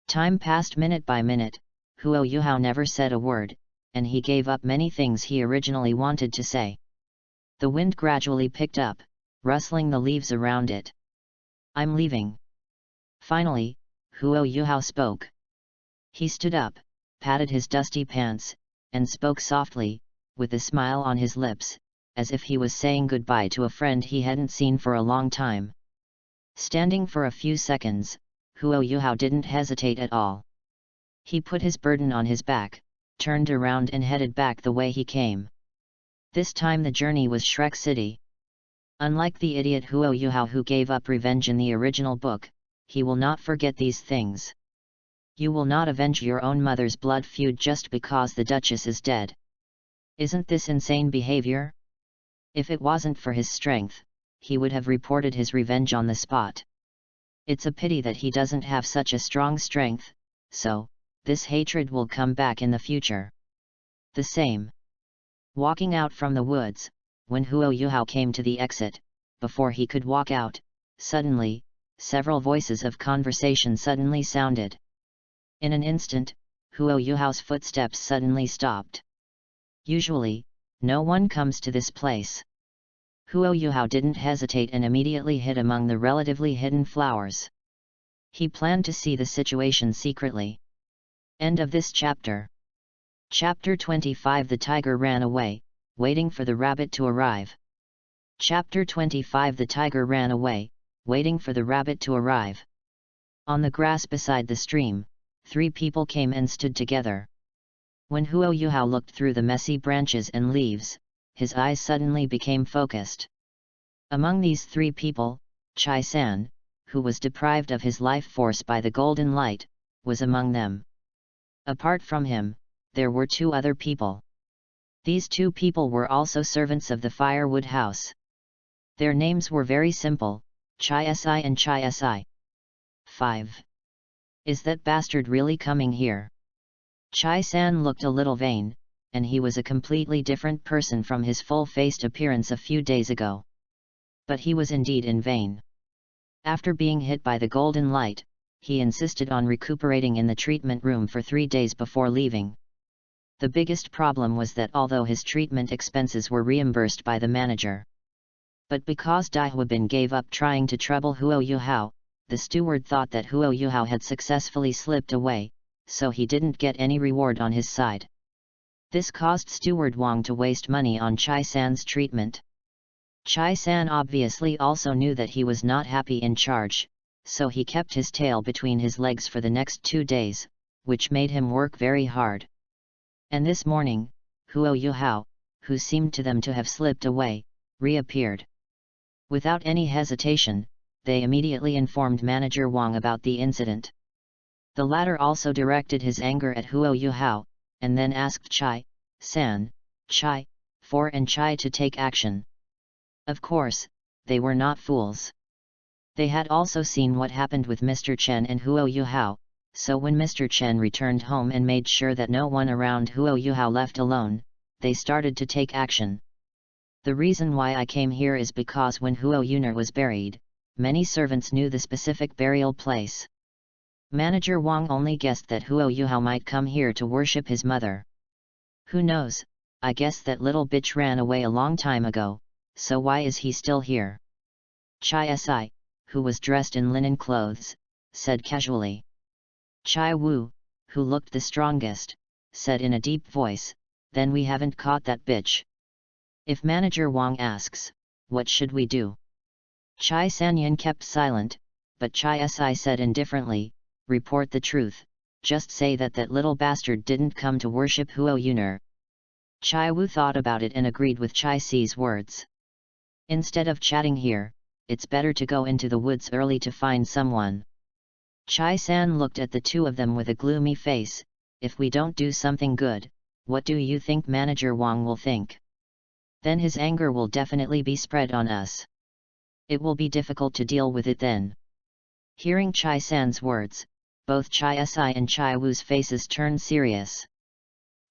Time passed minute by minute, Huo Yuhao never said a word, and he gave up many things he originally wanted to say. The wind gradually picked up, rustling the leaves around it. I'm leaving. Finally, Huo Yuhao spoke. He stood up, patted his dusty pants, and spoke softly, with a smile on his lips, as if he was saying goodbye to a friend he hadn't seen for a long time. Standing for a few seconds, Huo Yuhao didn't hesitate at all. He put his burden on his back, turned around and headed back the way he came. This time the journey was Shrek City. Unlike the idiot Huo Yuhao who gave up revenge in the original book, he will not forget these things. You will not avenge your own mother's blood feud just because the Duchess is dead. Isn't this insane behavior? If it wasn't for his strength, he would have reported his revenge on the spot. It's a pity that he doesn't have such a strong strength, so, this hatred will come back in the future. The same. Walking out from the woods, when Huo Yuhao came to the exit, before he could walk out, suddenly, several voices of conversation suddenly sounded. In an instant, Huo Yuhao's footsteps suddenly stopped. Usually, no one comes to this place. Huo Yuhao didn't hesitate and immediately hid among the relatively hidden flowers. He planned to see the situation secretly. End of this chapter. Chapter 25. The tiger ran away, waiting for the rabbit to arrive. Chapter 25. The tiger ran away, waiting for the rabbit to arrive. On the grass beside the stream, 3 people came and stood together. When Huo Yuhao looked through the messy branches and leaves, his eyes suddenly became focused. Among these 3 people, Chai-san, who was deprived of his life force by the golden light, was among them. Apart from him, there were 2 other people. These 2 people were also servants of the firewood house. Their names were very simple, Chai-si and Chai-si. 5. Is that bastard really coming here? Chai-san looked a little vain, and he was a completely different person from his full-faced appearance a few days ago. But he was indeed in vain. After being hit by the golden light, he insisted on recuperating in the treatment room for 3 days before leaving. The biggest problem was that although his treatment expenses were reimbursed by the manager, but because Dai Huabin gave up trying to trouble Huo Yuhao, the steward thought that Huo Yuhao had successfully slipped away, so he didn't get any reward on his side. This caused Steward Wang to waste money on Chai-san's treatment. Chai-san obviously also knew that he was not happy in charge, so he kept his tail between his legs for the next 2 days, which made him work very hard. And this morning, Huo Yuhao, who seemed to them to have slipped away, reappeared. Without any hesitation, they immediately informed Manager Wang about the incident. The latter also directed his anger at Huo Yuhao, and then asked Chai-san, Chai-for and Chai to take action. Of course, they were not fools. They had also seen what happened with Mr. Chen and Huo Yuhao, so when Mr. Chen returned home and made sure that no one around Huo Yuhao left alone, they started to take action. The reason why I came here is because when Huo Yuner was buried, many servants knew the specific burial place. Manager Wang only guessed that Huo Yuhao might come here to worship his mother. Who knows, I guess that little bitch ran away a long time ago, so why is he still here? Chai-si, who was dressed in linen clothes, said casually. Chai Wu, who looked the strongest, said in a deep voice, then we haven't caught that bitch. If Manager Wang asks, what should we do? Chai Sanyan kept silent, but Chai-si said indifferently, report the truth, just say that that little bastard didn't come to worship Huo Yuner. Chai Wu thought about it and agreed with Chai Si's words. Instead of chatting here, it's better to go into the woods early to find someone. Chai San looked at the 2 of them with a gloomy face. If we don't do something good, what do you think Manager Wang will think? Then his anger will definitely be spread on us. It will be difficult to deal with it then. Hearing Chai San's words, both Chai-si and Chai Wu's faces turned serious.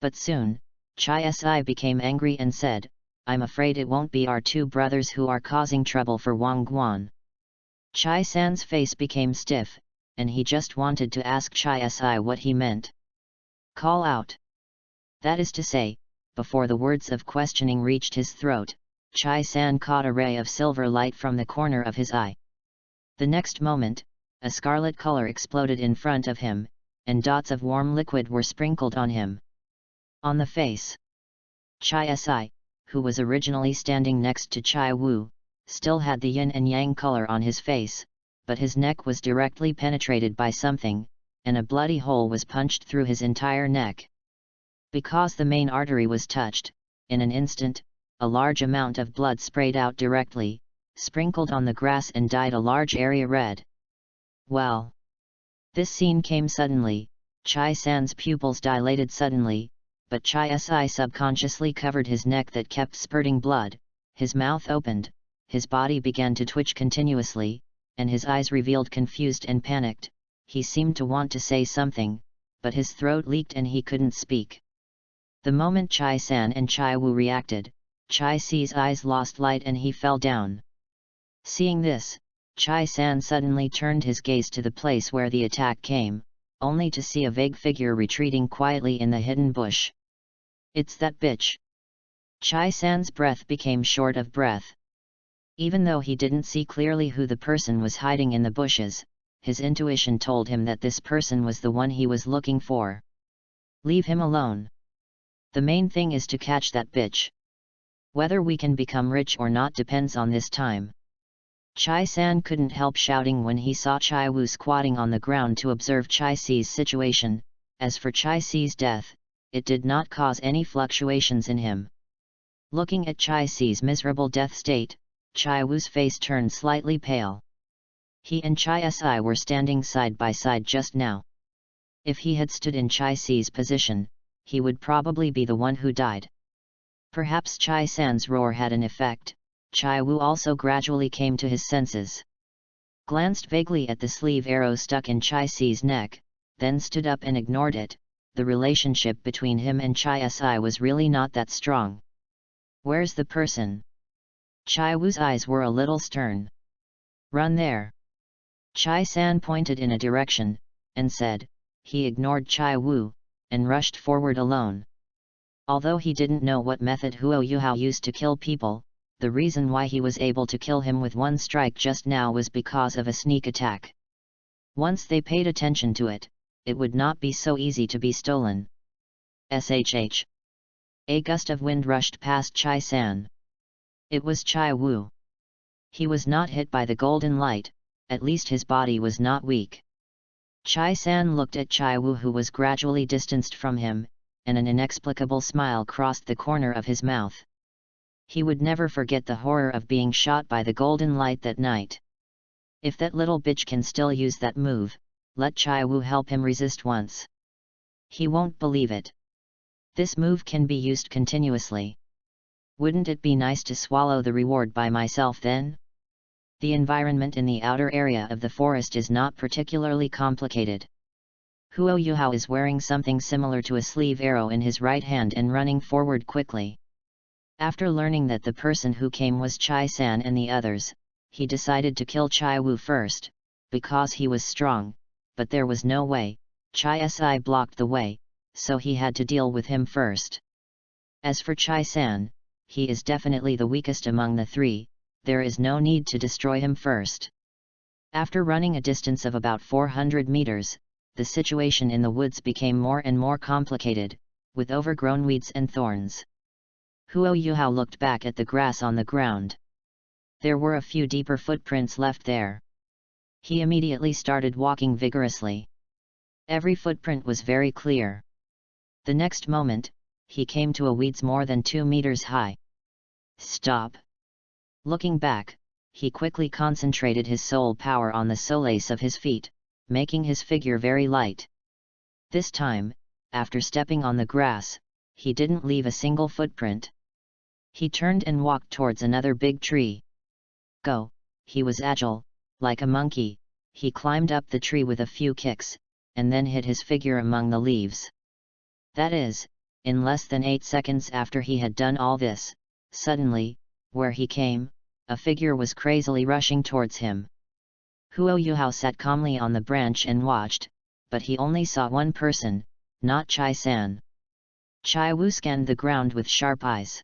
But soon, Chai-si became angry and said, I'm afraid it won't be our 2 brothers who are causing trouble for Wang Guan. Chai San's face became stiff, and he just wanted to ask Chai-si what he meant. Call out. That is to say, before the words of questioning reached his throat, Chai San caught a ray of silver light from the corner of his eye. The next moment, a scarlet color exploded in front of him, and dots of warm liquid were sprinkled on him. On the face. Chai-si, who was originally standing next to Chai Wu, still had the yin and yang color on his face, but his neck was directly penetrated by something, and a bloody hole was punched through his entire neck. Because the main artery was touched, in an instant, a large amount of blood sprayed out directly, sprinkled on the grass and dyed a large area red. Well. This scene came suddenly. Chai San's pupils dilated suddenly, but Chai Si subconsciously covered his neck that kept spurting blood, his mouth opened, his body began to twitch continuously, and his eyes revealed confused and panicked. He seemed to want to say something, but his throat leaked and he couldn't speak. The moment Chai San and Chai Wu reacted, Chai Si's eyes lost light and he fell down. Seeing this, Chai San suddenly turned his gaze to the place where the attack came, only to see a vague figure retreating quietly in the hidden bush. "It's that bitch!" Chai San's breath became short of breath. Even though he didn't see clearly who the person was hiding in the bushes, his intuition told him that this person was the one he was looking for. "Leave him alone. The main thing is to catch that bitch. Whether we can become rich or not depends on this time." Chai San couldn't help shouting when he saw Chai Wu squatting on the ground to observe Chai Si's situation. As for Chai Si's death, it did not cause any fluctuations in him. Looking at Chai Si's miserable death state, Chai Wu's face turned slightly pale. He and Chai Si were standing side by side just now. If he had stood in Chai Si's position, he would probably be the one who died. Perhaps Chai San's roar had an effect. Chai Wu also gradually came to his senses. Glanced vaguely at the sleeve arrow stuck in Chai Si's neck, then stood up and ignored it. The relationship between him and Chai Si was really not that strong. "Where's the person?" Chai Wu's eyes were a little stern. "Run there." Chai San pointed in a direction, and said. He ignored Chai Wu, and rushed forward alone. Although he didn't know what method Huo Yuhao used to kill people, the reason why he was able to kill him with one strike just now was because of a sneak attack. Once they paid attention to it, it would not be so easy to be stolen. SHH. A gust of wind rushed past Chai San. It was Chai Wu. He was not hit by the golden light, at least his body was not weak. Chai San looked at Chai Wu, who was gradually distanced from him, and an inexplicable smile crossed the corner of his mouth. He would never forget the horror of being shot by the golden light that night. If that little bitch can still use that move, let Chai Wu help him resist once. He won't believe it. This move can be used continuously. Wouldn't it be nice to swallow the reward by myself then? The environment in the outer area of the forest is not particularly complicated. Huo Yuhao is wearing something similar to a sleeve arrow in his right hand and running forward quickly. After learning that the person who came was Chai San and the others, he decided to kill Chai Wu first, because he was strong, but there was no way. Chai Si blocked the way, so he had to deal with him first. As for Chai San, he is definitely the weakest among the three. There is no need to destroy him first. After running a distance of about 400 meters, the situation in the woods became more and more complicated, with overgrown weeds and thorns. Huo Yuhao looked back at the grass on the ground. There were a few deeper footprints left there. He immediately started walking vigorously. Every footprint was very clear. The next moment, he came to a weeds more than 2 meters high. Stop! Looking back, he quickly concentrated his soul power on the soles of his feet, making his figure very light. This time, after stepping on the grass, he didn't leave a single footprint. He turned and walked towards another big tree. Go! He was agile, like a monkey. He climbed up the tree with a few kicks, and then hid his figure among the leaves. That is, in less than 8 seconds after he had done all this, suddenly, where he came, a figure was crazily rushing towards him. Huo Yuhao sat calmly on the branch and watched, but he only saw one person, not Chai San. Chai Wu scanned the ground with sharp eyes.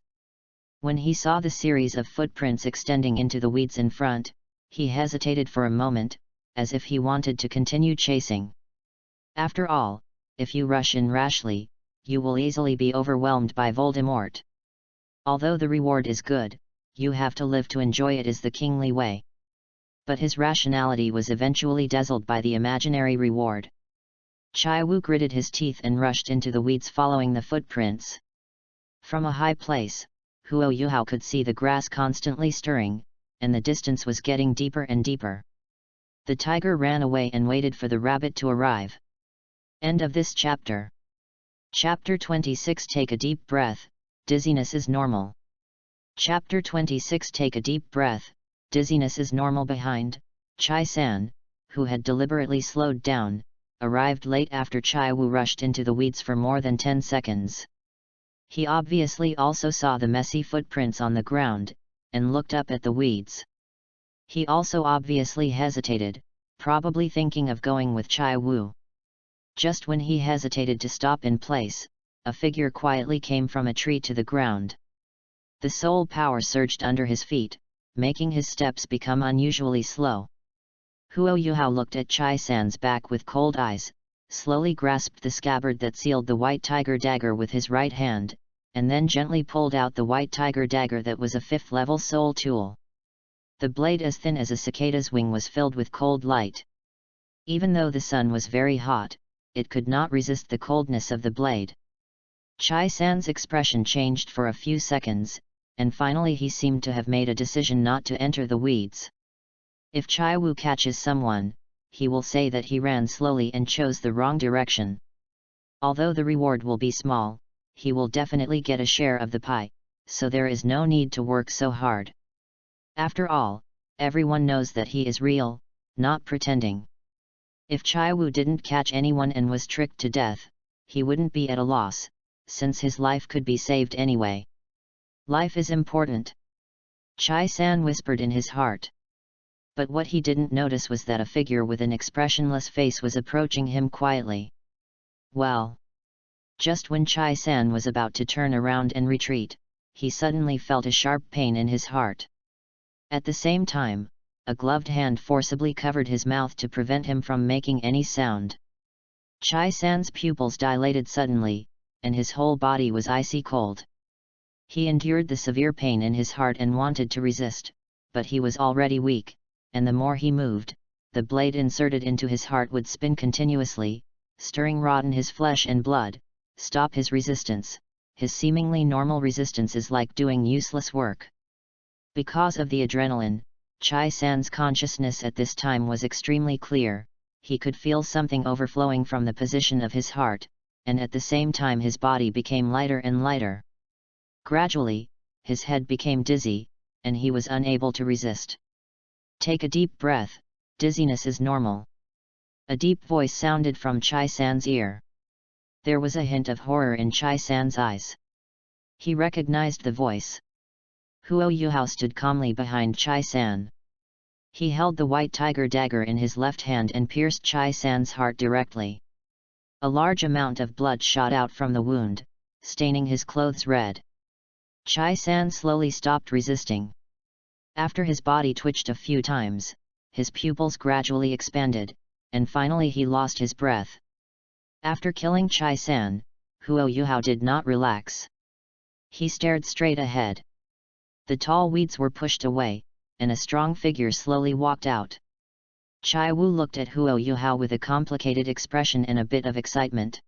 When he saw the series of footprints extending into the weeds in front, he hesitated for a moment, as if he wanted to continue chasing. After all, if you rush in rashly, you will easily be overwhelmed by Voldemort. Although the reward is good, you have to live to enjoy it is the kingly way. But his rationality was eventually dazzled by the imaginary reward. Chai Wu gritted his teeth and rushed into the weeds following the footprints. From a high place, Huo Yuhao could see the grass constantly stirring, and the distance was getting deeper and deeper. The tiger ran away and waited for the rabbit to arrive. End of this chapter. Chapter 26. Take a deep breath, dizziness is normal. Chapter 26. Take a deep breath, dizziness is normal. Behind, Chai-san, who had deliberately slowed down, arrived late after Chai Wu rushed into the weeds for more than 10 seconds. He obviously also saw the messy footprints on the ground, and looked up at the weeds. He also obviously hesitated, probably thinking of going with Chai Wu. Just when he hesitated to stop in place, a figure quietly came from a tree to the ground. The soul power surged under his feet, making his steps become unusually slow. Huo Yuhao looked at Chai-san's back with cold eyes, slowly grasped the scabbard that sealed the white tiger dagger with his right hand, and then gently pulled out the white tiger dagger that was a 5th-level soul tool. The blade, as thin as a cicada's wing, was filled with cold light. Even though the sun was very hot, it could not resist the coldness of the blade. Chai-san's expression changed for a few seconds, and finally he seemed to have made a decision not to enter the weeds. If Chai Wu catches someone, he will say that he ran slowly and chose the wrong direction. Although the reward will be small, he will definitely get a share of the pie, so there is no need to work so hard. After all, everyone knows that he is real, not pretending. If Chai Wu didn't catch anyone and was tricked to death, he wouldn't be at a loss, since his life could be saved anyway. Life is important, Chai-san whispered in his heart. But what he didn't notice was that a figure with an expressionless face was approaching him quietly. Well. Just when Chai-san was about to turn around and retreat, he suddenly felt a sharp pain in his heart. At the same time, a gloved hand forcibly covered his mouth to prevent him from making any sound. Chai-san's pupils dilated suddenly, and his whole body was icy cold. He endured the severe pain in his heart and wanted to resist, but he was already weak, and the more he moved, the blade inserted into his heart would spin continuously, stirring rotten his flesh and blood, stop his resistance. His seemingly normal resistance is like doing useless work. Because of the adrenaline, Chai-san's consciousness at this time was extremely clear. He could feel something overflowing from the position of his heart, and at the same time his body became lighter and lighter. Gradually, his head became dizzy, and he was unable to resist. Take a deep breath, dizziness is normal. A deep voice sounded from Chai-san's ear. There was a hint of horror in Chai-san's eyes. He recognized the voice. Huo Yuhao stood calmly behind Chai-san. He held the white tiger dagger in his left hand and pierced Chai-san's heart directly. A large amount of blood shot out from the wound, staining his clothes red. Chai-san slowly stopped resisting. After his body twitched a few times, his pupils gradually expanded, and finally he lost his breath. After killing Chai-san, Huo Yuhao did not relax. He stared straight ahead. The tall weeds were pushed away, and a strong figure slowly walked out. Chai Wu looked at Huo Yuhao with a complicated expression and a bit of excitement.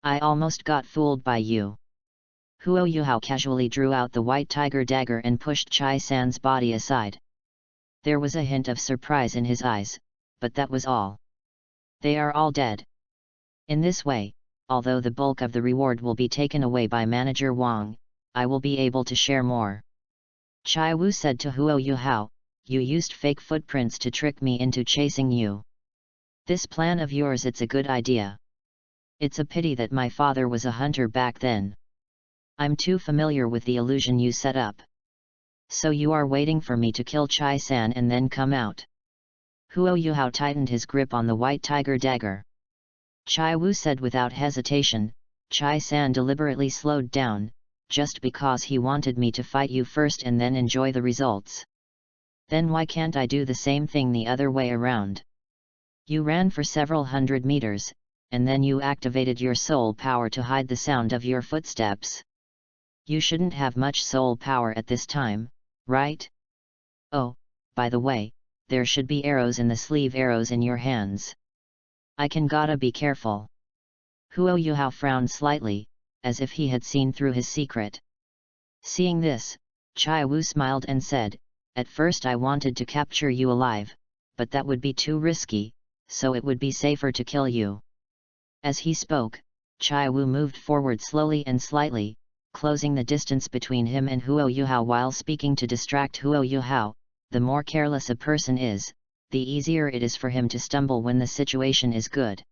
I almost got fooled by you. Huo Yuhao casually drew out the white tiger dagger and pushed Chai-san's body aside. There was a hint of surprise in his eyes, but that was all. They are all dead. In this way, although the bulk of the reward will be taken away by Manager Wang, I will be able to share more. Chai Wu said to Huo Yuhao, you used fake footprints to trick me into chasing you. This plan of yours, it's a good idea. It's a pity that my father was a hunter back then. I'm too familiar with the illusion you set up. So you are waiting for me to kill Chai-san and then come out. Huo Yuhao tightened his grip on the white tiger dagger. Chai Wu said without hesitation, Chai-san deliberately slowed down, just because he wanted me to fight you first and then enjoy the results. Then why can't I do the same thing the other way around? You ran for several hundred meters, and then you activated your soul power to hide the sound of your footsteps. You shouldn't have much soul power at this time, right? Oh, by the way, there should be arrows in the sleeve, arrows in your hands. I can gotta be careful. Huo Yuhao frowned slightly, as if he had seen through his secret. Seeing this, Chai Wu smiled and said, "At first I wanted to capture you alive, but that would be too risky, so it would be safer to kill you." As he spoke, Chai Wu moved forward slowly and slightly, closing the distance between him and Huo Yuhao while speaking to distract Huo Yuhao. The more careless a person is, the easier it is for him to stumble when the situation is good.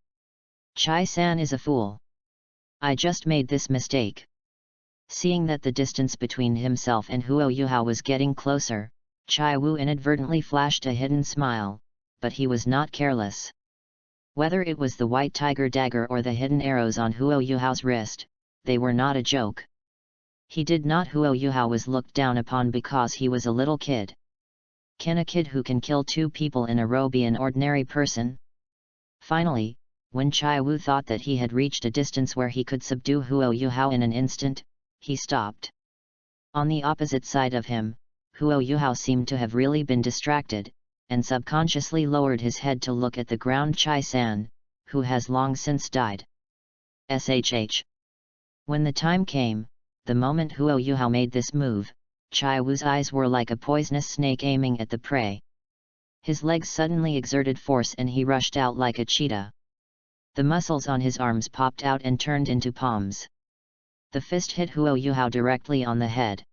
Chai-san is a fool. I just made this mistake. Seeing that the distance between himself and Huo Yuhao was getting closer, Chai Wu inadvertently flashed a hidden smile, but he was not careless. Whether it was the white tiger dagger or the hidden arrows on Huo Yuhao's wrist, they were not a joke. He did not. Huo Yuhao was looked down upon because he was a little kid. Can a kid who can kill 2 people in a row be an ordinary person? Finally, when Chai Wu thought that he had reached a distance where he could subdue Huo Yuhao in an instant, he stopped. On the opposite side of him, Huo Yuhao seemed to have really been distracted, and subconsciously lowered his head to look at the ground. Chai-san, who has long since died. SHH. When the time came, the moment Huo Yuhao made this move, Chai Wu's eyes were like a poisonous snake aiming at the prey. His legs suddenly exerted force and he rushed out like a cheetah. The muscles on his arms popped out and turned into palms. The fist hit Huo Yuhao directly on the head.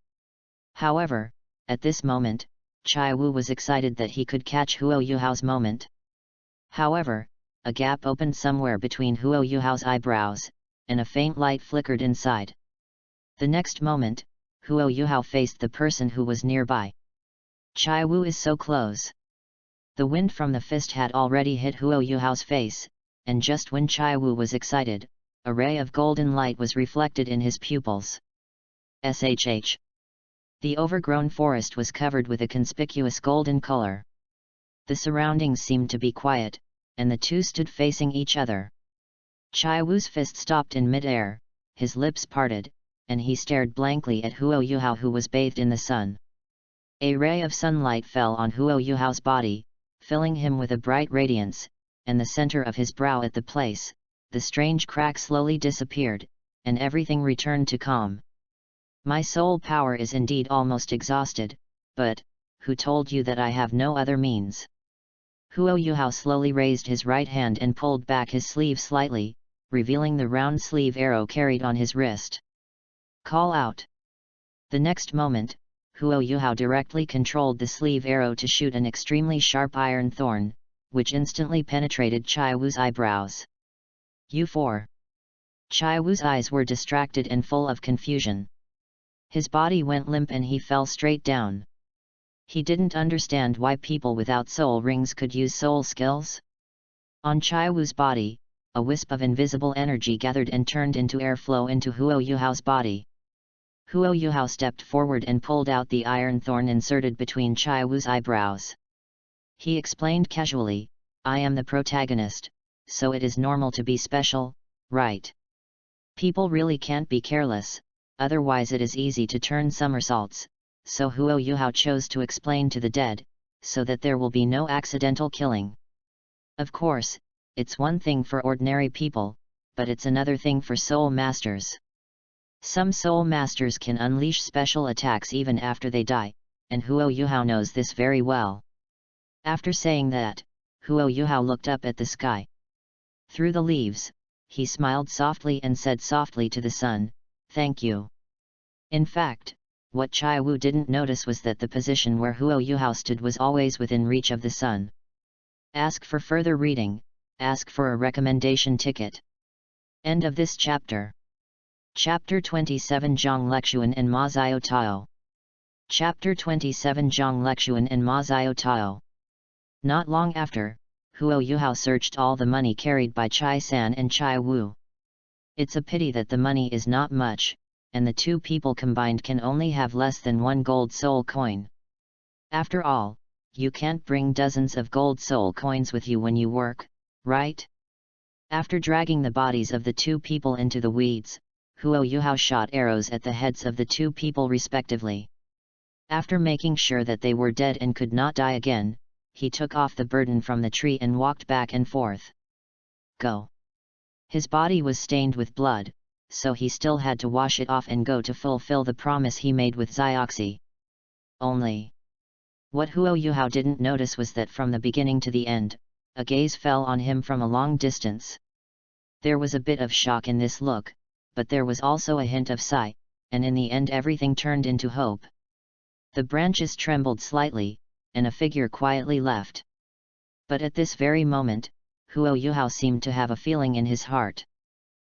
However, at this moment, Chai Wu was excited that he could catch Huo Yuhao's moment. However, a gap opened somewhere between Huo Yuhao's eyebrows, and a faint light flickered inside. The next moment, Huo Yuhao faced the person who was nearby. Chai Wu is so close. The wind from the fist had already hit Huo Yuhao's face, and just when Chai Wu was excited, a ray of golden light was reflected in his pupils. SHH. The overgrown forest was covered with a conspicuous golden color. The surroundings seemed to be quiet, and the two stood facing each other. Chai Wu's fist stopped in mid-air, his lips parted, and he stared blankly at Huo Yuhao, who was bathed in the sun. A ray of sunlight fell on Huo Yuhao's body, filling him with a bright radiance, and the center of his brow at the place, the strange crack slowly disappeared, and everything returned to calm. My soul power is indeed almost exhausted, but, who told you that I have no other means? Huo Yuhao slowly raised his right hand and pulled back his sleeve slightly, revealing the round sleeve arrow carried on his wrist. Call out. The next moment, Huo Yuhao directly controlled the sleeve arrow to shoot an extremely sharp iron thorn, which instantly penetrated Chai Wu's eyebrows. U4. Chai Wu's eyes were distracted and full of confusion. His body went limp and he fell straight down. He didn't understand why people without soul rings could use soul skills. On Chai Wu's body, a wisp of invisible energy gathered and turned into airflow into Huo Yuhao's body. Huo Yuhao stepped forward and pulled out the iron thorn inserted between Chai Wu's eyebrows. He explained casually, I am the protagonist, so it is normal to be special, right? People really can't be careless, otherwise it is easy to turn somersaults, so Huo Yuhao chose to explain to the dead, so that there will be no accidental killing. Of course, it's one thing for ordinary people, but it's another thing for soul masters. Some soul masters can unleash special attacks even after they die, and Huo Yuhao knows this very well. After saying that, Huo Yuhao looked up at the sky. Through the leaves, he smiled softly and said softly to the sun, "Thank you." In fact, what Chai Wu didn't notice was that the position where Huo Yuhao stood was always within reach of the sun. Ask for further reading, ask for a recommendation ticket. End of this chapter. Chapter 27 Zhang Lexuan and Ma Xiao Tao. Chapter 27 Zhang Lexuan and Ma Xiao Tao. Not long after, Huo Yuhao searched all the money carried by Chai-san and Chai Wu. It's a pity that the money is not much, and the two people combined can only have less than 1 gold soul coin. After all, you can't bring dozens of gold soul coins with you when you work, right? After dragging the bodies of the two people into the weeds, Huo Yuhao shot arrows at the heads of the two people respectively. After making sure that they were dead and could not die again, he took off the burden from the tree and walked back and forth. Go! His body was stained with blood, so he still had to wash it off and go to fulfill the promise he made with Zioxy. Only, what Huo Yuhao didn't notice was that from the beginning to the end, a gaze fell on him from a long distance. There was a bit of shock in this look, but there was also a hint of sigh, and in the end everything turned into hope. The branches trembled slightly, and a figure quietly left. But at this very moment, Huo Yuhao seemed to have a feeling in his heart.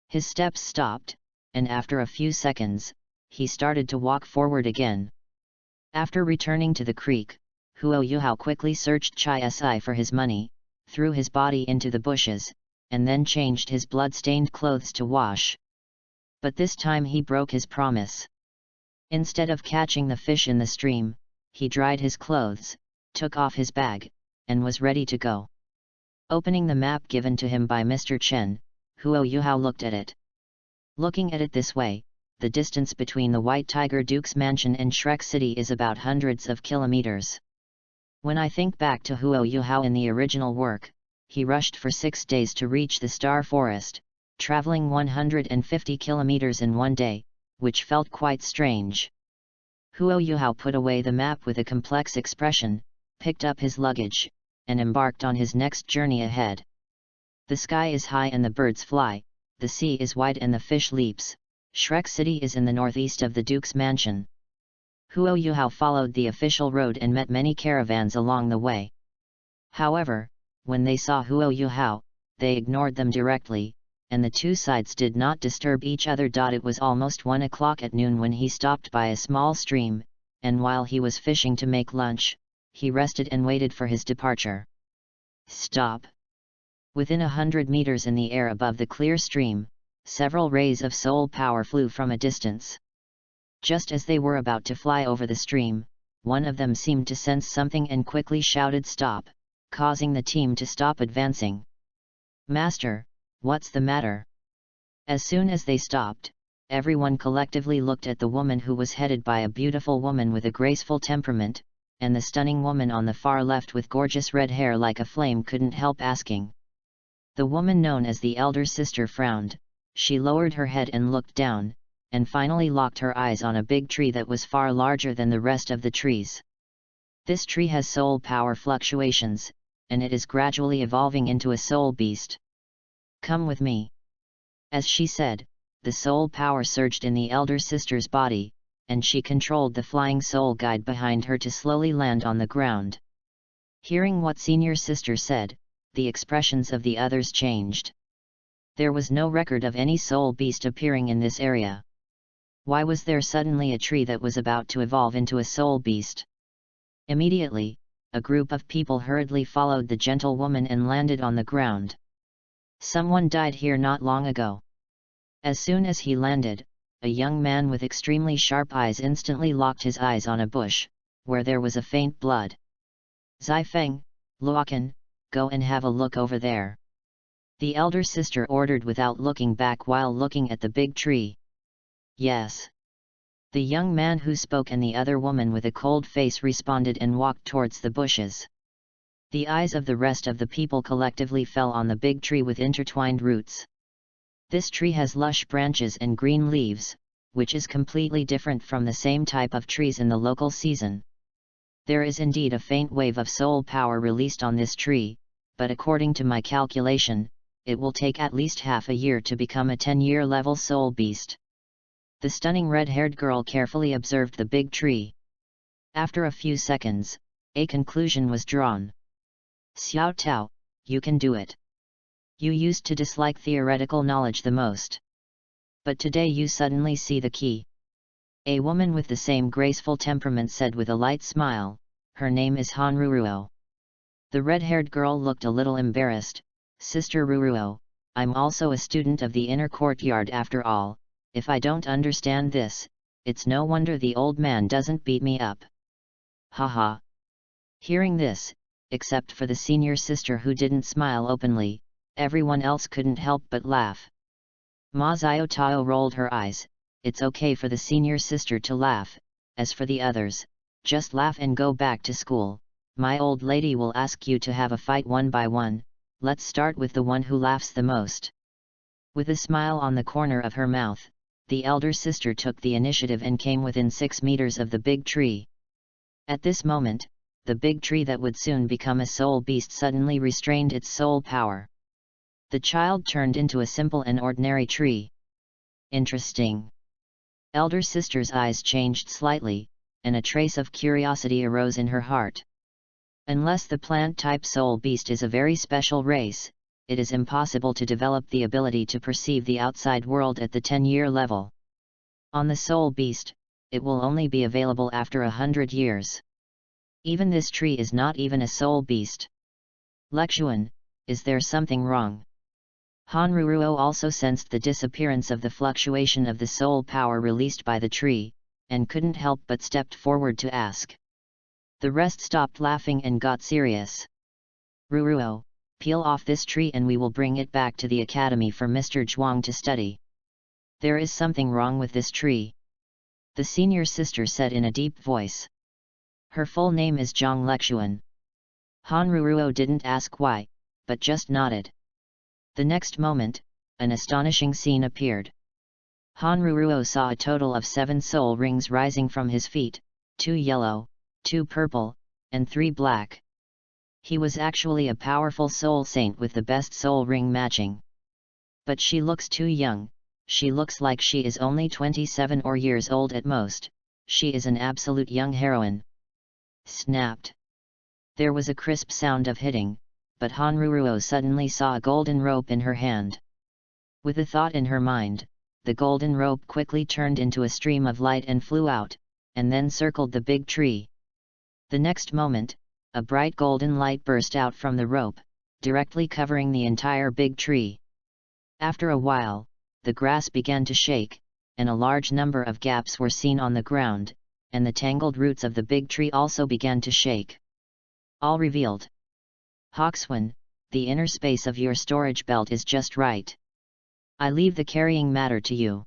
His steps stopped, and after a few seconds, he started to walk forward again. After returning to the creek, Huo Yuhao quickly searched Chai Si for his money, threw his body into the bushes, and then changed his blood-stained clothes to wash. But this time he broke his promise. Instead of catching the fish in the stream, he dried his clothes, took off his bag, and was ready to go. Opening the map given to him by Mr. Chen, Huo Yuhao looked at it. Looking at it this way, the distance between the White Tiger Duke's mansion and Shrek City is about hundreds of kilometers. When I think back to Huo Yuhao in the original work, he rushed for 6 days to reach the Star Forest, traveling 150 kilometers in one day, which felt quite strange. Huo Yuhao put away the map with a complex expression, picked up his luggage, and embarked on his next journey ahead. The sky is high and the birds fly, the sea is wide and the fish leaps. Shrek City is in the northeast of the Duke's mansion. Huo Yuhao followed the official road and met many caravans along the way. However, when they saw Huo Yuhao, they ignored them directly, and the two sides did not disturb each other. It was almost 1 o'clock at noon when he stopped by a small stream, and while he was fishing to make lunch, he rested and waited for his departure. Stop! Within 100 meters in the air above the clear stream, several rays of soul power flew from a distance. Just as they were about to fly over the stream, one of them seemed to sense something and quickly shouted stop, causing the team to stop advancing. Master, what's the matter? As soon as they stopped, everyone collectively looked at the woman who was headed by a beautiful woman with a graceful temperament, and the stunning woman on the far left with gorgeous red hair like a flame couldn't help asking. The woman known as the elder sister frowned. She lowered her head and looked down, and finally locked her eyes on a big tree that was far larger than the rest of the trees. This tree has soul power fluctuations, and it is gradually evolving into a soul beast. Come with me. As she said, the soul power surged in the elder sister's body, and she controlled the flying soul guide behind her to slowly land on the ground. Hearing what senior sister said, the expressions of the others changed. There was no record of any soul beast appearing in this area. Why was there suddenly a tree that was about to evolve into a soul beast? Immediately, a group of people hurriedly followed the gentle woman and landed on the ground. Someone died here not long ago. As soon as he landed, a young man with extremely sharp eyes instantly locked his eyes on a bush, where there was a faint blood. Zifeng, Luokan, go and have a look over there. The elder sister ordered without looking back while looking at the big tree. Yes. The young man who spoke and the other woman with a cold face responded and walked towards the bushes. The eyes of the rest of the people collectively fell on the big tree with intertwined roots. This tree has lush branches and green leaves, which is completely different from the same type of trees in the local season. There is indeed a faint wave of soul power released on this tree, but according to my calculation, it will take at least half a year to become a 10-year level soul beast. The stunning red-haired girl carefully observed the big tree. After a few seconds, a conclusion was drawn. Xiao Tao, you can do it. You used to dislike theoretical knowledge the most. But today you suddenly see the key. A woman with the same graceful temperament said with a light smile, her name is Han Ruruo. The red-haired girl looked a little embarrassed. Sister Ruruo, I'm also a student of the inner courtyard after all. If I don't understand this, it's no wonder the old man doesn't beat me up. Haha. Hearing this, except for the senior sister who didn't smile openly, everyone else couldn't help but laugh. Ma Xiao Tao rolled her eyes. It's okay for the senior sister to laugh, as for the others, just laugh and go back to school. My old lady will ask you to have a fight one by one. Let's start with the one who laughs the most. With a smile on the corner of her mouth, the elder sister took the initiative and came within 6 meters of the big tree. At this moment, the big tree that would soon become a soul beast suddenly restrained its soul power. The child turned into a simple and ordinary tree. Interesting. Elder sister's eyes changed slightly, and a trace of curiosity arose in her heart. Unless the plant-type soul beast is a very special race, it is impossible to develop the ability to perceive the outside world at the 10-year level. On the soul beast, it will only be available after 100 years. Even this tree is not even a soul beast. Lexuan, is there something wrong? Hanruruo also sensed the disappearance of the fluctuation of the soul power released by the tree, and couldn't help but stepped forward to ask. The rest stopped laughing and got serious. Ruruo, peel off this tree and we will bring it back to the academy for Mr. Zhuang to study. There is something wrong with this tree, the senior sister said in a deep voice. Her full name is Zhang Lexuan. Hanruruo didn't ask why, but just nodded. The next moment, an astonishing scene appeared. Hanruruo saw a total of 7 soul rings rising from his feet, 2 yellow, 2 purple, and 3 black. He was actually a powerful soul saint with the best soul ring matching. But she looks too young, she looks like she is only 27 or years old at most, she is an absolute young heroine. Snapped. There was a crisp sound of hitting, but Hanruruo suddenly saw a golden rope in her hand. With a thought in her mind, the golden rope quickly turned into a stream of light and flew out, and then circled the big tree. The next moment, a bright golden light burst out from the rope, directly covering the entire big tree. After a while, the grass began to shake, and a large number of gaps were seen on the ground, and the tangled roots of the big tree also began to shake. All revealed. Hoxuan, the inner space of your storage belt is just right. I leave the carrying matter to you.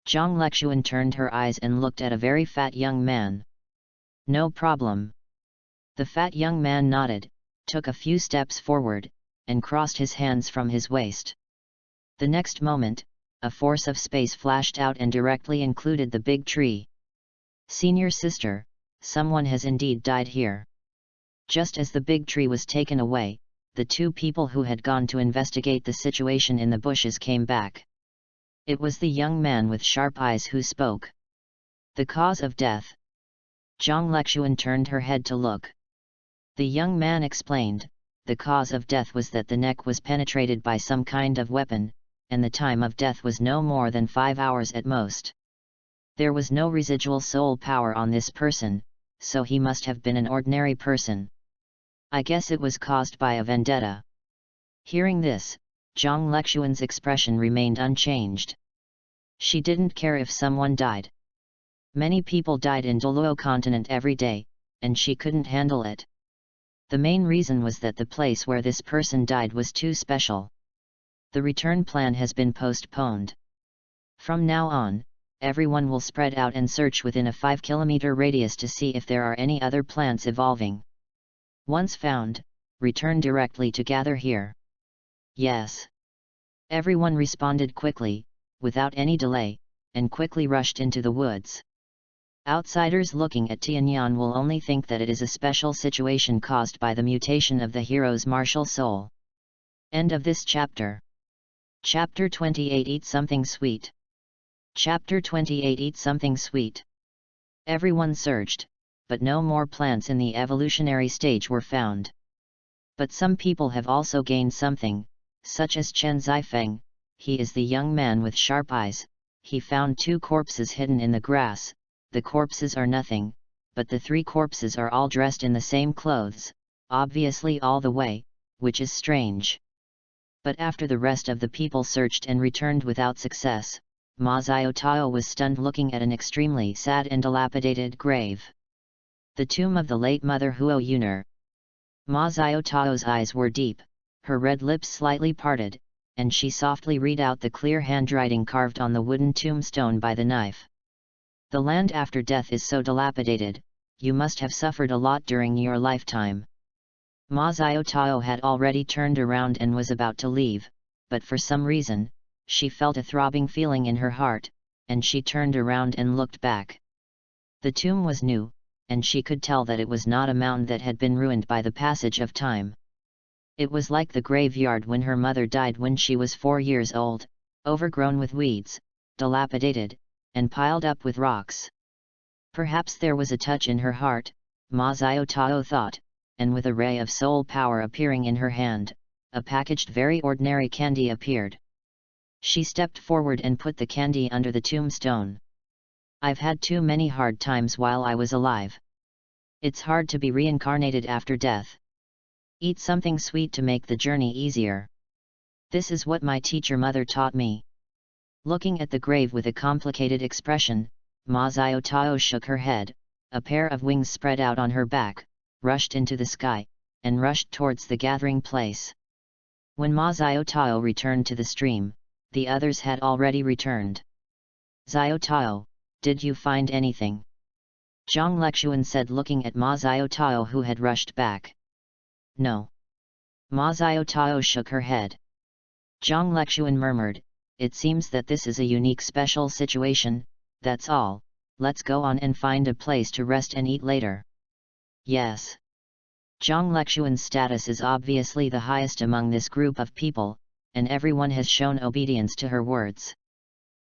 Zhang Lexuan turned her eyes and looked at a very fat young man. No problem. The fat young man nodded, took a few steps forward, and crossed his hands from his waist. The next moment, a force of space flashed out and directly included the big tree. Senior sister, someone has indeed died here. Just as the big tree was taken away, the 2 people who had gone to investigate the situation in the bushes came back. It was the young man with sharp eyes who spoke. The cause of death. Zhang Lexuan turned her head to look. The young man explained, the cause of death was that the neck was penetrated by some kind of weapon, and the time of death was no more than 5 hours at most. There was no residual soul power on this person, so he must have been an ordinary person. I guess it was caused by a vendetta. Hearing this, Zhang Lexuan's expression remained unchanged. She didn't care if someone died. Many people died in Douluo continent every day, and she couldn't handle it. The main reason was that the place where this person died was too special. The return plan has been postponed. From now on, everyone will spread out and search within a 5-kilometer radius to see if there are any other plants evolving. Once found, return directly to gather here. Yes. Everyone responded quickly, without any delay, and quickly rushed into the woods. Outsiders looking at Tianyan will only think that it is a special situation caused by the mutation of the hero's martial soul. End of this chapter. Chapter 28 Eat Something Sweet. Chapter 28 Eat Something Sweet. Everyone searched, but no more plants in the evolutionary stage were found. But some people have also gained something, such as Chen Zifeng, he is the young man with sharp eyes, he found 2 corpses hidden in the grass. The corpses are nothing, but the 3 corpses are all dressed in the same clothes, obviously all the way, which is strange. But after the rest of the people searched and returned without success, Ma Xiaotao was stunned looking at an extremely sad and dilapidated grave. The tomb of the late Mother Huo Yuner. Ma Xiaotao's eyes were deep, her red lips slightly parted, and she softly read out the clear handwriting carved on the wooden tombstone by the knife. The land after death is so dilapidated, you must have suffered a lot during your lifetime. Ma Xiaotao had already turned around and was about to leave, but for some reason, she felt a throbbing feeling in her heart, and she turned around and looked back. The tomb was new, and she could tell that it was not a mound that had been ruined by the passage of time. It was like the graveyard when her mother died when she was 4 years old, overgrown with weeds, dilapidated, and piled up with rocks. Perhaps there was a touch in her heart, Ma Xiao thought, and with a ray of soul power appearing in her hand, a packaged very ordinary candy appeared. She stepped forward and put the candy under the tombstone. I've had too many hard times while I was alive. It's hard to be reincarnated after death. Eat something sweet to make the journey easier. This is what my teacher mother taught me. Looking at the grave with a complicated expression, Ma Xiao shook her head, a pair of wings spread out on her back, rushed into the sky, and rushed towards the gathering place. When Ma Xiao returned to the stream, the others had already returned. Xiao, did you find anything? Zhang Lexuan said, looking at Ma Xiao who had rushed back. No. Ma Xiao shook her head. Zhang Lexuan murmured, it seems that this is a unique special situation, that's all, let's go on and find a place to rest and eat later. Yes. Zhang Lexuan's status is obviously the highest among this group of people, and everyone has shown obedience to her words.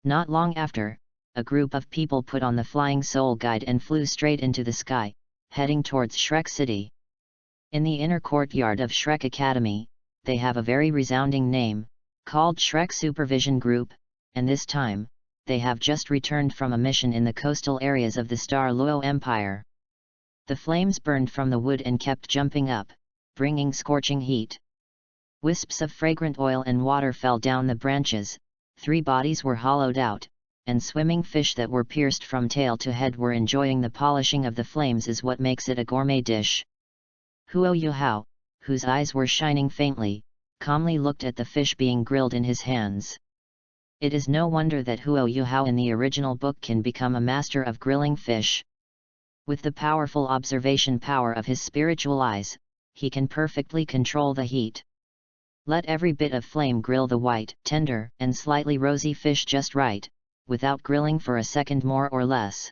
Not long after, a group of people put on the Flying Soul Guide and flew straight into the sky, heading towards Shrek City. In the inner courtyard of Shrek Academy, they have a very resounding name, called Shrek Supervision Group, and this time, they have just returned from a mission in the coastal areas of the Star Luo Empire. The flames burned from the wood and kept jumping up, bringing scorching heat. Wisps of fragrant oil and water fell down the branches, 3 bodies were hollowed out, and swimming fish that were pierced from tail to head were enjoying the polishing of the flames is what makes it a gourmet dish. Huo Yuhao, whose eyes were shining faintly, calmly looked at the fish being grilled in his hands. It is no wonder that Huo Yuhao in the original book can become a master of grilling fish. With the powerful observation power of his spiritual eyes, he can perfectly control the heat. Let every bit of flame grill the white, tender, and slightly rosy fish just right, without grilling for a second more or less.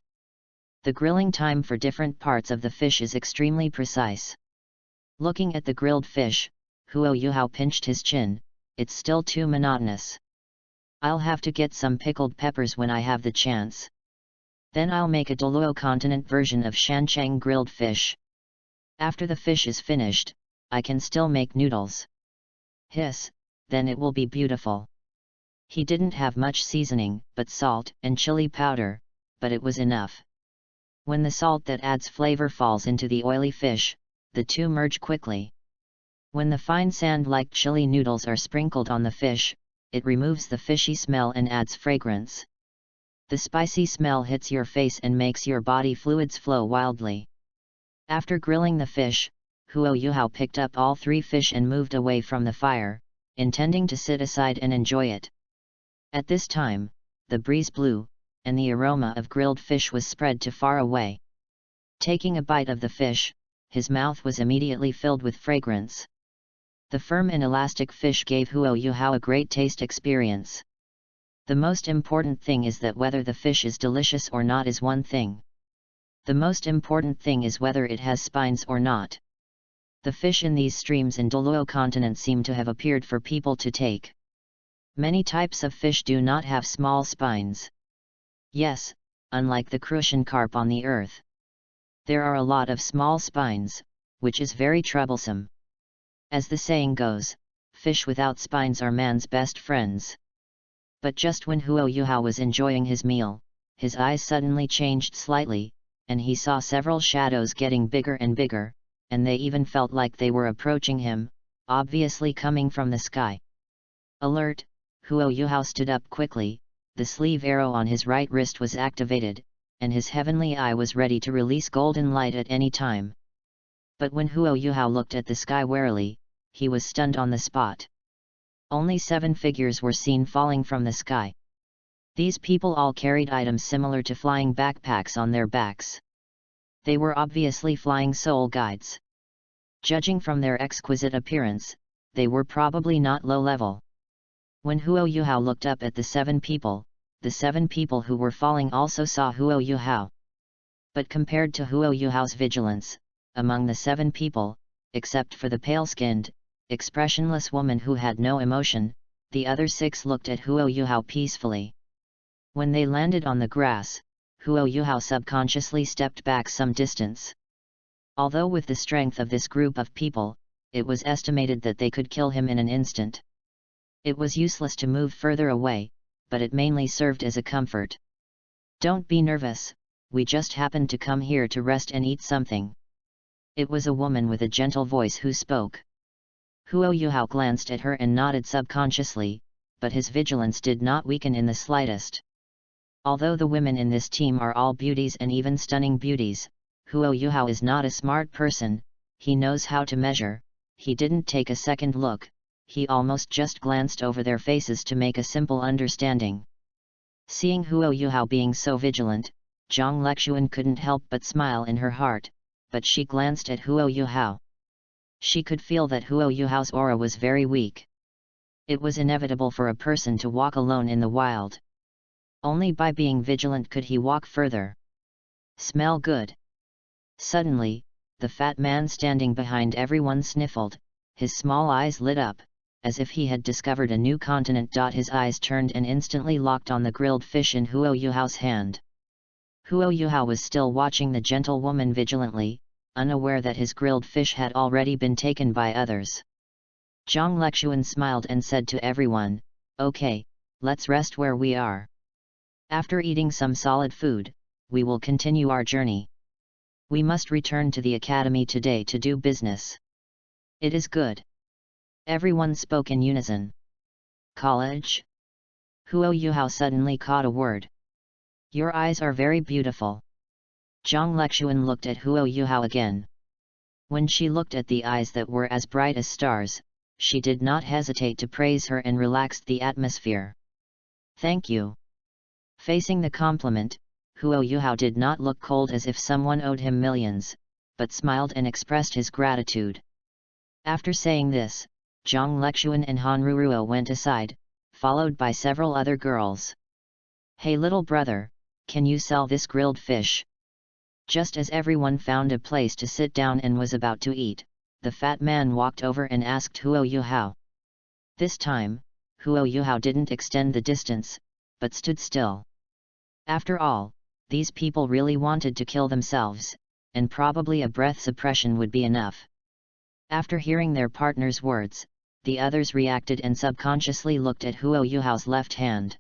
The grilling time for different parts of the fish is extremely precise. Looking at the grilled fish, Huo Yuhao pinched his chin, it's still too monotonous. I'll have to get some pickled peppers when I have the chance. Then I'll make a Douluo continent version of Shanchang grilled fish. After the fish is finished, I can still make noodles. Hiss, then it will be beautiful. He didn't have much seasoning, but salt and chili powder, but it was enough. When the salt that adds flavor falls into the oily fish, the two merge quickly. When the fine sand-like chili noodles are sprinkled on the fish, it removes the fishy smell and adds fragrance. The spicy smell hits your face and makes your body fluids flow wildly. After grilling the fish, Huo Yuhao picked up all 3 fish and moved away from the fire, intending to sit aside and enjoy it. At this time, the breeze blew, and the aroma of grilled fish was spread to far away. Taking a bite of the fish, his mouth was immediately filled with fragrance. The firm and elastic fish gave Huo Yuhao a great taste experience. The most important thing is that whether the fish is delicious or not is one thing. The most important thing is whether it has spines or not. The fish in these streams in Douluo continent seem to have appeared for people to take. Many types of fish do not have small spines. Yes, unlike the crucian carp on the earth. There are a lot of small spines, which is very troublesome. As the saying goes, fish without spines are man's best friends. But just when Huo Yuhao was enjoying his meal, his eyes suddenly changed slightly, and he saw several shadows getting bigger and bigger, and they even felt like they were approaching him, obviously coming from the sky. Alert! Huo Yuhao stood up quickly, the sleeve arrow on his right wrist was activated, and his heavenly eye was ready to release golden light at any time. But when Huo Yuhao looked at the sky warily, he was stunned on the spot. Only 7 figures were seen falling from the sky. These people all carried items similar to flying backpacks on their backs. They were obviously flying soul guides. Judging from their exquisite appearance, they were probably not low level. When Huo Yuhao looked up at the 7 people, the 7 people who were falling also saw Huo Yuhao. But compared to Huo Yuhao's vigilance, among the 7 people, except for the pale-skinned, expressionless woman who had no emotion, the other 6 looked at Huo Yuhao peacefully. When they landed on the grass, Huo Yuhao subconsciously stepped back some distance. Although with the strength of this group of people, it was estimated that they could kill him in an instant. It was useless to move further away, but it mainly served as a comfort. "Don't be nervous, we just happened to come here to rest and eat something." It was a woman with a gentle voice who spoke. Huo Yuhao glanced at her and nodded subconsciously, but his vigilance did not weaken in the slightest. Although the women in this team are all beauties and even stunning beauties, Huo Yuhao is not a smart person. He knows how to measure. He didn't take a second look, he almost just glanced over their faces to make a simple understanding. Seeing Huo Yuhao being so vigilant, Zhang Lexuan couldn't help but smile in her heart, but she glanced at Huo Yuhao. She could feel that Huo Yuhao's aura was very weak. It was inevitable for a person to walk alone in the wild. Only by being vigilant could he walk further. "Smell good." Suddenly, the fat man standing behind everyone sniffled, his small eyes lit up, as if he had discovered a new continent. His eyes turned and instantly locked on the grilled fish in Huo Yuhao's hand. Huo Yuhao was still watching the gentle woman vigilantly, unaware that his grilled fish had already been taken by others. Zhang Lexuan smiled and said to everyone, "Okay, let's rest where we are. After eating some solid food, we will continue our journey. We must return to the academy today to do business." "It is good." Everyone spoke in unison. "College?" Huo Yuhao suddenly caught a word. "Your eyes are very beautiful." Zhang Lexuan looked at Huo Yuhao again. When she looked at the eyes that were as bright as stars, she did not hesitate to praise her and relaxed the atmosphere. "Thank you." Facing the compliment, Huo Yuhao did not look cold as if someone owed him millions, but smiled and expressed his gratitude. After saying this, Zhang Lexuan and Han Ruruo went aside, followed by several other girls. "Hey little brother, can you sell this grilled fish?" Just as everyone found a place to sit down and was about to eat, the fat man walked over and asked Huo Yuhao. This time, Huo Yuhao didn't extend the distance, but stood still. After all, these people really wanted to kill themselves, and probably a breath suppression would be enough. After hearing their partner's words, the others reacted and subconsciously looked at Huo Yuhao's left hand.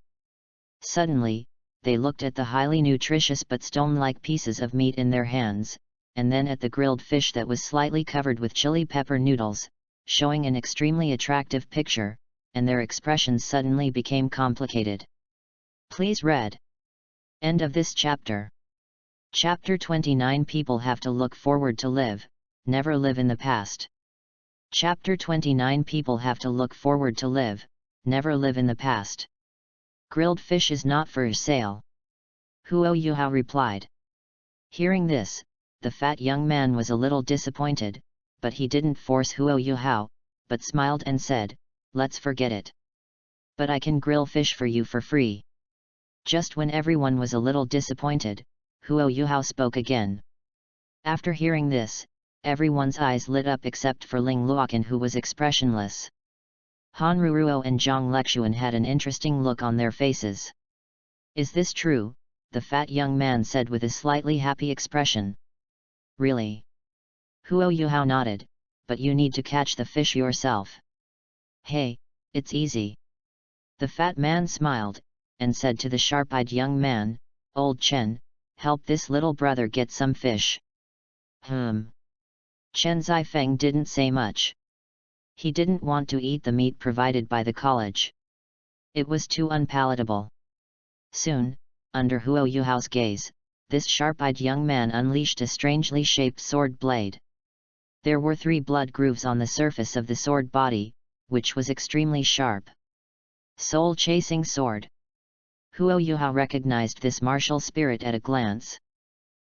Suddenly, they looked at the highly nutritious but stone-like pieces of meat in their hands, and then at the grilled fish that was slightly covered with chili pepper noodles, showing an extremely attractive picture, and their expressions suddenly became complicated. Please read. End of this chapter. Chapter 29. People have to look forward to live, never live in the past. Chapter 29. People have to look forward to live, never live in the past. Grilled fish is not for sale. Huo Yuhao replied. Hearing this, the fat young man was a little disappointed, but he didn't force Huo Yuhao, but smiled and said, "Let's forget it. But I can grill fish for you for free." Just when everyone was a little disappointed, Huo Yuhao spoke again. After hearing this, everyone's eyes lit up except for Ling Luoqan, who was expressionless. Han Ruruo and Zhang Lexuan had an interesting look on their faces. "Is this true?" the fat young man said with a slightly happy expression. "Really?" Huo Yuhao nodded, "But you need to catch the fish yourself." "Hey, it's easy." The fat man smiled, and said to the sharp-eyed young man, "Old Chen, help this little brother get some fish." Chen Zifeng didn't say much. He didn't want to eat the meat provided by the college. It was too unpalatable. Soon, under Huo Yuhao's gaze, this sharp-eyed young man unleashed a strangely shaped sword blade. There were 3 blood grooves on the surface of the sword body, which was extremely sharp. Soul-chasing sword. Huo Yuhao recognized this martial spirit at a glance.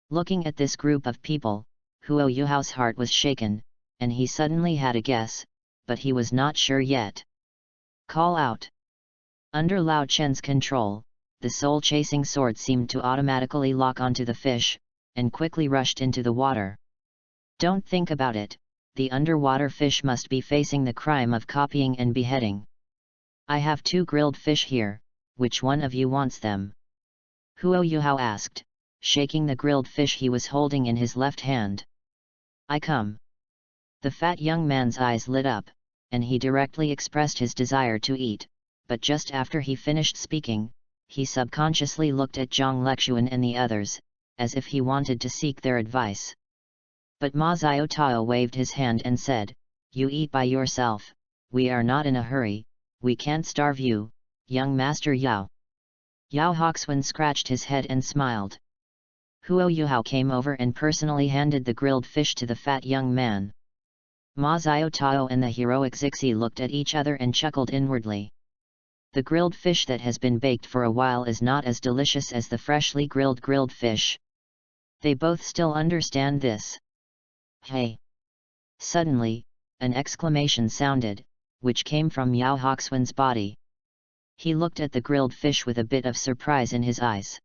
Looking at this group of people, Huo Yuhao's heart was shaken, and he suddenly had a guess, but he was not sure yet. "Call out." Under Lao Chen's control, the soul-chasing sword seemed to automatically lock onto the fish, and quickly rushed into the water. Don't think about it, the underwater fish must be facing the crime of copying and beheading. I have 2 grilled fish here, which one of you wants them? Huo Yuhao asked, shaking the grilled fish he was holding in his left hand. I come. The fat young man's eyes lit up, and he directly expressed his desire to eat, but just after he finished speaking, he subconsciously looked at Zhang Lexuan and the others, as if he wanted to seek their advice. But Ma Xiaotao waved his hand and said, You eat by yourself, we are not in a hurry, we can't starve you, young Master Yao. Yao Hoxuan scratched his head and smiled. Huo Yuhao came over and personally handed the grilled fish to the fat young man. Ma Xiaotao and the heroic Zixi looked at each other and chuckled inwardly. The grilled fish that has been baked for a while is not as delicious as the freshly grilled fish. They both still understand this. Hey! Suddenly, an exclamation sounded, which came from Yao Hoxuan's body. He looked at the grilled fish with a bit of surprise in his eyes.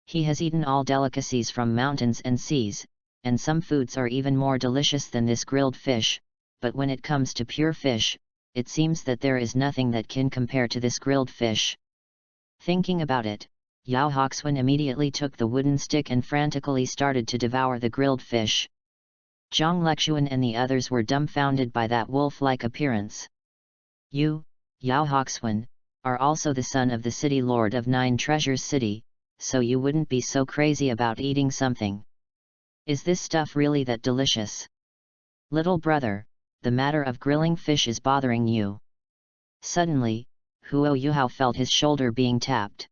He has eaten all delicacies from mountains and seas, and some foods are even more delicious than this grilled fish, but when it comes to pure fish, it seems that there is nothing that can compare to this grilled fish. Thinking about it, Yao Hoxuan immediately took the wooden stick and frantically started to devour the grilled fish. Zhang Lexuan and the others were dumbfounded by that wolf-like appearance. You, Yao Hoxuan, are also the son of the city lord of 9 Treasures City, so you wouldn't be so crazy about eating something. Is this stuff really that delicious? Little brother, the matter of grilling fish is bothering you. Suddenly, Huo Yuhao felt his shoulder being tapped.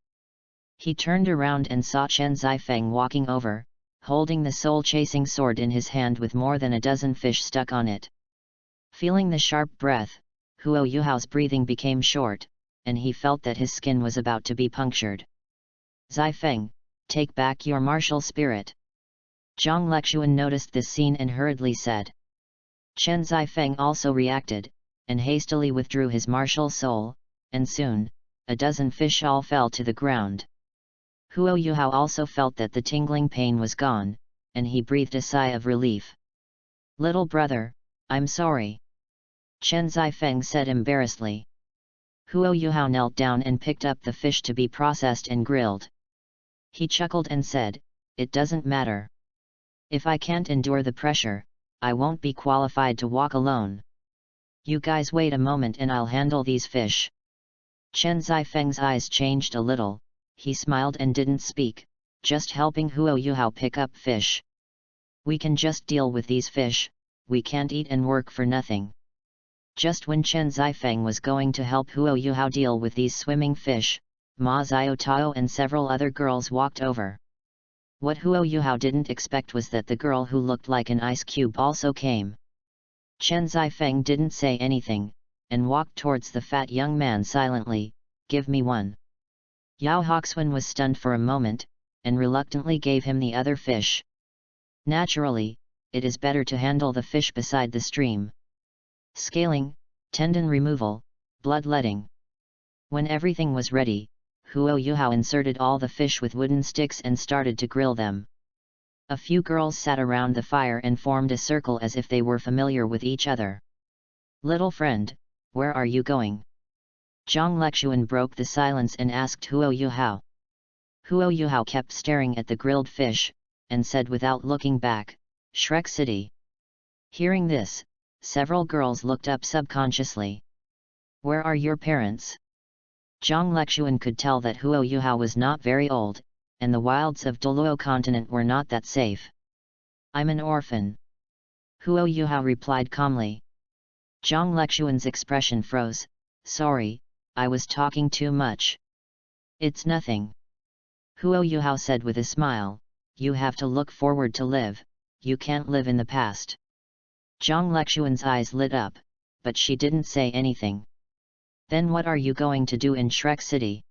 He turned around and saw Chen Zifeng walking over, holding the soul-chasing sword in his hand with more than a dozen fish stuck on it. Feeling the sharp breath, Huo Yuhao's breathing became short, and he felt that his skin was about to be punctured. Zifeng, take back your martial spirit. Zhang Lexuan noticed this scene and hurriedly said. Chen Zifeng also reacted, and hastily withdrew his martial soul, and soon, a dozen fish all fell to the ground. Huo Yuhao also felt that the tingling pain was gone, and he breathed a sigh of relief. Little brother, I'm sorry. Chen Zifeng said embarrassedly. Huo Yuhao knelt down and picked up the fish to be processed and grilled. He chuckled and said, It doesn't matter. If I can't endure the pressure, I won't be qualified to walk alone. You guys wait a moment and I'll handle these fish. Chen Zifeng's eyes changed a little, he smiled and didn't speak, just helping Huo Yuhao pick up fish. We can just deal with these fish, we can't eat and work for nothing. Just when Chen Zifeng was going to help Huo Yuhao deal with these swimming fish, Ma Xiaotao and several other girls walked over. What Huo Yuhao didn't expect was that the girl who looked like an ice cube also came. Chen Zifeng didn't say anything, and walked towards the fat young man silently. Give me one. Yao Hoxuan was stunned for a moment, and reluctantly gave him the other fish. Naturally, it is better to handle the fish beside the stream. Scaling, tendon removal, bloodletting. When everything was ready, Huo Yuhao inserted all the fish with wooden sticks and started to grill them. A few girls sat around the fire and formed a circle as if they were familiar with each other. Little friend, where are you going? Zhang Lexuan broke the silence and asked Huo Yuhao. Huo Yuhao kept staring at the grilled fish, and said without looking back, Shrek City. Hearing this, several girls looked up subconsciously. Where are your parents? Zhang Lexuan could tell that Huo Yuhao was not very old, and the wilds of Douluo continent were not that safe. I'm an orphan. Huo Yuhao replied calmly. Zhang Lexuan's expression froze. Sorry, I was talking too much. It's nothing. Huo Yuhao said with a smile, you have to look forward to live, you can't live in the past. Zhang Lexuan's eyes lit up, but she didn't say anything. Then what are you going to do in Shrek City?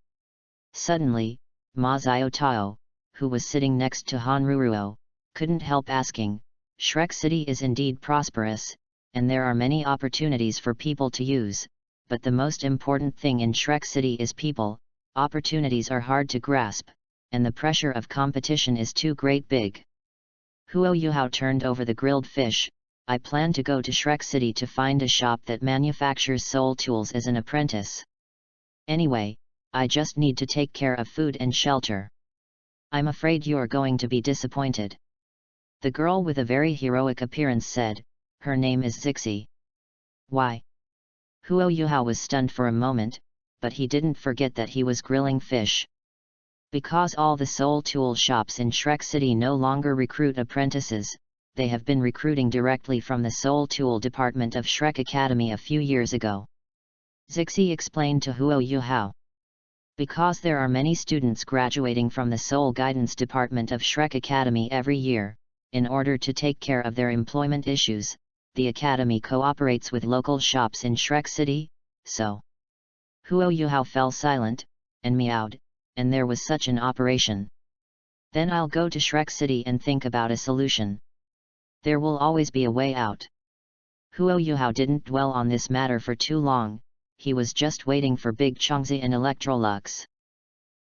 Suddenly, Ma Xiaotao, who was sitting next to Han Ruruo, couldn't help asking, Shrek City is indeed prosperous, and there are many opportunities for people to use, but the most important thing in Shrek City is people. Opportunities are hard to grasp, and the pressure of competition is too great big. Huo Yuhao turned over the grilled fish. I plan to go to Shrek City to find a shop that manufactures soul tools as an apprentice. Anyway, I just need to take care of food and shelter. I'm afraid you're going to be disappointed. The girl with a very heroic appearance said. Her name is Zixi. Why? Huo Yuhao was stunned for a moment, but he didn't forget that he was grilling fish. Because all the soul tool shops in Shrek City no longer recruit apprentices, they have been recruiting directly from the soul tool department of Shrek Academy a few years ago. Zixi explained to Huo Yuhao. Because there are many students graduating from the soul guidance department of Shrek Academy every year, in order to take care of their employment issues, the academy cooperates with local shops in Shrek City, so. Huo Yuhao fell silent, and meowed, and there was such an operation. Then I'll go to Shrek City and think about a solution. There will always be a way out. Huo Yuhao didn't dwell on this matter for too long, he was just waiting for Big Chongzi and Electrolux.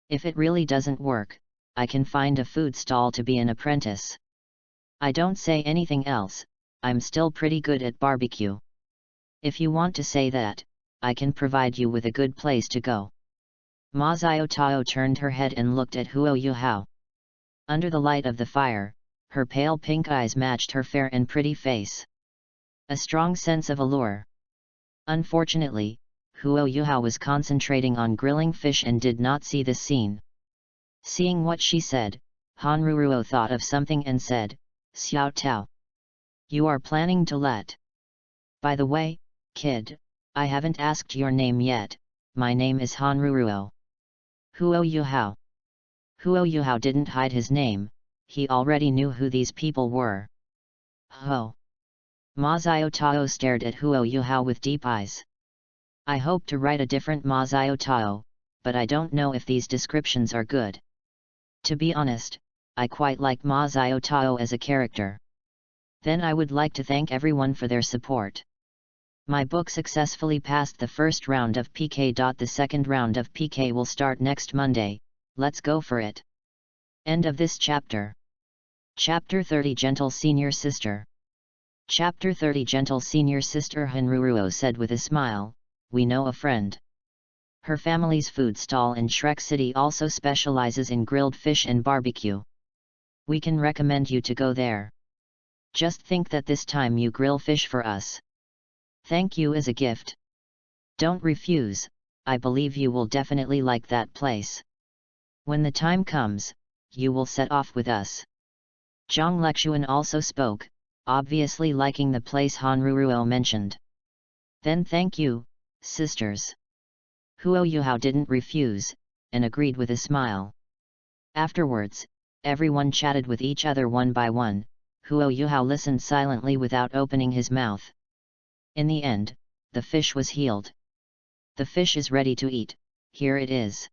If it really doesn't work, I can find a food stall to be an apprentice. I don't say anything else, I'm still pretty good at barbecue. If you want to say that, I can provide you with a good place to go. Ma Xiao Tao turned her head and looked at Huo Yuhao. Under the light of the fire, her pale pink eyes matched her fair and pretty face. A strong sense of allure. Unfortunately, Huo Yuhao was concentrating on grilling fish and did not see this scene. Seeing what she said, Han Ruruo thought of something and said, Xiao Tao. You are planning to let. By the way, kid, I haven't asked your name yet, my name is Han Ruruo. Huo Yuhao. Huo Yuhao didn't hide his name, he already knew who these people were. Ho! Ma Xiao Tao stared at Huo Yuhao with deep eyes. I hope to write a different Ma Xiao Tao, but I don't know if these descriptions are good. To be honest, I quite like Ma Xiao Tao as a character. Then I would like to thank everyone for their support. My book successfully passed the first round of PK. The second round of PK will start next Monday, let's go for it. End of this chapter. Chapter 30 Gentle Senior Sister. Chapter 30 Gentle Senior Sister Han Ruruo said with a smile, we know a friend. Her family's food stall in Shrek City also specializes in grilled fish and barbecue. We can recommend you to go there. Just think that this time you grill fish for us. Thank you as a gift. Don't refuse, I believe you will definitely like that place. When the time comes, you will set off with us. Zhang Lexuan also spoke, obviously liking the place Han Ruruo mentioned. Then thank you, sisters. Huo Yuhao didn't refuse, and agreed with a smile. Afterwards, everyone chatted with each other one by one. Huo Yuhao listened silently without opening his mouth. In the end, the fish was healed. The fish is ready to eat, here it is.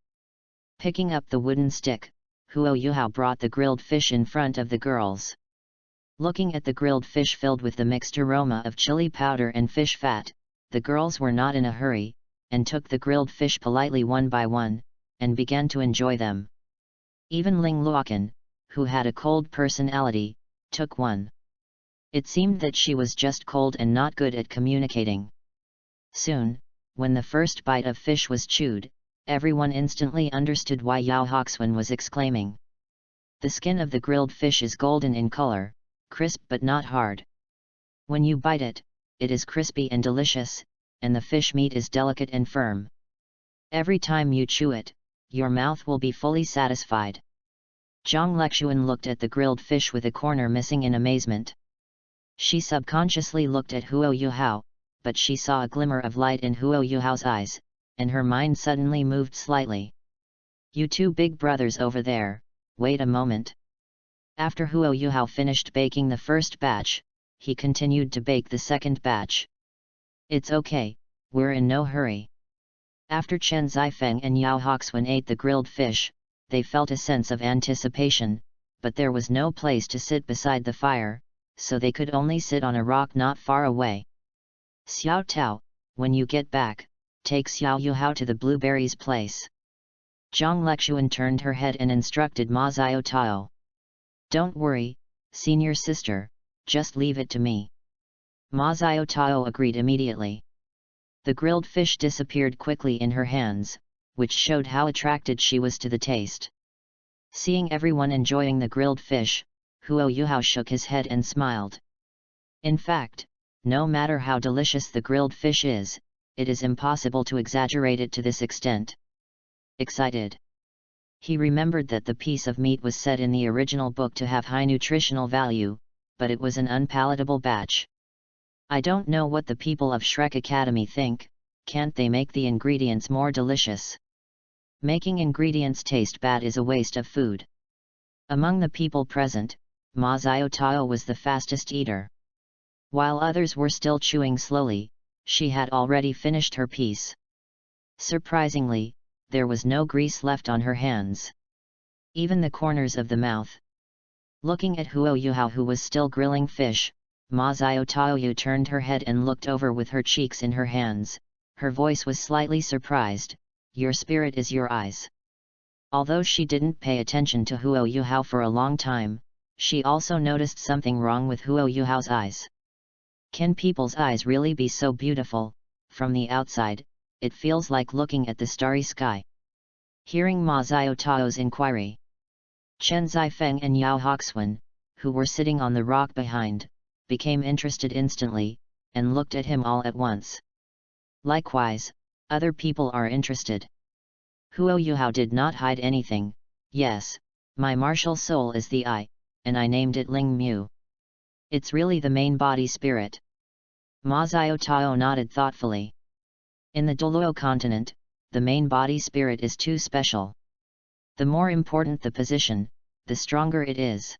Picking up the wooden stick, Huo Yuhao brought the grilled fish in front of the girls. Looking at the grilled fish filled with the mixed aroma of chili powder and fish fat, the girls were not in a hurry, and took the grilled fish politely one by one, and began to enjoy them. Even Ling Luokan, who had a cold personality, took one. It seemed that she was just cold and not good at communicating. Soon, when the first bite of fish was chewed, everyone instantly understood why Yao Hoxuan was exclaiming. The skin of the grilled fish is golden in color, crisp but not hard. When you bite it, it is crispy and delicious, and the fish meat is delicate and firm. Every time you chew it, your mouth will be fully satisfied. Zhang Lexuan looked at the grilled fish with a corner missing in amazement. She subconsciously looked at Huo Yuhao, but she saw a glimmer of light in Huo Yuhao's eyes, and her mind suddenly moved slightly. You two big brothers over there, wait a moment. After Huo Yuhao finished baking the first batch, he continued to bake the second batch. It's okay, we're in no hurry. After Chen Zifeng and Yao Hoxuan ate the grilled fish, they felt a sense of anticipation, but there was no place to sit beside the fire, so they could only sit on a rock not far away. Xiao Tao, when you get back, take Xiao Yuhao to the blueberries place. Zhang Lexuan turned her head and instructed Ma Xiao Tao. Don't worry, senior sister, just leave it to me. Ma Xiao Tao agreed immediately. The grilled fish disappeared quickly in her hands, which showed how attracted she was to the taste. Seeing everyone enjoying the grilled fish, Huo Yuhao shook his head and smiled. In fact, no matter how delicious the grilled fish is, it is impossible to exaggerate it to this extent. Excited. He remembered that the piece of meat was said in the original book to have high nutritional value, but it was an unpalatable batch. I don't know what the people of Shrek Academy think, can't they make the ingredients more delicious? Making ingredients taste bad is a waste of food. Among the people present, Ma Xiao Tao was the fastest eater. While others were still chewing slowly, she had already finished her piece. Surprisingly, there was no grease left on her hands. Even the corners of the mouth. Looking at Huo Yuhao, who was still grilling fish, Ma Xiao Taoyu turned her head and looked over with her cheeks in her hands. Her voice was slightly surprised. Your spirit is your eyes. Although she didn't pay attention to Huo Yuhao for a long time, she also noticed something wrong with Huo Yuhao's eyes. Can people's eyes really be so beautiful? From the outside, it feels like looking at the starry sky. Hearing Ma Xiao Tao's inquiry, Chen Zifeng and Yao Hoxuan, who were sitting on the rock behind, became interested instantly, and looked at him all at once. Likewise, other people are interested. Huo Yuhao did not hide anything. Yes, my martial soul is the eye, and I named it Ling Mu. It's really the main body spirit. Ma Xiao Tao nodded thoughtfully. In the Douluo continent, the main body spirit is too special. The more important the position, the stronger it is.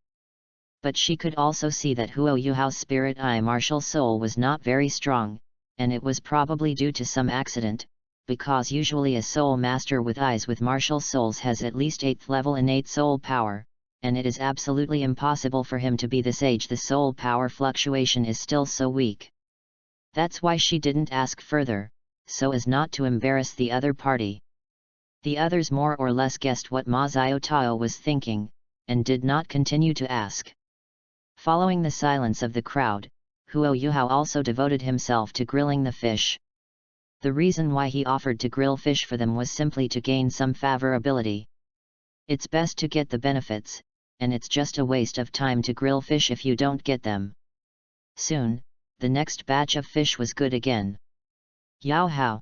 But she could also see that Huo Yuhao's spirit eye martial soul was not very strong, and it was probably due to some accident, because usually a soul master with eyes with martial souls has at least 8th level innate soul power, and it is absolutely impossible for him to be this age. The soul power fluctuation is still so weak. That's why she didn't ask further, so as not to embarrass the other party. The others more or less guessed what Ma Xiao Tao was thinking, and did not continue to ask. Following the silence of the crowd, Huo Yuhao also devoted himself to grilling the fish. The reason why he offered to grill fish for them was simply to gain some favorability. It's best to get the benefits, and it's just a waste of time to grill fish if you don't get them. Soon, the next batch of fish was good again. Yao Hao.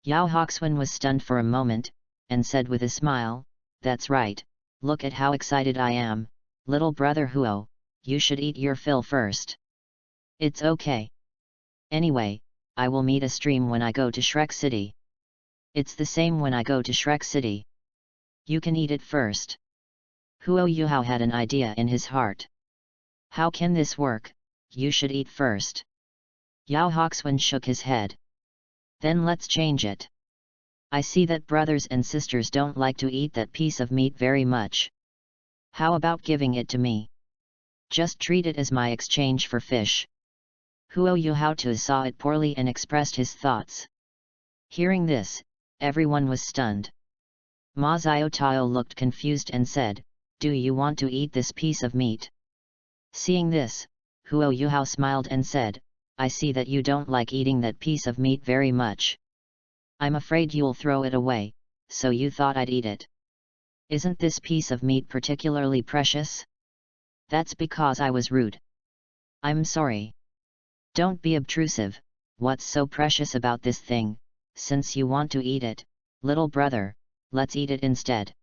Yao Hoxuan was stunned for a moment, and said with a smile, "That's right, look at how excited I am, little brother Huo, you should eat your fill first." "It's okay. Anyway, I will meet a stream when I go to Shrek City." "It's the same when I go to Shrek City. You can eat it first." Huo Yuhao had an idea in his heart. "How can this work? You should eat first." Yao Hoxuan shook his head. "Then let's change it. I see that brothers and sisters don't like to eat that piece of meat very much. How about giving it to me? Just treat it as my exchange for fish." Huo Yuhao too saw it poorly and expressed his thoughts. Hearing this, everyone was stunned. Ma Xiao Tao looked confused and said, "Do you want to eat this piece of meat?" Seeing this, Huo Yuhao smiled and said, "I see that you don't like eating that piece of meat very much. I'm afraid you'll throw it away, so you thought I'd eat it. Isn't this piece of meat particularly precious?" "That's because I was rude. I'm sorry." "Don't be obtrusive, what's so precious about this thing? Since you want to eat it, little brother, let's eat it instead."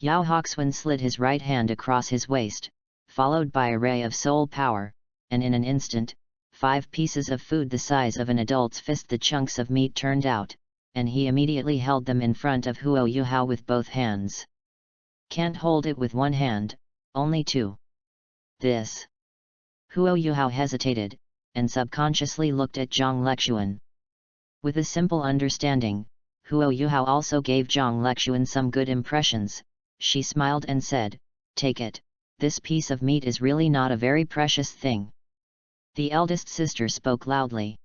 Yao Hoxuan slid his right hand across his waist, followed by a ray of soul power, and in an instant, 5 pieces of food the size of an adult's fist, the chunks of meat, turned out, and he immediately held them in front of Huo Yuhao with both hands. "Can't hold it with one hand, only 2. This." Huo Yuhao hesitated, and subconsciously looked at Zhang Lexuan. With a simple understanding, Huo Yuhao also gave Zhang Lexuan some good impressions. She smiled and said, "Take it, this piece of meat is really not a very precious thing." The eldest sister spoke loudly.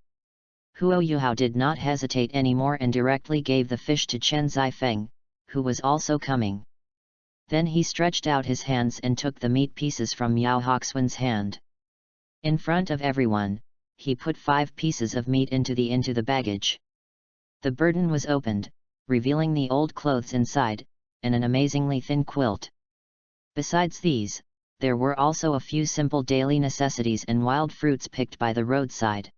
Huo Yuhao did not hesitate anymore and directly gave the fish to Chen Zifeng, who was also coming. Then he stretched out his hands and took the meat pieces from Yao Hoxuan's hand. In front of everyone, he put 5 pieces of meat into the baggage. The burden was opened, revealing the old clothes inside, and an amazingly thin quilt. Besides these, there were also a few simple daily necessities and wild fruits picked by the roadside.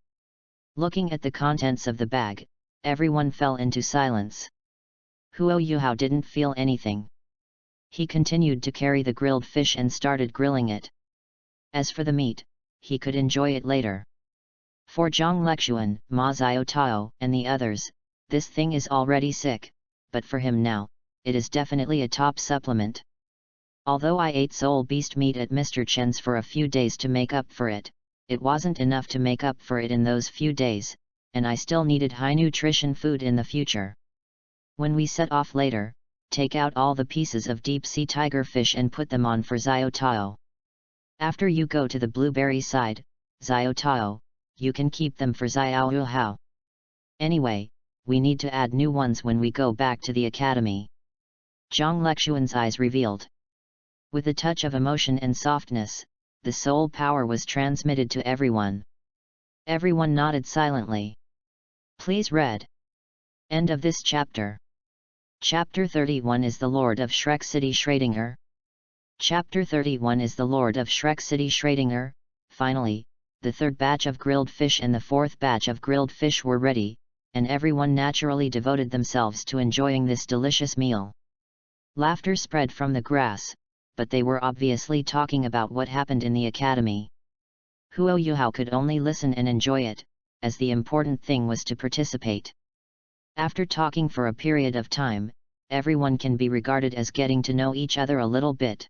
Looking at the contents of the bag, everyone fell into silence. Huo Yuhao didn't feel anything. He continued to carry the grilled fish and started grilling it. As for the meat, he could enjoy it later. For Zhang Lexuan, Ma Xiaotao, and the others, this thing is already sick, but for him now, it is definitely a top supplement. Although I ate soul beast meat at Mr. Chen's for a few days to make up for it, it wasn't enough to make up for it in those few days, and I still needed high nutrition food in the future. When we set off later, take out all the pieces of deep-sea tiger fish and put them on for Xiaotao. After you go to the blueberry side, Xiaotao, you can keep them for Xiao Yuhao. Anyway, we need to add new ones when we go back to the academy. Zhang Lexuan's eyes revealed. With a touch of emotion and softness, the soul power was transmitted to everyone. Everyone nodded silently. Please read. End of this chapter. Chapter 31 is the Lord of Shrek City Schrödinger. Chapter 31 is the Lord of Shrek City Schrödinger. Finally, the 3rd batch of grilled fish and the 4th batch of grilled fish were ready, and everyone naturally devoted themselves to enjoying this delicious meal. Laughter spread from the grass, but they were obviously talking about what happened in the academy. Huo Yuhao could only listen and enjoy it, as the important thing was to participate. After talking for a period of time, everyone can be regarded as getting to know each other a little bit.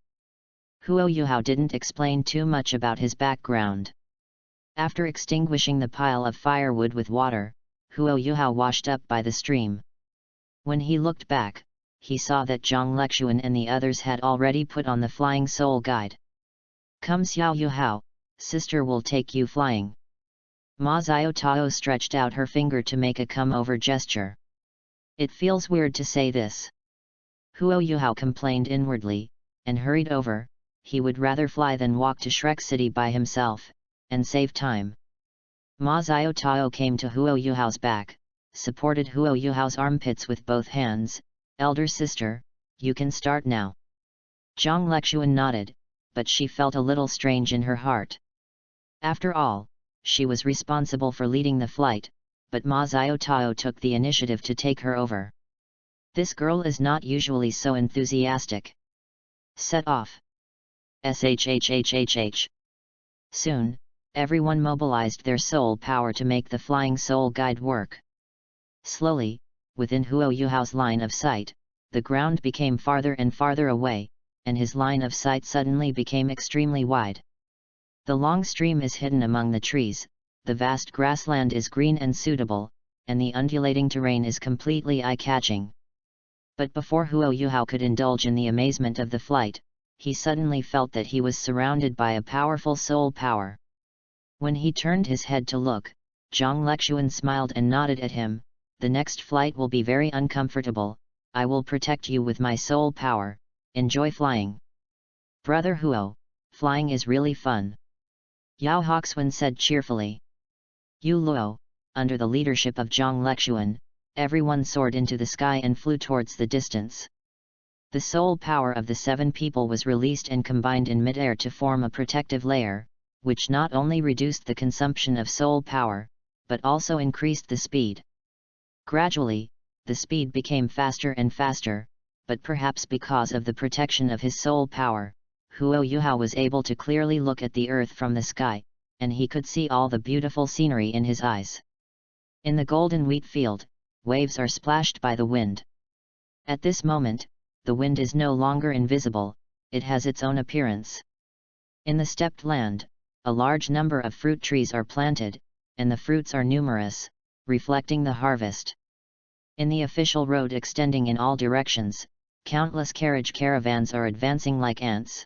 Huo Yuhao didn't explain too much about his background. After extinguishing the pile of firewood with water, Huo Yuhao washed up by the stream. When he looked back, he saw that Zhang Lexuan and the others had already put on the flying soul guide. Come Xiao Yuhao, sister will take you flying. Ma Xiaotao stretched out her finger to make a come-over gesture. It feels weird to say this. Huo Yuhao complained inwardly, and hurried over. He would rather fly than walk to Shrek City by himself, and save time. Ma Xiaotao came to Huo Yuhao's back, supported Huo Yuhao's armpits with both hands. Elder sister, you can start now. Zhang Lexuan nodded, but she felt a little strange in her heart. After all, she was responsible for leading the flight, but Ma Xiaotao took the initiative to take her over. This girl is not usually so enthusiastic. Set off. Shhhhh. Soon, everyone mobilized their soul power to make the flying soul guide work. Slowly, within Huo Yuhao's line of sight, the ground became farther and farther away, and his line of sight suddenly became extremely wide. The long stream is hidden among the trees, the vast grassland is green and suitable, and the undulating terrain is completely eye-catching. But before Huo Yuhao could indulge in the amazement of the flight, he suddenly felt that he was surrounded by a powerful soul power. When he turned his head to look, Zhang Lexuan smiled and nodded at him. The next flight will be very uncomfortable, I will protect you with my soul power, enjoy flying. Brother Huo, flying is really fun. Yao Hoxuan said cheerfully. Yu Luo, under the leadership of Zhang Lexuan, everyone soared into the sky and flew towards the distance. The soul power of the 7 people was released and combined in midair to form a protective layer, which not only reduced the consumption of soul power, but also increased the speed. Gradually, the speed became faster and faster, but perhaps because of the protection of his soul power, Huo Yuhao was able to clearly look at the earth from the sky, and he could see all the beautiful scenery in his eyes. In the golden wheat field, waves are splashed by the wind. At this moment, the wind is no longer invisible, it has its own appearance. In the stepped land, a large number of fruit trees are planted, and the fruits are numerous, reflecting the harvest. In the official road extending in all directions, countless carriage caravans are advancing like ants.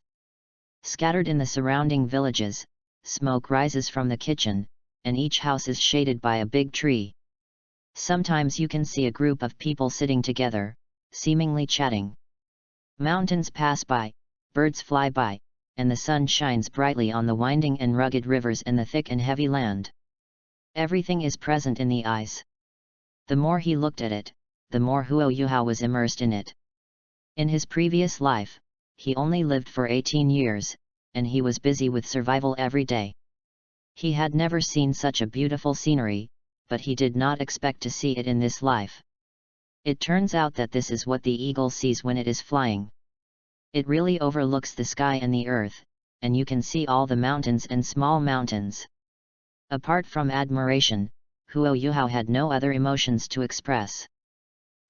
Scattered in the surrounding villages, smoke rises from the kitchen, and each house is shaded by a big tree. Sometimes you can see a group of people sitting together, seemingly chatting. Mountains pass by, birds fly by, and the sun shines brightly on the winding and rugged rivers and the thick and heavy land. Everything is present in the eyes. The more he looked at it, the more Huo Yuhao was immersed in it. In his previous life, he only lived for 18 years, and he was busy with survival every day. He had never seen such a beautiful scenery, but he did not expect to see it in this life. It turns out that this is what the eagle sees when it is flying. It really overlooks the sky and the earth, and you can see all the mountains and small mountains. Apart from admiration, Huo Yuhao had no other emotions to express.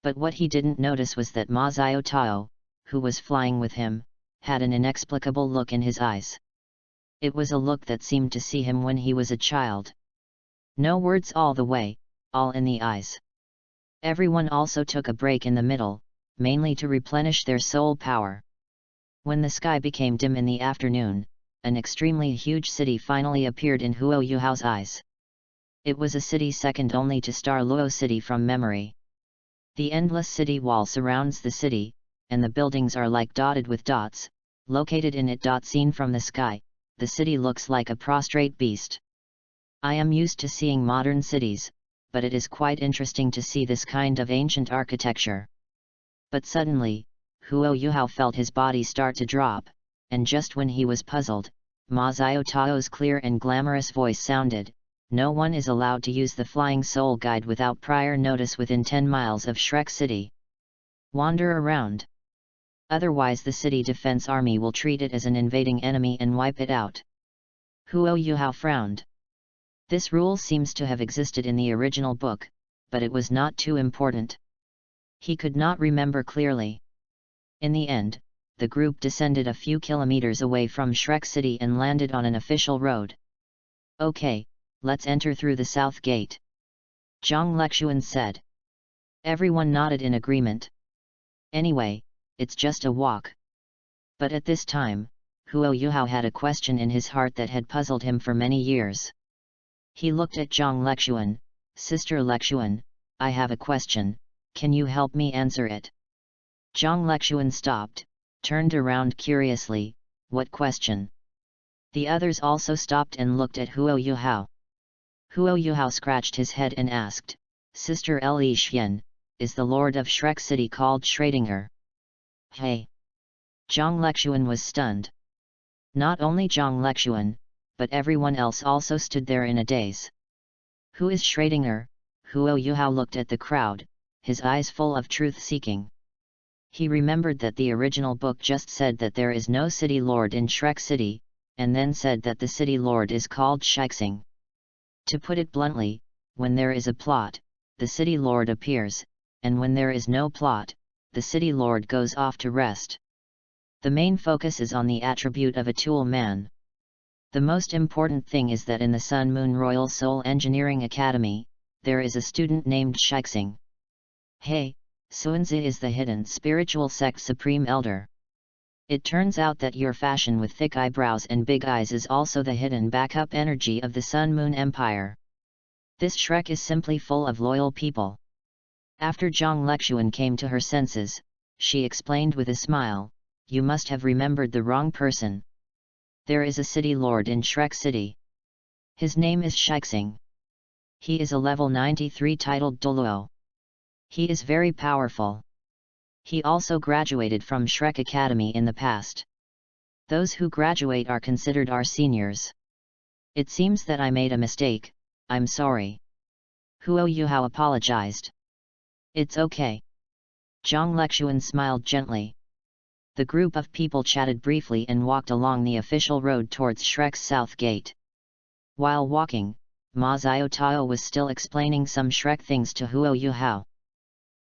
But what he didn't notice was that Ma Xiao Tao, who was flying with him, had an inexplicable look in his eyes. It was a look that seemed to see him when he was a child. No words all the way, all in the eyes. Everyone also took a break in the middle, mainly to replenish their soul power. When the sky became dim in the afternoon, an extremely huge city finally appeared in Huo Yuhao's eyes. It was a city second only to Star Luo City from memory. The endless city wall surrounds the city, and the buildings are like dotted with dots, located in it. Seen from the sky, the city looks like a prostrate beast. I am used to seeing modern cities, but it is quite interesting to see this kind of ancient architecture. But suddenly, Huo Yuhao felt his body start to drop, and just when he was puzzled, Ma Xiao Tao's clear and glamorous voice sounded, "No one is allowed to use the Flying Soul Guide without prior notice within 10 miles of Shrek City. Wander around. Otherwise the city defense army will treat it as an invading enemy and wipe it out." Huo Yuhao frowned. This rule seems to have existed in the original book, but it was not too important. He could not remember clearly. In the end, the group descended a few kilometers away from Shrek City and landed on an official road. "Okay, let's enter through the south gate," Zhang Lexuan said. Everyone nodded in agreement. Anyway, it's just a walk. But at this time, Huo Yuhao had a question in his heart that had puzzled him for many years. He looked at Zhang Lexuan. "Sister Lexuan, I have a question, can you help me answer it?" Zhang Lexuan stopped, turned around curiously. "What question?" The others also stopped and looked at Huo Yuhao. Huo Yuhao scratched his head and asked, "Sister Li Xian, is the Lord of Shrek City called Schrödinger?" "Hey!" Zhang Lexuan was stunned. Not only Zhang Lexuan, but everyone else also stood there in a daze. "Who is Schrödinger?" Huo Yuhao looked at the crowd, his eyes full of truth-seeking. He remembered that the original book just said that there is no city lord in Shrek City, and then said that the city lord is called Shixing. To put it bluntly, when there is a plot, the city lord appears, and when there is no plot, the city lord goes off to rest. The main focus is on the attribute of a tool man. The most important thing is that in the Sun Moon Royal Soul Engineering Academy, there is a student named Shixing. Hey, Suanzi is the hidden spiritual sect supreme elder. It turns out that your fashion with thick eyebrows and big eyes is also the hidden backup energy of the Sun Moon Empire. This Shrek is simply full of loyal people." After Zhang Lexuan came to her senses, she explained with a smile, "You must have remembered the wrong person. There is a city lord in Shrek City. His name is Shixing. He is a level 93 titled Douluo. He is very powerful. He also graduated from Shrek Academy in the past. Those who graduate are considered our seniors. It seems that I made a mistake, I'm sorry." Huo Yuhao apologized. "It's okay." Zhang Lexuan smiled gently. The group of people chatted briefly and walked along the official road towards Shrek's south gate. While walking, Ma Xiao Tao was still explaining some Shrek things to Huo Yuhao.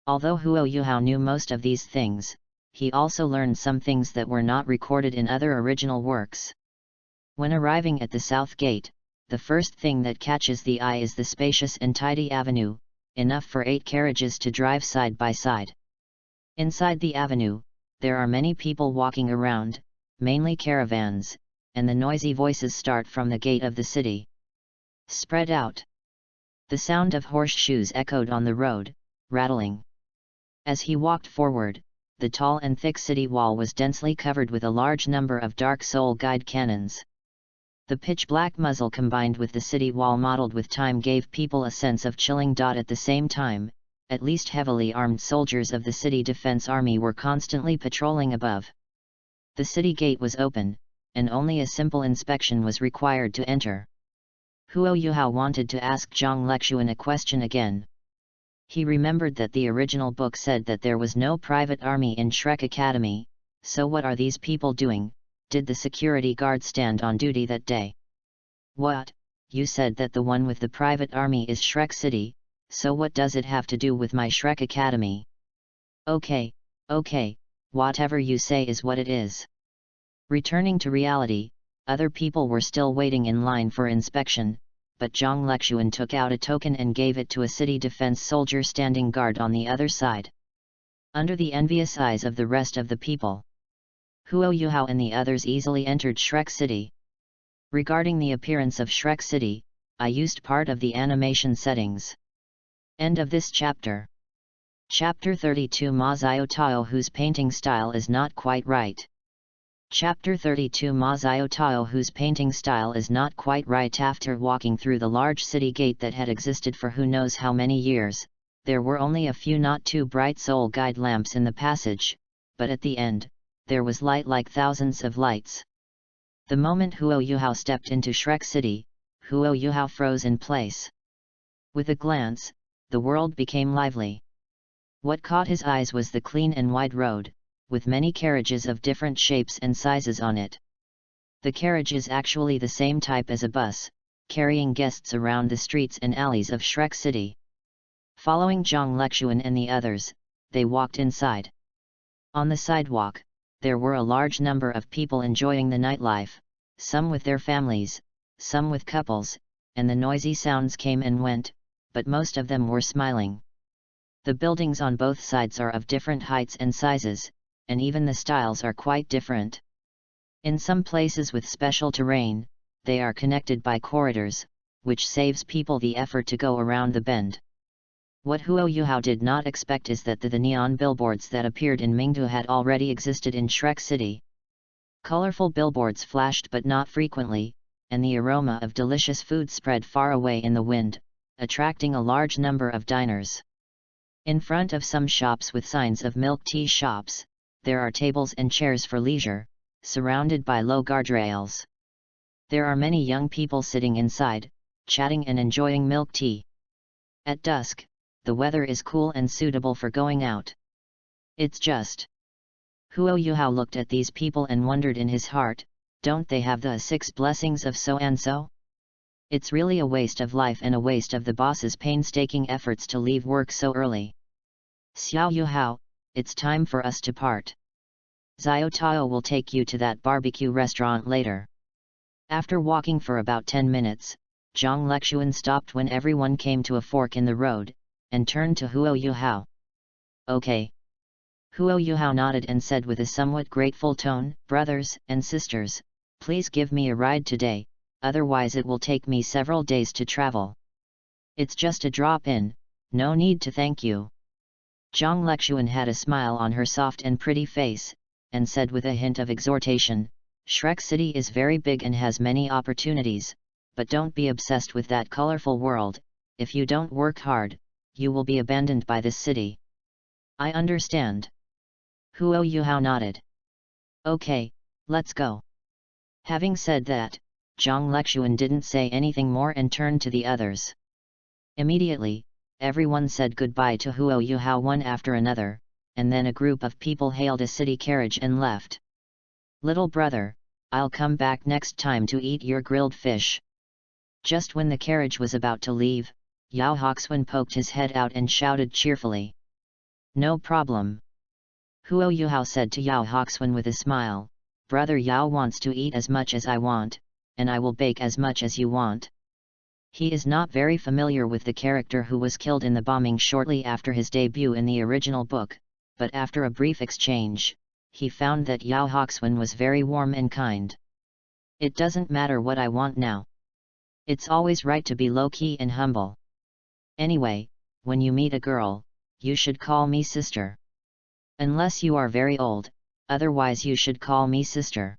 Although Huo Yuhao knew most of these things, he also learned some things that were not recorded in other original works. When arriving at the south gate, the first thing that catches the eye is the spacious and tidy avenue, enough for 8 carriages to drive side by side. Inside the avenue, there are many people walking around, mainly caravans, and the noisy voices start from the gate of the city. Spread out. The sound of horseshoes echoed on the road, rattling. As he walked forward, the tall and thick city wall was densely covered with a large number of dark soul guide cannons. The pitch-black muzzle combined with the city wall mottled with time gave people a sense of chilling. At the same time, at least heavily armed soldiers of the city defense army were constantly patrolling above. The city gate was open, and only a simple inspection was required to enter. Huo Yuhao wanted to ask Zhang Lexuan a question again. He remembered that the original book said that there was no private army in Shrek Academy, so what are these people doing? Did the security guard stand on duty that day? What? You said that the one with the private army is Shrek City, so what does it have to do with my Shrek Academy? Okay, whatever you say is what it is. Returning to reality, other people were still waiting in line for inspection, but Zhang Lexuan took out a token and gave it to a city defense soldier standing guard on the other side. Under the envious eyes of the rest of the people, Huo Yuhao and the others easily entered Shrek City. Regarding the appearance of Shrek City, I used part of the animation settings. End of this chapter. Chapter 32 Ma Xiao Tao whose painting style is not quite right. Chapter 32 Ma Xiao Tao whose painting style is not quite right. After walking through the large city gate that had existed for who knows how many years, there were only a few not too bright soul guide lamps in the passage, but at the end, there was light like thousands of lights. The moment Huo Yuhao stepped into Shrek City, Huo Yuhao froze in place. With a glance, the world became lively. What caught his eyes was the clean and wide road, with many carriages of different shapes and sizes on it. The carriage is actually the same type as a bus, carrying guests around the streets and alleys of Shrek City. Following Zhang Lexuan and the others, they walked inside. On the sidewalk, there were a large number of people enjoying the nightlife, some with their families, some with couples, and the noisy sounds came and went, but most of them were smiling. The buildings on both sides are of different heights and sizes, and even the styles are quite different. In some places with special terrain, they are connected by corridors, which saves people the effort to go around the bend. What Huo Yuhao did not expect is that the neon billboards that appeared in Mingdu had already existed in Shrek City. Colorful billboards flashed but not frequently, and the aroma of delicious food spread far away in the wind, attracting a large number of diners. In front of some shops with signs of milk tea shops, there are tables and chairs for leisure, surrounded by low guardrails. There are many young people sitting inside, chatting and enjoying milk tea. At dusk, the weather is cool and suitable for going out. It's just. Huo Yuhao looked at these people and wondered in his heart, don't they have the 6 blessings of so-and-so? It's really a waste of life and a waste of the boss's painstaking efforts to leave work so early. Xiao Yuhao, it's time for us to part. Xiao Tao will take you to that barbecue restaurant later. After walking for about 10 minutes, Zhang Lexuan stopped when everyone came to a fork in the road, and turned to Huo Yuhao. Okay. Huo Yuhao nodded and said with a somewhat grateful tone, brothers and sisters, please give me a ride today, otherwise it will take me several days to travel. It's just a drop-in, no need to thank you. Zhang Lexuan had a smile on her soft and pretty face, and said with a hint of exhortation, Shrek City is very big and has many opportunities, but don't be obsessed with that colorful world. If you don't work hard, you will be abandoned by this city. I understand. Huo Yuhao nodded. Okay, let's go. Having said that, Zhang Lexuan didn't say anything more and turned to the others. Immediately, everyone said goodbye to Huo Yuhao one after another, and then a group of people hailed a city carriage and left. Little brother, I'll come back next time to eat your grilled fish. Just when the carriage was about to leave, Yao Hoxuan poked his head out and shouted cheerfully. No problem. Huo Yuhao said to Yao Hoxuan with a smile, Brother Yao wants to eat as much as I want, and I will bake as much as you want. He is not very familiar with the character who was killed in the bombing shortly after his debut in the original book, but after a brief exchange, he found that Yao Hoxuan was very warm and kind. It doesn't matter what I want now. It's always right to be low-key and humble. Anyway, when you meet a girl, you should call me sister. Unless you are very old, otherwise you should call me sister.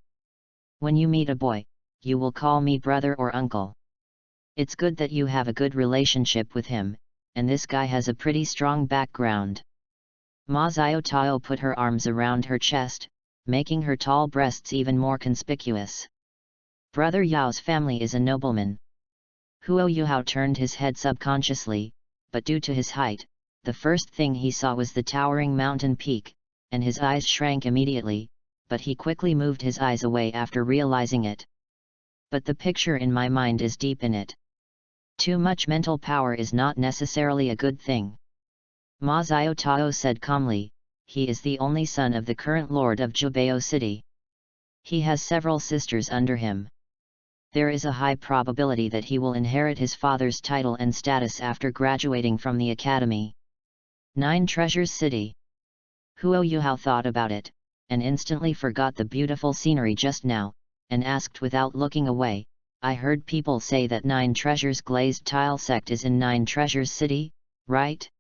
When you meet a boy, you will call me brother or uncle. It's good that you have a good relationship with him, and this guy has a pretty strong background. Ma Xiaotao put her arms around her chest, making her tall breasts even more conspicuous. Brother Yao's family is a nobleman. Huo Yuhao turned his head subconsciously, but due to his height, the first thing he saw was the towering mountain peak, and his eyes shrank immediately, but he quickly moved his eyes away after realizing it. But the picture in my mind is deep in it. Too much mental power is not necessarily a good thing. Ma Xiaotao said calmly, he is the only son of the current lord of Jubeo City. He has several sisters under him. There is a high probability that he will inherit his father's title and status after graduating from the academy. 9 Treasures City. Huo Yuhao thought about it, and instantly forgot the beautiful scenery just now, and asked without looking away, I heard people say that 9 Treasures glazed tile sect is in 9 Treasures City, right?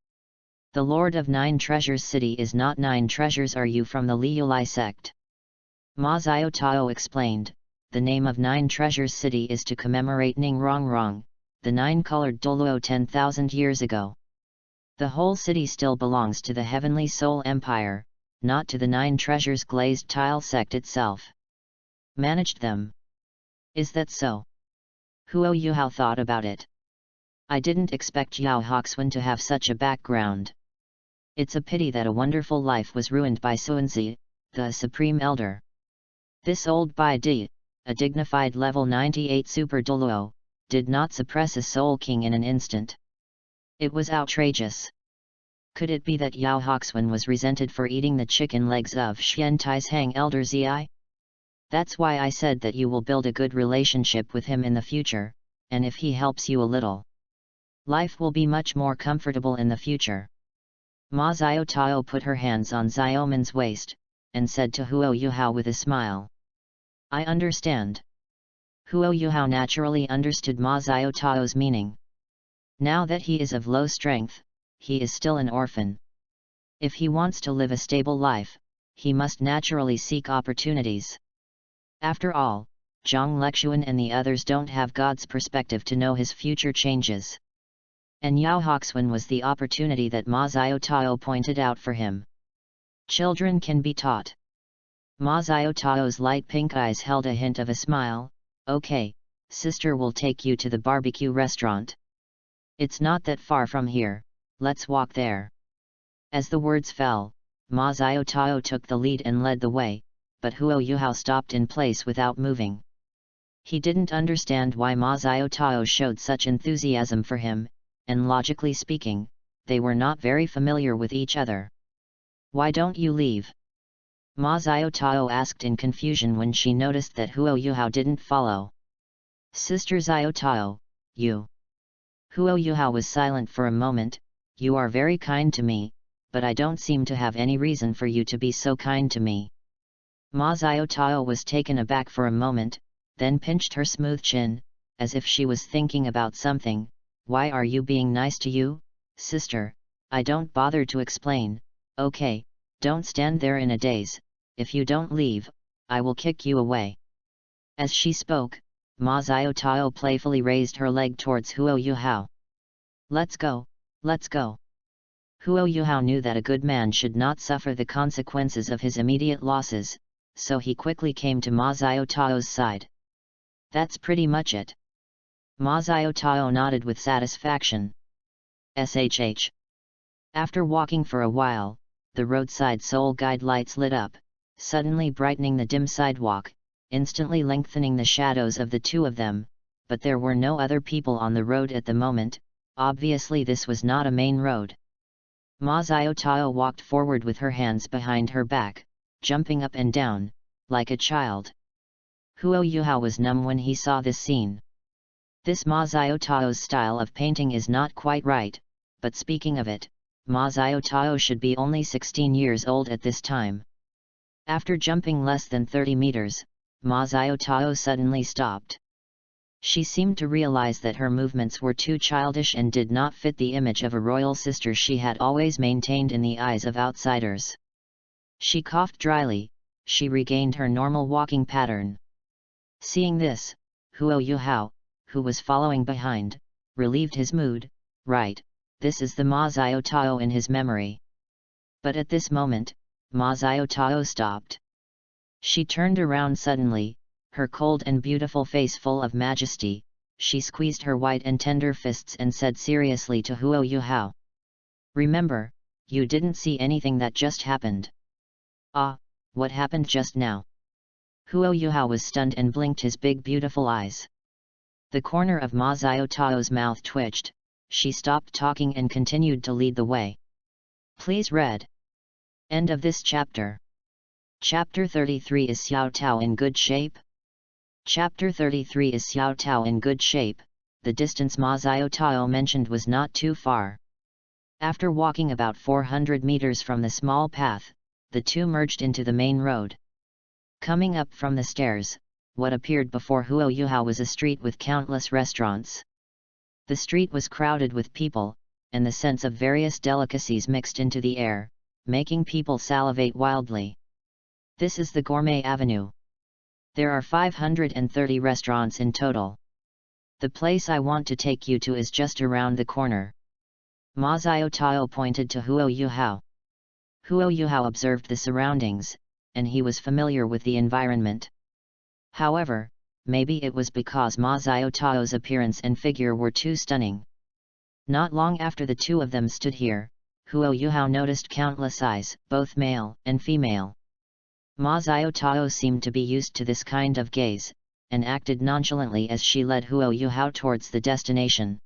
The Lord of 9 Treasures City is not 9 Treasures. Are you from the Liulai sect? Ma Xiaotao explained, the name of 9 Treasures City is to commemorate Ning Rongrong, the 9-colored Douluo 10,000 years ago. The whole city still belongs to the Heavenly Soul Empire, not to the 9 Treasures glazed tile sect itself. Managed them. Is that so? Huo Yuhao thought about it. I didn't expect Yao Hoxuan to have such a background. It's a pity that a wonderful life was ruined by Suanzi, the Supreme Elder. This old Bai Di, a dignified level 98 Super Douluo, did not suppress a Soul King in an instant. It was outrageous. Could it be that Yao Hoxuan was resented for eating the chicken legs of Xian Tai's Hang Elder Zi? That's why I said that you will build a good relationship with him in the future, and if he helps you a little, life will be much more comfortable in the future. Ma Xiaotao put her hands on Xiaoman's waist, and said to Huo Yuhao with a smile, I understand. Huo Yuhao naturally understood Ma Xiaotao's meaning. Now that he is of low strength, he is still an orphan. If he wants to live a stable life, he must naturally seek opportunities. After all, Zhang Lexuan and the others don't have God's perspective to know his future changes. And Yao Hoxuan was the opportunity that Ma Xiaotao pointed out for him. Children can be taught. Ma Xiaotao's light pink eyes held a hint of a smile. Okay, sister will take you to the barbecue restaurant. It's not that far from here, let's walk there. As the words fell, Ma Xiaotao took the lead and led the way, but Huo Yuhao stopped in place without moving. He didn't understand why Ma Xiaotao showed such enthusiasm for him, and logically speaking, they were not very familiar with each other. Why don't you leave? Ma Xiaotao asked in confusion when she noticed that Huo Yuhao didn't follow. Sister Xiaotao, you. Huo Yuhao was silent for a moment. You are very kind to me, but I don't seem to have any reason for you to be so kind to me. Ma Xiaotao was taken aback for a moment, then pinched her smooth chin, as if she was thinking about something. Why are you being nice to you, sister? I don't bother to explain. Okay, don't stand there in a daze. If you don't leave, I will kick you away. As she spoke, Ma Xiaotao playfully raised her leg towards Huo Yuhao. Let's go, let's go. Huo Yuhao knew that a good man should not suffer the consequences of his immediate losses, so he quickly came to Ma Xiaotao's side. That's pretty much it. Ma Xiaotao nodded with satisfaction. SHH. After walking for a while, the roadside soul guide lights lit up, suddenly brightening the dim sidewalk, instantly lengthening the shadows of the two of them, but there were no other people on the road at the moment. Obviously this was not a main road. Ma Xiaotao walked forward with her hands behind her back, jumping up and down, like a child. Huo Yuhao was numb when he saw this scene. This Ma Xiaotao's style of painting is not quite right, but speaking of it, Ma Xiaotao should be only 16 years old at this time. After jumping less than 30 meters, Ma Xiaotao suddenly stopped. She seemed to realize that her movements were too childish and did not fit the image of a royal sister she had always maintained in the eyes of outsiders. She coughed dryly. She regained her normal walking pattern. Seeing this, Huo Yuhao, who was following behind, relieved his mood. Right, this is the Ma Xiao Tao in his memory. But at this moment, Ma Xiao Tao stopped. She turned around suddenly, her cold and beautiful face full of majesty. She squeezed her white and tender fists and said seriously to Huo Yuhao. Remember, you didn't see anything that just happened. Ah, what happened just now? Huo Yuhao was stunned and blinked his big beautiful eyes. The corner of Ma Xiao Tao's mouth twitched. She stopped talking and continued to lead the way. Please read. End of this chapter. Chapter 33 Is Xiao Tao in good shape? Chapter 33 Is Xiao Tao in good shape? The distance Ma Xiao Tao mentioned was not too far. After walking about 400 meters from the small path, the two merged into the main road. Coming up from the stairs, what appeared before Huo Yuhao was a street with countless restaurants. The street was crowded with people, and the scents of various delicacies mixed into the air, making people salivate wildly. This is the Gourmet Avenue. There are 530 restaurants in total. The place I want to take you to is just around the corner. Ma Xiao Tao pointed to Huo Yuhao. Huo Yuhao observed the surroundings, and he was familiar with the environment. However, maybe it was because Ma Xiao Tao's appearance and figure were too stunning. Not long after the two of them stood here, Huo Yuhao noticed countless eyes, both male and female. Ma Xiao Tao seemed to be used to this kind of gaze, and acted nonchalantly as she led Huo Yuhao towards the destination.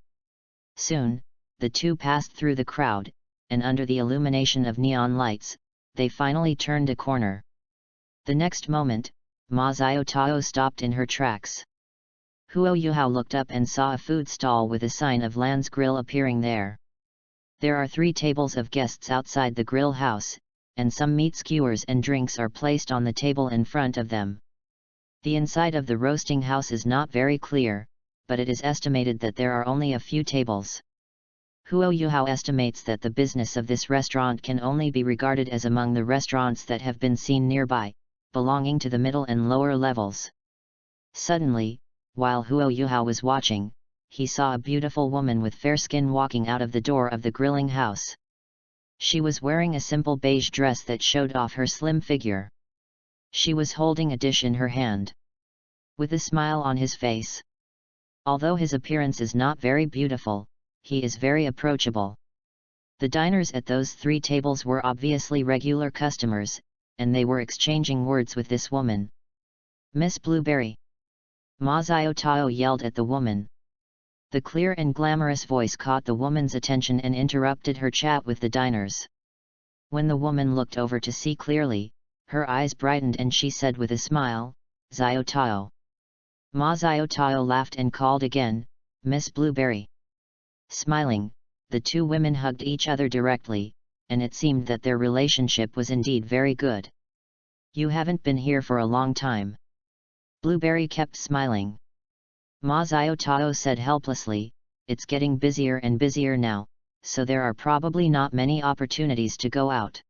Soon, the two passed through the crowd, and under the illumination of neon lights, they finally turned a corner. The next moment, Ma Xiao Tao stopped in her tracks. Huo Yuhao looked up and saw a food stall with a sign of Lan's Grill appearing there. There are 3 tables of guests outside the grill house, and some meat skewers and drinks are placed on the table in front of them. The inside of the roasting house is not very clear, but it is estimated that there are only a few tables. Huo Yuhao estimates that the business of this restaurant can only be regarded as among the restaurants that have been seen nearby, belonging to the middle and lower levels. Suddenly, while Huo Yuhao was watching, he saw a beautiful woman with fair skin walking out of the door of the grilling house. She was wearing a simple beige dress that showed off her slim figure. She was holding a dish in her hand. With a smile on his face. Although his appearance is not very beautiful, he is very approachable. The diners at those 3 tables were obviously regular customers, and they were exchanging words with this woman. Miss Blueberry. Ma Xiao Tao yelled at the woman. The clear and glamorous voice caught the woman's attention and interrupted her chat with the diners. When the woman looked over to see clearly, her eyes brightened and she said with a smile, Xiao Tao. Ma Xiao Tao laughed and called again, Miss Blueberry. Smiling, the 2 women hugged each other directly, and it seemed that their relationship was indeed very good. You haven't been here for a long time. Blueberry kept smiling. Ma Xiao Tao said helplessly, it's getting busier and busier now, so there are probably not many opportunities to go out.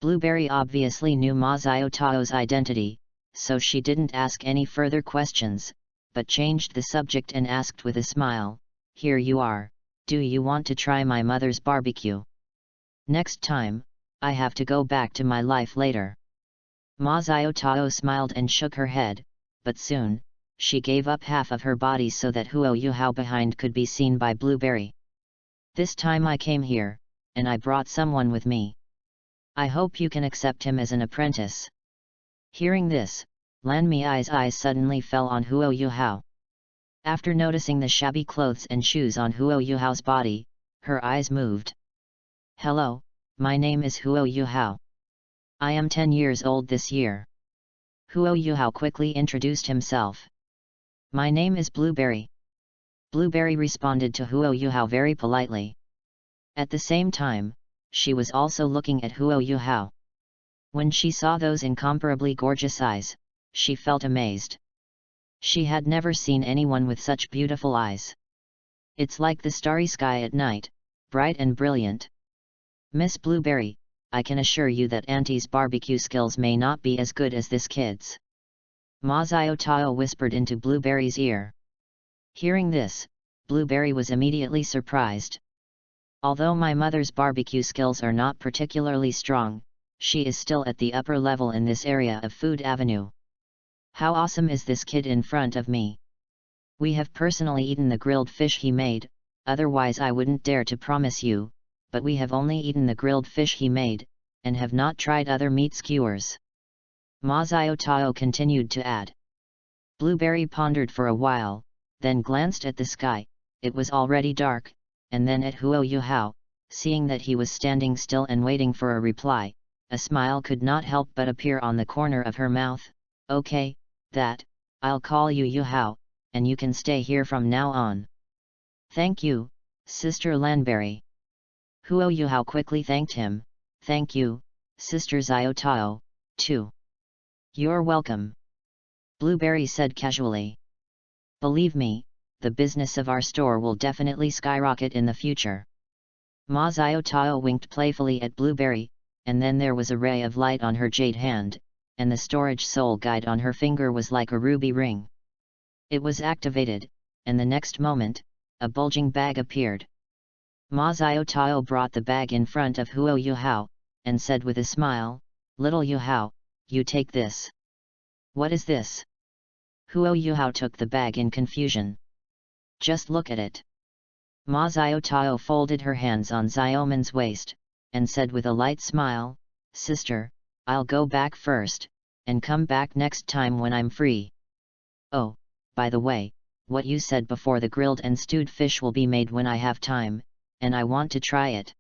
Blueberry obviously knew Ma Xiao Tao's identity, so she didn't ask any further questions, but changed the subject and asked with a smile, here you are, do you want to try my mother's barbecue? Next time, I have to go back to my life later. Ma Xiao Tao smiled and shook her head, but soon, she gave up half of her body so that Huo Yuhao behind could be seen by Blueberry. This time I came here, and I brought someone with me. I hope you can accept him as an apprentice. Hearing this, Lan Mi's eyes suddenly fell on Huo Yuhao. After noticing the shabby clothes and shoes on Huo Yuhao's body, her eyes moved. Hello, my name is Huo Yuhao. I am 10 years old this year. Huo Yuhao quickly introduced himself. My name is Blueberry. Blueberry responded to Huo Yuhao very politely. At the same time, she was also looking at Huo Yuhao. When she saw those incomparably gorgeous eyes, she felt amazed. She had never seen anyone with such beautiful eyes. It's like the starry sky at night, bright and brilliant. Miss Blueberry, I can assure you that Auntie's barbecue skills may not be as good as this kid's. Mazio Tao whispered into Blueberry's ear. Hearing this, Blueberry was immediately surprised. Although my mother's barbecue skills are not particularly strong, she is still at the upper level in this area of Food Avenue. How awesome is this kid in front of me? We have personally eaten the grilled fish he made, otherwise I wouldn't dare to promise you, but we have only eaten the grilled fish he made, and have not tried other meat skewers. Mazio Tao continued to add. Blueberry pondered for a while, then glanced at the sky. It was already dark, and then at Huo Yuhao, seeing that he was standing still and waiting for a reply. A smile could not help but appear on the corner of her mouth. Okay, I'll call you Yuhao, and you can stay here from now on. Thank you, Sister Lanberry. Huo Yuhao quickly thanked him. Thank you, Sister Zio Tao, too. You're welcome. Blueberry said casually. Believe me, the business of our store will definitely skyrocket in the future. Ma Zio Tao winked playfully at Blueberry, and then there was a ray of light on her jade hand, and the storage soul guide on her finger was like a ruby ring. It was activated, and the next moment, a bulging bag appeared. Ma Zio Tao brought the bag in front of Huo Yuhao, and said with a smile, Little Yuhao, you take this. What is this? Huo Yuhao took the bag in confusion. Just look at it. Ma Zio Tao folded her hands on Zioman's waist, and said with a light smile, Sister, I'll go back first, and come back next time when I'm free. Oh, by the way, what you said before, the grilled and stewed fish will be made when I have time, and I want to try it.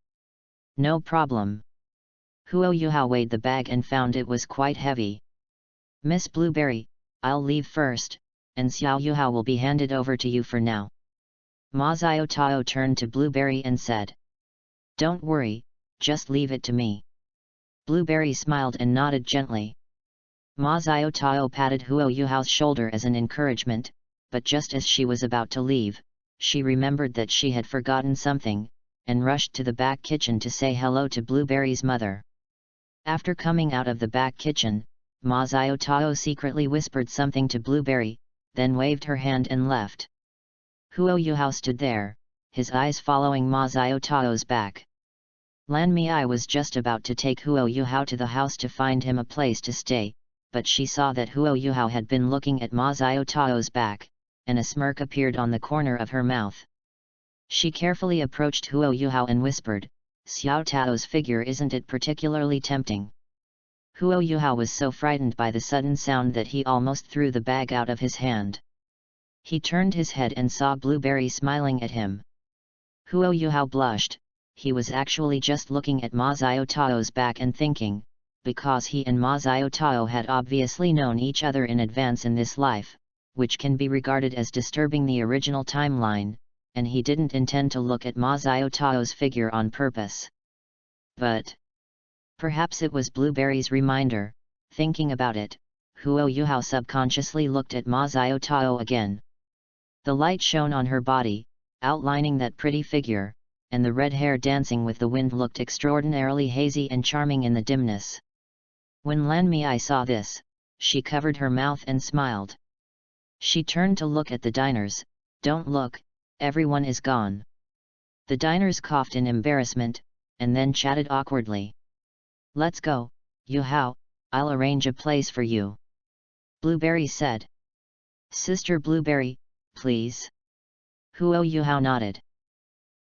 No problem. Huo Yuhao weighed the bag and found it was quite heavy. Miss Blueberry, I'll leave first, and Xiao Yuhao will be handed over to you for now. Ma Zio Tao turned to Blueberry and said. Don't worry, just leave it to me. Blueberry smiled and nodded gently. Ma Zio Tao patted Huo Yuhao's shoulder as an encouragement, but just as she was about to leave, she remembered that she had forgotten something, and rushed to the back kitchen to say hello to Blueberry's mother. After coming out of the back kitchen, Ma Zio Tao secretly whispered something to Blueberry, then waved her hand and left. Huo Yuhao stood there, his eyes following Ma Zio Tao's back. Lan Mei was just about to take Huo Yuhao to the house to find him a place to stay, but she saw that Huo Yuhao had been looking at Ma Zio Tao's back, and a smirk appeared on the corner of her mouth. She carefully approached Huo Yuhao and whispered, Xiao Tao's figure, isn't it particularly tempting? Huo Yuhao was so frightened by the sudden sound that he almost threw the bag out of his hand. He turned his head and saw Blueberry smiling at him. Huo Yuhao blushed. He was actually just looking at Ma Zio Tao's back and thinking, because he and Ma Zio Tao had obviously known each other in advance in this life, which can be regarded as disturbing the original timeline, and he didn't intend to look at Ma Zio Tao's figure on purpose. But perhaps it was Blueberry's reminder. Thinking about it, Huo Yuhao subconsciously looked at Ma Zio Tao again. The light shone on her body, outlining that pretty figure, and the red hair dancing with the wind looked extraordinarily hazy and charming in the dimness. When Lan Mei saw this, she covered her mouth and smiled. She turned to look at the diners. Don't look, everyone is gone. The diners coughed in embarrassment, and then chatted awkwardly. Let's go, Yuhao, I'll arrange a place for you. Blueberry said. Sister Blueberry, please. Huo Yuhao nodded.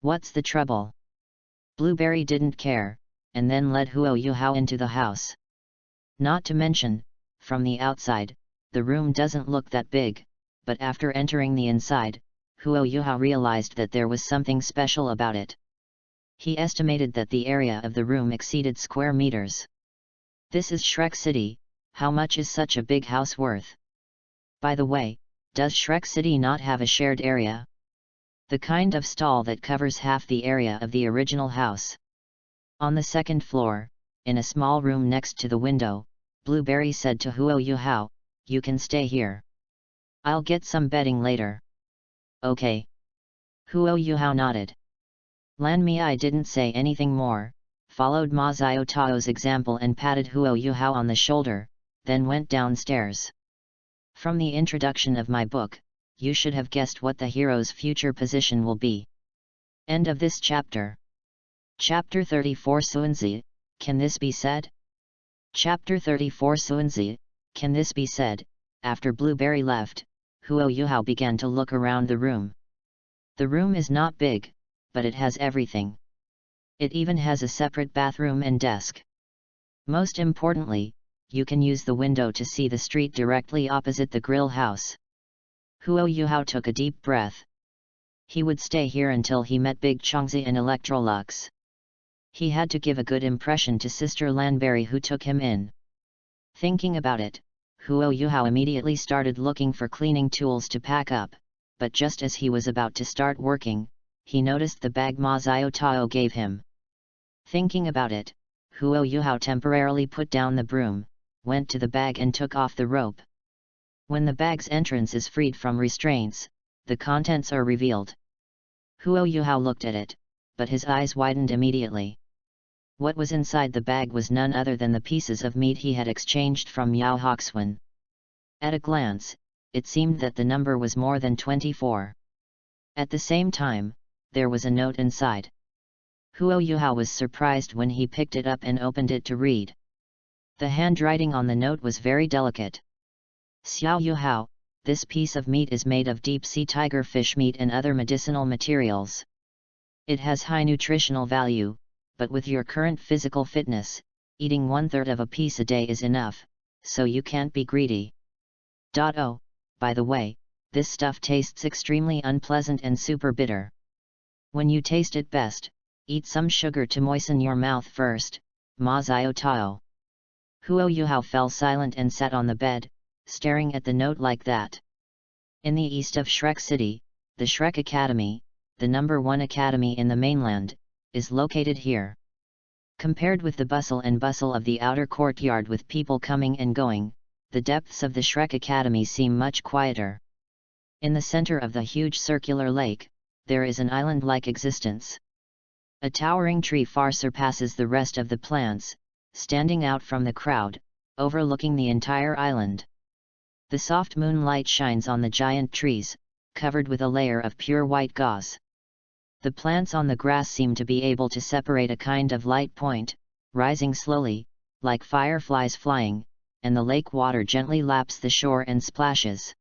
What's the trouble? Blueberry didn't care, and then led Huo Yuhao into the house. Not to mention, from the outside, the room doesn't look that big, but after entering the inside, Huo Yuhao realized that there was something special about it. He estimated that the area of the room exceeded square meters. This is Shrek City, how much is such a big house worth? By the way, does Shrek City not have a shared area? The kind of stall that covers half the area of the original house. On the second floor, in a small room next to the window, Blueberry said to Huo Yuhao, you can stay here. I'll get some bedding later. Okay. Huo Yuhao nodded. Lan Miai didn't say anything more, followed Ma Xiaotao's example and patted Huo Yuhao on the shoulder, then went downstairs. From the introduction of my book, you should have guessed what the hero's future position will be. End of this chapter. Chapter 34 Suanzi, can this be said? Chapter 34 Suanzi, can this be said? After Blueberry left, Huo Yuhao began to look around the room. The room is not big, but it has everything. It even has a separate bathroom and desk. Most importantly, you can use the window to see the street directly opposite the grill house. Huo Yuhao took a deep breath. He would stay here until he met Big Chongzi and Electrolux. He had to give a good impression to Sister Lanberry, who took him in. Thinking about it, Huo Yuhao immediately started looking for cleaning tools to pack up, but just as he was about to start working, he noticed the bag Ma Xiaotao gave him. Thinking about it, Huo Yuhao temporarily put down the broom, went to the bag and took off the rope. When the bag's entrance is freed from restraints, the contents are revealed. Huo Yuhao looked at it, but his eyes widened immediately. What was inside the bag was none other than the pieces of meat he had exchanged from Yao Hoxuan. At a glance, it seemed that the number was more than 24. At the same time, there was a note inside. Huo Yuhao was surprised when he picked it up and opened it to read. The handwriting on the note was very delicate. Xiao Yuhao, this piece of meat is made of deep-sea tiger fish meat and other medicinal materials. It has high nutritional value, but with your current physical fitness, eating 1/3 of a piece a day is enough, so you can't be greedy. Oh, by the way, this stuff tastes extremely unpleasant and super bitter. When you taste it best, eat some sugar to moisten your mouth first, Ma Xiaotao. Huo Yuhao fell silent and sat on the bed, staring at the note like that. In the east of Shrek City, the Shrek Academy, the #1 academy in the mainland, is located here. Compared with the bustle of the outer courtyard with people coming and going, the depths of the Shrek Academy seem much quieter. In the center of the huge circular lake, there is an island-like existence. A towering tree far surpasses the rest of the plants, standing out from the crowd, overlooking the entire island. The soft moonlight shines on the giant trees, covered with a layer of pure white gauze. The plants on the grass seem to be able to separate a kind of light point, rising slowly, like fireflies flying, and the lake water gently laps the shore and splashes.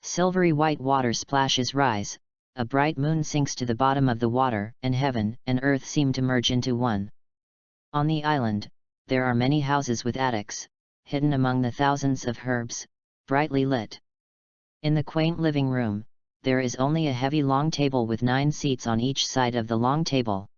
Silvery white water splashes rise, a bright moon sinks to the bottom of the water, and heaven and earth seem to merge into one. On the island, there are many houses with attics, hidden among the thousands of herbs, brightly lit. In the quaint living room, there is only a heavy long table with 9 seats on each side of the long table.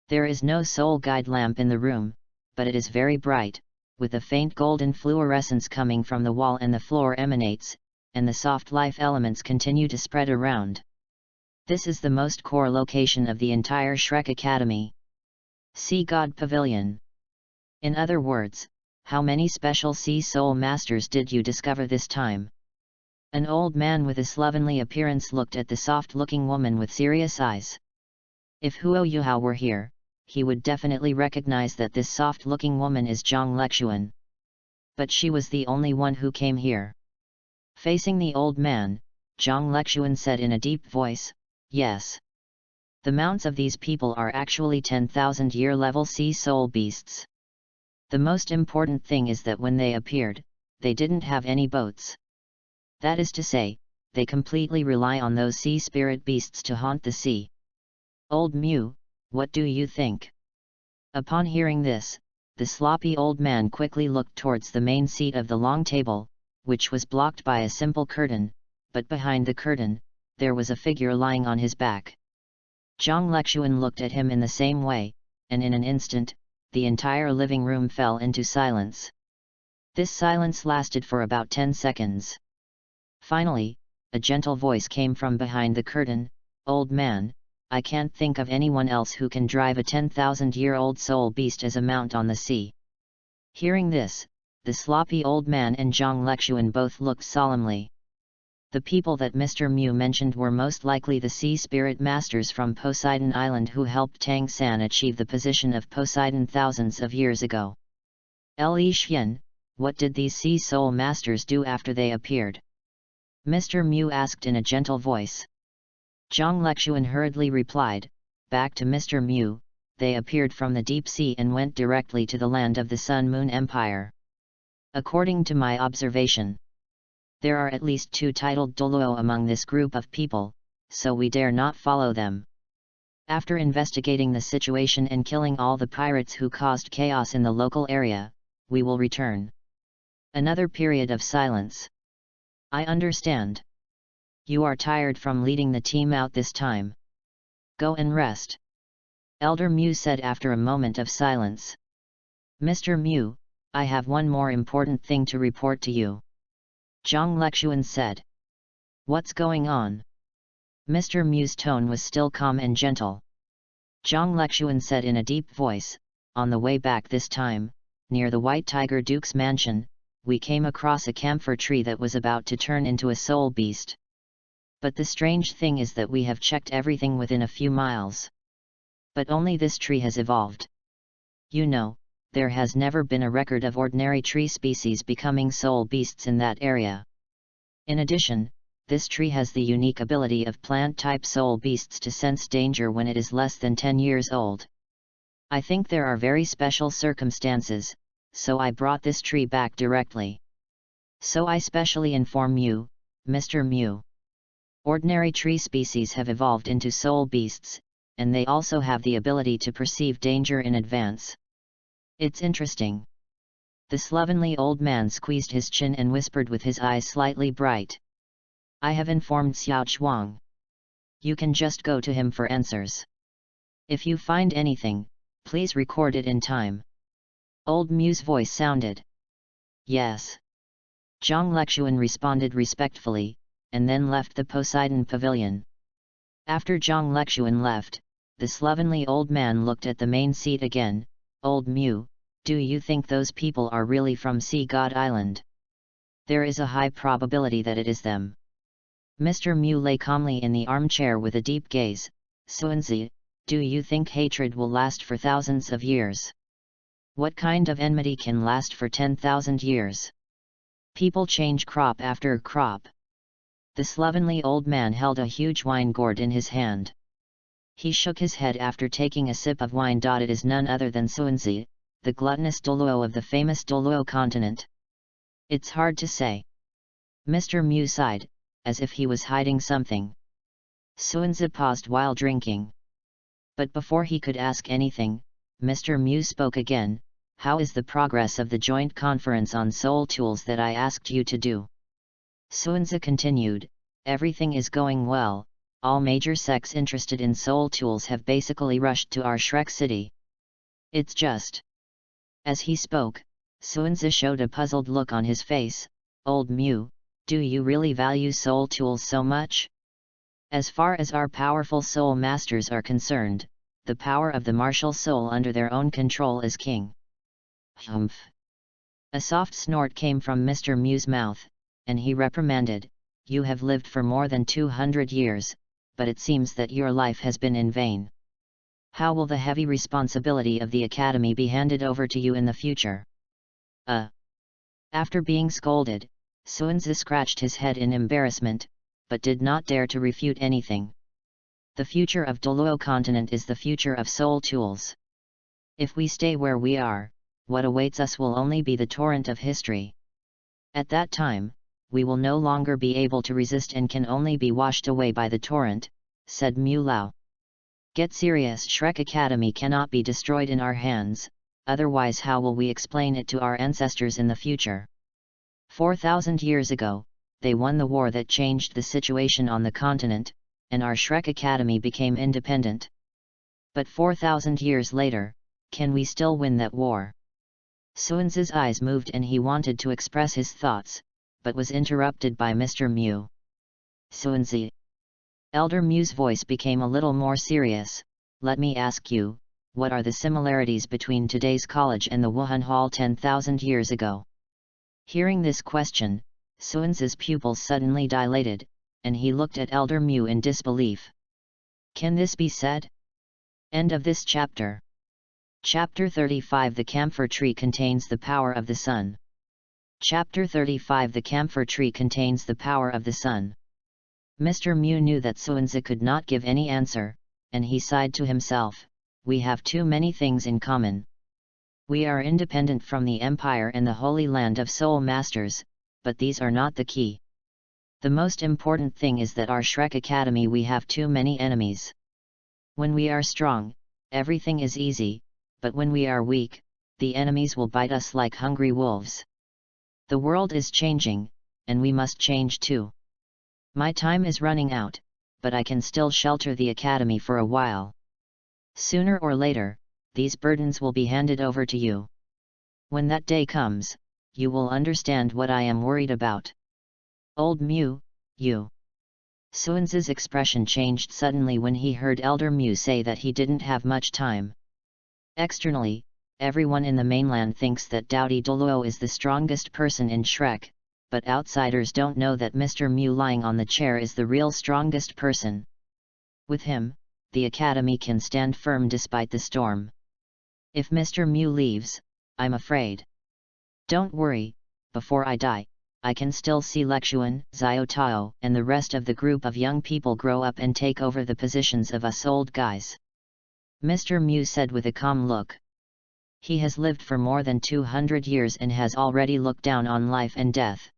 There is no soul guide lamp in the room, but it is very bright, with a faint golden fluorescence coming from the wall and the floor emanates, and the soft life elements continue to spread around. This is the most core location of the entire Shrek Academy. Sea God Pavilion. In other words, how many special sea soul masters did you discover this time? An old man with a slovenly appearance looked at the soft-looking woman with serious eyes. If Huo Yuhao were here, he would definitely recognize that this soft-looking woman is Zhang Lexuan. But she was the only one who came here. Facing the old man, Zhang Lexuan said in a deep voice, "Yes. The mounts of these people are actually 10,000-year level sea soul beasts. The most important thing is that when they appeared, they didn't have any boats. That is to say, they completely rely on those sea spirit beasts to haunt the sea. Old Mew, what do you think?" Upon hearing this, the sloppy old man quickly looked towards the main seat of the long table, which was blocked by a simple curtain, but behind the curtain, there was a figure lying on his back. Zhang Lexuan looked at him in the same way, and in an instant, the entire living room fell into silence. This silence lasted for about 10 seconds. Finally, a gentle voice came from behind the curtain, "Old man, I can't think of anyone else who can drive a 10,000-year-old soul beast as a mount on the sea." Hearing this, the sloppy old man and Zhang Lexuan both looked solemnly. The people that Mr. Mew mentioned were most likely the sea spirit masters from Poseidon Island who helped Tang San achieve the position of Poseidon thousands of years ago. Li Xian, what did these sea soul masters do after they appeared? Mr. Mew asked in a gentle voice. Zhang Lexuan hurriedly replied, back to Mr. Mew, they appeared from the deep sea and went directly to the land of the Sun Moon Empire. According to my observation, there are at least 2 titled Douluo among this group of people, so we dare not follow them. After investigating the situation and killing all the pirates who caused chaos in the local area, we will return. Another period of silence. I understand. You are tired from leading the team out this time. Go and rest. Elder Mew said after a moment of silence. Mr. Mew, I have one more important thing to report to you. Zhang Lexuan said. What's going on? Mr. Mew's tone was still calm and gentle. Zhang Lexuan said in a deep voice, on the way back this time, near the White Tiger Duke's mansion, we came across a camphor tree that was about to turn into a soul beast. But the strange thing is that we have checked everything within a few miles. But only this tree has evolved. You know, there has never been a record of ordinary tree species becoming soul beasts in that area. In addition, this tree has the unique ability of plant-type soul beasts to sense danger when it is less than 10 years old. I think there are very special circumstances, so I brought this tree back directly. So I specially inform you, Mr. Mew. Ordinary tree species have evolved into soul beasts, and they also have the ability to perceive danger in advance. It's interesting. The slovenly old man squeezed his chin and whispered with his eyes slightly bright. I have informed Xiao Chuang. You can just go to him for answers. If you find anything, please record it in time. Old Mew's voice sounded. Yes. Zhang Lexuan responded respectfully, and then left the Poseidon Pavilion. After Zhang Lexuan left, the slovenly old man looked at the main seat again. Old Mew, do you think those people are really from Sea God Island? There is a high probability that it is them. Mr. Mew lay calmly in the armchair with a deep gaze. Suanzi, do you think hatred will last for thousands of years? What kind of enmity can last for 10,000 years? People change crop after crop. The slovenly old man held a huge wine gourd in his hand. He shook his head after taking a sip of wine. It is none other than Suanzi, the gluttonous Douluo of the famous Douluo continent. It's hard to say. Mr. Mew sighed, as if he was hiding something. Suanzi paused while drinking. But before he could ask anything, Mr. Mew spoke again. How is the progress of the joint conference on soul tools that I asked you to do? Suanzi continued, everything is going well. All major sects interested in soul tools have basically rushed to our Shrek city. It's just. As he spoke, Suanzi showed a puzzled look on his face. Old Mew, do you really value soul tools so much? As far as our powerful soul masters are concerned, the power of the martial soul under their own control is king. Humph. A soft snort came from Mr. Mew's mouth, and he reprimanded, you have lived for more than 200 years, but it seems that your life has been in vain. How will the heavy responsibility of the academy be handed over to you in the future? After being scolded, Suanzi scratched his head in embarrassment, but did not dare to refute anything. The future of Douluo continent is the future of soul tools. If we stay where we are, what awaits us will only be the torrent of history. At that time, we will no longer be able to resist and can only be washed away by the torrent, said Mew Lao. Get serious. Shrek Academy cannot be destroyed in our hands, otherwise how will we explain it to our ancestors in the future? 4,000 years ago, they won the war that changed the situation on the continent, and our Shrek Academy became independent. But 4,000 years later, can we still win that war? Suanzi's eyes moved and he wanted to express his thoughts, but was interrupted by Mr. Mew. Suanzi. Elder Mew's voice became a little more serious. Let me ask you, what are the similarities between today's college and the Wuhan Hall 10,000 years ago? Hearing this question, Suan's pupils suddenly dilated, and he looked at Elder Mu in disbelief. Can this be said? End of this chapter. Chapter 35 The camphor tree contains the power of the sun. Chapter 35 The camphor tree contains the power of the sun. Mr. Mu knew that Suanzi could not give any answer, and he sighed to himself, we have too many things in common. We are independent from the empire and the holy land of soul masters, but these are not the key. The most important thing is that our Shrek Academy we have too many enemies. When we are strong, everything is easy, but when we are weak, the enemies will bite us like hungry wolves. The world is changing, and we must change too. My time is running out, but I can still shelter the academy for a while. Sooner or later, these burdens will be handed over to you. When that day comes, you will understand what I am worried about. Old Mu, you. Suanzi's expression changed suddenly when he heard Elder Mu say that he didn't have much time. Externally, everyone in the mainland thinks that Doughty Douluo is the strongest person in Shrek, but outsiders don't know that Mr. Mu lying on the chair is the real strongest person. With him, the academy can stand firm despite the storm. If Mr. Mu leaves, I'm afraid. Don't worry, before I die, I can still see Lexuan, Xiao Tao, and the rest of the group of young people grow up and take over the positions of us old guys. Mr. Mu said with a calm look. He has lived for more than 200 years and has already looked down on life and death.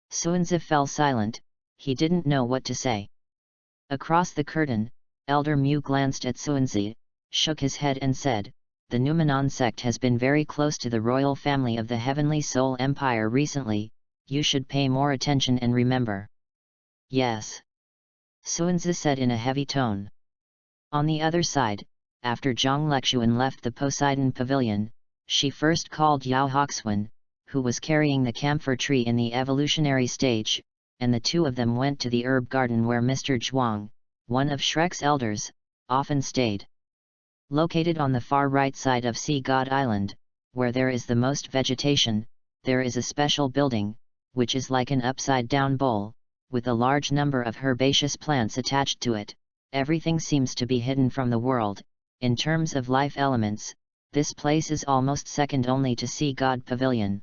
Suanzi fell silent, he didn't know what to say. Across the curtain, Elder Mu glanced at Suanzi, shook his head and said, the Numenon sect has been very close to the royal family of the Heavenly Soul Empire recently, you should pay more attention and remember. Yes. Suanzi said in a heavy tone. On the other side, after Zhang Lexuan left the Poseidon Pavilion, she first called Yao Hoxuan, who was carrying the camphor tree in the evolutionary stage, and the two of them went to the herb garden where Mr. Zhuang, one of Shrek's elders, often stayed. Located on the far right side of Sea God Island, where there is the most vegetation, there is a special building, which is like an upside-down bowl, with a large number of herbaceous plants attached to it. Everything seems to be hidden from the world. In terms of life elements, this place is almost second only to Sea God Pavilion.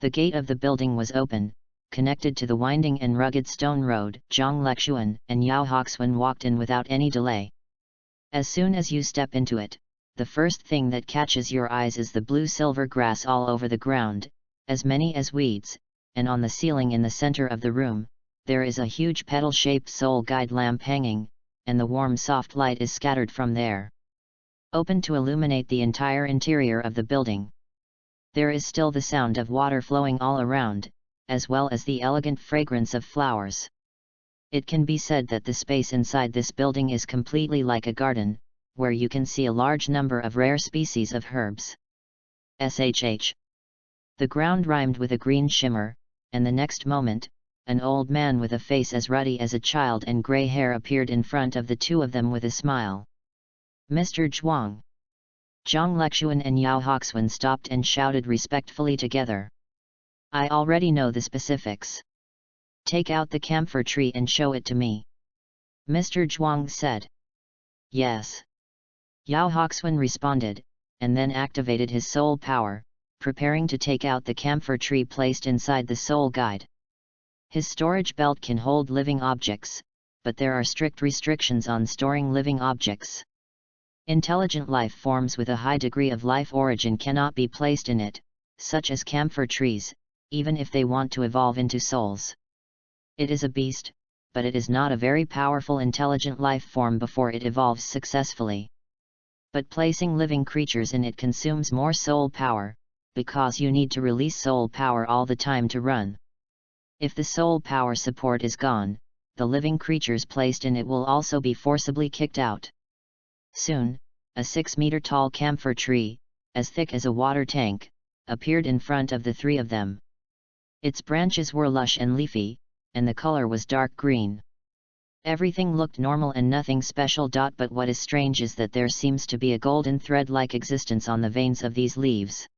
The gate of the building was open, connected to the winding and rugged stone road. Zhang Lexuan and Yao Hoxuan walked in without any delay. As soon as you step into it, the first thing that catches your eyes is the blue-silver grass all over the ground, as many as weeds, and on the ceiling in the center of the room, there is a huge petal-shaped soul guide lamp hanging, and the warm soft light is scattered from there, open to illuminate the entire interior of the building. There is still the sound of water flowing all around, as well as the elegant fragrance of flowers. It can be said that the space inside this building is completely like a garden, where you can see a large number of rare species of herbs. SHH. The ground rhymed with a green shimmer, and the next moment, an old man with a face as ruddy as a child and grey hair appeared in front of the two of them with a smile. Mr. Zhuang. Zhang Lexuan and Yao Hoxuan stopped and shouted respectfully together. I already know the specifics. Take out the camphor tree and show it to me. Mr. Zhuang said. Yes. Yao Hoxuan responded, and then activated his soul power, preparing to take out the camphor tree placed inside the soul guide. His storage belt can hold living objects, but there are strict restrictions on storing living objects. Intelligent life forms with a high degree of life origin cannot be placed in it, such as camphor trees, even if they want to evolve into souls. It is a beast, but it is not a very powerful intelligent life form before it evolves successfully. But placing living creatures in it consumes more soul power, because you need to release soul power all the time to run. If the soul power support is gone, the living creatures placed in it will also be forcibly kicked out. Soon, a 6-meter-tall camphor tree, as thick as a water tank, appeared in front of the three of them. Its branches were lush and leafy, and the color was dark green. Everything looked normal and nothing special. But what is strange is that there seems to be a golden thread-like existence on the veins of these leaves.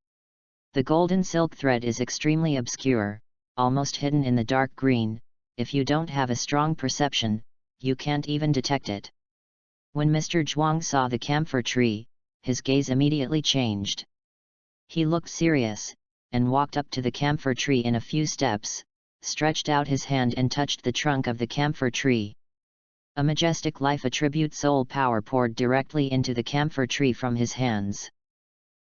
The golden silk thread is extremely obscure, almost hidden in the dark green. If you don't have a strong perception, you can't even detect it. When Mr. Zhuang saw the camphor tree, his gaze immediately changed. He looked serious, and walked up to the camphor tree in a few steps, stretched out his hand and touched the trunk of the camphor tree. A majestic life attribute soul power poured directly into the camphor tree from his hands.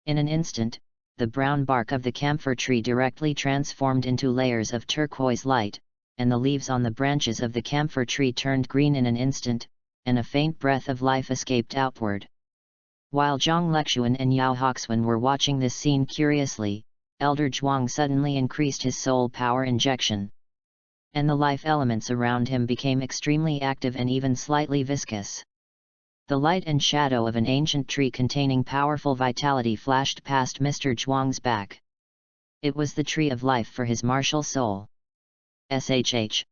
In an instant, the brown bark of the camphor tree directly transformed into layers of turquoise light, and the leaves on the branches of the camphor tree turned green in an instant, and a faint breath of life escaped outward. While Zhang Lexuan and Yao Hoxuan were watching this scene curiously, Elder Zhuang suddenly increased his soul power injection. And the life elements around him became extremely active and even slightly viscous. The light and shadow of an ancient tree containing powerful vitality flashed past Mr. Zhuang's back. It was the tree of life for his martial soul. SHH.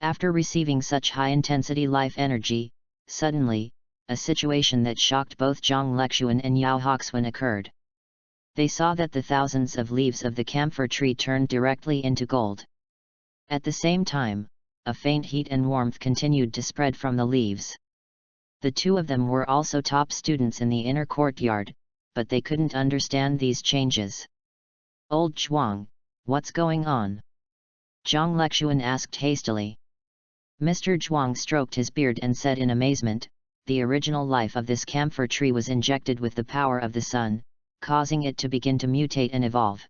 After receiving such high-intensity life energy, suddenly, a situation that shocked both Zhang Lexuan and Yao Hoxuan occurred. They saw that the thousands of leaves of the camphor tree turned directly into gold. At the same time, a faint heat and warmth continued to spread from the leaves. The two of them were also top students in the inner courtyard, but they couldn't understand these changes. "Old Zhuang, what's going on?" Zhang Lexuan asked hastily. Mr. Zhuang stroked his beard and said in amazement, "The original life of this camphor tree was injected with the power of the sun, causing it to begin to mutate and evolve.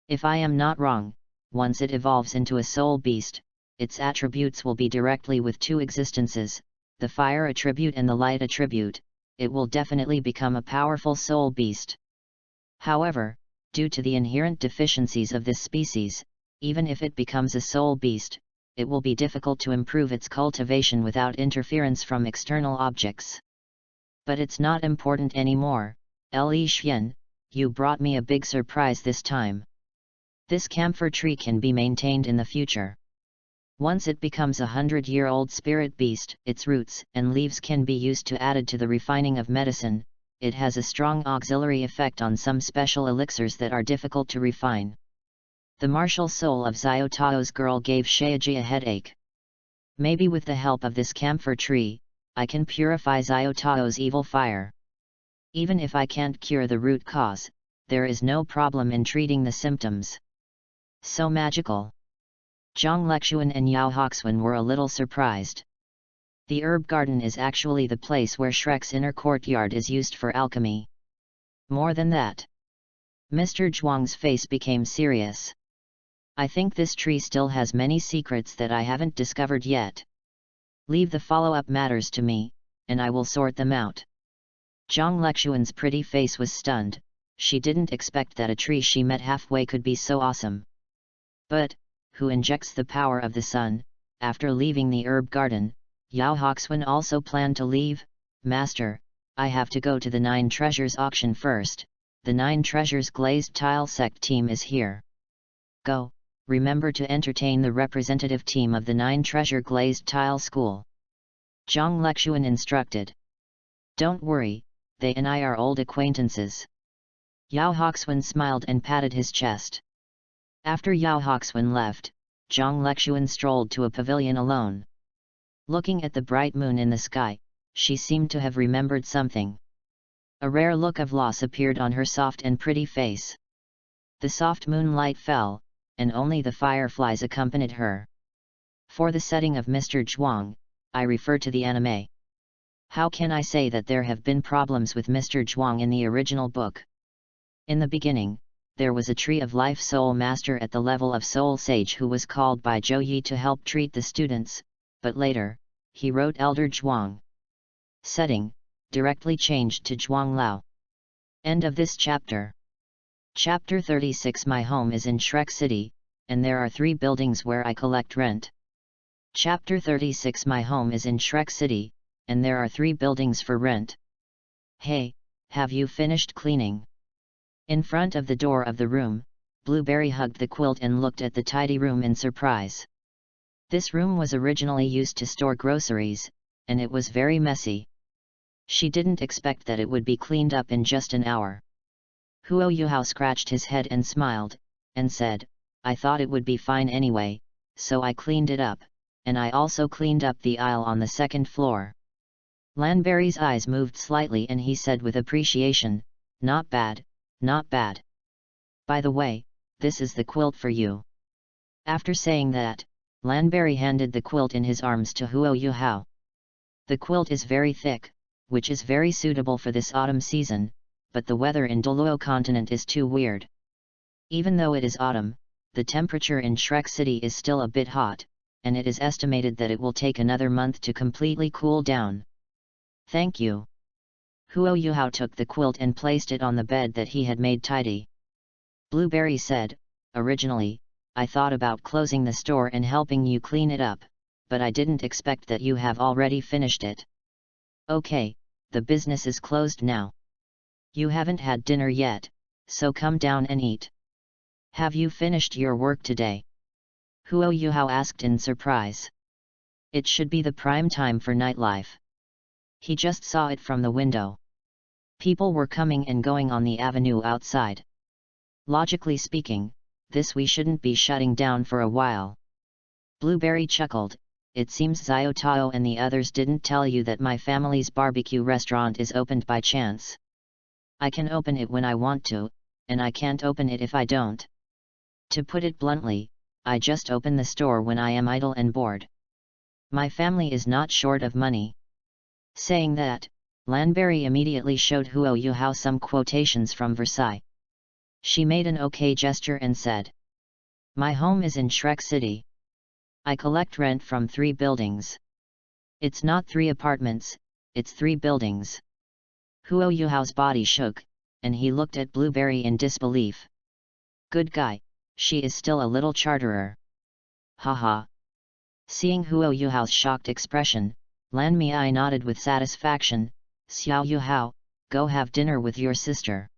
If I am not wrong, once it evolves into a soul beast, its attributes will be directly with two existences, the fire attribute and the light attribute. It will definitely become a powerful soul beast. However, due to the inherent deficiencies of this species, even if it becomes a soul beast, it will be difficult to improve its cultivation without interference from external objects. But it's not important anymore. Li Xian, you brought me a big surprise this time. This camphor tree can be maintained in the future. Once it becomes a 100-year-old spirit beast, its roots and leaves can be used to added to the refining of medicine. It has a strong auxiliary effect on some special elixirs that are difficult to refine." The martial soul of Xiao Tao's girl gave Shaiji a headache. "Maybe with the help of this camphor tree, I can purify Xiao Tao's evil fire. Even if I can't cure the root cause, there is no problem in treating the symptoms." "So magical." Zhang Lexuan and Yao Hoxuan were a little surprised. The herb garden is actually the place where Shrek's inner courtyard is used for alchemy. More than that. Mr. Zhuang's face became serious. "I think this tree still has many secrets that I haven't discovered yet. Leave the follow-up matters to me, and I will sort them out." Zhang Lexuan's pretty face was stunned. She didn't expect that a tree she met halfway could be so awesome. "But, who injects the power of the sun?" After leaving the herb garden, Yao Hoxuan also planned to leave. "Master, I have to go to the 9 Treasures auction first. The 9 Treasures glazed tile sect team is here." "Go, remember to entertain the representative team of the 9 Treasure glazed tile school," Zhang Lexuan instructed. "Don't worry, they and I are old acquaintances." Yao Hoxuan smiled and patted his chest. After Yao Hoxuan left, Zhang Lexuan strolled to a pavilion alone. Looking at the bright moon in the sky, she seemed to have remembered something. A rare look of loss appeared on her soft and pretty face. The soft moonlight fell, and only the fireflies accompanied her. For the setting of Mr. Zhuang, I refer to the anime. How can I say that there have been problems with Mr. Zhuang in the original book? In the beginning, there was a Tree of Life Soul Master at the level of Soul Sage who was called by Zhou Yi to help treat the students, but later, he wrote Elder Zhuang. Setting, directly changed to Zhuang Lao. End of this chapter. Chapter 36. My home is in Shrek City, and there are 3 buildings where I collect rent. Chapter 36. My home is in Shrek City, and there are 3 buildings for rent. Hey, have you finished cleaning? In front of the door of the room, Blueberry hugged the quilt and looked at the tidy room in surprise. This room was originally used to store groceries, and it was very messy. She didn't expect that it would be cleaned up in just an hour. Huo Yuhao scratched his head and smiled, and said, I thought it would be fine anyway, so I cleaned it up, and I also cleaned up the aisle on the second floor. Lanberry's eyes moved slightly and he said with appreciation, "Not bad, not bad. By the way, this is the quilt for you." After saying that, Lanberry handed the quilt in his arms to Huo Yuhao. The quilt is very thick, which is very suitable for this autumn season, but the weather in Douluo continent is too weird. Even though it is autumn, the temperature in Shrek City is still a bit hot, and it is estimated that it will take another month to completely cool down. "Thank you." Huo Yuhao took the quilt and placed it on the bed that he had made tidy. Blueberry said, "Originally, I thought about closing the store and helping you clean it up, but I didn't expect that you have already finished it. Okay, the business is closed now. You haven't had dinner yet, so come down and eat. Have you finished your work today?" Huo Yuhao asked in surprise. It should be the prime time for nightlife. He just saw it from the window. People were coming and going on the avenue outside. Logically speaking, this we shouldn't be shutting down for a while. Blueberry chuckled, "It seems Xiao Tao and the others didn't tell you that my family's barbecue restaurant is opened by chance. I can open it when I want to, and I can't open it if I don't. To put it bluntly, I just open the store when I am idle and bored. My family is not short of money." Saying that, Lanberry immediately showed Huo Yuhao some quotations from Versailles. She made an okay gesture and said, "My home is in Shrek City. I collect rent from 3 buildings. It's not 3 apartments, it's 3 buildings." Huo Yuhao's body shook, and he looked at Blueberry in disbelief. "Good guy, she is still a little charterer." Haha. Seeing Huo Yuhao's shocked expression, Lan Miai nodded with satisfaction, "Xiao Yuhao, go have dinner with your sister."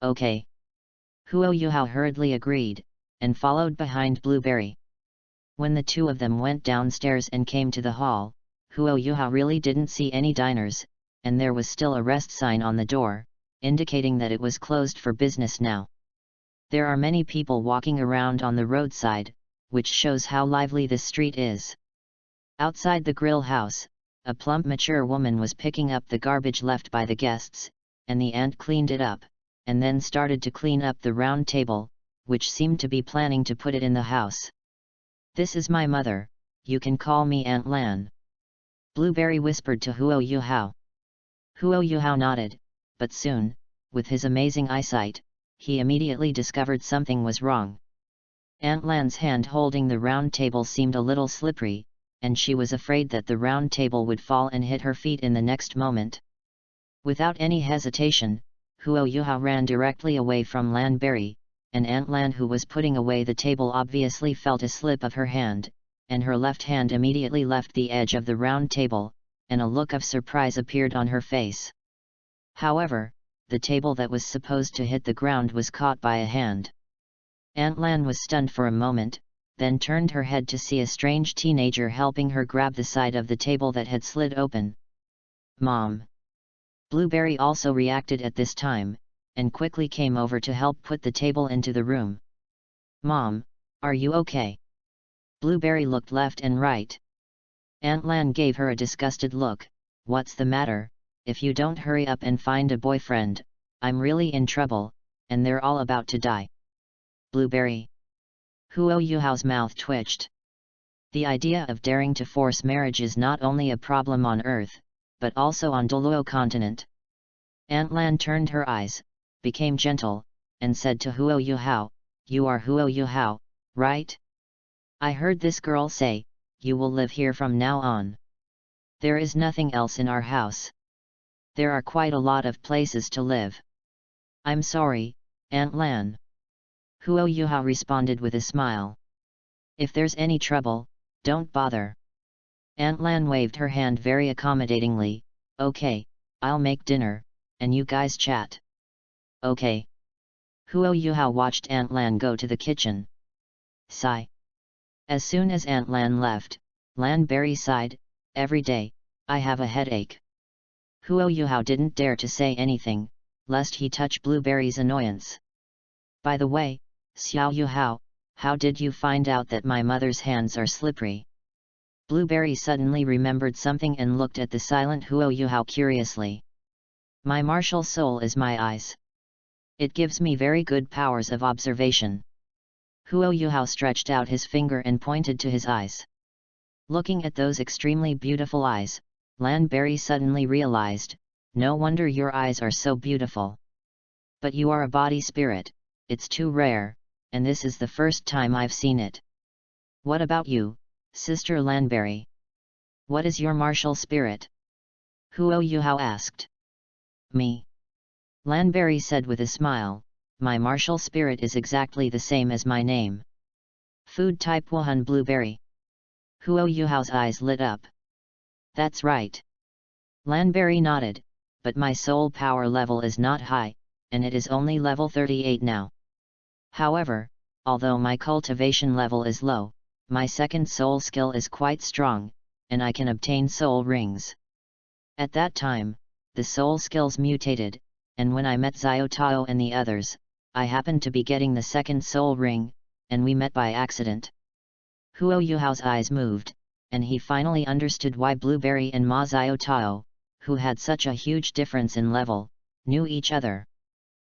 "Okay." Huo Yuhao hurriedly agreed, and followed behind Blueberry. When the two of them went downstairs and came to the hall, Huo Yuhao really didn't see any diners, and there was still a rest sign on the door, indicating that it was closed for business now. There are many people walking around on the roadside, which shows how lively this street is. Outside the grill house, a plump mature woman was picking up the garbage left by the guests, and the aunt cleaned it up, and then started to clean up the round table, which seemed to be planning to put it in the house. "This is my mother, you can call me Aunt Lan," Blueberry whispered to Huo Yuhao. Huo Yuhao nodded, but soon, with his amazing eyesight, he immediately discovered something was wrong. Aunt Lan's hand holding the round table seemed a little slippery, and she was afraid that the round table would fall and hit her feet in the next moment. Without any hesitation, Huo Yuhao ran directly away from Lanberry, and Aunt Lan, who was putting away the table, obviously felt a slip of her hand, and her left hand immediately left the edge of the round table, and a look of surprise appeared on her face. However, the table that was supposed to hit the ground was caught by a hand. Aunt Lan was stunned for a moment, then turned her head to see a strange teenager helping her grab the side of the table that had slid open. "Mom!" Blueberry also reacted at this time, and quickly came over to help put the table into the room. "Mom, are you okay?" Blueberry looked left and right. Aunt Lan gave her a disgusted look. "What's the matter? If you don't hurry up and find a boyfriend, I'm really in trouble, and they're all about to die." "Blueberry." Huo Yuhao's mouth twitched. The idea of daring to force marriage is not only a problem on Earth, but also on Douluo continent. Aunt Lan turned her eyes, became gentle, and said to Huo Yuhao, "You are Huo Yuhao, right? I heard this girl say, you will live here from now on. There is nothing else in our house. There are quite a lot of places to live." "I'm sorry, Aunt Lan." Huo Yuhao responded with a smile. "If there's any trouble, don't bother." Aunt Lan waved her hand very accommodatingly. "Okay, I'll make dinner, and you guys chat." "Okay." Huo Yuhao watched Aunt Lan go to the kitchen. Sigh. As soon as Aunt Lan left, Lanberry sighed, "Every day, I have a headache." Huo Yuhao didn't dare to say anything, lest he touch Blueberry's annoyance. "By the way, Xiao Yuhao, how did you find out that my mother's hands are slippery? Blueberry suddenly remembered something and looked at the silent Huo Yuhao curiously. My martial soul is my eyes. It gives me very good powers of observation. Huo Yuhao stretched out his finger and pointed to his eyes. Looking at those extremely beautiful eyes, Lanberry suddenly realized, no wonder your eyes are so beautiful. But you are a body spirit, it's too rare, and this is the first time I've seen it. What about you, Sister Lanberry? What is your martial spirit? Huo Yuhao asked. Me. Lanberry said with a smile, my martial spirit is exactly the same as my name. Food type Wuhan Blueberry. Huo Yuhao's eyes lit up. That's right. Lanberry nodded, but my soul power level is not high, and it is only level 38 now. However, although my cultivation level is low, my second soul skill is quite strong, and I can obtain soul rings. At that time, the soul skills mutated, and when I met Xiao Tao and the others, I happened to be getting the second soul ring, and we met by accident. Huo Yuhao's eyes moved, and he finally understood why Blueberry and Ma Xiao Tao, who had such a huge difference in level, knew each other.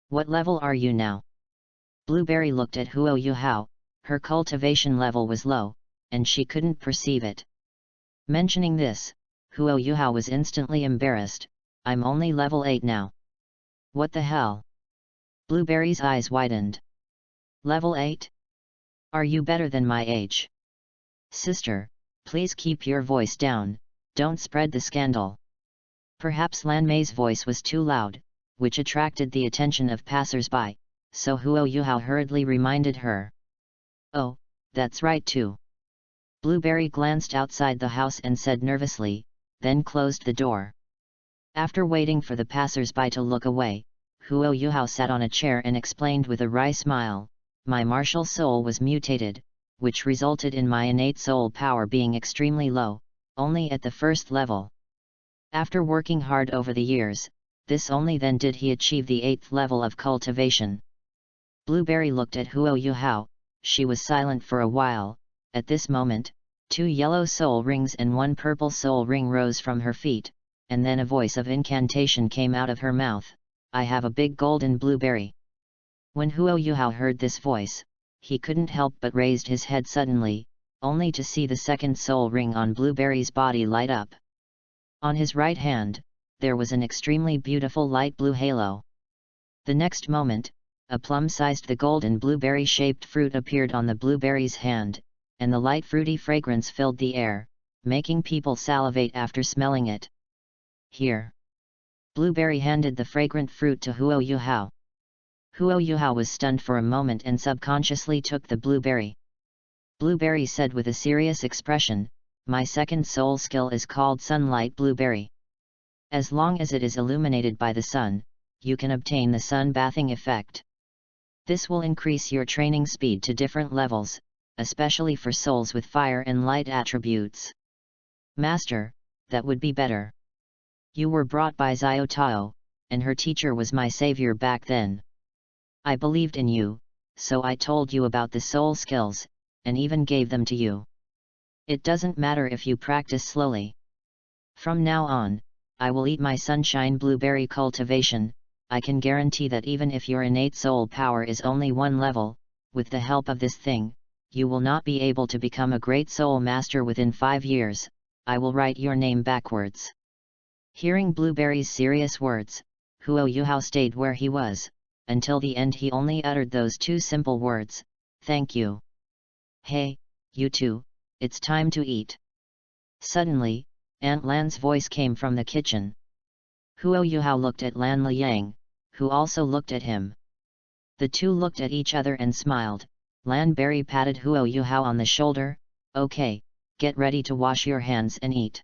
What level are you now? Blueberry looked at Huo Yuhao. Her cultivation level was low, and she couldn't perceive it. Mentioning this, Huo Yuhao was instantly embarrassed. I'm only level 8 now. What the hell? Blueberry's eyes widened. Level 8? Are you better than my age? Sister, please keep your voice down, don't spread the scandal. Perhaps Lanmei's voice was too loud, which attracted the attention of passers-by, so Huo Yuhao hurriedly reminded her. Oh, that's right too. Blueberry glanced outside the house and said nervously, then closed the door. After waiting for the passers-by to look away, Huo Yuhao sat on a chair and explained with a wry smile, my martial soul was mutated, which resulted in my innate soul power being extremely low, only at the first level. After working hard over the years, this only then did he achieve the 8th level of cultivation. Blueberry looked at Huo Yuhao. She was silent for a while. At this moment, 2 yellow soul rings and 1 purple soul ring rose from her feet, and then a voice of incantation came out of her mouth. I have a big golden blueberry. When Huo Yuhao heard this voice, he couldn't help but raised his head suddenly, only to see the second soul ring on Blueberry's body light up. On his right hand, there was an extremely beautiful light blue halo. The next moment, a plum-sized the golden blueberry-shaped fruit appeared on the blueberry's hand, and the light fruity fragrance filled the air, making people salivate after smelling it. Here. Blueberry handed the fragrant fruit to Huo Yuhao. Huo Yuhao was stunned for a moment and subconsciously took the blueberry. Blueberry said with a serious expression, my second soul skill is called Sunlight Blueberry. As long as it is illuminated by the sun, you can obtain the sun bathing effect. This will increase your training speed to different levels, especially for souls with fire and light attributes. Master, that would be better. You were brought by Xiao Tao, and her teacher was my savior back then. I believed in you, so I told you about the soul skills, and even gave them to you. It doesn't matter if you practice slowly. From now on, I will eat my sunshine blueberry cultivation. I can guarantee that even if your innate soul power is only 1 level, with the help of this thing, you will not be able to become a great soul master within 5 years. I will write your name backwards. Hearing Blueberry's serious words, Huo Yuhao stayed where he was. Until the end he only uttered those 2 simple words, thank you. Hey, you two, it's time to eat. Suddenly, Aunt Lan's voice came from the kitchen. Huo Yuhao looked at Lan Liang, who also looked at him. The two looked at each other and smiled. Lan Berry patted Huo Yuhao on the shoulder, okay, get ready to wash your hands and eat.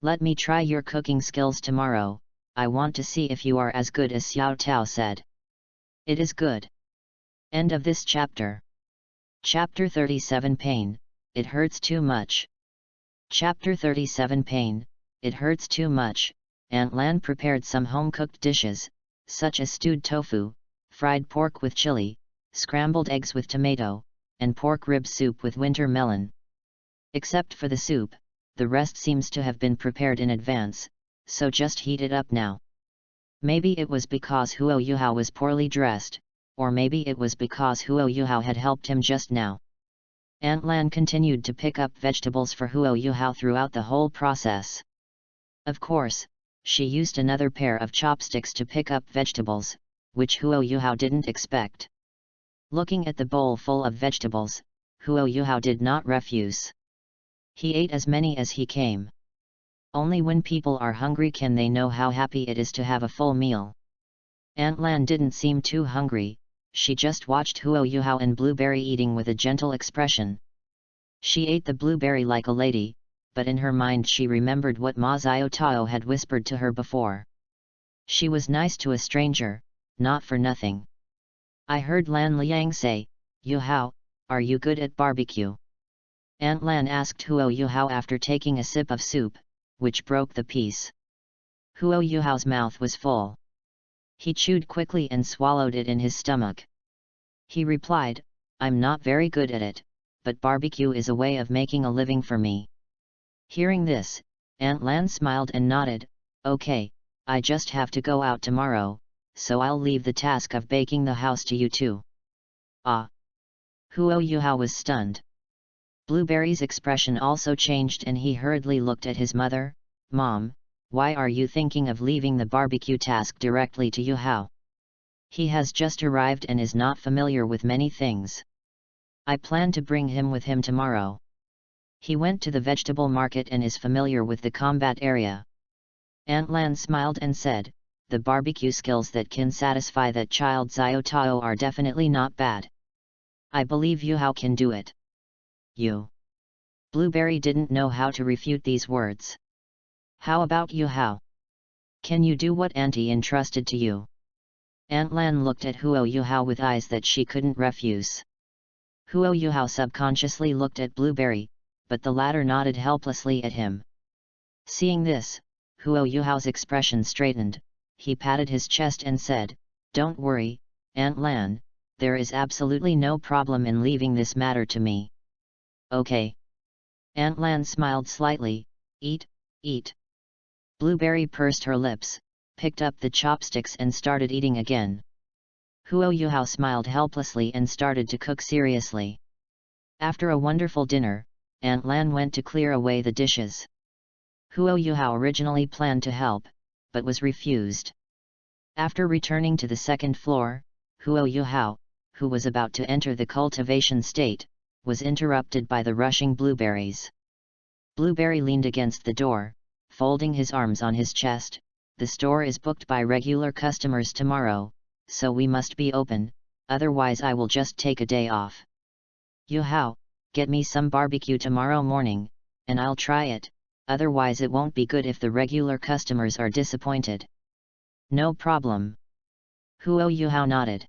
Let me try your cooking skills tomorrow, I want to see if you are as good as Xiao Tao said. It is good. End of this chapter. Chapter 37 Pain, it hurts too much. Chapter 37 Pain, it hurts too much. Aunt Lan prepared some home-cooked dishes, such as stewed tofu, fried pork with chili, scrambled eggs with tomato, and pork rib soup with winter melon. Except for the soup, the rest seems to have been prepared in advance, so just heat it up now. Maybe it was because Huo Yuhao was poorly dressed, or maybe it was because Huo Yuhao had helped him just now. Aunt Lan continued to pick up vegetables for Huo Yuhao throughout the whole process. Of course, she used another pair of chopsticks to pick up vegetables, which Huo Yuhao didn't expect. Looking at the bowl full of vegetables, Huo Yuhao did not refuse. He ate as many as he came. Only when people are hungry can they know how happy it is to have a full meal. Aunt Lan didn't seem too hungry, she just watched Huo Yuhao and Blueberry eating with a gentle expression. She ate the blueberry like a lady, but in her mind she remembered what Ma Xiaotao had whispered to her before. She was nice to a stranger, not for nothing. I heard Lan Liang say, "Yuhao, are you good at barbecue?" Aunt Lan asked Huo Yuhao after taking a sip of soup, which broke the peace. Huo Yuhao's mouth was full. He chewed quickly and swallowed it in his stomach. He replied, "I'm not very good at it, but barbecue is a way of making a living for me." Hearing this, Aunt Lan smiled and nodded, "Okay, I just have to go out tomorrow, so I'll leave the task of baking the house to you too." Ah! Huo Yuhao was stunned. Blueberry's expression also changed and he hurriedly looked at his mother. "Mom, why are you thinking of leaving the barbecue task directly to Yuhao? He has just arrived and is not familiar with many things. I plan to bring him with him tomorrow. He went to the vegetable market and is familiar with the combat area." Aunt Lan smiled and said, "The barbecue skills that can satisfy that child Xiaotao are definitely not bad. I believe Yuhao can do it." "You?" Blueberry didn't know how to refute these words. "How about Yuhao? Can you do what Auntie entrusted to you?" Aunt Lan looked at Huo Yuhao with eyes that she couldn't refuse. Huo Yuhao subconsciously looked at Blueberry, but the latter nodded helplessly at him. Seeing this, Huo Yuhao's expression straightened, he patted his chest and said, "Don't worry, Aunt Lan, there is absolutely no problem in leaving this matter to me." "Okay." Aunt Lan smiled slightly, "Eat, eat." Blueberry pursed her lips, picked up the chopsticks and started eating again. Huo Yuhao smiled helplessly and started to cook seriously. After a wonderful dinner, Aunt Lan went to clear away the dishes. Huo Yuhao originally planned to help, but was refused. After returning to the second floor, Huo Yuhao, who was about to enter the cultivation state, was interrupted by the rushing blueberries. Blueberry leaned against the door, folding his arms on his chest. "The store is booked by regular customers tomorrow, so we must be open, otherwise I will just take a day off. Yuhao, get me some barbecue tomorrow morning, and I'll try it, otherwise it won't be good if the regular customers are disappointed." "No problem." Huo Yuhao nodded.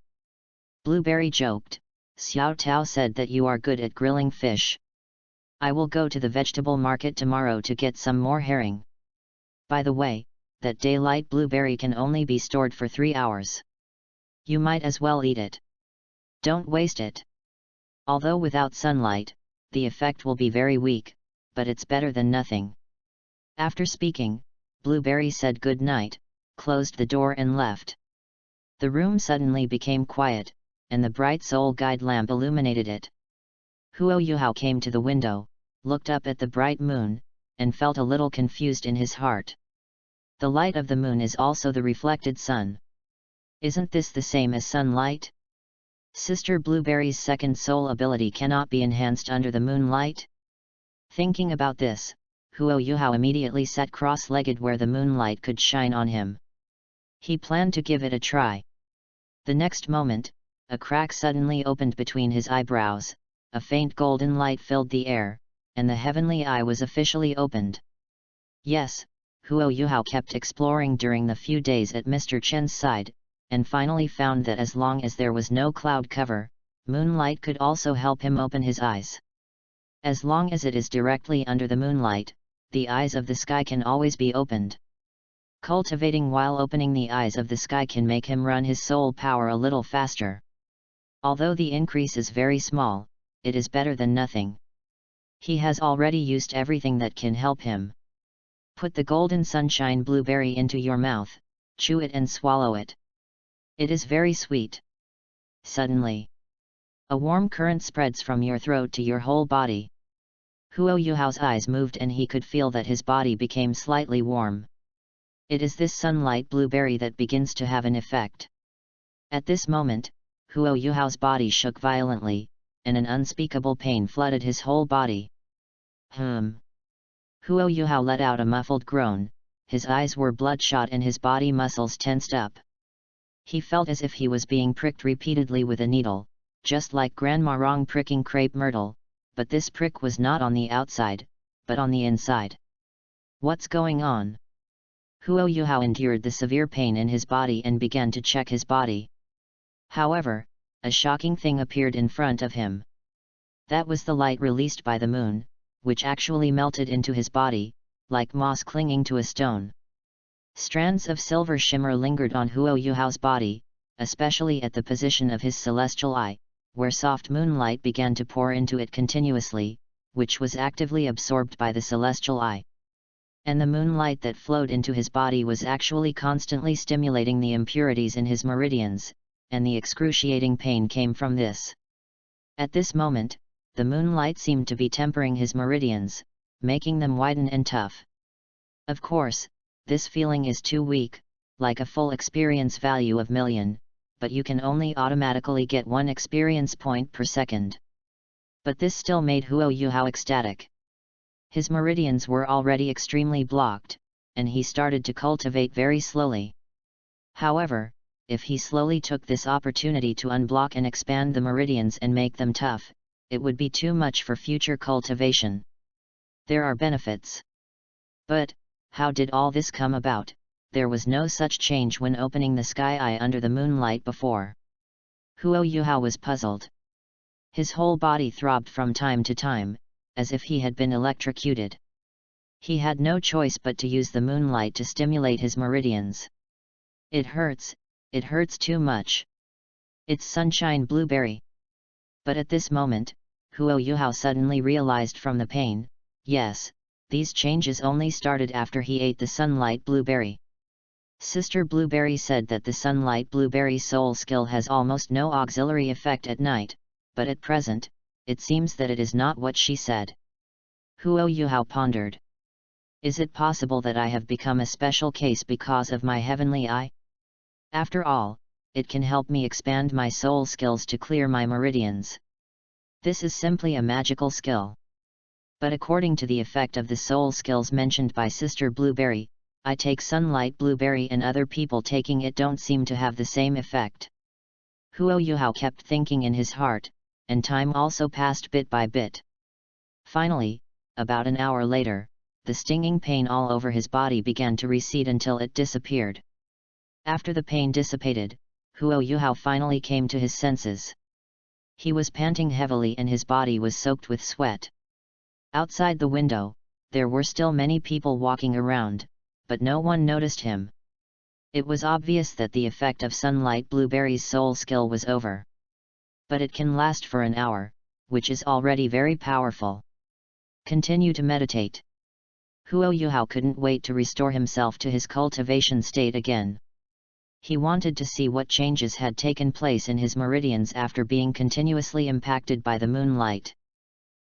Blueberry joked, "Xiao Tao said that you are good at grilling fish. I will go to the vegetable market tomorrow to get some more herring. By the way, that daylight blueberry can only be stored for 3 hours. You might as well eat it. Don't waste it. Although without sunlight, the effect will be very weak, but it's better than nothing." After speaking, Blueberry said good night, closed the door and left. The room suddenly became quiet, and the bright soul guide lamp illuminated it. Huo Yuhao came to the window, looked up at the bright moon, and felt a little confused in his heart. The light of the moon is also the reflected sun. Isn't this the same as sunlight? Sister Blueberry's second soul ability cannot be enhanced under the moonlight? Thinking about this, Huo Yuhao immediately sat cross-legged where the moonlight could shine on him. He planned to give it a try. The next moment, a crack suddenly opened between his eyebrows, a faint golden light filled the air, and the heavenly eye was officially opened. Yes, Huo Yuhao kept exploring during the few days at Mr. Chen's side, and finally found that as long as there was no cloud cover, moonlight could also help him open his eyes. As long as it is directly under the moonlight, the eyes of the sky can always be opened. Cultivating while opening the eyes of the sky can make him run his soul power a little faster. Although the increase is very small, it is better than nothing. He has already used everything that can help him. Put the golden sunshine blueberry into your mouth, chew it and swallow it. It is very sweet. Suddenly, a warm current spreads from your throat to your whole body. Huo Yuhao's eyes moved and he could feel that his body became slightly warm. It is this sunlight blueberry that begins to have an effect. At this moment, Huo Yuhao's body shook violently, and an unspeakable pain flooded his whole body. Huo Yuhao let out a muffled groan, his eyes were bloodshot and his body muscles tensed up. He felt as if he was being pricked repeatedly with a needle, just like Grandma Rong pricking crepe myrtle, but this prick was not on the outside, but on the inside. What's going on? Huo Yuhao endured the severe pain in his body and began to check his body. However, a shocking thing appeared in front of him. That was the light released by the moon, which actually melted into his body, like moss clinging to a stone. Strands of silver shimmer lingered on Huo Yuhao's body, especially at the position of his celestial eye, where soft moonlight began to pour into it continuously, which was actively absorbed by the celestial eye. And the moonlight that flowed into his body was actually constantly stimulating the impurities in his meridians, and the excruciating pain came from this. At this moment, the moonlight seemed to be tempering his meridians, making them widen and tough. Of course, this feeling is too weak, like a full experience value of million, but you can only automatically get 1 experience point per second. But this still made Huo Yuhao ecstatic. His meridians were already extremely blocked, and he started to cultivate very slowly. However, if he slowly took this opportunity to unblock and expand the meridians and make them tough, it would be too much for future cultivation. There are benefits. But, how did all this come about? There was no such change when opening the sky eye under the moonlight before. Huo Yuhao was puzzled. His whole body throbbed from time to time, as if he had been electrocuted. He had no choice but to use the moonlight to stimulate his meridians. It hurts too much. It's sunshine blueberry. But at this moment, Huo Yuhao suddenly realized from the pain, yes, these changes only started after he ate the sunlight blueberry. Sister Blueberry said that the sunlight blueberry soul skill has almost no auxiliary effect at night, but at present, it seems that it is not what she said. Huo Yuhao pondered. Is it possible that I have become a special case because of my heavenly eye? After all, it can help me expand my soul skills to clear my meridians. This is simply a magical skill. But according to the effect of the soul skills mentioned by Sister Blueberry, I take sunlight blueberry and other people taking it don't seem to have the same effect. Huo Yuhao kept thinking in his heart, and time also passed bit by bit. Finally, about an hour later, the stinging pain all over his body began to recede until it disappeared. After the pain dissipated, Huo Yuhao finally came to his senses. He was panting heavily and his body was soaked with sweat. Outside the window, there were still many people walking around, but no one noticed him. It was obvious that the effect of sunlight blueberry's soul skill was over. But it can last for an hour, which is already very powerful. Continue to meditate. Huo Yuhao couldn't wait to restore himself to his cultivation state again. He wanted to see what changes had taken place in his meridians after being continuously impacted by the moonlight.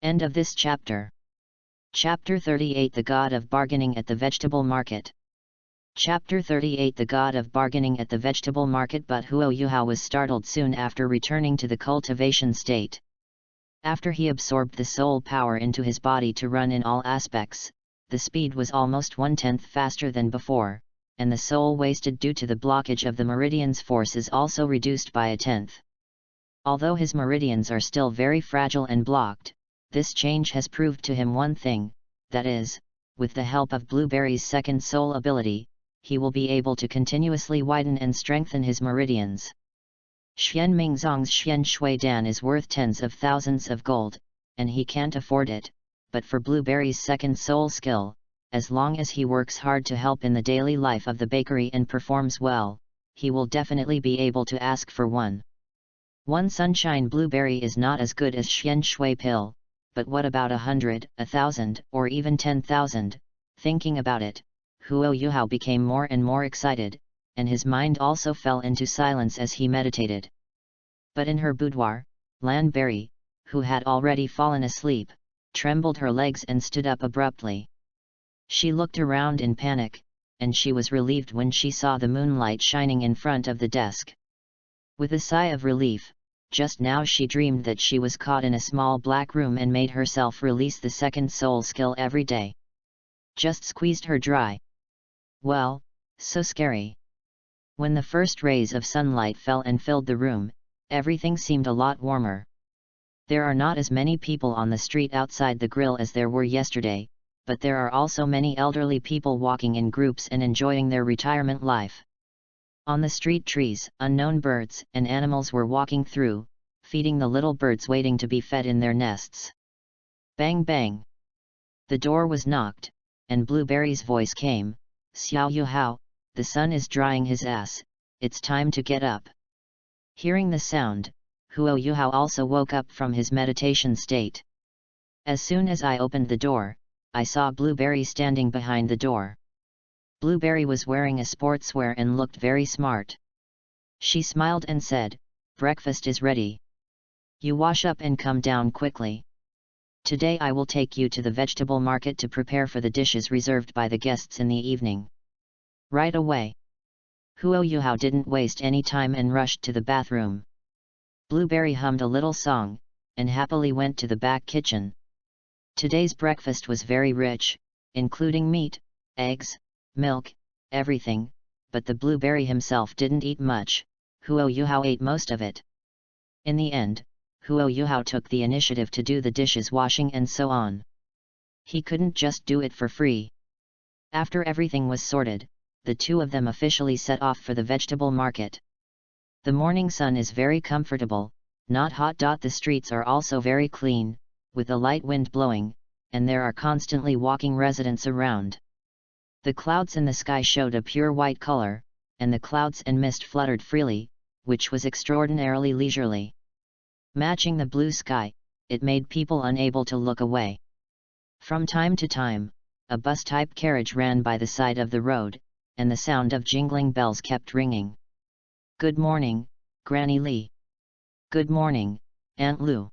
End of this chapter. Chapter 38 The God of Bargaining at the Vegetable Market. Chapter 38 The God of Bargaining at the Vegetable Market. But Huo Yuhao was startled soon after returning to the cultivation state. After he absorbed the soul power into his body to run in all aspects, the speed was almost 1/10 faster than before, and the soul wasted due to the blockage of the meridian's force is also reduced by 1/10. Although his meridians are still very fragile and blocked, this change has proved to him one thing, that is, with the help of Blueberry's second soul ability, he will be able to continuously widen and strengthen his meridians. Xian Mingzong's Xian Shui Dan is worth tens of thousands of gold, and he can't afford it, but for Blueberry's second soul skill, as long as he works hard to help in the daily life of the bakery and performs well, he will definitely be able to ask for one. One sunshine blueberry is not as good as Xian Shui pill, but what about 100, 1,000, or even 10,000? Thinking about it, Huo Yuhao became more and more excited, and his mind also fell into silence as he meditated. But in her boudoir, Lan Berry, who had already fallen asleep, trembled her legs and stood up abruptly. She looked around in panic, and she was relieved when she saw the moonlight shining in front of the desk. With a sigh of relief, just now she dreamed that she was caught in a small black room and made herself release the second soul skill every day. Just squeezed her dry. Well, so scary. When the first rays of sunlight fell and filled the room, everything seemed a lot warmer. There are not as many people on the street outside the grill as there were yesterday, but there are also many elderly people walking in groups and enjoying their retirement life. On the street trees, unknown birds and animals were walking through, feeding the little birds waiting to be fed in their nests. Bang bang! The door was knocked, and Blueberry's voice came, "Xiao Yuhao, the sun is drying his ass, it's time to get up." Hearing the sound, Huo Yuhao also woke up from his meditation state. As soon as I opened the door, I saw Blueberry standing behind the door. Blueberry was wearing a sportswear and looked very smart. She smiled and said, "Breakfast is ready. You wash up and come down quickly. Today I will take you to the vegetable market to prepare for the dishes reserved by the guests in the evening." Right away. Huo Yuhao didn't waste any time and rushed to the bathroom. Blueberry hummed a little song, and happily went to the back kitchen. Today's breakfast was very rich, including meat, eggs, milk, everything, but the Blueberry himself didn't eat much. Huo Yuhao ate most of it. In the end, Huo Yuhao took the initiative to do the dishes washing and so on. He couldn't just do it for free. After everything was sorted, the two of them officially set off for the vegetable market. The morning sun is very comfortable, not hot. The streets are also very clean, with a light wind blowing, and there are constantly walking residents around. The clouds in the sky showed a pure white color, and the clouds and mist fluttered freely, which was extraordinarily leisurely. Matching the blue sky, it made people unable to look away. From time to time, a bus-type carriage ran by the side of the road, and the sound of jingling bells kept ringing. "Good morning, Granny Lee." "Good morning, Aunt Lou."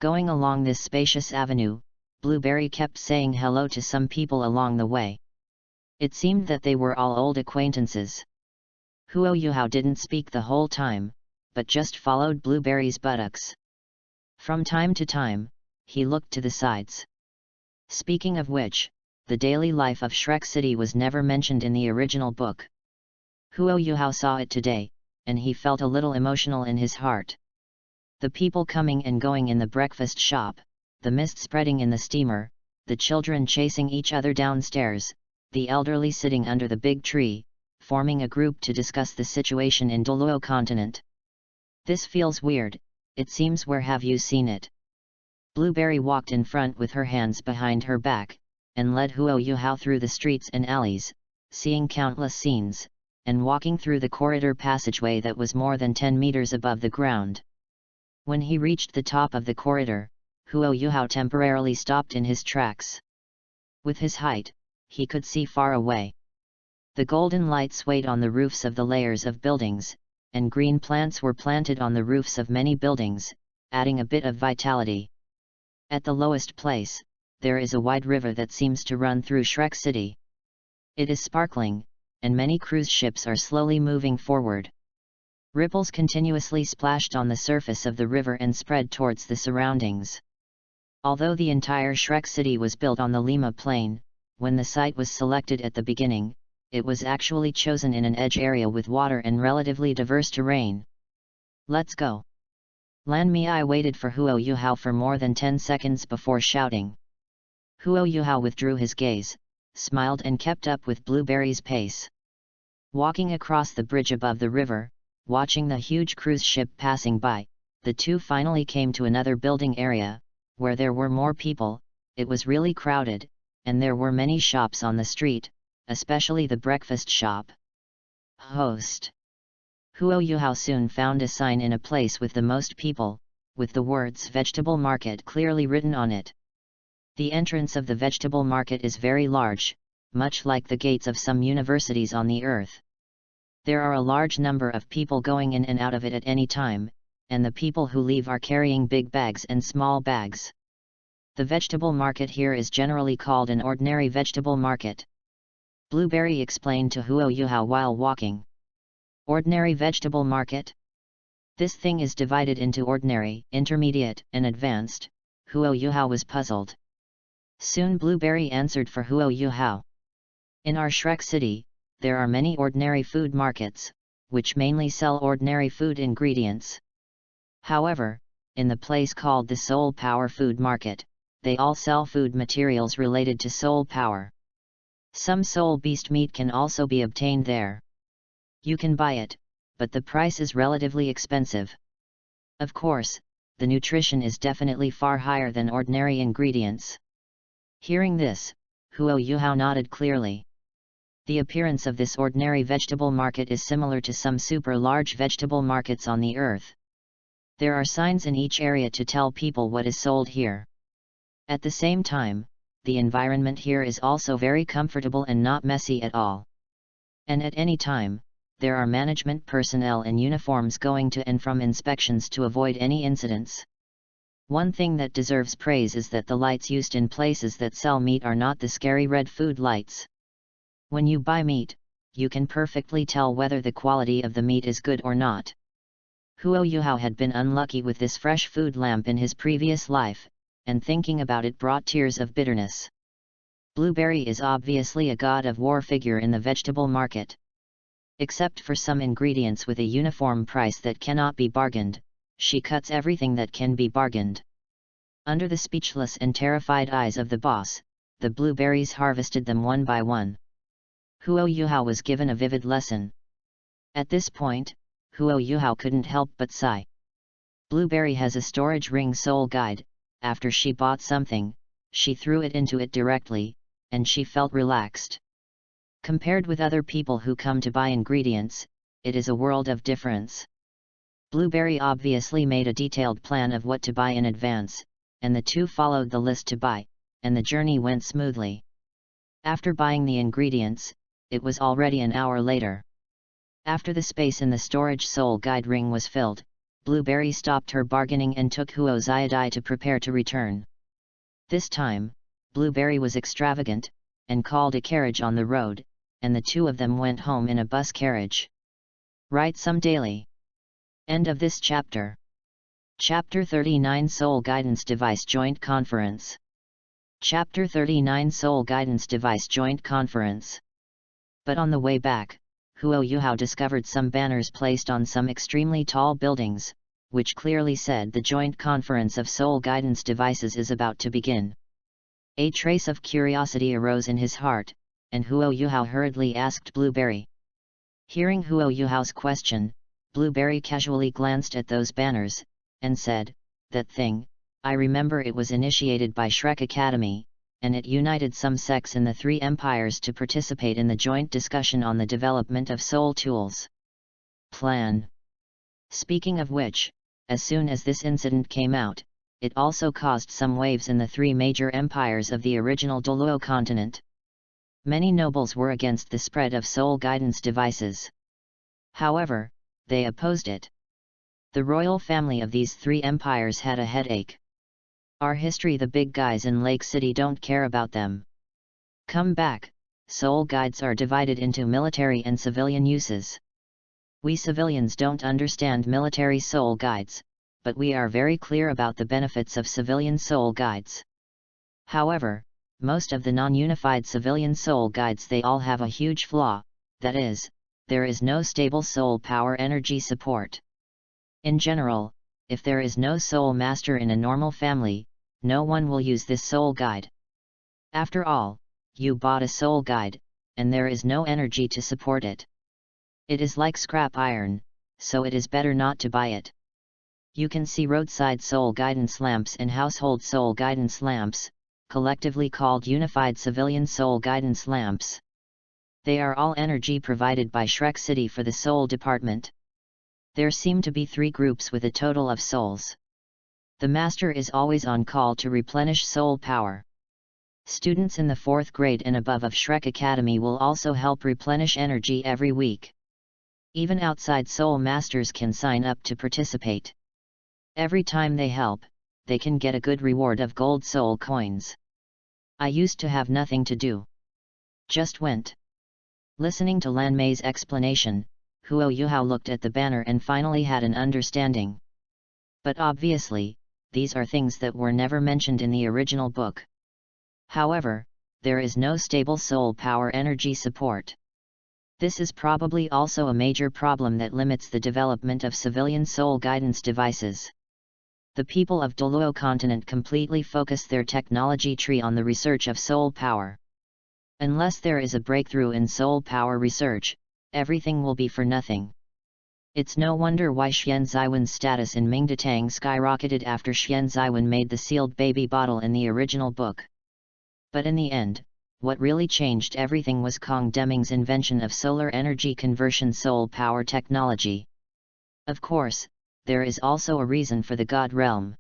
Going along this spacious avenue, Blueberry kept saying hello to some people along the way. It seemed that they were all old acquaintances. Huo Yuhao didn't speak the whole time, but just followed Blueberry's buttocks. From time to time, he looked to the sides. Speaking of which, the daily life of Shrek City was never mentioned in the original book. Huo Yuhao saw it today, and he felt a little emotional in his heart. The people coming and going in the breakfast shop, the mist spreading in the steamer, the children chasing each other downstairs, the elderly sitting under the big tree, forming a group to discuss the situation in Douluo continent. "This feels weird, it seems. Where have you seen it?" Blueberry walked in front with her hands behind her back, and led Huo Yuhao through the streets and alleys, seeing countless scenes, and walking through the corridor passageway that was more than 10 meters above the ground. When he reached the top of the corridor, Huo Yuhao temporarily stopped in his tracks. With his height, he could see far away. The golden light swayed on the roofs of the layers of buildings, and green plants were planted on the roofs of many buildings, adding a bit of vitality. At the lowest place, there is a wide river that seems to run through Shrek City. It is sparkling, and many cruise ships are slowly moving forward. Ripples continuously splashed on the surface of the river and spread towards the surroundings. Although the entire Shrek City was built on the Lima Plain, when the site was selected at the beginning, it was actually chosen in an edge area with water and relatively diverse terrain. "Let's go." Lan Mei waited for Huo Yuhao for more than 10 seconds before shouting. Huo Yuhao withdrew his gaze, smiled and kept up with Blueberry's pace. Walking across the bridge above the river, watching the huge cruise ship passing by, the two finally came to another building area, where there were more people. It was really crowded, and there were many shops on the street, especially the breakfast shop. "Host." Huo Yuhao soon found a sign in a place with the most people, with the words vegetable market clearly written on it. The entrance of the vegetable market is very large, much like the gates of some universities on the earth. There are a large number of people going in and out of it at any time, and the people who leave are carrying big bags and small bags. The vegetable market here is generally called an ordinary vegetable market. Blueberry explained to Huo Yuhao while walking. Ordinary vegetable market? This thing is divided into ordinary, intermediate, and advanced. Huo Yuhao was puzzled. Soon Blueberry answered for Huo Yuhao. In our Shrek city, there are many ordinary food markets, which mainly sell ordinary food ingredients. However, in the place called the Soul Power Food Market, they all sell food materials related to soul power. Some soul beast meat can also be obtained there. You can buy it, but the price is relatively expensive. Of course, the nutrition is definitely far higher than ordinary ingredients. Hearing this, Huo Yuhao nodded clearly. The appearance of this ordinary vegetable market is similar to some super large vegetable markets on the earth. There are signs in each area to tell people what is sold here. At the same time, the environment here is also very comfortable and not messy at all. And at any time, there are management personnel in uniforms going to and from inspections to avoid any incidents. One thing that deserves praise is that the lights used in places that sell meat are not the scary red food lights. When you buy meat, you can perfectly tell whether the quality of the meat is good or not. Huo Yuhao had been unlucky with this fresh food lamp in his previous life, and thinking about it brought tears of bitterness. Blueberry is obviously a god of war figure in the vegetable market. Except for some ingredients with a uniform price that cannot be bargained, she cuts everything that can be bargained. Under the speechless and terrified eyes of the boss, the blueberries harvested them one by one. Huo Yuhao was given a vivid lesson. At this point, Huo Yuhao couldn't help but sigh. Blueberry has a storage ring soul guide. After she bought something, she threw it into it directly, and she felt relaxed. Compared with other people who come to buy ingredients, it is a world of difference. Blueberry obviously made a detailed plan of what to buy in advance, and the two followed the list to buy, and the journey went smoothly. After buying the ingredients, it was already an hour later. After the space in the storage soul guide ring was filled, Blueberry stopped her bargaining and took Huo's iodine to prepare to return. This time, Blueberry was extravagant, and called a carriage on the road, and the two of them went home in a bus carriage. Write some daily. End of this chapter. Chapter 39 Soul Guidance Device Joint Conference. Chapter 39 Soul Guidance Device Joint Conference. But on the way back, Huo Yuhao discovered some banners placed on some extremely tall buildings, which clearly said the joint conference of soul guidance devices is about to begin. A trace of curiosity arose in his heart, and Huo Yuhao hurriedly asked Blueberry. Hearing Huo Yuhao's question, Blueberry casually glanced at those banners, and said, "That thing, I remember it was initiated by Shrek Academy, and it united some sects in the three empires to participate in the joint discussion on the development of soul tools. Plan. Speaking of which, as soon as this incident came out, it also caused some waves in the three major empires of the original Douluo continent. Many nobles were against the spread of soul guidance devices. However, they opposed it. The royal family of these three empires had a headache. Our history, the big guys in Lake City don't care about them. Come back, soul guides are divided into military and civilian uses. We civilians don't understand military soul guides, but we are very clear about the benefits of civilian soul guides. However, most of the non-unified civilian soul guides, they all have a huge flaw, that is, there is no stable soul power energy support. In general, if there is no soul master in a normal family, no one will use this soul guide. After all, you bought a soul guide, and there is no energy to support it. It is like scrap iron, so it is better not to buy it. You can see roadside soul guidance lamps and household soul guidance lamps, collectively called Unified Civilian Soul Guidance Lamps. They are all energy provided by Shrek City for the Soul Department. There seem to be 3 groups with a total of souls. The master is always on call to replenish soul power. Students in the 4th grade and above of Shrek Academy will also help replenish energy every week. Even outside soul masters can sign up to participate. Every time they help, they can get a good reward of gold soul coins. I used to have nothing to do. Just went. Listening to Lan Mei's explanation, Huo Yuhao looked at the banner and finally had an understanding. But obviously, these are things that were never mentioned in the original book. However, there is no stable soul power energy support. This is probably also a major problem that limits the development of civilian soul guidance devices. The people of Douluo continent completely focus their technology tree on the research of soul power. Unless there is a breakthrough in soul power research, everything will be for nothing. It's no wonder why Xian Ziwen's status in Mingdatang skyrocketed after Xian Ziwen made the sealed baby bottle in the original book. But in the end, what really changed everything was Kong Deming's invention of solar energy conversion soul power technology. Of course, there is also a reason for the God Realm.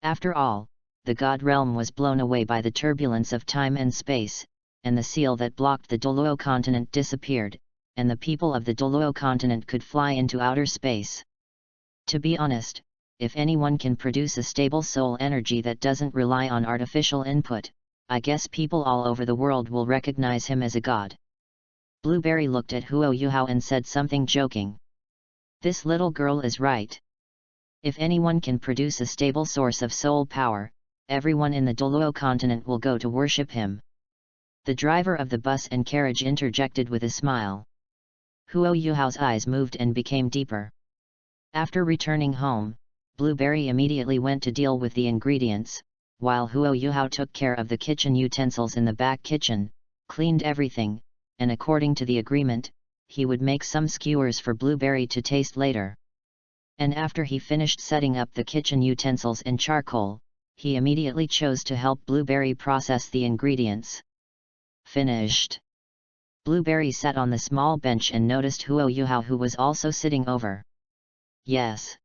After all, the God Realm was blown away by the turbulence of time and space, and the seal that blocked the Douluo continent disappeared, and the people of the Douluo continent could fly into outer space. To be honest, if anyone can produce a stable soul energy that doesn't rely on artificial input, I guess people all over the world will recognize him as a god. Blueberry looked at Huo Yuhao and said something joking. This little girl is right. If anyone can produce a stable source of soul power, everyone in the Douluo continent will go to worship him. The driver of the bus and carriage interjected with a smile. Huo Yuhao's eyes moved and became deeper. After returning home, Blueberry immediately went to deal with the ingredients, while Huo Yuhao took care of the kitchen utensils in the back kitchen, cleaned everything, and according to the agreement, he would make some skewers for Blueberry to taste later. And after he finished setting up the kitchen utensils and charcoal, he immediately chose to help Blueberry process the ingredients. Finished. Blueberry sat on the small bench and noticed Huo Yuhao, who was also sitting over. Yes.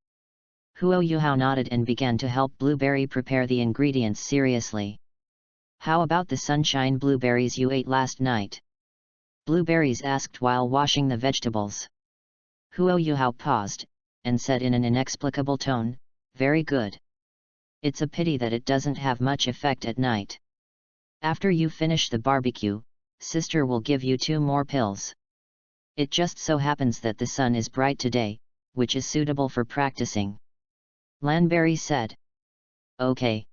Huo Yuhao nodded and began to help Blueberry prepare the ingredients seriously. How about the sunshine blueberries you ate last night? Blueberries asked while washing the vegetables. Huo Yuhao paused, and said in an inexplicable tone, very good. It's a pity that it doesn't have much effect at night. After you finish the barbecue, sister will give you 2 more pills. It just so happens that the sun is bright today, which is suitable for practicing. Lanberry said. Okay.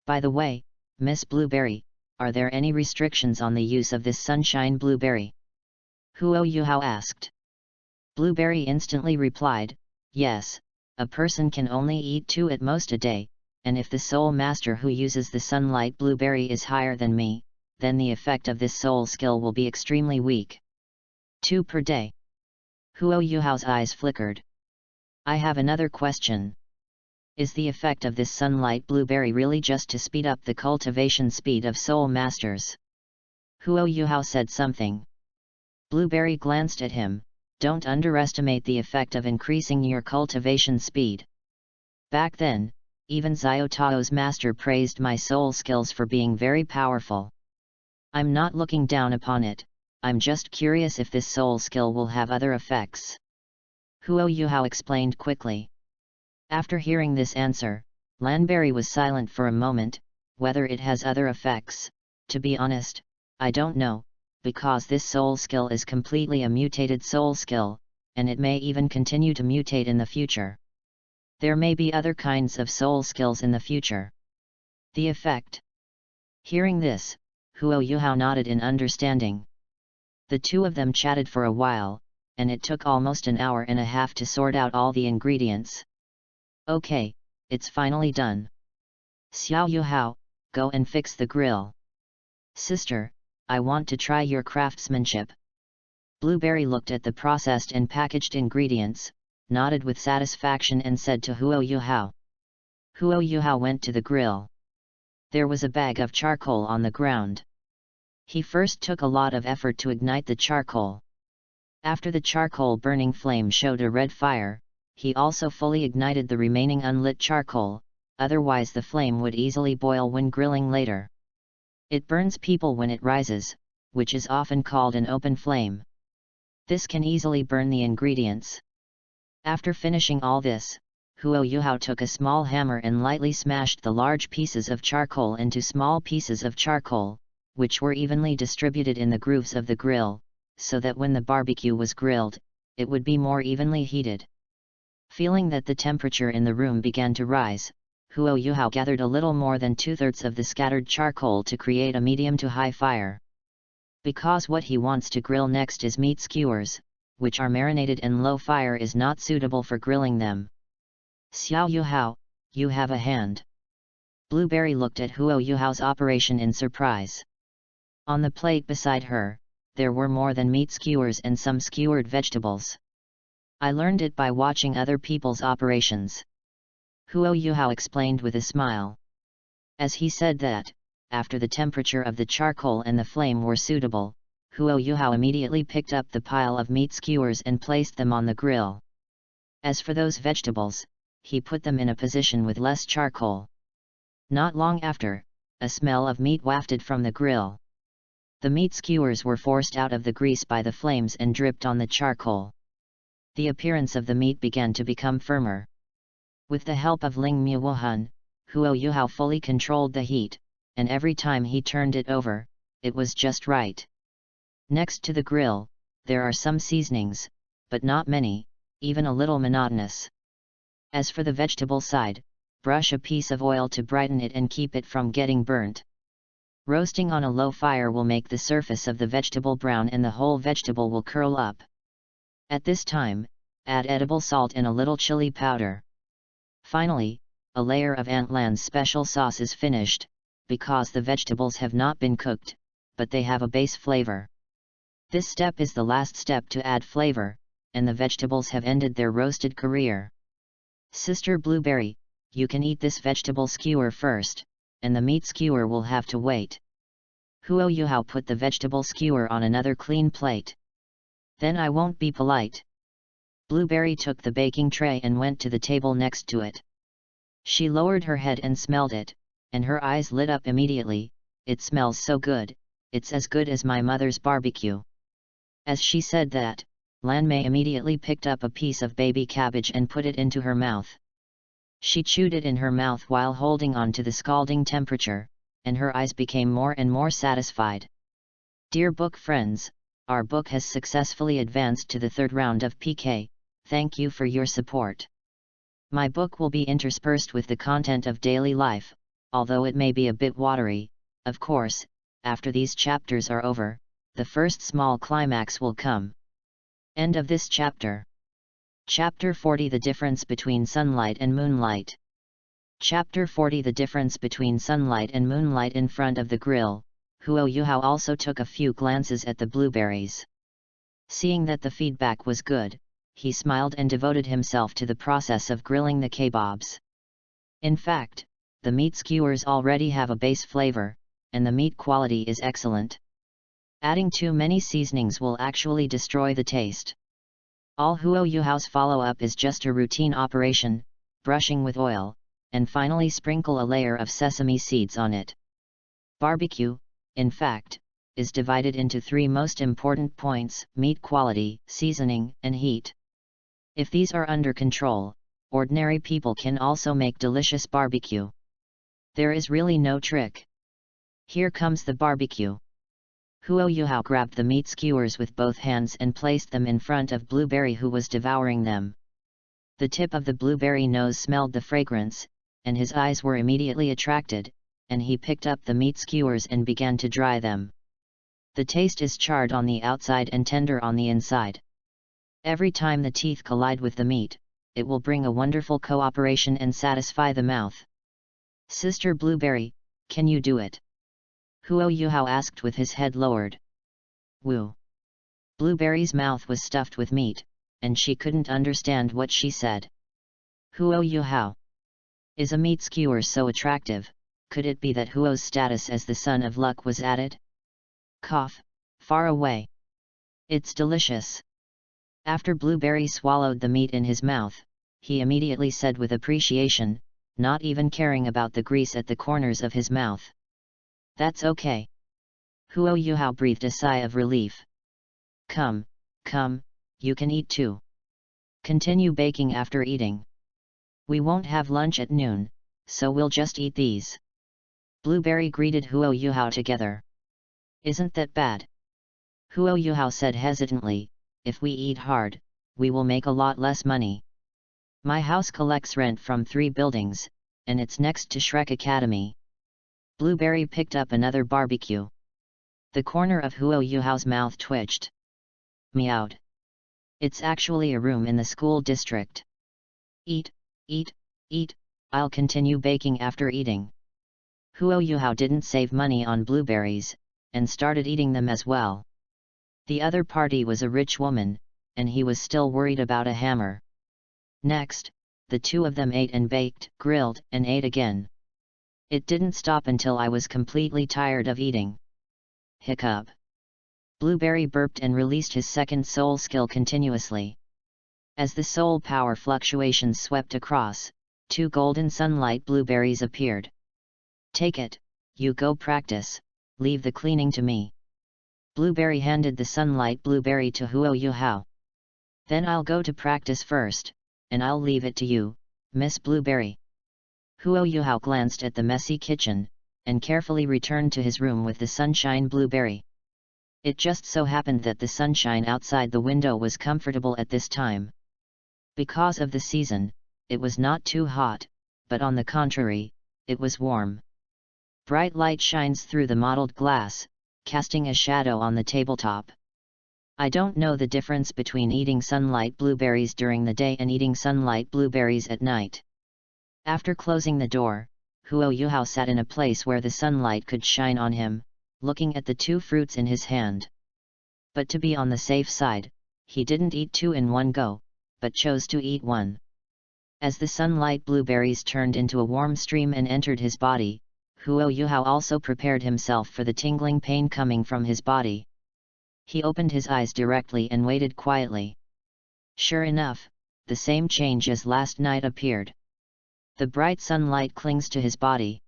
By the way, Miss Blueberry, are there any restrictions on the use of this sunshine blueberry? Huo Yuhao asked. Blueberry instantly replied, yes, a person can only eat 2 at most a day, and if the soul master who uses the sunlight blueberry is higher than me, then the effect of this soul skill will be extremely weak. 2 per day. Huo Yuhao's eyes flickered. I have another question. Is the effect of this sunlight blueberry really just to speed up the cultivation speed of soul masters? Huo Yuhao said something. Blueberry glanced at him. Don't underestimate the effect of increasing your cultivation speed. Back then, even Xiao Tao's master praised my soul skills for being very powerful. I'm not looking down upon it, I'm just curious if this soul skill will have other effects. Huo Yuhao explained quickly. After hearing this answer, Lanberry was silent for a moment. Whether it has other effects, to be honest, I don't know, because this soul skill is completely a mutated soul skill, and it may even continue to mutate in the future. There may be other kinds of soul skills in the future. The effect. Hearing this, Huo Yuhao nodded in understanding. The 2 of them chatted for a while, and it took almost an hour and a half to sort out all the ingredients. Okay, it's finally done. Xiao Yuhao, go and fix the grill. Sister, I want to try your craftsmanship. Blueberry looked at the processed and packaged ingredients, nodded with satisfaction and said to Huo Yuhao. Huo Yuhao went to the grill. There was a bag of charcoal on the ground. He first took a lot of effort to ignite the charcoal. After the charcoal burning flame showed a red fire, he also fully ignited the remaining unlit charcoal, otherwise the flame would easily boil when grilling later. It burns people when it rises, which is often called an open flame. This can easily burn the ingredients. After finishing all this, Huo Yuhao took a small hammer and lightly smashed the large pieces of charcoal into small pieces of charcoal, which were evenly distributed in the grooves of the grill, so that when the barbecue was grilled, it would be more evenly heated. Feeling that the temperature in the room began to rise, Huo Yuhao gathered a little more than 2/3 of the scattered charcoal to create a medium to high fire. Because what he wants to grill next is meat skewers, which are marinated in low fire, is not suitable for grilling them. Xiao Yuhao, you have a hand. Blueberry looked at Huo Yuhao's operation in surprise. On the plate beside her, there were more than meat skewers and some skewered vegetables. I learned it by watching other people's operations. Huo Yuhao explained with a smile. As he said that, after the temperature of the charcoal and the flame were suitable, Huo Yuhao immediately picked up the pile of meat skewers and placed them on the grill. As for those vegetables, he put them in a position with less charcoal. Not long after, a smell of meat wafted from the grill. The meat skewers were forced out of the grease by the flames and dripped on the charcoal. The appearance of the meat began to become firmer. With the help of Ling Muohun, Huo Yuhao fully controlled the heat, and every time he turned it over, it was just right. Next to the grill, there are some seasonings, but not many, even a little monotonous. As for the vegetable side, brush a piece of oil to brighten it and keep it from getting burnt. Roasting on a low fire will make the surface of the vegetable brown and the whole vegetable will curl up. At this time, add edible salt and a little chili powder. Finally, a layer of Antlan's special sauce is finished, because the vegetables have not been cooked, but they have a base flavor. This step is the last step to add flavor, and the vegetables have ended their roasted career. Sister Blueberry, you can eat this vegetable skewer first, and the meat skewer will have to wait. Huo Yuhao put the vegetable skewer on another clean plate. Then I won't be polite. Blueberry took the baking tray and went to the table next to it. She lowered her head and smelled it, and her eyes lit up immediately. It smells so good, it's as good as my mother's barbecue. As she said that, Lan Mei immediately picked up a piece of baby cabbage and put it into her mouth. She chewed it in her mouth while holding on to the scalding temperature, and her eyes became more and more satisfied. Dear book friends, our book has successfully advanced to the 3rd round of PK, thank you for your support. My book will be interspersed with the content of daily life, although it may be a bit watery. Of course, after these chapters are over, the first small climax will come. End of this chapter. Chapter 40 The difference between sunlight and moonlight. Chapter 40 The difference between sunlight and moonlight. In front of the grill, Huo Yuhao also took a few glances at the blueberries. Seeing that the feedback was good, he smiled and devoted himself to the process of grilling the kebabs. In fact, the meat skewers already have a base flavor, and the meat quality is excellent. Adding too many seasonings will actually destroy the taste. All Huo Yuhao's follow-up is just a routine operation, brushing with oil, and finally sprinkle a layer of sesame seeds on it. Barbecue, in fact, is divided into 3 most important points: meat quality, seasoning, and heat. If these are under control, ordinary people can also make delicious barbecue. There is really no trick. Here comes the barbecue. Huo Yuhao grabbed the meat skewers with both hands and placed them in front of Blueberry, who was devouring them. The tip of the blueberry nose smelled the fragrance, and his eyes were immediately attracted, and he picked up the meat skewers and began to dry them. The taste is charred on the outside and tender on the inside. Every time the teeth collide with the meat, it will bring a wonderful cooperation and satisfy the mouth. Sister Blueberry, can you do it? Huo Yuhao asked with his head lowered. Woo! Blueberry's mouth was stuffed with meat, and she couldn't understand what she said. Huo Yuhao. Is a meat skewer so attractive? Could it be that Huo's status as the son of luck was added? Cough, far away. It's delicious. After Blueberry swallowed the meat in his mouth, he immediately said with appreciation, not even caring about the grease at the corners of his mouth. That's okay. Huo Yuhao breathed a sigh of relief. Come, you can eat too. Continue baking after eating. We won't have lunch at noon, so we'll just eat these. Blueberry greeted Huo Yuhao together. Isn't that bad? Huo Yuhao said hesitantly, if we eat hard, we will make a lot less money. My house collects rent from 3 buildings, and it's next to Shrek Academy. Blueberry picked up another barbecue. The corner of Huo Yuhao's mouth twitched. Meowed. It's actually a room in the school district. Eat, I'll continue baking after eating. Huo Yuhao didn't save money on blueberries, and started eating them as well. The other party was a rich woman, and he was still worried about a hammer. Next, the two of them ate and baked, grilled, and ate again. It didn't stop until I was completely tired of eating. Hiccup. Blueberry burped and released his second soul skill continuously. As the soul power fluctuations swept across, 2 golden sunlight blueberries appeared. Take it, you go practice, leave the cleaning to me. Blueberry handed the sunlight blueberry to Huo Yuhao. Then I'll go to practice first, and I'll leave it to you, Miss Blueberry. Huo Yuhao glanced at the messy kitchen, and carefully returned to his room with the sunshine blueberry. It just so happened that the sunshine outside the window was comfortable at this time. Because of the season, it was not too hot, but on the contrary, it was warm. Bright light shines through the mottled glass, casting a shadow on the tabletop. I don't know the difference between eating sunlight blueberries during the day and eating sunlight blueberries at night. After closing the door, Huo Yuhao sat in a place where the sunlight could shine on him, looking at the 2 fruits in his hand. But to be on the safe side, he didn't eat 2 in one go, but chose to eat 1. As the sunlight blueberries turned into a warm stream and entered his body, Huo Yuhao also prepared himself for the tingling pain coming from his body. He opened his eyes directly and waited quietly. Sure enough, the same change as last night appeared. The bright sunlight clings to his body.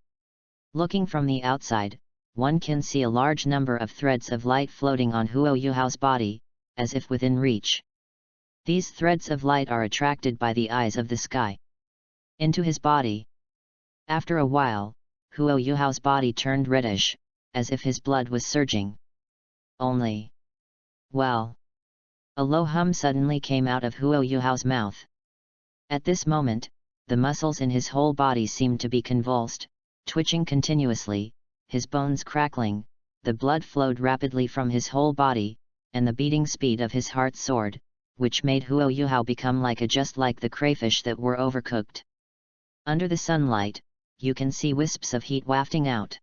Looking from the outside, one can see a large number of threads of light floating on Huo Yuhao's body, as if within reach. These threads of light are attracted by the eyes of the sky into his body. After a while, Huo Yuhao's body turned reddish, as if his blood was surging. Well. A low hum suddenly came out of Huo Yuhao's mouth. At this moment, the muscles in his whole body seemed to be convulsed, twitching continuously, his bones crackling, the blood flowed rapidly from his whole body, and the beating speed of his heart soared, which made Huo Yuhao become just like the crayfish that were overcooked. Under the sunlight, you can see wisps of heat wafting out.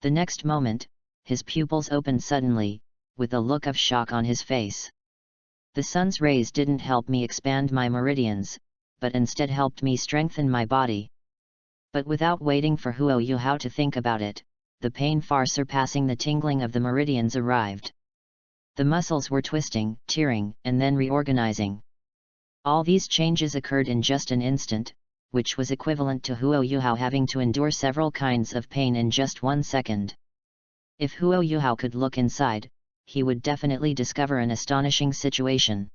The next moment, his pupils opened suddenly, with a look of shock on his face. The sun's rays didn't help me expand my meridians, but instead helped me strengthen my body. But without waiting for Huo Yuhao to think about it, the pain far surpassing the tingling of the meridians arrived. The muscles were twisting, tearing, and then reorganizing. All these changes occurred in just an instant, which was equivalent to Huo Yuhao having to endure several kinds of pain in just 1 second. If Huo Yuhao could look inside, he would definitely discover an astonishing situation.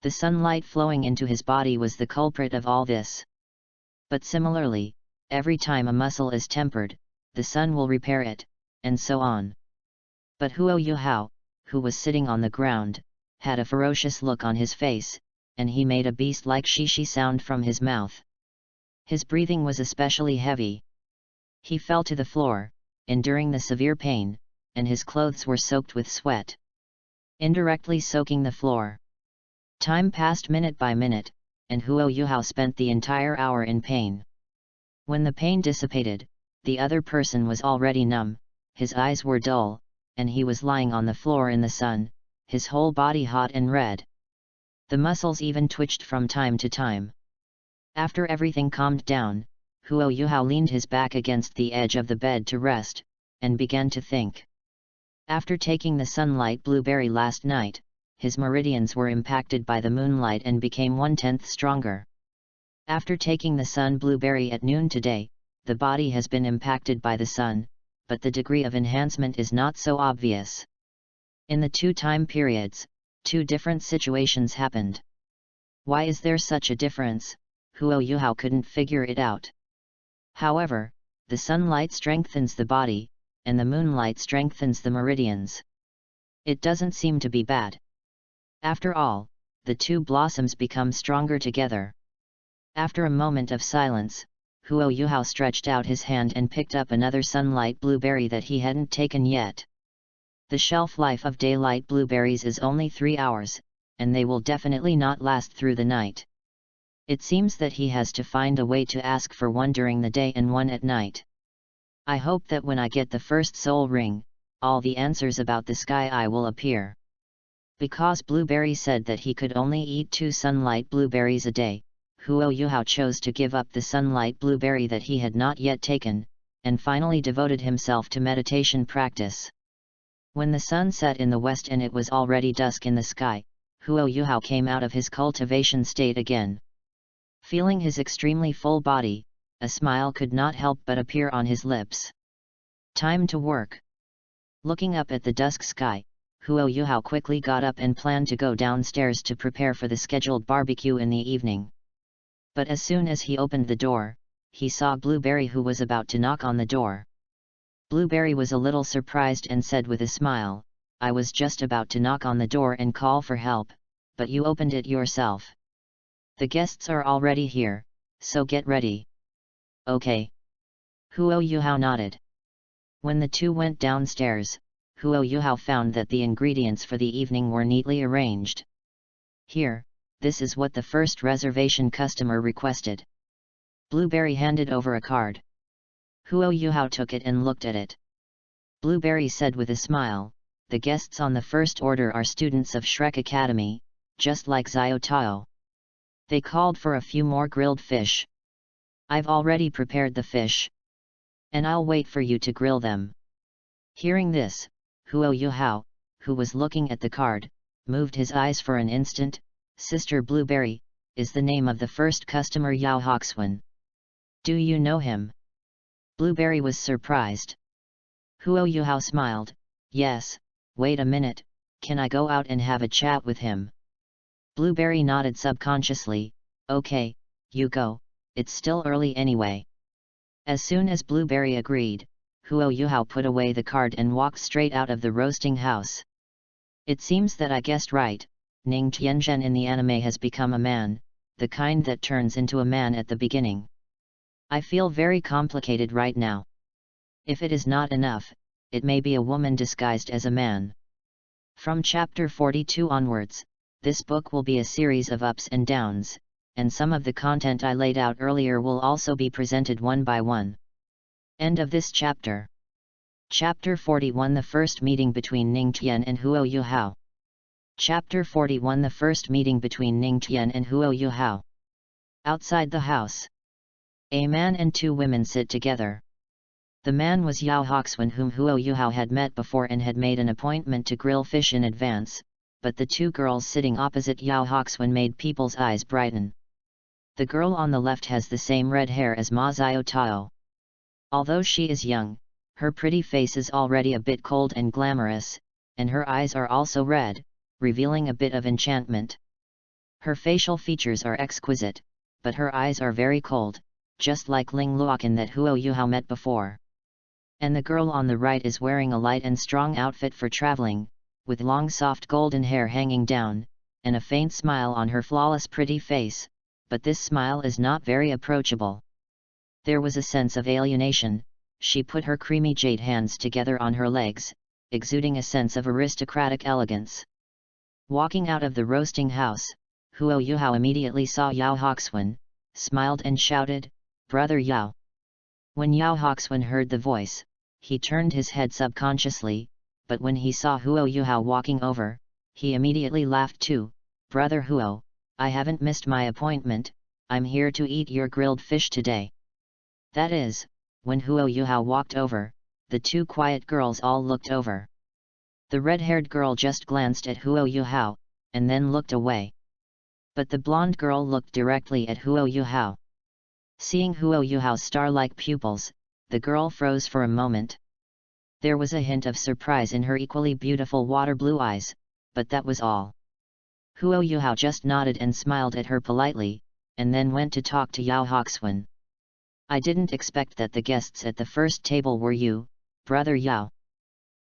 The sunlight flowing into his body was the culprit of all this. But similarly, every time a muscle is tempered, the sun will repair it, and so on. But Huo Yuhao, who was sitting on the ground, had a ferocious look on his face, and he made a beast-like shishi sound from his mouth. His breathing was especially heavy. He fell to the floor, enduring the severe pain, and his clothes were soaked with sweat, indirectly soaking the floor. Time passed minute by minute, and Huo Yuhao spent the entire hour in pain. When the pain dissipated, the other person was already numb, his eyes were dull, and he was lying on the floor in the sun, his whole body hot and red. The muscles even twitched from time to time. After everything calmed down, Huo Yuhao leaned his back against the edge of the bed to rest, and began to think. After taking the sunlight blueberry last night, his meridians were impacted by the moonlight and became 1/10 stronger. After taking the sun blueberry at noon today, the body has been impacted by the sun, but the degree of enhancement is not so obvious. In the 2 time periods, 2 different situations happened. Why is there such a difference? Huo Yuhao couldn't figure it out. However, the sunlight strengthens the body, and the moonlight strengthens the meridians. It doesn't seem to be bad. After all, the 2 blossoms become stronger together. After a moment of silence, Huo Yuhao stretched out his hand and picked up another sunlight blueberry that he hadn't taken yet. The shelf life of daylight blueberries is only 3 hours, and they will definitely not last through the night. It seems that he has to find a way to ask for one during the day and one at night. I hope that when I get the first soul ring, all the answers about the sky eye will appear. Because Blueberry said that he could only eat 2 sunlight blueberries a day, Huo Yuhao chose to give up the sunlight blueberry that he had not yet taken, and finally devoted himself to meditation practice. When the sun set in the west and it was already dusk in the sky, Huo Yuhao came out of his cultivation state again. Feeling his extremely full body, a smile could not help but appear on his lips. Time to work. Looking up at the dusk sky, Huo Yuhao quickly got up and planned to go downstairs to prepare for the scheduled barbecue in the evening. But as soon as he opened the door, he saw Blueberry, who was about to knock on the door. Blueberry was a little surprised and said with a smile, "I was just about to knock on the door and call for help, but you opened it yourself. The guests are already here, so get ready." "Okay." Huo Yuhao nodded. When the 2 went downstairs, Huo Yuhao found that the ingredients for the evening were neatly arranged. "Here, this is what the first reservation customer requested." Blueberry handed over a card. Huo Yuhao took it and looked at it. Blueberry said with a smile, "The guests on the first order are students of Shrek Academy, just like Xiao Tao. They called for a few more grilled fish. I've already prepared the fish. And I'll wait for you to grill them." Hearing this, Huo Yuhao, who was looking at the card, moved his eyes for an instant. "Sister Blueberry, is the name of the first customer Yao Hoxuan? Do you know him?" Blueberry was surprised. Huo Yuhao smiled, "Yes, wait a minute, can I go out and have a chat with him?" Blueberry nodded subconsciously, "Okay, you go, it's still early anyway." As soon as Blueberry agreed, Huo Yuhao put away the card and walked straight out of the roasting house. It seems that I guessed right, Ning Tianzhen in the anime has become a man, the kind that turns into a man at the beginning. I feel very complicated right now. If it is not enough, it may be a woman disguised as a man. From chapter 42 onwards, this book will be a series of ups and downs, and some of the content I laid out earlier will also be presented one by one. End of this chapter. Chapter 41, the first meeting between Ning Tian and Huo Yuhao. Chapter 41, the first meeting between Ning Tian and Huo Yuhao. Outside the house, a man and 2 women sit together. The man was Yao Hoxuan, whom Huo Yuhao had met before and had made an appointment to grill fish in advance, but the 2 girls sitting opposite Yao Hoxuan made people's eyes brighten. The girl on the left has the same red hair as Ma Xiao Tao. Although she is young, her pretty face is already a bit cold and glamorous, and her eyes are also red, revealing a bit of enchantment. Her facial features are exquisite, but her eyes are very cold, just like Ling Luoqin that Huo Yuhao met before. And the girl on the right is wearing a light and strong outfit for traveling, with long soft golden hair hanging down, and a faint smile on her flawless pretty face, but this smile is not very approachable. There was a sense of alienation. She put her creamy jade hands together on her legs, exuding a sense of aristocratic elegance. Walking out of the roasting house, Huo Yuhao immediately saw Yao Hoxuan, smiled and shouted, "Brother Yao." When Yao Hoxuan heard the voice, he turned his head subconsciously, but when he saw Huo Yuhao walking over, he immediately laughed too. "Brother Huo, I haven't missed my appointment, I'm here to eat your grilled fish today." That is, when Huo Yuhao walked over, the 2 quiet girls all looked over. The red-haired girl just glanced at Huo Yuhao, and then looked away. But the blonde girl looked directly at Huo Yuhao. Seeing Huo Yuhao's star-like pupils, the girl froze for a moment. There was a hint of surprise in her equally beautiful water-blue eyes, but that was all. Huo Yuhao just nodded and smiled at her politely, and then went to talk to Yao Hoxuan. I didn't expect that the guests at the first table were you, brother Yao.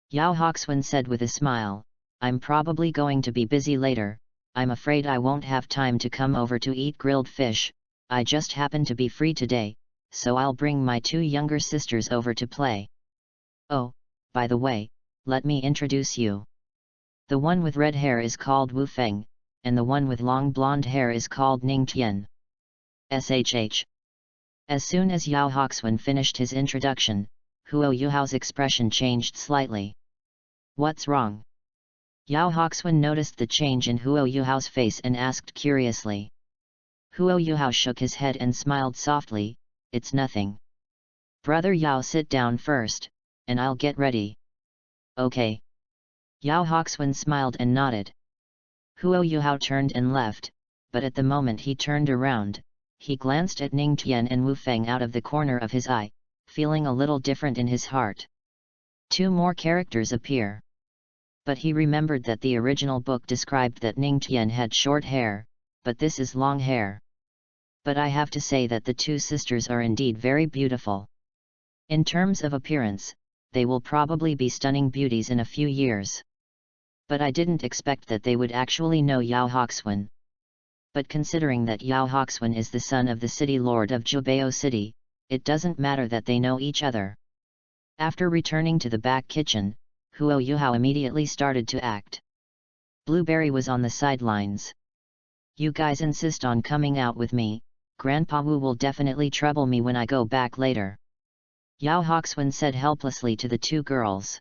Yao Hoxuan said with a smile, I'm probably going to be busy later, I'm afraid I won't have time to come over to eat grilled fish, I just happen to be free today, so I'll bring my 2 younger sisters over to play. Oh, by the way, let me introduce you. The one with red hair is called Wu Feng, and the one with long blonde hair is called Ning Tian. SHH. As soon as Yao Hoxuan finished his introduction, Huo Yuhao's expression changed slightly. What's wrong? Yao Hoxuan noticed the change in Huo Yuhao's face and asked curiously. Huo Yuhao shook his head and smiled softly, it's nothing. Brother Yao, sit down first, and I'll get ready. Okay. Yao Hoxuan smiled and nodded. Huo Yuhao turned and left, but at the moment he turned around, he glanced at Ning Tian and Wu Feng out of the corner of his eye, feeling a little different in his heart. 2 more characters appear. But he remembered that the original book described that Ning Tian had short hair, but this is long hair. But I have to say that the 2 sisters are indeed very beautiful. In terms of appearance, they will probably be stunning beauties in a few years. But I didn't expect that they would actually know Yao Hoxuan. But considering that Yao Hoxuan is the son of the city lord of Jubao City, it doesn't matter that they know each other. After returning to the back kitchen, Huo Yuhao immediately started to act. Blueberry was on the sidelines. You guys insist on coming out with me, Grandpa Wu will definitely trouble me when I go back later. Yao Hoxuan said helplessly to the 2 girls.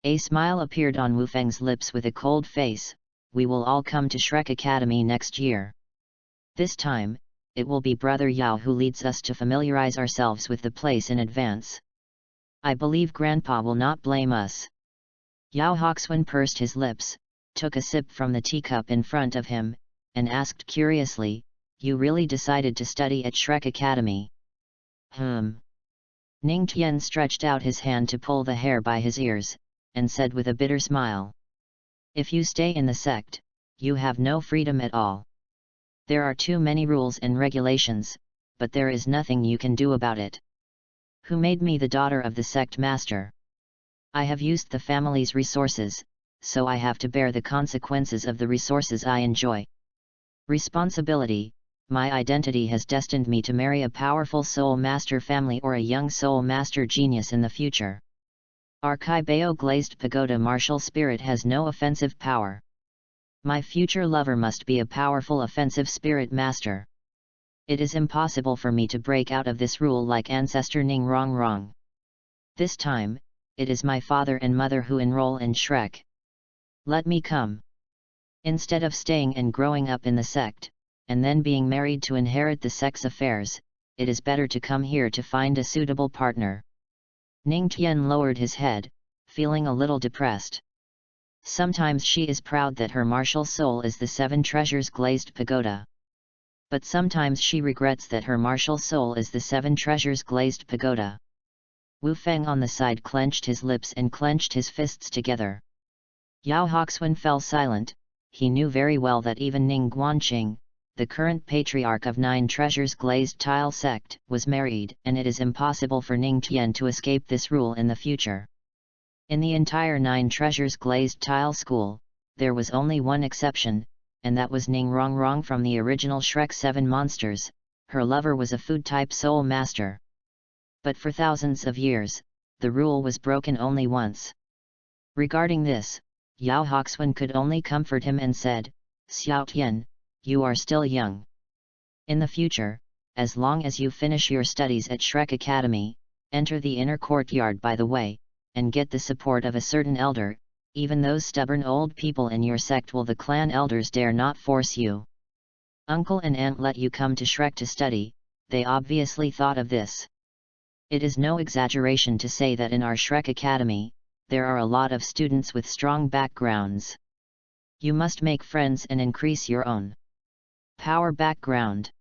A smile appeared on Wu Feng's lips with a cold face, we will all come to Shrek Academy next year. This time, it will be Brother Yao who leads us to familiarize ourselves with the place in advance. I believe Grandpa will not blame us. Yao Hoxuan pursed his lips, took a sip from the teacup in front of him, and asked curiously, you really decided to study at Shrek Academy? Ning Tian stretched out his hand to pull the hair by his ears, and said with a bitter smile. If you stay in the sect, you have no freedom at all. There are too many rules and regulations, but there is nothing you can do about it. Who made me the daughter of the sect master? I have used the family's resources, so I have to bear the consequences of the resources I enjoy. Responsibility, my identity has destined me to marry a powerful soul master family or a young soul master genius in the future. Our Kaibao glazed pagoda martial spirit has no offensive power. My future lover must be a powerful offensive spirit master. It is impossible for me to break out of this rule like ancestor Ning Rongrong. This time, it is my father and mother who enroll in Shrek. Let me come. Instead of staying and growing up in the sect, and then being married to inherit the sect's affairs, it is better to come here to find a suitable partner. Ning Tian lowered his head, feeling a little depressed. Sometimes she is proud that her martial soul is the 7 treasures glazed pagoda. But sometimes she regrets that her martial soul is the 7 treasures glazed pagoda. Wu Feng on the side clenched his lips and clenched his fists together. Yao Hoxuan fell silent. He knew very well that even Ning Guanqing, the current patriarch of 9 treasures glazed tile sect, was married, and it is impossible for Ning Tian to escape this rule in the future. In the entire 9 treasures glazed tile school, there was only one exception, and that was Ning Rongrong from the original Shrek 7 monsters. Her lover was a food-type soul master. But for thousands of years, the rule was broken only once. Regarding this, Yao Hoxuan could only comfort him and said, Xiao Tian, you are still young. In the future, as long as you finish your studies at Shrek Academy, enter the inner courtyard by the way, and get the support of a certain elder. Even those stubborn old people in your sect will the clan elders dare not force you. Uncle and aunt let you come to Shrek to study, they obviously thought of this. It is no exaggeration to say that in our Shrek Academy, there are a lot of students with strong backgrounds. You must make friends and increase your own. Power background.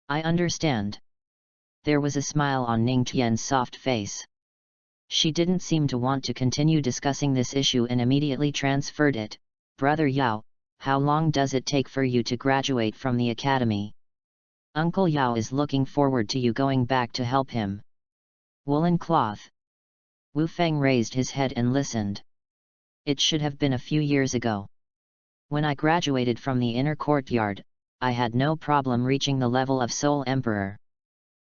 I understand. There was a smile on Ning Tian's soft face. She didn't seem to want to continue discussing this issue and immediately transferred it. Brother Yao, how long does it take for you to graduate from the academy? Uncle Yao is looking forward to you going back to help him. Woolen cloth. Wu Feng raised his head and listened. It should have been a few years ago. When I graduated from the inner courtyard, I had no problem reaching the level of Soul Emperor.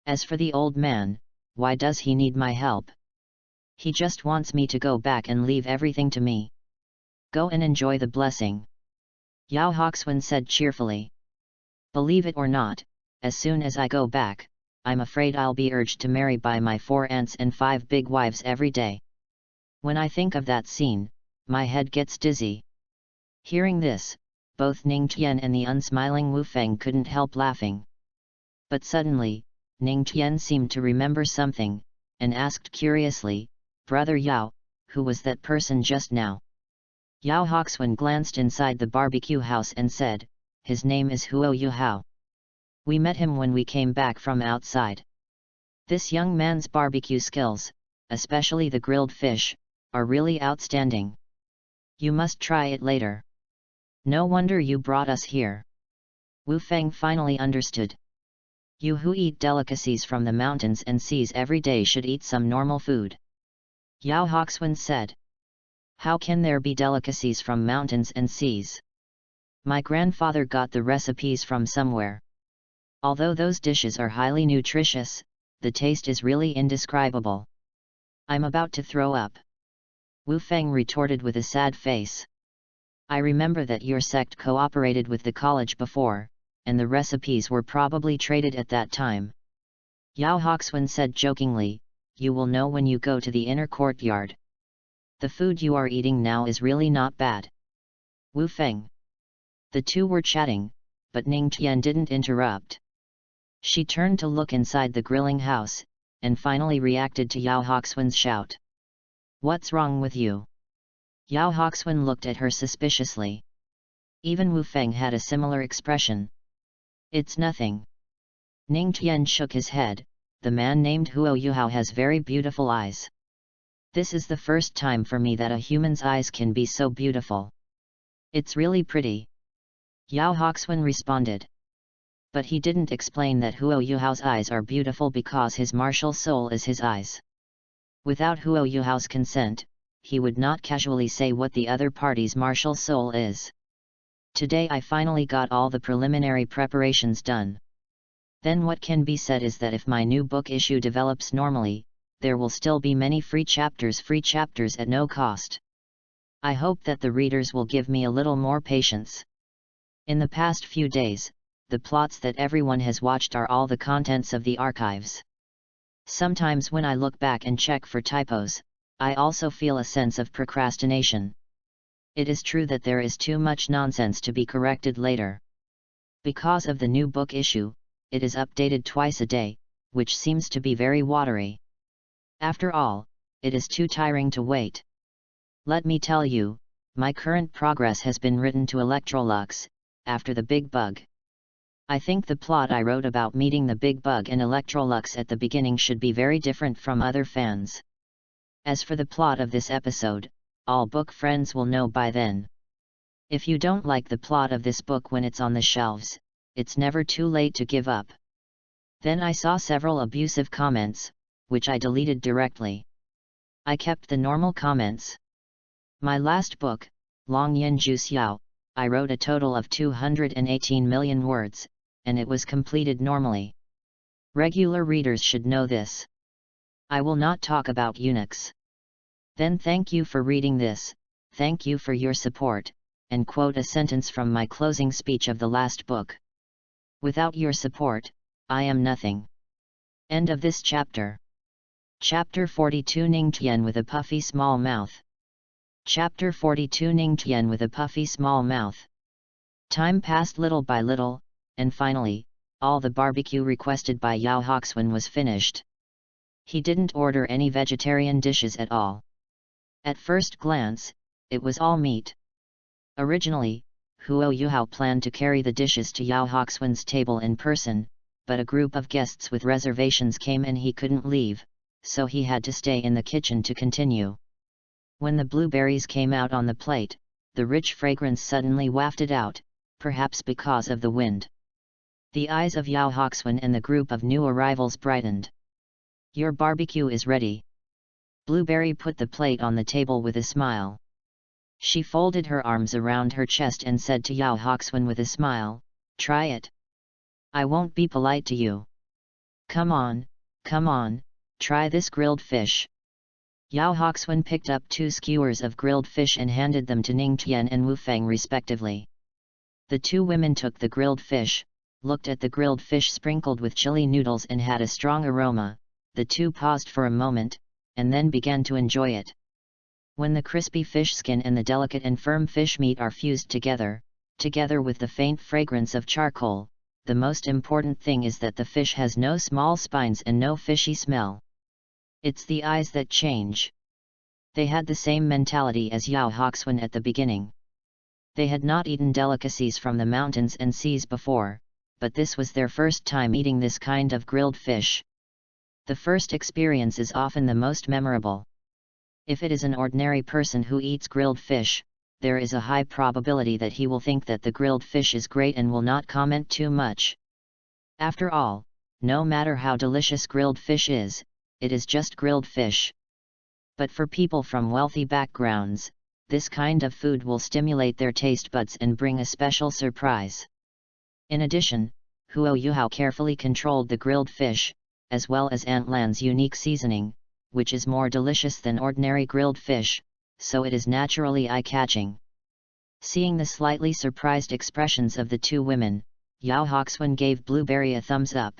As for the old man, why does he need my help? He just wants me to go back and leave everything to me. Go and enjoy the blessing. Yao Hoxuan said cheerfully. Believe it or not, as soon as I go back, I'm afraid I'll be urged to marry by my 4 aunts and 5 big wives every day. When I think of that scene, my head gets dizzy. Hearing this, both Ning Tian and the unsmiling Wu Feng couldn't help laughing. But suddenly, Ning Tian seemed to remember something, and asked curiously, Brother Yao, who was that person just now? Yao Hoxuan glanced inside the barbecue house and said, his name is Huo Yuhao. We met him when we came back from outside. This young man's barbecue skills, especially the grilled fish, are really outstanding. You must try it later. No wonder you brought us here. Wu Feng finally understood. You who eat delicacies from the mountains and seas every day should eat some normal food. Yao Hoxuan said. How can there be delicacies from mountains and seas? My grandfather got the recipes from somewhere. Although those dishes are highly nutritious, the taste is really indescribable. I'm about to throw up. Wu Feng retorted with a sad face. I remember that your sect cooperated with the college before, and the recipes were probably traded at that time. Yao Hoxuan said jokingly, you will know when you go to the inner courtyard. The food you are eating now is really not bad. Wu Feng. The two were chatting, but Ning Tian didn't interrupt. She turned to look inside the grilling house, and finally reacted to Yao Hoxuan's shout. What's wrong with you? Yao Hoxuan looked at her suspiciously. Even Wu Feng had a similar expression. It's nothing. Ning Tian shook his head. The man named Huo Yuhao has very beautiful eyes. This is the first time for me that a human's eyes can be so beautiful. It's really pretty. Yao Hoxuan responded. But he didn't explain that Huo Yuhao's eyes are beautiful because his martial soul is his eyes. Without Huo Yuhao's consent, he would not casually say what the other party's martial soul is. Today I finally got all the preliminary preparations done. Then what can be said is that if my new book issue develops normally, there will still be many free chapters at no cost. I hope that the readers will give me a little more patience. In the past few days, the plots that everyone has watched are all the contents of the archives. Sometimes when I look back and check for typos, I also feel a sense of procrastination. It is true that there is too much nonsense to be corrected later. Because of the new book issue, it is updated twice a day, which seems to be very watery. After all, it is too tiring to wait. Let me tell you, my current progress has been written to Electrolux, after the Big Bug. I think the plot I wrote about meeting the Big Bug and Electrolux at the beginning should be very different from other fans. As for the plot of this episode, all book friends will know by then. If you don't like the plot of this book when it's on the shelves, it's never too late to give up. Then I saw several abusive comments, which I deleted directly. I kept the normal comments. My last book, Long Yin Ju Xiao, I wrote a total of 218 million words, and it was completed normally. Regular readers should know this. I will not talk about eunuchs. Then thank you for reading this, thank you for your support, and quote a sentence from my closing speech of the last book. Without your support, I am nothing. End of this chapter. Chapter 42 Ning Tian with a puffy small mouth. Chapter 42 Ning Tian with a puffy small mouth. Time passed little by little, and finally, all the barbecue requested by Yao Hoxuan was finished. He didn't order any vegetarian dishes at all. At first glance, it was all meat. Originally, Huo Yuhao planned to carry the dishes to Yao Hoxuan's table in person, but a group of guests with reservations came and he couldn't leave, so he had to stay in the kitchen to continue. When the blueberries came out on the plate, the rich fragrance suddenly wafted out, perhaps because of the wind. The eyes of Yao Hoxuan and the group of new arrivals brightened. "Your barbecue is ready." Blueberry put the plate on the table with a smile. She folded her arms around her chest and said to Yao Hoxuan with a smile, "Try it. I won't be polite to you. Come on, try this grilled fish." Yao Hoxuan picked up 2 skewers of grilled fish and handed them to Ning Tian and Wu Feng respectively. The 2 women took the grilled fish, looked at the grilled fish sprinkled with chili noodles and had a strong aroma. The 2 paused for a moment, and then began to enjoy it. When the crispy fish skin and the delicate and firm fish meat are fused together with the faint fragrance of charcoal, the most important thing is that the fish has no small spines and no fishy smell. It's the eyes that change. They had the same mentality as Yao Hoxuan at the beginning. They had not eaten delicacies from the mountains and seas before, but this was their first time eating this kind of grilled fish. The first experience is often the most memorable. If it is an ordinary person who eats grilled fish, there is a high probability that he will think that the grilled fish is great and will not comment too much. After all, no matter how delicious grilled fish is, it is just grilled fish. But for people from wealthy backgrounds, this kind of food will stimulate their taste buds and bring a special surprise. In addition, Huo Yuhao carefully controlled the grilled fish, as well as Aunt Lan's unique seasoning, which is more delicious than ordinary grilled fish, so it is naturally eye-catching. Seeing the slightly surprised expressions of the 2 women, Yao Hoxuan gave Blueberry a thumbs up.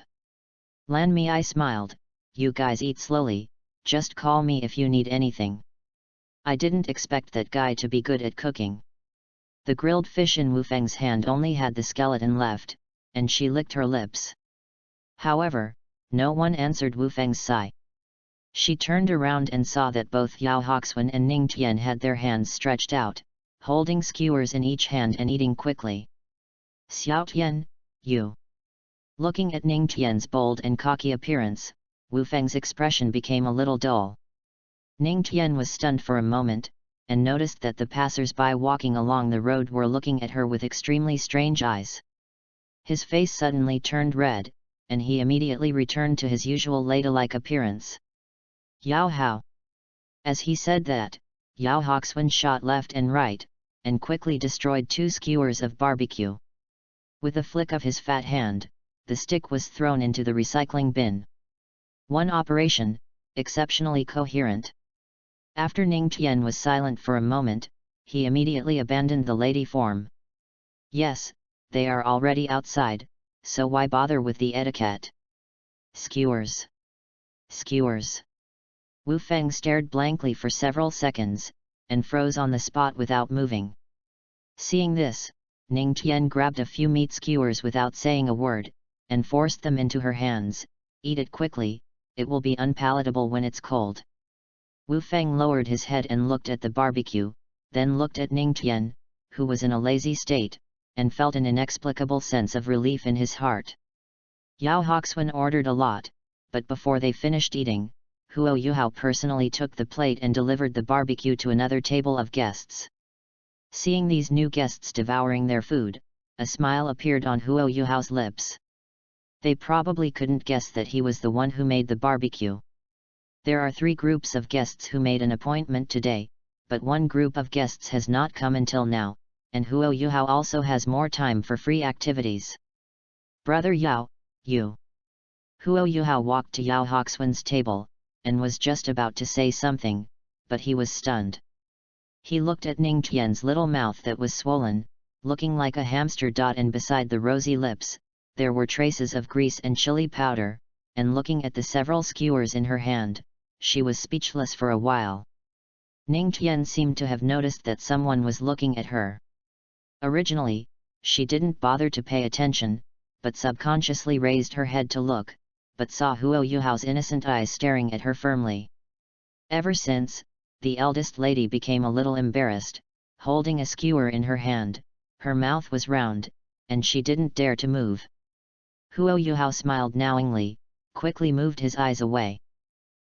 Lan Mi smiled, "You guys eat slowly, just call me if you need anything. I didn't expect that guy to be good at cooking." The grilled fish in Wu Feng's hand only had the skeleton left, and she licked her lips. However, no one answered Wu Feng's sigh. She turned around and saw that both Yao Hoxuan and Ning Tian had their hands stretched out, holding skewers in each hand and eating quickly. "Xiao Tian, you." Looking at Ning Tian's bold and cocky appearance, Wu Feng's expression became a little dull. Ning Tian was stunned for a moment, and noticed that the passers-by walking along the road were looking at her with extremely strange eyes. His face suddenly turned red, and he immediately returned to his usual ladylike appearance. "Yao Hao." As he said that, Yao Hoxuan shot left and right, and quickly destroyed 2 skewers of barbecue. With a flick of his fat hand, the stick was thrown into the recycling bin. One operation, exceptionally coherent. After Ning Tian was silent for a moment, he immediately abandoned the lady form. "Yes, they are already outside, so why bother with the etiquette? Skewers. Skewers." Wu Feng stared blankly for several seconds, and froze on the spot without moving. Seeing this, Ning Tian grabbed a few meat skewers without saying a word, and forced them into her hands. "Eat it quickly, it will be unpalatable when it's cold." Wu Feng lowered his head and looked at the barbecue, then looked at Ning Tian, who was in a lazy state, and felt an inexplicable sense of relief in his heart. Yao Hoxuan ordered a lot, but before they finished eating, Huo Yuhao personally took the plate and delivered the barbecue to another table of guests. Seeing these new guests devouring their food, a smile appeared on Huo Yuhao's lips. They probably couldn't guess that he was the one who made the barbecue. There are 3 groups of guests who made an appointment today, but one group of guests has not come until now, and Huo Yuhao also has more time for free activities. "Brother Yao, you." Huo Yuhao walked to Yao Hoxuan's table, and was just about to say something, but he was stunned. He looked at Ning Tian's little mouth that was swollen, looking like a hamster. And beside the rosy lips, there were traces of grease and chili powder, and looking at the several skewers in her hand, she was speechless for a while. Ning Tian seemed to have noticed that someone was looking at her. Originally, she didn't bother to pay attention, but subconsciously raised her head to look, but saw Huo Yuhao's innocent eyes staring at her firmly. Ever since, the eldest lady became a little embarrassed, holding a skewer in her hand, Her mouth was round, and she didn't dare to move. Huo Yuhao smiled knowingly, quickly moved his eyes away,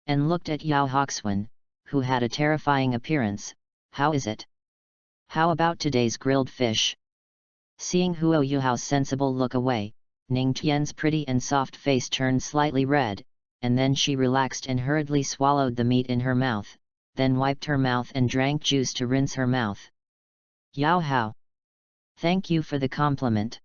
and looked at Yao Hoxuan, who had a terrifying appearance. How is it? How about today's grilled fish? Seeing Huo Yuhao's sensible look away, Ning Tian's pretty and soft face turned slightly red, and then she relaxed and hurriedly swallowed the meat in her mouth, then wiped her mouth and drank juice to rinse her mouth. Yao Hao. Thank you for the compliment.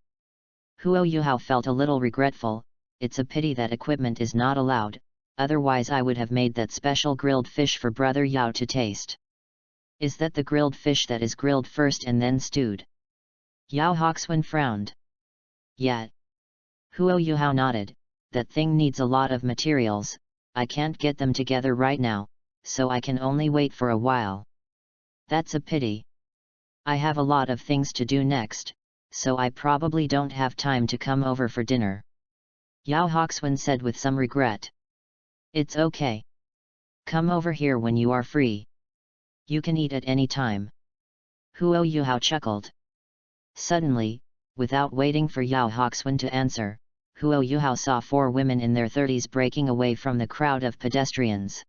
Huo Yuhao felt a little regretful. It's a pity that equipment is not allowed, otherwise I would have made that special grilled fish for brother Yao to taste. Is that the grilled fish that is grilled first and then stewed? Yao Hoxuan frowned. Yeah. Huo Yuhao nodded. That thing needs a lot of materials, I can't get them together right now, so I can only wait for a while. That's a pity. I have a lot of things to do next, so I probably don't have time to come over for dinner. Yao Hoxuan said with some regret. It's okay. Come over here when you are free. You can eat at any time. Huo Yuhao chuckled. Suddenly, without waiting for Yao Hoxuan to answer, Huo Yuhao saw 4 women in their 30s breaking away from the crowd of pedestrians.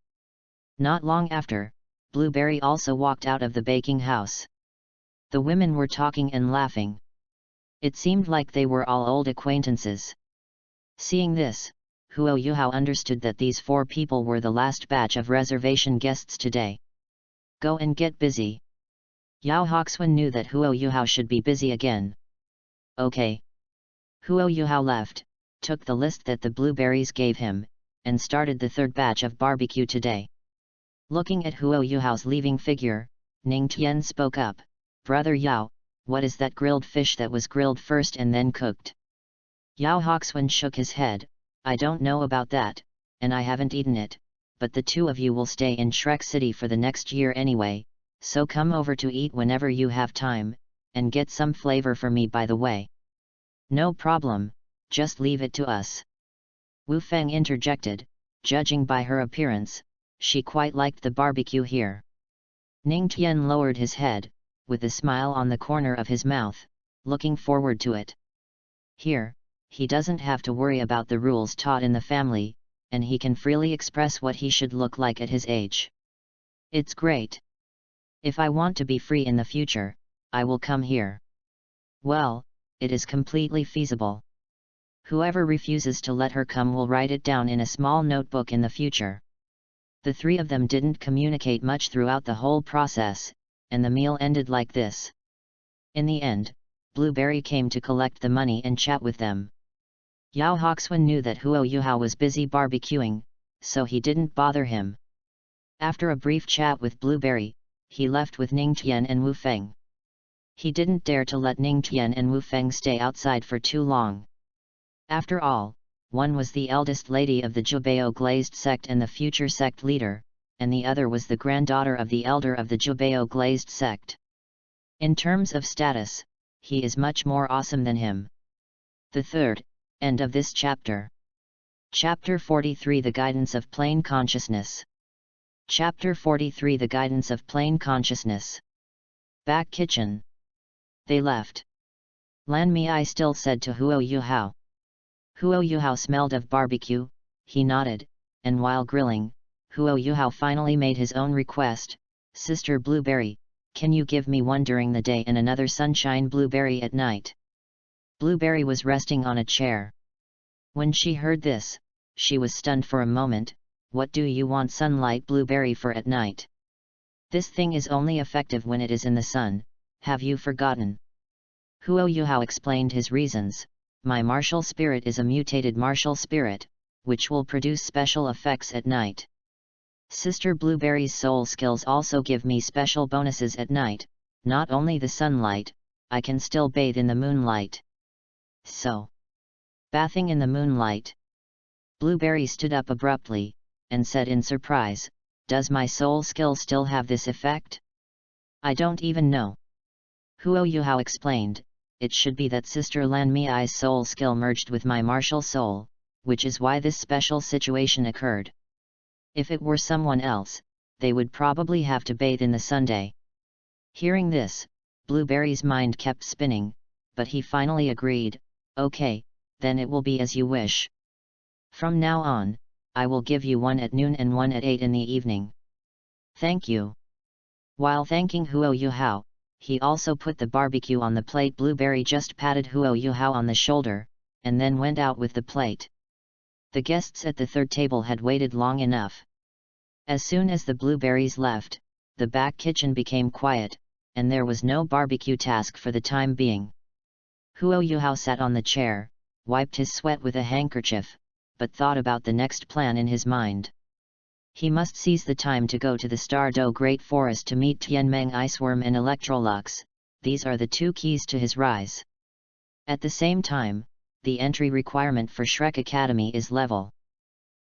Not long after, Blueberry also walked out of the baking house. The women were talking and laughing. It seemed like they were all old acquaintances. Seeing this, Huo Yuhao understood that these 4 people were the last batch of reservation guests today. Go and get busy. Yao Hoxuan knew that Huo Yuhao should be busy again. Okay. Huo Yuhao left, took the list that the blueberries gave him, and started the 3rd batch of barbecue today. Looking at Huo Yuhao's leaving figure, Ning Tian spoke up, Brother Yao, what is that grilled fish that was grilled first and then cooked? Yao Hoxuan shook his head, I don't know about that, and I haven't eaten it, but the 2 of you will stay in Shrek City for the next year anyway, so come over to eat whenever you have time, and get some flavor for me by the way. No problem, just leave it to us. Wu Feng interjected, judging by her appearance, she quite liked the barbecue here. Ning Tian lowered his head, with a smile on the corner of his mouth, looking forward to it. Here, he doesn't have to worry about the rules taught in the family, and he can freely express what he should look like at his age. It's great. If I want to be free in the future, I will come here. Well, it is completely feasible. Whoever refuses to let her come will write it down in a small notebook in the future. The 3 of them didn't communicate much throughout the whole process, and the meal ended like this. In the end, Blueberry came to collect the money and chat with them. Yao Hoxuan knew that Huo Yuhao was busy barbecuing, so he didn't bother him. After a brief chat with Blueberry, he left with Ning Tian and Wu Feng. He didn't dare to let Ning Tian and Wu Feng stay outside for too long. After all, one was the eldest lady of the Jubeo Glazed sect and the future sect leader, and the other was the granddaughter of the elder of the Jubeo Glazed sect. In terms of status, he is much more awesome than him. The 3rd, end of this chapter. Chapter 43 The Guidance of Plain Consciousness. Chapter 43 The Guidance of Plain Consciousness. Back kitchen. They left. Lan Mei still said to Huo Yuhao. Huo Yuhao smelled of barbecue, he nodded, and while grilling, Huo Yuhao finally made his own request, Sister Blueberry, can you give me one during the day and another sunshine blueberry at night? Blueberry was resting on a chair. When she heard this, she was stunned for a moment. What do you want sunlight blueberry for at night? This thing is only effective when it is in the sun, have you forgotten? Huo Yuhao explained his reasons. My martial spirit is a mutated martial spirit, which will produce special effects at night. Sister Blueberry's soul skills also give me special bonuses at night, not only the sunlight, I can still bathe in the moonlight. So, bathing in the moonlight. Blueberry stood up abruptly, and said in surprise, does my soul skill still have this effect? I don't even know. Huo Yuhao explained, it should be that Sister Lan Mei's soul skill merged with my martial soul, which is why this special situation occurred. If it were someone else, they would probably have to bathe in the Sunday. Hearing this, Blueberry's mind kept spinning, but he finally agreed, "Okay, then it will be as you wish. From now on, I will give you one at noon and one at 8 in the evening." "Thank you." While thanking Huo Yuhao, he also put the barbecue on the plate. Blueberry just patted Huo Yuhao on the shoulder, and then went out with the plate. The guests at the third table had waited long enough. As soon as the blueberries left, the back kitchen became quiet, and there was no barbecue task for the time being. Huo Yuhao sat on the chair, wiped his sweat with a handkerchief, but thought about the next plan in his mind. He must seize the time to go to the Stardew Great Forest to meet Tianmeng Iceworm and Electrolux. These are the two keys to his rise. At the same time, the entry requirement for Shrek Academy is level.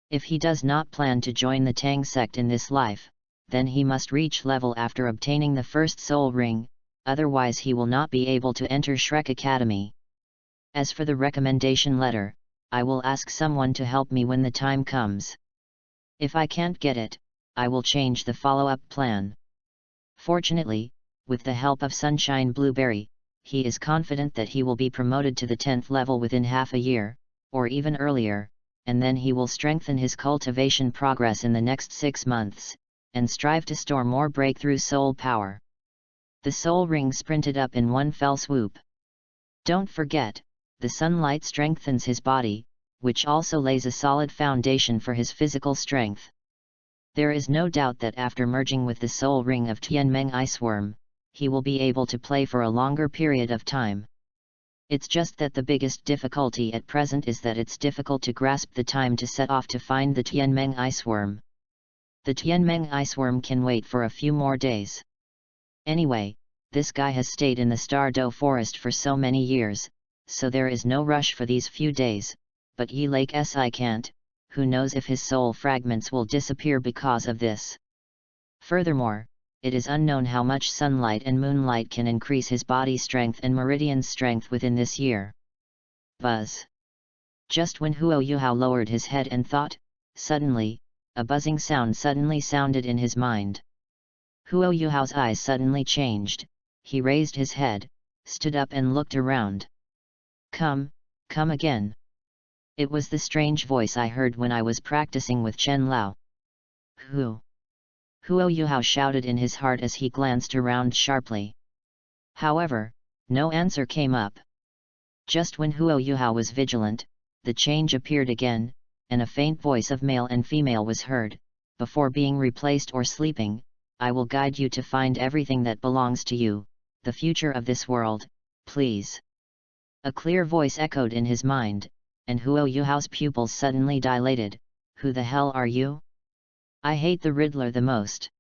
If he does not plan to join the Tang sect in this life, then he must reach level after obtaining the first soul ring, otherwise he will not be able to enter Shrek Academy. As for the recommendation letter, I will ask someone to help me when the time comes. If I can't get it, I will change the follow-up plan. Fortunately, with the help of Sunshine Blueberry, he is confident that he will be promoted to the 10th level within half a year, or even earlier, and then he will strengthen his cultivation progress in the next 6 months, and strive to store more breakthrough soul power. The soul ring sprinted up in one fell swoop. Don't forget, the sunlight strengthens his body, which also lays a solid foundation for his physical strength. There is no doubt that after merging with the soul ring of Tianmeng Iceworm, he will be able to play for a longer period of time. It's just that the biggest difficulty at present is that it's difficult to grasp the time to set off to find the Tianmeng Iceworm. The Tianmeng Iceworm can wait for a few more days. Anyway, this guy has stayed in the Stardew Forest for so many years, so there is no rush for these few days, but Yi Lake Si can't, who knows if his soul fragments will disappear because of this. Furthermore, it is unknown how much sunlight and moonlight can increase his body strength and meridian strength within this year. Buzz. Just when Huo Yuhao lowered his head and thought, suddenly, a buzzing sound suddenly sounded in his mind. Huo Yuhao's eyes suddenly changed, he raised his head, stood up and looked around. Come again. It was the strange voice I heard when I was practicing with Chen Lao. Who? Huo Yuhao shouted in his heart as he glanced around sharply. However, no answer came up. Just when Huo Yuhao was vigilant, the change appeared again, and a faint voice of male and female was heard. Before being replaced or sleeping, I will guide you to find everything that belongs to you, the future of this world, please. A clear voice echoed in his mind, and Huo Yuhao's pupils suddenly dilated. Who the hell are you? I hate the Riddler the most.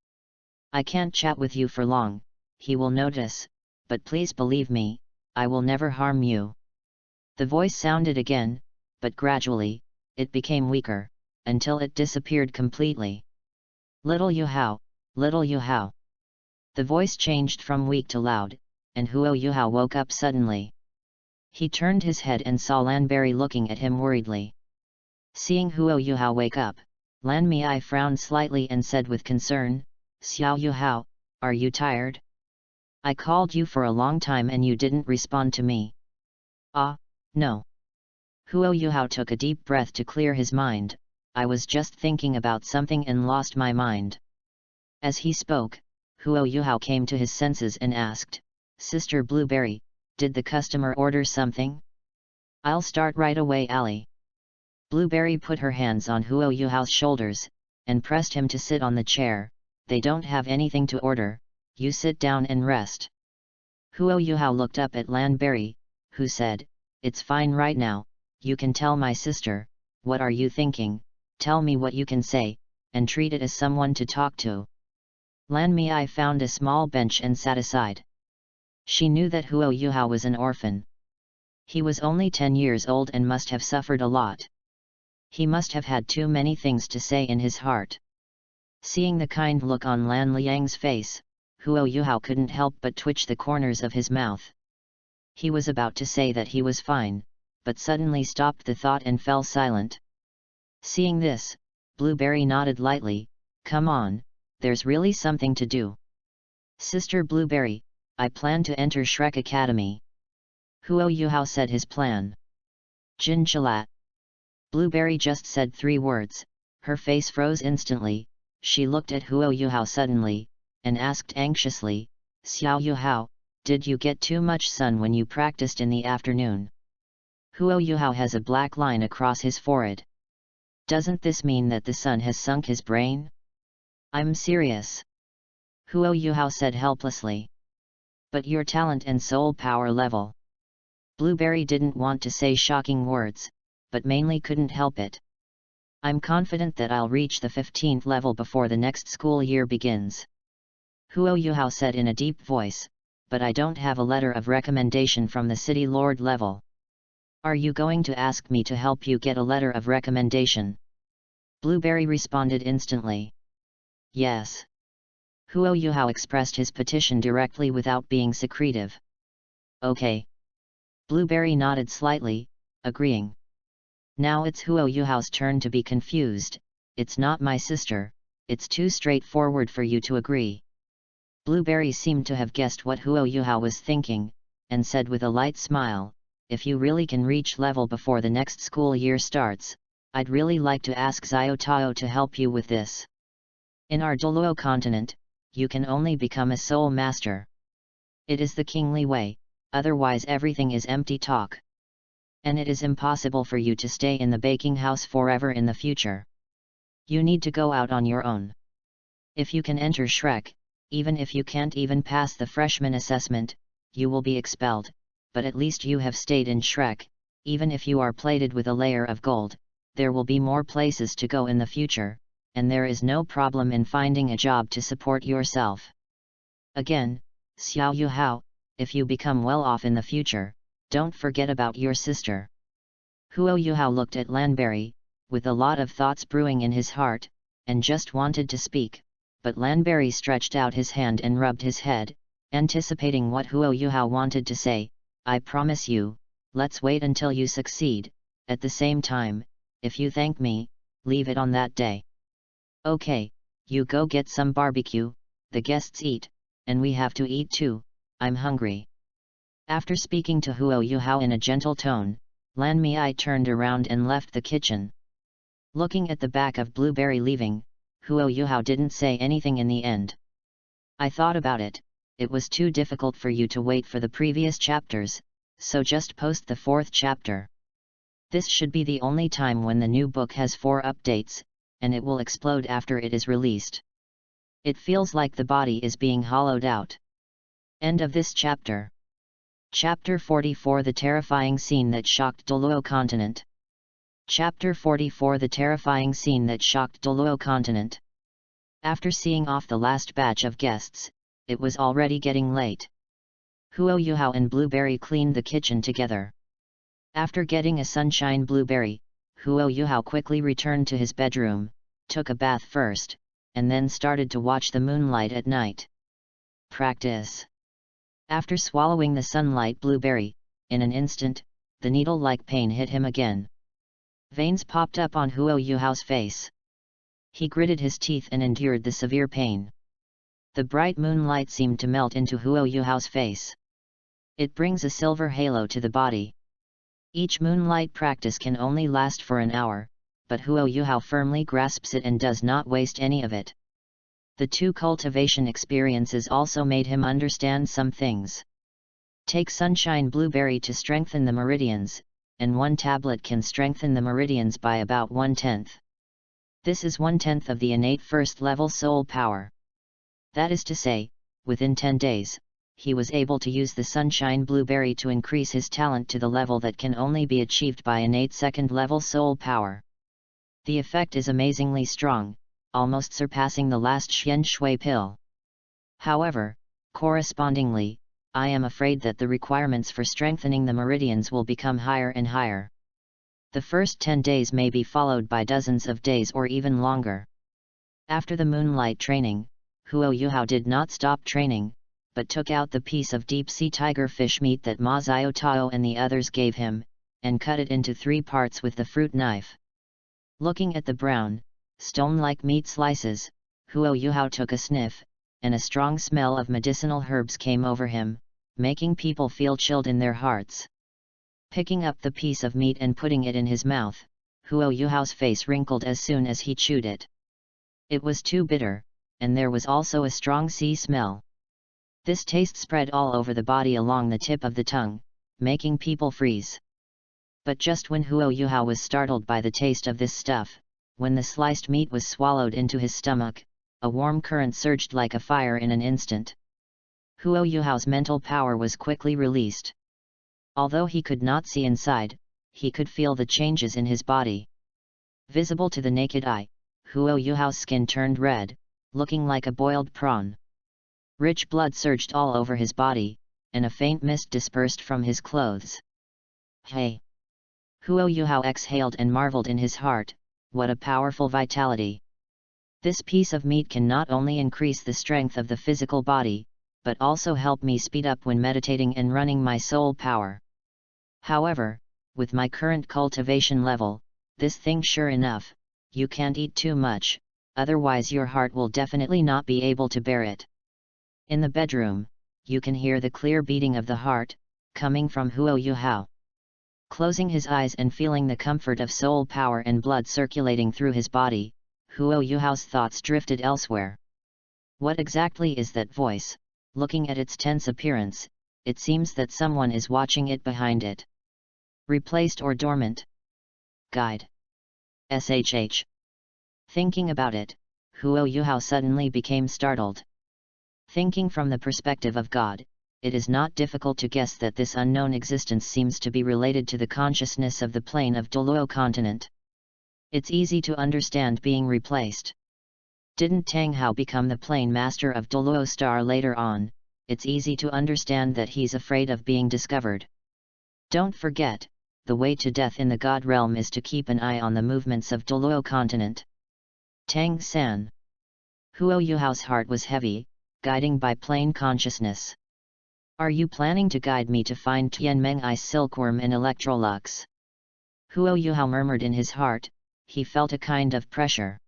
I can't chat with you for long, he will notice, but please believe me, I will never harm you. The voice sounded again, but gradually, it became weaker, until it disappeared completely. Little Yuhao, little Yuhao. The voice changed from weak to loud, and Huo Yuhao woke up suddenly. He turned his head and saw Lanberry looking at him worriedly. Seeing Huo Yuhao wake up, Lan Mei frowned slightly and said with concern, Xiao Yuhao, are you tired? I called you for a long time and you didn't respond to me. Ah, no. Huo Yuhao took a deep breath to clear his mind. I was just thinking about something and lost my mind. As he spoke, Huo Yuhao came to his senses and asked, Sister Blueberry, did the customer order something? I'll start right away, Ali. Blueberry put her hands on Huo Yuhao's shoulders, and pressed him to sit on the chair. They don't have anything to order, you sit down and rest. Huo Yuhao looked up at Lanberry, who said, It's fine right now, you can tell my sister, what are you thinking, tell me what you can say, and treat it as someone to talk to. Lan Mei found a small bench and sat aside. She knew that Huo Yuhao was an orphan. He was only 10 years old and must have suffered a lot. He must have had too many things to say in his heart. Seeing the kind look on Lan Liang's face, Huo Yuhao couldn't help but twitch the corners of his mouth. He was about to say that he was fine, but suddenly stopped the thought and fell silent. Seeing this, Blueberry nodded lightly, Come on, there's really something to do. Sister Blueberry, I plan to enter Shrek Academy. Huo Yuhao said his plan. Jin Chalat. Blueberry just said 3 words, her face froze instantly, she looked at Huo Yuhao suddenly, and asked anxiously, Xiao Yuhao, did you get too much sun when you practiced in the afternoon? Huo Yuhao has a black line across his forehead. Doesn't this mean that the sun has sunk his brain? I'm serious. Huo Yuhao said helplessly. But your talent and soul power level. Blueberry didn't want to say shocking words, but mainly couldn't help it. I'm confident that I'll reach the 15th level before the next school year begins. Huo Yuhao said in a deep voice, but I don't have a letter of recommendation from the city lord level. Are you going to ask me to help you get a letter of recommendation? Blueberry responded instantly. Yes. Huo Yuhao expressed his petition directly without being secretive. Okay. Blueberry nodded slightly, agreeing. Now it's Huo Yuhao's turn to be confused. It's not my sister, it's too straightforward for you to agree. Blueberry seemed to have guessed what Huo Yuhao was thinking, and said with a light smile, if you really can reach level before the next school year starts, I'd really like to ask Xiao Tao to help you with this. In our Douluo continent, you can only become a soul master. It is the kingly way, otherwise everything is empty talk. And it is impossible for you to stay in the baking house forever in the future. You need to go out on your own. If you can enter Shrek, even if you can't even pass the freshman assessment, you will be expelled, but at least you have stayed in Shrek. Even if you are plated with a layer of gold, there will be more places to go in the future, and there is no problem in finding a job to support yourself. Again, Xiao Yuhao, if you become well off in the future, don't forget about your sister. Huo Yuhao looked at Lanberry, with a lot of thoughts brewing in his heart, and just wanted to speak, but Lanberry stretched out his hand and rubbed his head, anticipating what Huo Yuhao wanted to say. I promise you, let's wait until you succeed. At the same time, if you thank me, leave it on that day. Okay, you go get some barbecue, the guests eat, and we have to eat too, I'm hungry. After speaking to Huo Yuhao in a gentle tone, Lan Mei turned around and left the kitchen. Looking at the back of Blueberry leaving, Huo Yuhao didn't say anything in the end. I thought about it, it was too difficult for you to wait for the previous chapters, so just post the 4th chapter. This should be the only time when the new book has 4 updates, and it will explode after it is released. It feels like the body is being hollowed out. End of this chapter. Chapter 44 The Terrifying Scene That Shocked Douluo Continent. Chapter 44 The Terrifying Scene That Shocked Douluo Continent. After seeing off the last batch of guests, it was already getting late. Huo Yuhao and Blueberry cleaned the kitchen together. After getting a sunshine blueberry, Huo Yuhao quickly returned to his bedroom, took a bath first, and then started to watch the moonlight at night. Practice. After swallowing the sunlight blueberry, in an instant, the needle-like pain hit him again. Veins popped up on Huo Yuhao's face. He gritted his teeth and endured the severe pain. The bright moonlight seemed to melt into Huo Yuhao's face. It brings a silver halo to the body. Each moonlight practice can only last for an hour, but Huo Yuhao firmly grasps it and does not waste any of it. The 2 cultivation experiences also made him understand some things. Take sunshine blueberry to strengthen the meridians, and 1 tablet can strengthen the meridians by about 1/10. This is 1/10 of the innate first level soul power. That is to say, within 10 days, he was able to use the sunshine blueberry to increase his talent to the level that can only be achieved by innate second level soul power. The effect is amazingly strong, almost surpassing the last Xian Shui pill. However, correspondingly, I am afraid that the requirements for strengthening the meridians will become higher and higher. The first 10 days may be followed by dozens of days or even longer. After the moonlight training, Huo Yuhao did not stop training, but took out the piece of deep-sea tiger fish meat that Ma Xiao Tao and the others gave him, and cut it into 3 parts with the fruit knife. Looking at the brown, stone-like meat slices, Huo Yuhao took a sniff, and a strong smell of medicinal herbs came over him, making people feel chilled in their hearts. Picking up the piece of meat and putting it in his mouth, Huo Yuhao's face wrinkled as soon as he chewed it. It was too bitter, and there was also a strong sea smell. This taste spread all over the body along the tip of the tongue, making people freeze. But just when Huo Yuhao was startled by the taste of this stuff, when the sliced meat was swallowed into his stomach, a warm current surged like a fire in an instant. Huo Yuhao's mental power was quickly released. Although he could not see inside, he could feel the changes in his body. Visible to the naked eye, Huo Yuhao's skin turned red, looking like a boiled prawn. Rich blood surged all over his body, and a faint mist dispersed from his clothes. Hey! Huo Yuhao exhaled and marveled in his heart, what a powerful vitality! This piece of meat can not only increase the strength of the physical body, but also help me speed up when meditating and running my soul power. However, with my current cultivation level, this thing sure enough, you can't eat too much, otherwise your heart will definitely not be able to bear it. In the bedroom, you can hear the clear beating of the heart, coming from Huo Yuhao. Closing his eyes and feeling the comfort of soul power and blood circulating through his body, Huo Yuhao's thoughts drifted elsewhere. What exactly is that voice? Looking at its tense appearance, it seems that someone is watching it behind it. Replaced or dormant? Guide. SHH. Thinking about it, Huo Yuhao suddenly became startled. Thinking from the perspective of God, it is not difficult to guess that this unknown existence seems to be related to the consciousness of the plane of Douluo continent. It's easy to understand being replaced. Didn't Tang Hao become the plane master of Douluo Star later on? It's easy to understand that he's afraid of being discovered. Don't forget, the way to death in the God realm is to keep an eye on the movements of Douluo continent. Tang San. Huo Yuhao's heart was heavy, guiding by plane consciousness. Are you planning to guide me to find Tianmeng Ice Silkworm and Electrolux? Huo Yuhao murmured in his heart, he felt a kind of pressure.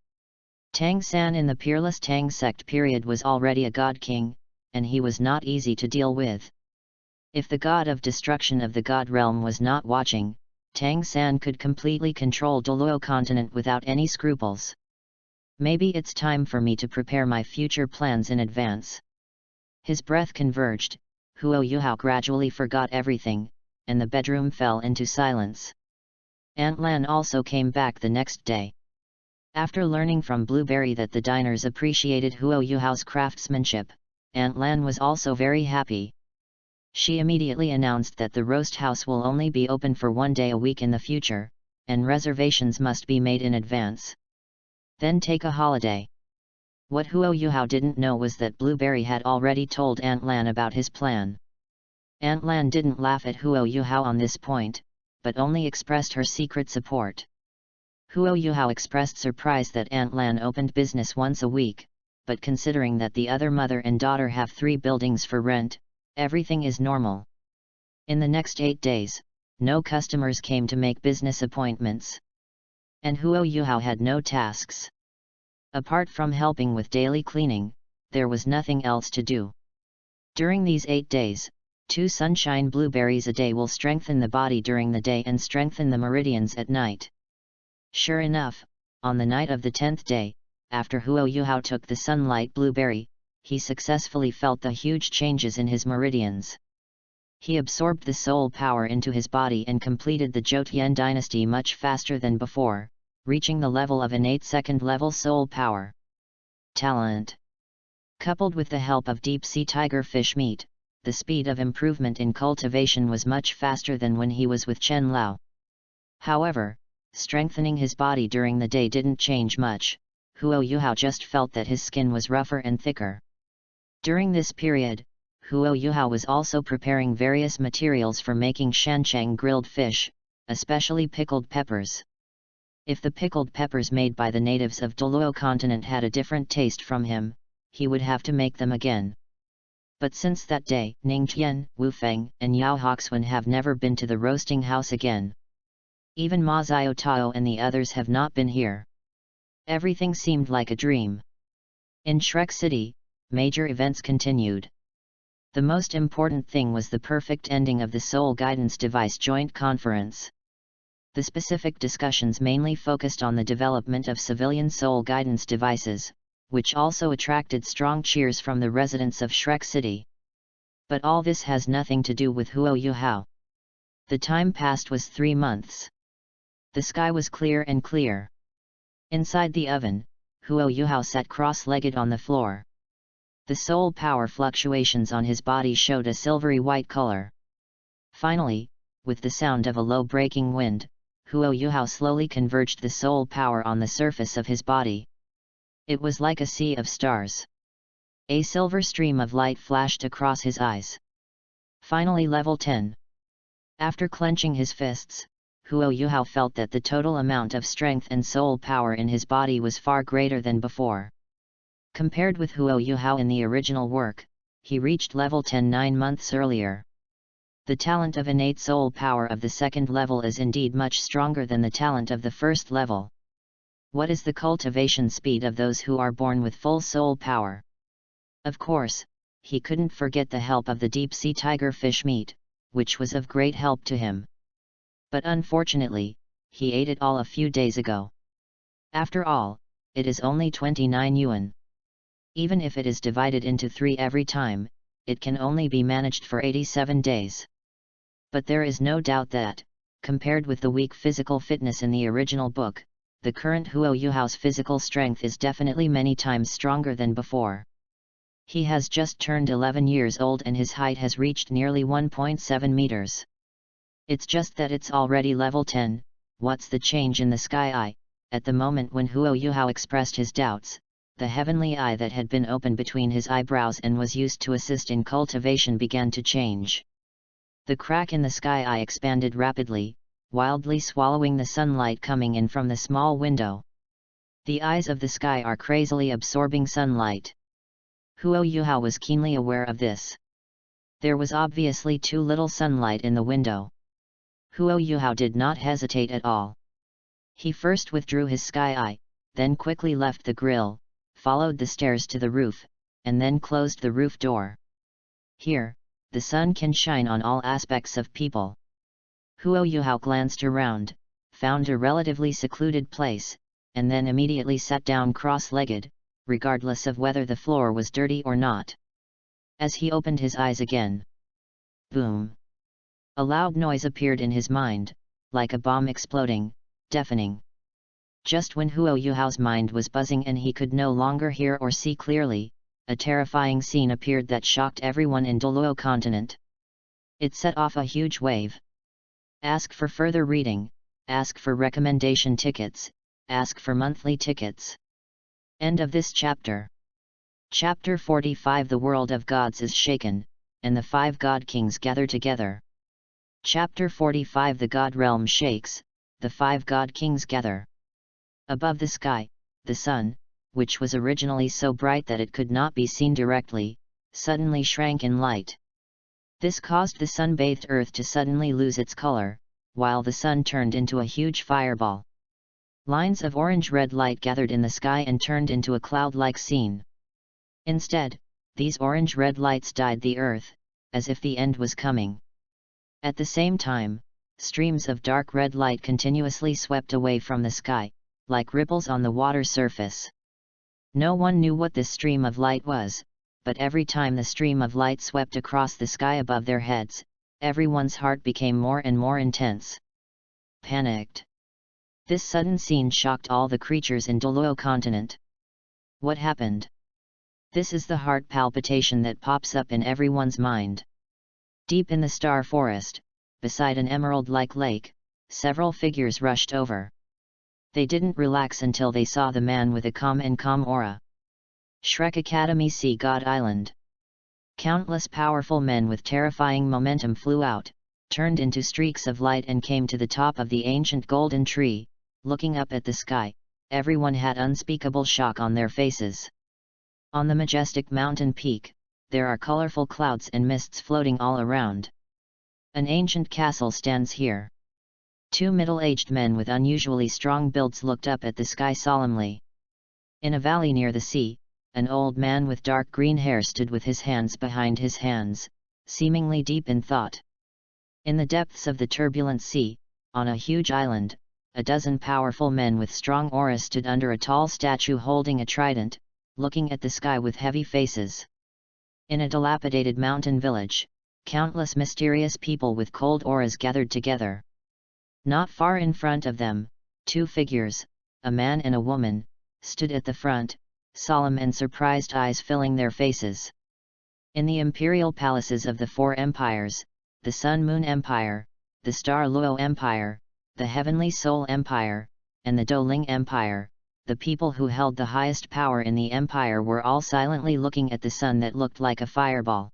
Tang San in the Peerless Tang sect period was already a god king, and he was not easy to deal with. If the god of destruction of the god realm was not watching, Tang San could completely control Douluo continent without any scruples. Maybe it's time for me to prepare my future plans in advance. His breath converged, Huo Yuhao gradually forgot everything, and the bedroom fell into silence. Aunt Lan also came back the next day. After learning from Blueberry that the diners appreciated Huo Yuhao's craftsmanship, Aunt Lan was also very happy. She immediately announced that the roast house will only be open for 1 day a week in the future, and reservations must be made in advance. Then take a holiday. What Huo Yuhao didn't know was that Blueberry had already told Aunt Lan about his plan. Aunt Lan didn't laugh at Huo Yuhao on this point, but only expressed her secret support. Huo Yuhao expressed surprise that Aunt Lan opened business once a week, but considering that the other mother and daughter have 3 buildings for rent, everything is normal. In the next 8 days, no customers came to make business appointments. And Huo Yuhao had no tasks. Apart from helping with daily cleaning, there was nothing else to do. During these 8 days, 2 sunshine blueberries a day will strengthen the body during the day and strengthen the meridians at night. Sure enough, on the night of the 10th day, after Huo Yuhao took the sunlight blueberry, he successfully felt the huge changes in his meridians. He absorbed the soul power into his body and completed the Zhou dynasty much faster than before, reaching the level of innate second-level soul power. Talent. Coupled with the help of deep-sea tiger fish meat, the speed of improvement in cultivation was much faster than when he was with Chen Lao. However, strengthening his body during the day didn't change much. Huo Yuhao just felt that his skin was rougher and thicker. During this period, Huo Yuhao was also preparing various materials for making shanchang grilled fish, especially pickled peppers. If the pickled peppers made by the natives of Douluo continent had a different taste from him, he would have to make them again. But since that day, Ning Tian, Wu Feng, and Yao Hoxuan have never been to the roasting house again. Even Ma Xiao Tao and the others have not been here. Everything seemed like a dream. In Shrek City, major events continued. The most important thing was the perfect ending of the Seoul Guidance Device Joint Conference. The specific discussions mainly focused on the development of civilian Seoul guidance devices, which also attracted strong cheers from the residents of Shrek City. But all this has nothing to do with Huo Yuhao. The time passed was 3 months. The sky was clear and clear. Inside the oven, Huo Yuhao sat cross-legged on the floor. The soul power fluctuations on his body showed a silvery white color. Finally, with the sound of a low breaking wind, Huo Yuhao slowly converged the soul power on the surface of his body. It was like a sea of stars. A silver stream of light flashed across his eyes. Finally, level 10. After clenching his fists, Huo Yuhao felt that the total amount of strength and soul power in his body was far greater than before. Compared with Huo Yuhao in the original work, he reached level 10 9 months earlier. The talent of innate soul power of the second level is indeed much stronger than the talent of the first level. What is the cultivation speed of those who are born with full soul power? Of course, he couldn't forget the help of the deep-sea tiger fish meat, which was of great help to him. But unfortunately, he ate it all a few days ago. After all, it is only 29 yuan. Even if it is divided into 3 every time, it can only be managed for 87 days. But there is no doubt that, compared with the weak physical fitness in the original book, the current Huo Yuhao's physical strength is definitely many times stronger than before. He has just turned 11 years old and his height has reached nearly 1.7 meters. It's just that it's already level 10, what's the change in the sky eye? At the moment when Huo Yuhao expressed his doubts, the heavenly eye that had been opened between his eyebrows and was used to assist in cultivation began to change. The crack in the sky eye expanded rapidly, wildly swallowing the sunlight coming in from the small window. The eyes of the sky are crazily absorbing sunlight. Huo Yuhao was keenly aware of this. There was obviously too little sunlight in the window. Huo Yuhao did not hesitate at all. He first withdrew his sky eye, then quickly left the grill, followed the stairs to the roof, and then closed the roof door. Here, the sun can shine on all aspects of people. Huo Yuhao glanced around, found a relatively secluded place, and then immediately sat down cross-legged, regardless of whether the floor was dirty or not. As he opened his eyes again, boom! A loud noise appeared in his mind, like a bomb exploding, deafening. Just when Huo Yuhao's mind was buzzing and he could no longer hear or see clearly, a terrifying scene appeared that shocked everyone in Douluo continent. It set off a huge wave. Ask for further reading, ask for recommendation tickets, ask for monthly tickets. End of this chapter. Chapter 45. The world of gods is shaken, and the 5 god kings gather together. Chapter 45. The god realm shakes, the 5 god kings gather. Above the sky, the sun, which was originally so bright that it could not be seen directly, suddenly shrank in light. This caused the sun-bathed earth to suddenly lose its color, while the sun turned into a huge fireball. Lines of orange-red light gathered in the sky and turned into a cloud-like scene. Instead, these orange-red lights dyed the earth, as if the end was coming. At the same time, streams of dark red light continuously swept away from the sky, like ripples on the water surface. No one knew what this stream of light was, but every time the stream of light swept across the sky above their heads, everyone's heart became more and more intense. Panicked. This sudden scene shocked all the creatures in Douluo continent. What happened? This is the heart palpitation that pops up in everyone's mind. Deep in the star forest, beside an emerald-like lake, several figures rushed over. They didn't relax until they saw the man with a calm aura. Shrek Academy Sea God Island. Countless powerful men with terrifying momentum flew out, turned into streaks of light and came to the top of the ancient golden tree. Looking up at the sky, everyone had unspeakable shock on their faces. On the majestic mountain peak, there are colorful clouds and mists floating all around. An ancient castle stands here. 2 middle-aged men with unusually strong builds looked up at the sky solemnly. In a valley near the sea, an old man with dark green hair stood with his hands behind his hands, seemingly deep in thought. In the depths of the turbulent sea, on a huge island, a dozen powerful men with strong auras stood under a tall statue holding a trident, looking at the sky with heavy faces. In a dilapidated mountain village, countless mysterious people with cold auras gathered together. Not far in front of them, two figures, a man and a woman, stood at the front, solemn and surprised eyes filling their faces. In the imperial palaces of the four empires, the Sun-Moon Empire, the Star-Luo Empire, the Heavenly Soul Empire, and the Douling Empire, the people who held the highest power in the empire were all silently looking at the sun that looked like a fireball.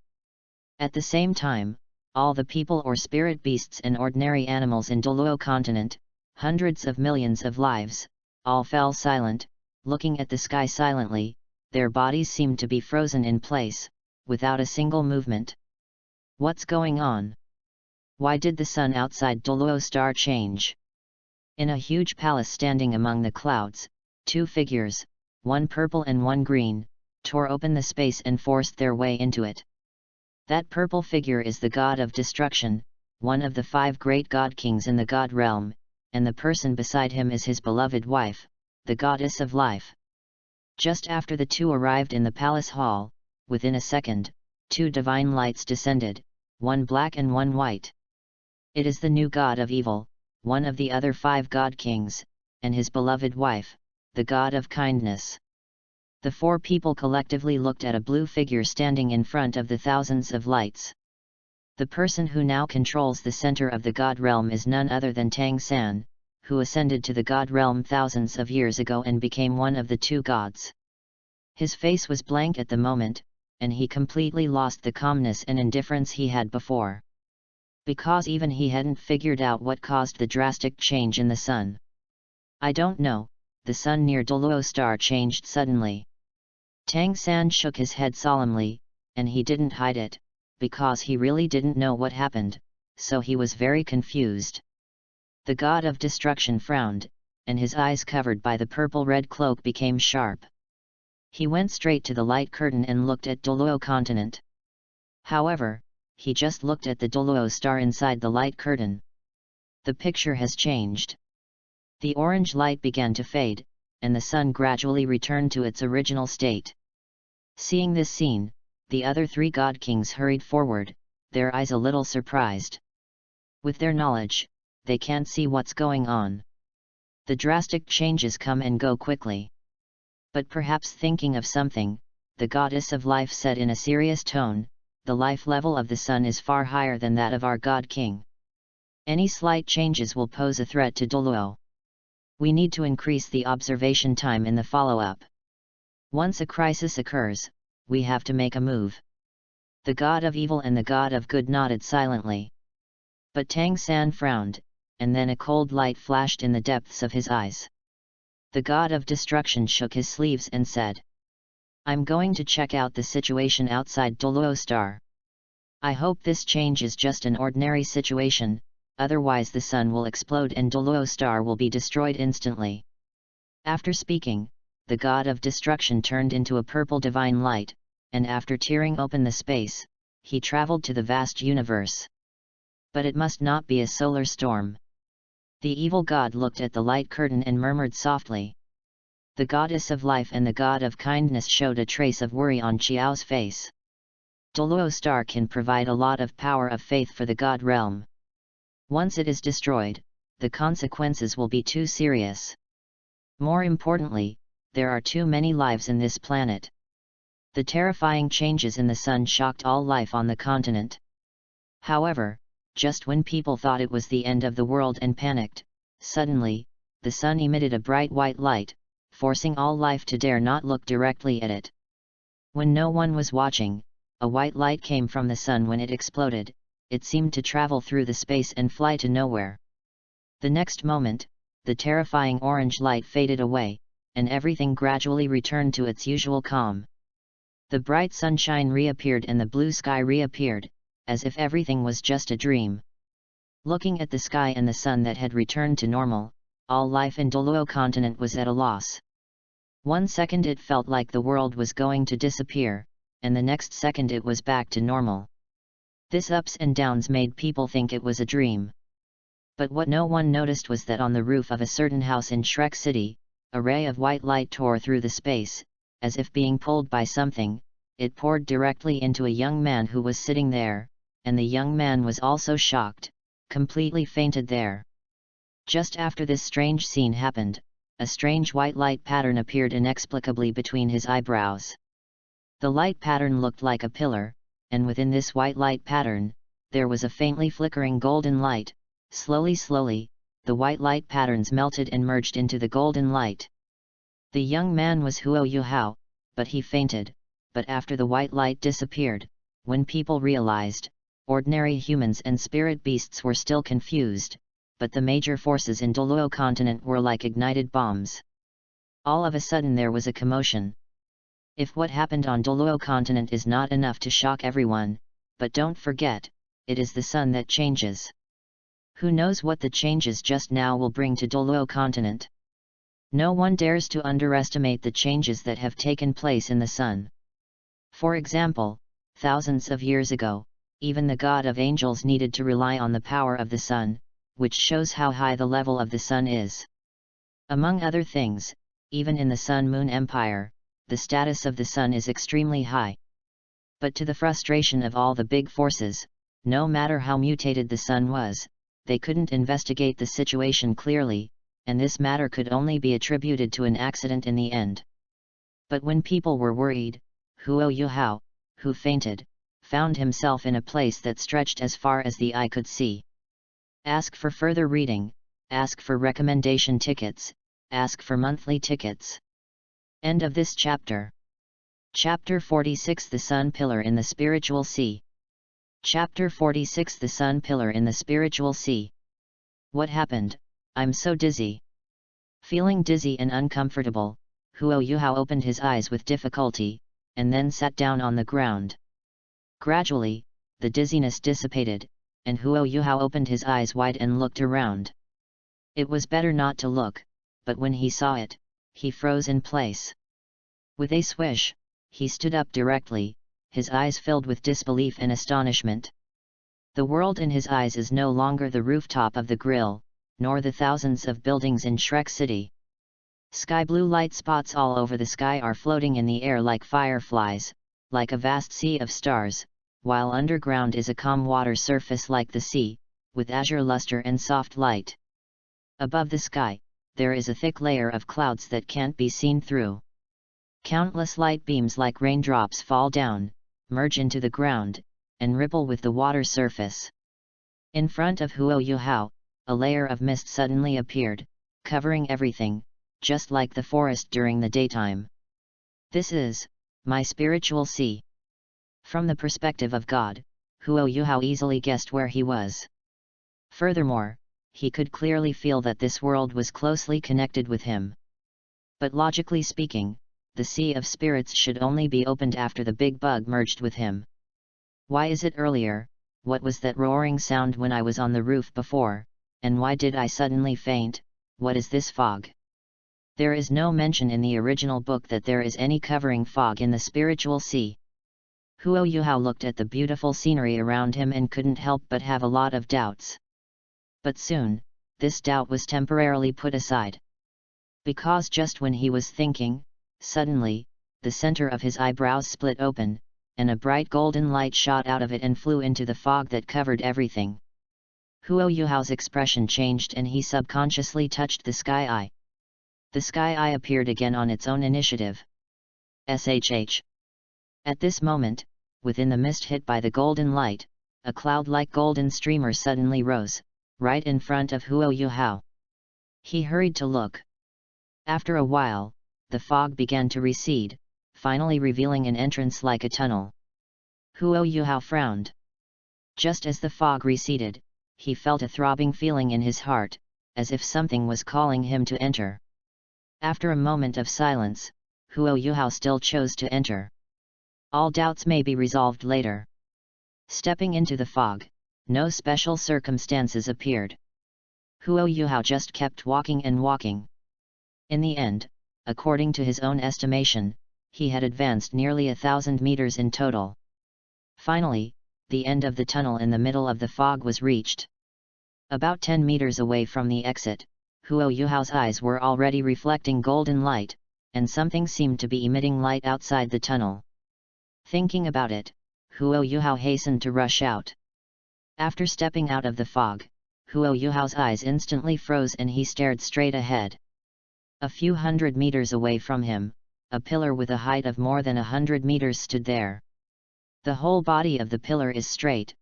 At the same time, all the people or spirit beasts and ordinary animals in Douluo continent, hundreds of millions of lives, all fell silent, looking at the sky silently. Their bodies seemed to be frozen in place, without a single movement. What's going on? Why did the sun outside Douluo star change? In a huge palace standing among the clouds, two figures, one purple and one green, tore open the space and forced their way into it. That purple figure is the god of destruction, one of the 5 great god kings in the god realm, and the person beside him is his beloved wife, the goddess of life. Just after the two arrived in the palace hall, within a second, 2 divine lights descended, one black and one white. It is the new god of evil, one of the other 5 god kings, and his beloved wife, the god of kindness. The 4 people collectively looked at a blue figure standing in front of the thousands of lights. The person who now controls the center of the god realm is none other than Tang San, who ascended to the god realm thousands of years ago and became one of the 2 gods. His face was blank at the moment, and he completely lost the calmness and indifference he had before. Because even he hadn't figured out what caused the drastic change in the sun. I don't know, the sun near Douluo star changed suddenly. Tang San shook his head solemnly, and he didn't hide it, because he really didn't know what happened, so he was very confused. The god of destruction frowned, and his eyes covered by the purple-red cloak became sharp. He went straight to the light curtain and looked at Douluo continent. However, he just looked at the Douluo star inside the light curtain. The picture has changed. The orange light began to fade, and the sun gradually returned to its original state. Seeing this scene, the other 3 god kings hurried forward, their eyes a little surprised. With their knowledge, they can't see what's going on. The drastic changes come and go quickly. But perhaps thinking of something, the goddess of life said in a serious tone, "The life level of the sun is far higher than that of our god king. Any slight changes will pose a threat to Douluo. We need to increase the observation time in the follow-up. Once a crisis occurs, we have to make a move." The god of evil and the god of good nodded silently. But Tang San frowned, and then a cold light flashed in the depths of his eyes. The god of destruction shook his sleeves and said, "I'm going to check out the situation outside Douluo star. I hope this change is just an ordinary situation, otherwise the sun will explode and Douluo star will be destroyed instantly." After speaking, the god of destruction turned into a purple divine light, and after tearing open the space, he traveled to the vast universe. But it must not be a solar storm. The evil god looked at the light curtain and murmured softly. The goddess of life and the god of kindness showed a trace of worry on Qiao's face. Douluo star can provide a lot of power of faith for the god realm. Once it is destroyed, the consequences will be too serious. More importantly, there are too many lives in this planet. The terrifying changes in the sun shocked all life on the continent. However, just when people thought it was the end of the world and panicked, suddenly, the sun emitted a bright white light, forcing all life to dare not look directly at it. When no one was watching, a white light came from the sun. When it exploded, it seemed to travel through the space and fly to nowhere. The next moment, the terrifying orange light faded away, and everything gradually returned to its usual calm. The bright sunshine reappeared and the blue sky reappeared, as if everything was just a dream. Looking at the sky and the sun that had returned to normal, all life in Douluo continent was at a loss. 1 second it felt like the world was going to disappear, and the next second it was back to normal. This ups and downs made people think it was a dream. But what no one noticed was that on the roof of a certain house in Shrek City, a ray of white light tore through the space, as if being pulled by something. It poured directly into a young man who was sitting there, and the young man was also shocked, completely fainted there. Just after this strange scene happened, a strange white light pattern appeared inexplicably between his eyebrows. The light pattern looked like a pillar, and within this white light pattern, there was a faintly flickering golden light. Slowly, the white light patterns melted and merged into the golden light. The young man was HAO, but he fainted. But after the white light disappeared, when people realized, ordinary humans and spirit beasts were still confused, but the major forces in Douluo continent were like ignited bombs. All of a sudden there was a commotion. If what happened on Douluo continent is not enough to shock everyone, but don't forget, it is the sun that changes. Who knows what the changes just now will bring to Douluo continent? No one dares to underestimate the changes that have taken place in the sun. For example, thousands of years ago, even the god of angels needed to rely on the power of the sun, which shows how high the level of the sun is. Among other things, even in the Sun-Moon Empire, the status of the sun is extremely high. But to the frustration of all the big forces, no matter how mutated the sun was, they couldn't investigate the situation clearly, and this matter could only be attributed to an accident in the end. But when people were worried, HAO, who fainted, found himself in a place that stretched as far as the eye could see. Ask for further reading, ask for recommendation tickets, ask for monthly tickets. End of this chapter. Chapter 46 The Sun Pillar in the Spiritual Sea. Chapter 46 The Sun Pillar in the Spiritual Sea. What happened? I'm so dizzy. Feeling dizzy and uncomfortable, HAO opened his eyes with difficulty, and then sat down on the ground. Gradually, the dizziness dissipated, and HAO opened his eyes wide and looked around. It was better not to look, but when he saw it, he froze in place. With a swish, he stood up directly, his eyes filled with disbelief and astonishment. The world in his eyes is no longer the rooftop of the grill, nor the thousands of buildings in Shrek City. Sky blue light spots all over the sky are floating in the air like fireflies, like a vast sea of stars, while underground is a calm water surface like the sea, with azure luster and soft light. Above the sky, there is a thick layer of clouds that can't be seen through. Countless light beams like raindrops fall down, merge into the ground, and ripple with the water surface. In front of HAO, a layer of mist suddenly appeared, covering everything, just like the forest during the daytime. This is my spiritual sea. From the perspective of God, HAO easily guessed where he was. Furthermore, he could clearly feel that this world was closely connected with him. But logically speaking, the Sea of Spirits should only be opened after the big bug merged with him. Why is it earlier? What was that roaring sound when I was on the roof before, and why did I suddenly faint? What is this fog? There is no mention in the original book that there is any covering fog in the spiritual sea. HAO looked at the beautiful scenery around him and couldn't help but have a lot of doubts. But soon, this doubt was temporarily put aside. Because just when he was thinking, suddenly, the center of his eyebrows split open, and a bright golden light shot out of it and flew into the fog that covered everything. HAO's expression changed and he subconsciously touched the sky eye. The sky eye appeared again on its own initiative. SHH. At this moment, within the mist hit by the golden light, a cloud-like golden streamer suddenly rose, right in front of HAO. He hurried to look. After a while, the fog began to recede, finally revealing an entrance like a tunnel. HAO frowned. Just as the fog receded, he felt a throbbing feeling in his heart, as if something was calling him to enter. After a moment of silence, HAO still chose to enter. All doubts may be resolved later. Stepping into the fog, no special circumstances appeared. HAO just kept walking and walking. In the end, according to his own estimation, he had advanced nearly 1,000 meters in total. Finally, the end of the tunnel in the middle of the fog was reached. About 10 meters away from the exit, Huo Yuhao's eyes were already reflecting golden light, and something seemed to be emitting light outside the tunnel. Thinking about it, Huo Yuhao hastened to rush out. After stepping out of the fog, Huo Yuhao's eyes instantly froze and he stared straight ahead. A few hundred meters away from him, a pillar with a height of more than 100 meters stood there. The whole body of the pillar is straight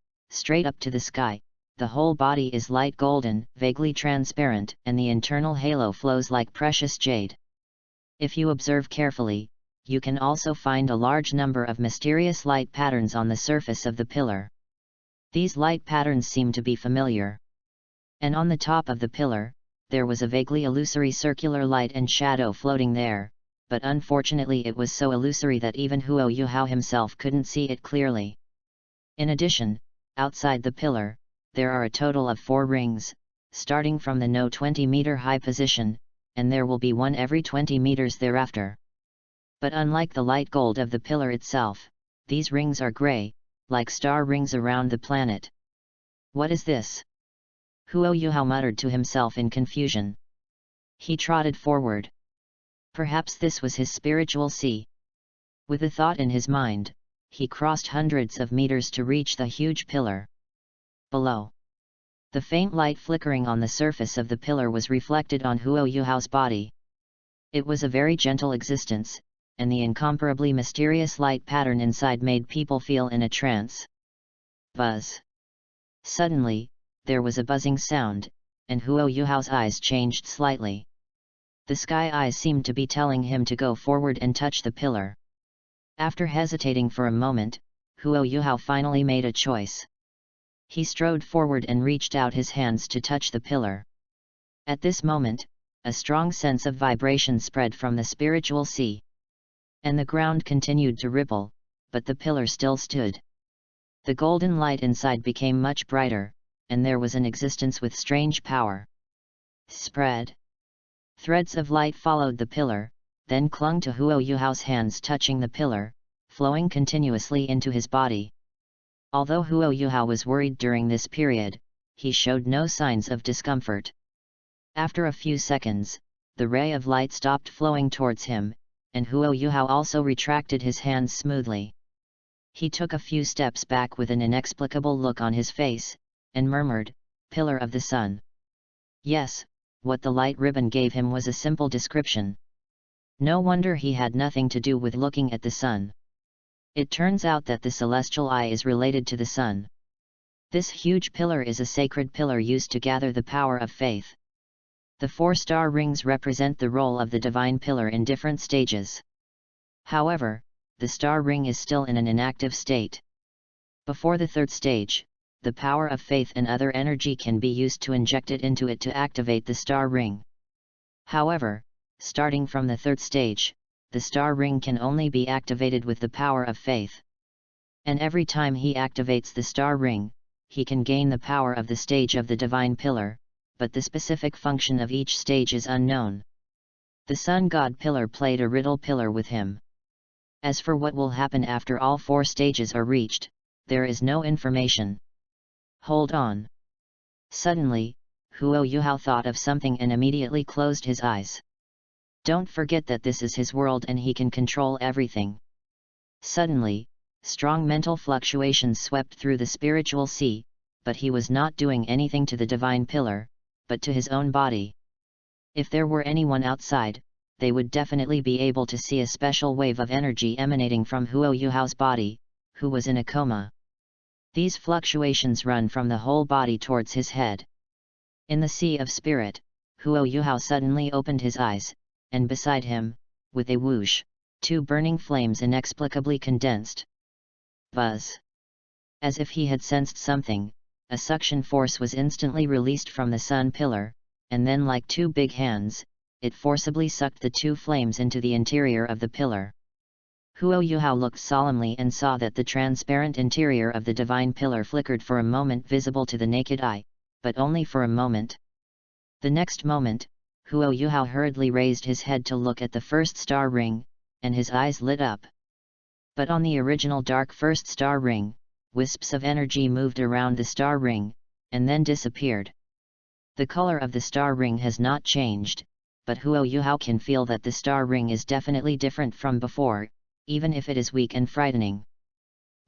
up to the sky, the whole body is light golden, vaguely transparent, and the internal halo flows like precious jade. If you observe carefully, you can also find a large number of mysterious light patterns on the surface of the pillar. These light patterns seem to be familiar. And on the top of the pillar, there was a vaguely illusory circular light and shadow floating there, but unfortunately it was so illusory that even Huo Yuhao himself couldn't see it clearly. In addition, outside the pillar, there are a total of 4 rings, starting from the no 20-meter high position, and there will be one every 20 meters thereafter. But unlike the light gold of the pillar itself, these rings are grey, like star rings around the planet. What is this? Huo Yuhao muttered to himself in confusion. He trotted forward. Perhaps this was his spiritual sea. With a thought in his mind, he crossed hundreds of meters to reach the huge pillar. Below, the faint light flickering on the surface of the pillar was reflected on Huo Yuhao's body. It was a very gentle existence, and the incomparably mysterious light pattern inside made people feel in a trance. Buzz. Suddenly, there was a buzzing sound, and Huo Yuhao's eyes changed slightly. The sky eyes seemed to be telling him to go forward and touch the pillar. After hesitating for a moment, Huo Yuhao finally made a choice. He strode forward and reached out his hands to touch the pillar. At this moment, a strong sense of vibration spread from the spiritual sea. And the ground continued to ripple, but the pillar still stood. The golden light inside became much brighter, and there was an existence with strange power. Spread. Threads of light followed the pillar, then clung to Huo Yuhao's hands touching the pillar, flowing continuously into his body. Although Huo Yuhao was worried during this period, he showed no signs of discomfort. After a few seconds, the ray of light stopped flowing towards him, and Huo Yuhao also retracted his hands smoothly. He took a few steps back with an inexplicable look on his face, and murmured, "Pillar of the sun." Yes, what the light ribbon gave him was a simple description. No wonder he had nothing to do with looking at the sun. It turns out that the celestial eye is related to the sun. This huge pillar is a sacred pillar used to gather the power of faith. The 4 star rings represent the role of the divine pillar in different stages. However, the star ring is still in an inactive state. Before the 3rd stage, the power of faith and other energy can be used to inject it into it to activate the star ring. However, starting from the 3rd stage, the star ring can only be activated with the power of faith. And every time he activates the star ring, he can gain the power of the stage of the divine pillar, but the specific function of each stage is unknown. The sun god pillar played a riddle pillar with him. As for what will happen after all 4 stages are reached, there is no information. Hold on. Suddenly, Huo Yuhao thought of something and immediately closed his eyes. Don't forget that this is his world and he can control everything. Suddenly, strong mental fluctuations swept through the spiritual sea, but he was not doing anything to the divine pillar, but to his own body. If there were anyone outside, they would definitely be able to see a special wave of energy emanating from Huo Yuhao's body, who was in a coma. These fluctuations run from the whole body towards his head. In the sea of spirit, Huo Yuhao suddenly opened his eyes, and beside him, with a whoosh, 2 burning flames inexplicably condensed. Buzz. As if he had sensed something, a suction force was instantly released from the sun pillar, and then like 2 big hands, it forcibly sucked the 2 flames into the interior of the pillar. Huo Yuhao looked solemnly and saw that the transparent interior of the divine pillar flickered for a moment visible to the naked eye, but only for a moment. The next moment, Huo Yuhao hurriedly raised his head to look at the first star ring, and his eyes lit up. But on the original dark first star ring, wisps of energy moved around the star ring, and then disappeared. The color of the star ring has not changed, but Huo Yuhao can feel that the star ring is definitely different from before, even if it is weak and frightening.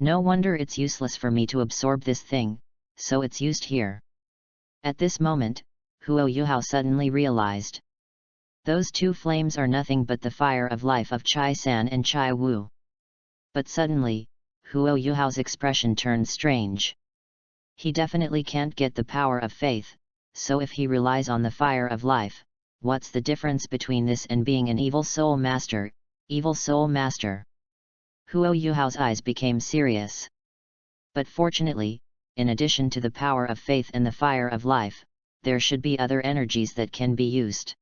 No wonder it's useless for me to absorb this thing, so it's used here. At this moment, Huo Yuhao suddenly realized. Those two flames are nothing but the fire of life of Chai San and Chai Wu. But suddenly, Huo Yuhao's expression turned strange. He definitely can't get the power of faith, so if he relies on the fire of life, what's the difference between this and being an evil soul master? Evil soul master. Huo Yuhao's eyes became serious. But fortunately, in addition to the power of faith and the fire of life, there should be other energies that can be used.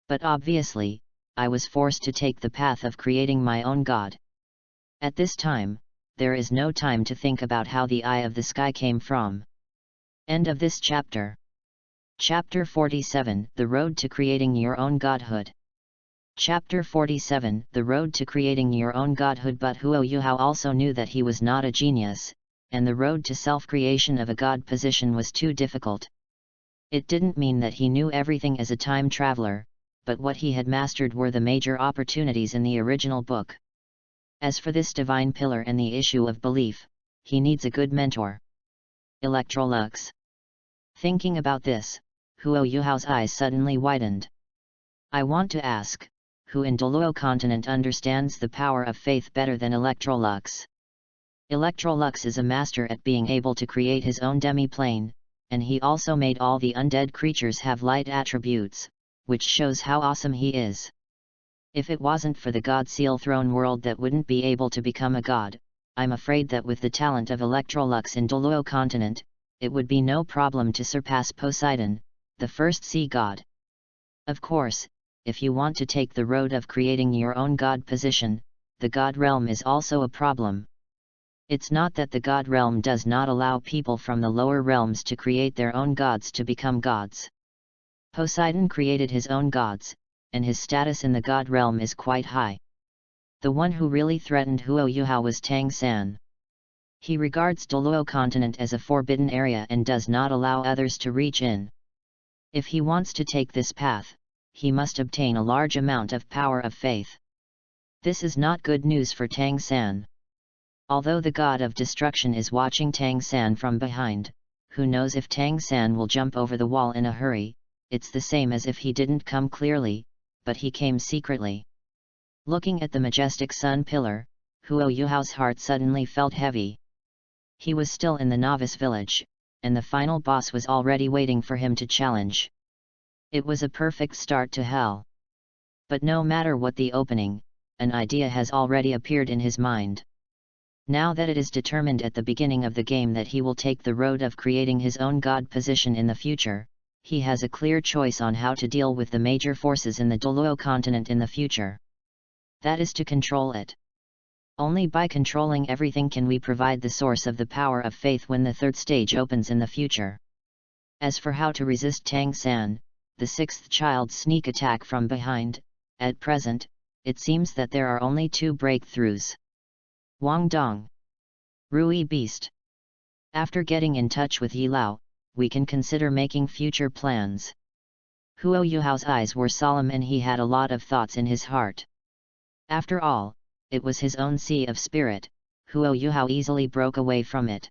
But obviously, I was forced to take the path of creating my own god. At this time, there is no time to think about how the eye of the sky came from. End of this chapter. Chapter 47, The Road to Creating Your Own Godhood. Chapter 47, The Road to Creating Your Own Godhood. But Huo Yuhao also knew that he was not a genius, and the road to self-creation of a god position was too difficult. It didn't mean that he knew everything as a time traveler, but what he had mastered were the major opportunities in the original book. As for this divine pillar and the issue of belief, he needs a good mentor. Electrolux. Thinking about this, Huo Yuhao's eyes suddenly widened. I want to ask, who in Douluo continent understands the power of faith better than Electrolux? Electrolux is a master at being able to create his own demi-plane, and he also made all the undead creatures have light attributes, which shows how awesome he is. If it wasn't for the God Seal Throne world that wouldn't be able to become a god, I'm afraid that with the talent of Electrolux in Douluo continent, it would be no problem to surpass Poseidon, the first sea god. Of course, if you want to take the road of creating your own god position, the god realm is also a problem. It's not that the god realm does not allow people from the lower realms to create their own gods to become gods. Poseidon created his own gods, and his status in the god realm is quite high. The one who really threatened Huo Yuhao was Tang San. He regards Douluo continent as a forbidden area and does not allow others to reach in. If he wants to take this path, he must obtain a large amount of power of faith. This is not good news for Tang San. Although the god of destruction is watching Tang San from behind, who knows if Tang San will jump over the wall in a hurry? It's the same as if he didn't come clearly, but he came secretly. Looking at the majestic sun pillar, Huo Yuhao's heart suddenly felt heavy. He was still in the novice village, and the final boss was already waiting for him to challenge. It was a perfect start to hell. But no matter what the opening, an idea has already appeared in his mind. Now that it is determined at the beginning of the game that he will take the road of creating his own god position in the future, he has a clear choice on how to deal with the major forces in the Douluo continent in the future. That is to control it. Only by controlling everything can we provide the source of the power of faith when the third stage opens in the future. As for how to resist Tang San, the sixth child's sneak attack from behind, at present, it seems that there are only two breakthroughs. Wang Dong. Rui Beast. After getting in touch with Yi Lao, we can consider making future plans. Huo Yuhao's eyes were solemn and he had a lot of thoughts in his heart. After all, it was his own sea of spirit. Huo Yuhao easily broke away from it.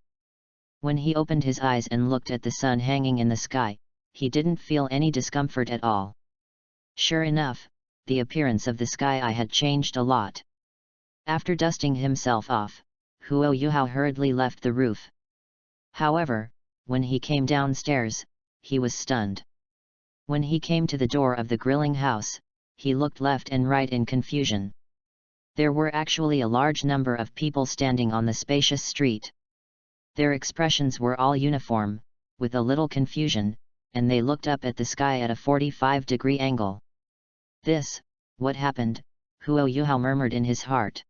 When he opened his eyes and looked at the sun hanging in the sky, he didn't feel any discomfort at all. Sure enough, the appearance of the sky had changed a lot. After dusting himself off, Huo Yuhao hurriedly left the roof. However, when he came downstairs, he was stunned. When he came to the door of the grilling house, he looked left and right in confusion. There were actually a large number of people standing on the spacious street. Their expressions were all uniform, with a little confusion, and they looked up at the sky at a 45-degree angle. What happened? Huo Yuhao murmured in his heart.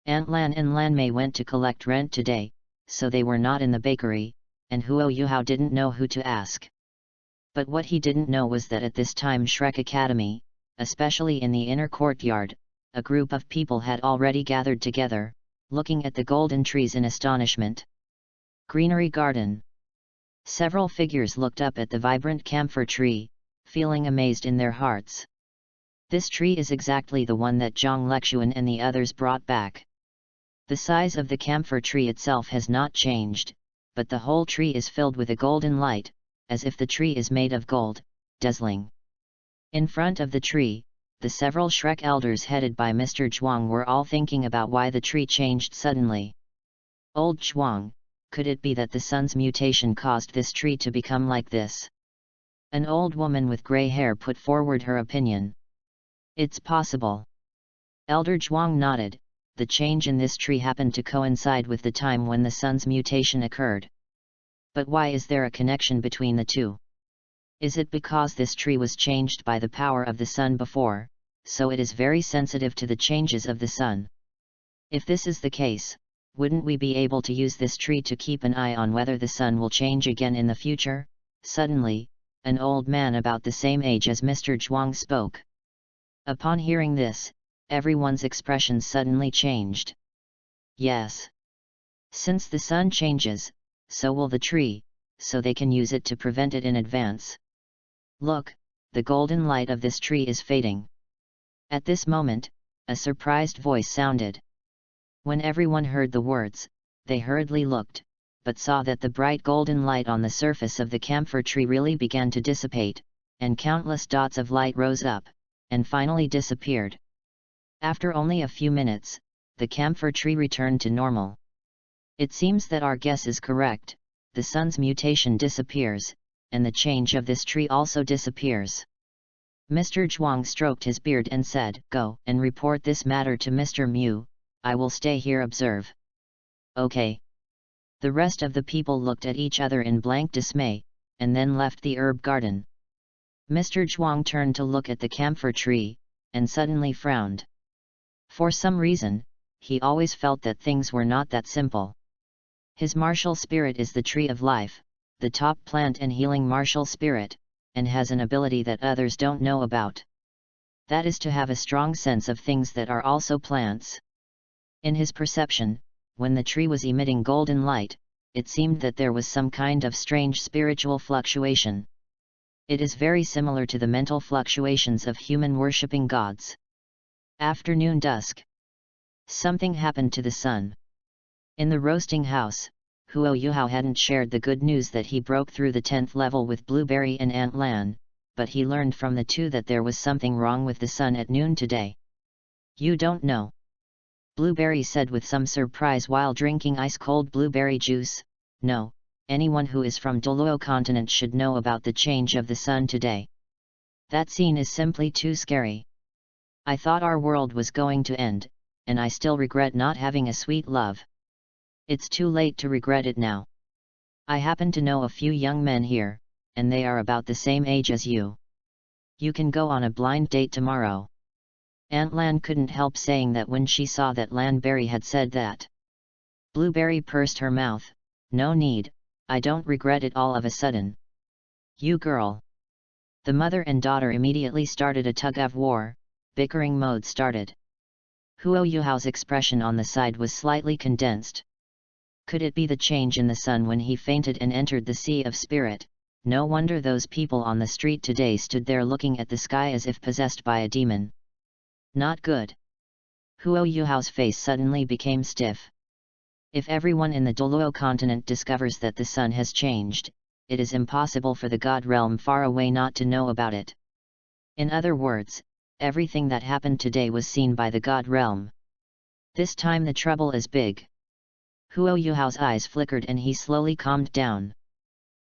Aunt Lan and Lan Mei went to collect rent today, so they were not in the bakery, and Huo Yuhao didn't know who to ask. But what he didn't know was that at this time Shrek Academy, especially in the inner courtyard, a group of people had already gathered together, looking at the golden trees in astonishment. Greenery garden. Several figures looked up at the vibrant camphor tree, feeling amazed in their hearts. This tree is exactly the one that Zhang Lexuan and the others brought back. The size of the camphor tree itself has not changed, but the whole tree is filled with a golden light, as if the tree is made of gold, dazzling. In front of the tree, the several Shrek elders headed by Mr. Zhuang were all thinking about why the tree changed suddenly. Old Zhuang, could it be that the sun's mutation caused this tree to become like this? An old woman with grey hair put forward her opinion. It's possible. Elder Zhuang nodded. The change in this tree happened to coincide with the time when the sun's mutation occurred. But why is there a connection between the two? Is it because this tree was changed by the power of the sun before, so it is very sensitive to the changes of the sun? If this is the case, wouldn't we be able to use this tree to keep an eye on whether the sun will change again in the future? Suddenly, an old man about the same age as Mr. Zhuang spoke. Upon hearing this, everyone's expression suddenly changed. Yes. Since the sun changes, so will the tree, so they can use it to prevent it in advance. Look, the golden light of this tree is fading. At this moment, a surprised voice sounded. When everyone heard the words, they hurriedly looked, but saw that the bright golden light on the surface of the camphor tree really began to dissipate, and countless dots of light rose up, and finally disappeared. After only a few minutes, the camphor tree returned to normal. It seems that our guess is correct, the sun's mutation disappears, and the change of this tree also disappears. Mr. Zhuang stroked his beard and said, "Go and report this matter to Mr. Mu, I will stay here observe." Okay. The rest of the people looked at each other in blank dismay, and then left the herb garden. Mr. Zhuang turned to look at the camphor tree, and suddenly frowned. For some reason, he always felt that things were not that simple. His martial spirit is the tree of life, the top plant and healing martial spirit, and has an ability that others don't know about. That is to have a strong sense of things that are also plants. In his perception, when the tree was emitting golden light, it seemed that there was some kind of strange spiritual fluctuation. It is very similar to the mental fluctuations of human worshipping gods. Afternoon dusk. Something happened to the sun. In the roasting house, Huo Yuhao hadn't shared the good news that he broke through the 10th level with Blueberry and Aunt Lan, but he learned from the two that there was something wrong with the sun at noon today. "You don't know?" Blueberry said with some surprise while drinking ice-cold blueberry juice. "No, anyone who is from Douluo continent should know about the change of the sun today. That scene is simply too scary. I thought our world was going to end, and I still regret not having a sweet love. It's too late to regret it now. I happen to know a few young men here, and they are about the same age as you. You can go on a blind date tomorrow." Aunt Lan couldn't help saying that when she saw that Lanberry had said that. Blueberry pursed her mouth. "No need, I don't regret it all of a sudden. You girl." The mother and daughter immediately started a tug-of-war. Bickering mode started. Huo Yuhao's expression on the side was slightly condensed. Could it be the change in the sun when he fainted and entered the sea of spirit? No wonder those people on the street today stood there looking at the sky as if possessed by a demon. Not good. Huo Yuhao's face suddenly became stiff. If everyone in the Douluo continent discovers that the sun has changed, it is impossible for the god realm far away not to know about it. In other words, everything that happened today was seen by the god realm. This time the trouble is big. Huo Yuhao's eyes flickered and he slowly calmed down.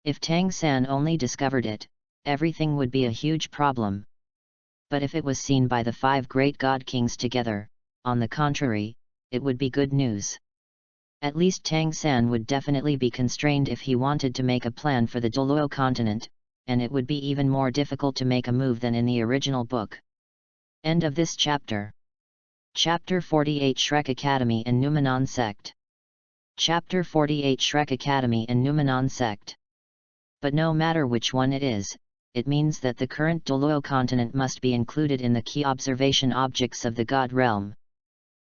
If Tang San only discovered it, everything would be a huge problem. But if it was seen by the 5 great god kings together, on the contrary, it would be good news. At least Tang San would definitely be constrained if he wanted to make a plan for the Douluo continent, and it would be even more difficult to make a move than in the original book. End of this chapter. Chapter 48 Shrek Academy and Numenon Sect. Chapter 48 Shrek Academy and Numenon Sect. But no matter which one it is, it means that the current Douluo continent must be included in the key observation objects of the God realm.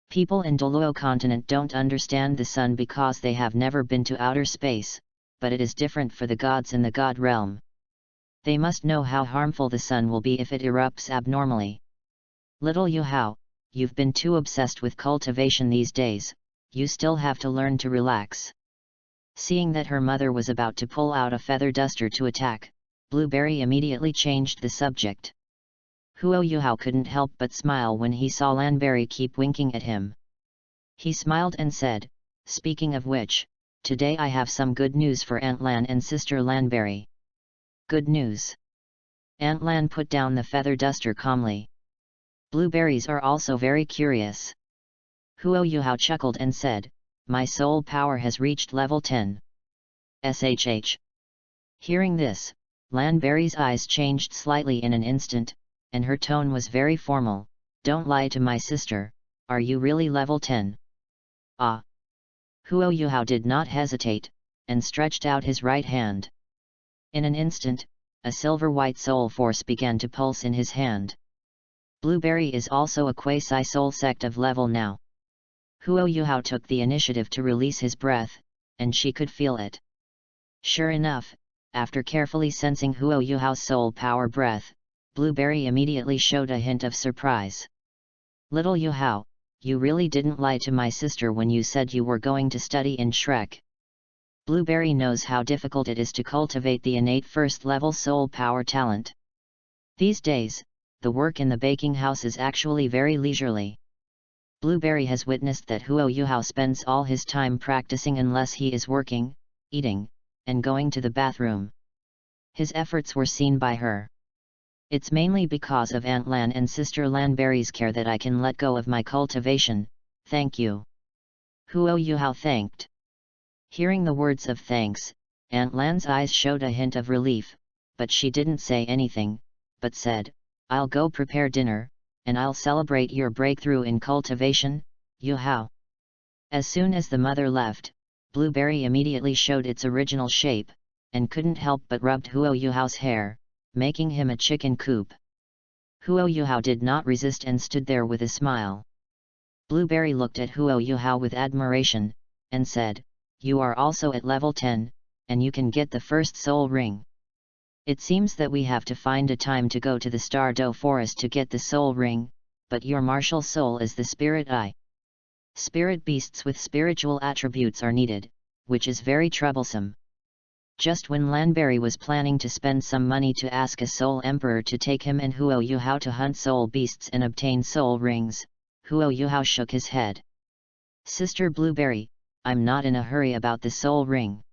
People in Douluo continent don't understand the sun because they have never been to outer space, but it is different for the gods in the God realm. They must know how harmful the sun will be if it erupts abnormally. Little HAO, you've been too obsessed with cultivation these days, you still have to learn to relax. Seeing that her mother was about to pull out a feather duster to attack, Blueberry immediately changed the subject. HAO couldn't help but smile when he saw Lanberry keep winking at him. He smiled and said, "Speaking of which, today I have some good news for Aunt Lan and Sister Lanberry." "Good news?" Aunt Lan put down the feather duster calmly. Blueberries are also very curious. HAO chuckled and said, "My soul power has reached level 10. SHH. Hearing this, Lanberry's eyes changed slightly in an instant, and her tone was very formal. "Don't lie to my sister, are you really level 10? Ah." HAO did not hesitate, and stretched out his right hand. In an instant, a silver-white soul force began to pulse in his hand. Blueberry is also a quasi-soul sect of level now. HAO took the initiative to release his breath, and she could feel it. Sure enough, after carefully sensing HAO's soul power breath, Blueberry immediately showed a hint of surprise. "Little HAO, you really didn't lie to my sister when you said you were going to study in Shrek." Blueberry knows how difficult it is to cultivate the innate first-level soul power talent. These days, the work in the baking house is actually very leisurely. Blueberry has witnessed that HAO spends all his time practicing unless he is working, eating, and going to the bathroom. His efforts were seen by her. "It's mainly because of Aunt Lan and Sister Lanberry's care that I can let go of my cultivation, thank you." HAO thanked. Hearing the words of thanks, Aunt Lan's eyes showed a hint of relief, but she didn't say anything, but said, "I'll go prepare dinner, and I'll celebrate your breakthrough in cultivation, HAO." As soon as the mother left, Blueberry immediately showed its original shape, and couldn't help but rubbed HAO's hair, making him a chicken coop. HAO did not resist and stood there with a smile. Blueberry looked at HAO with admiration, and said, "You are also at level 10, and you can get the first soul ring. It seems that we have to find a time to go to the Stardew Forest to get the soul ring, but your martial soul is the spirit eye. Spirit beasts with spiritual attributes are needed, which is very troublesome." Just when Lanberry was planning to spend some money to ask a soul emperor to take him and HAO to hunt soul beasts and obtain soul rings, HAO shook his head. "Sister Blueberry, I'm not in a hurry about the soul ring.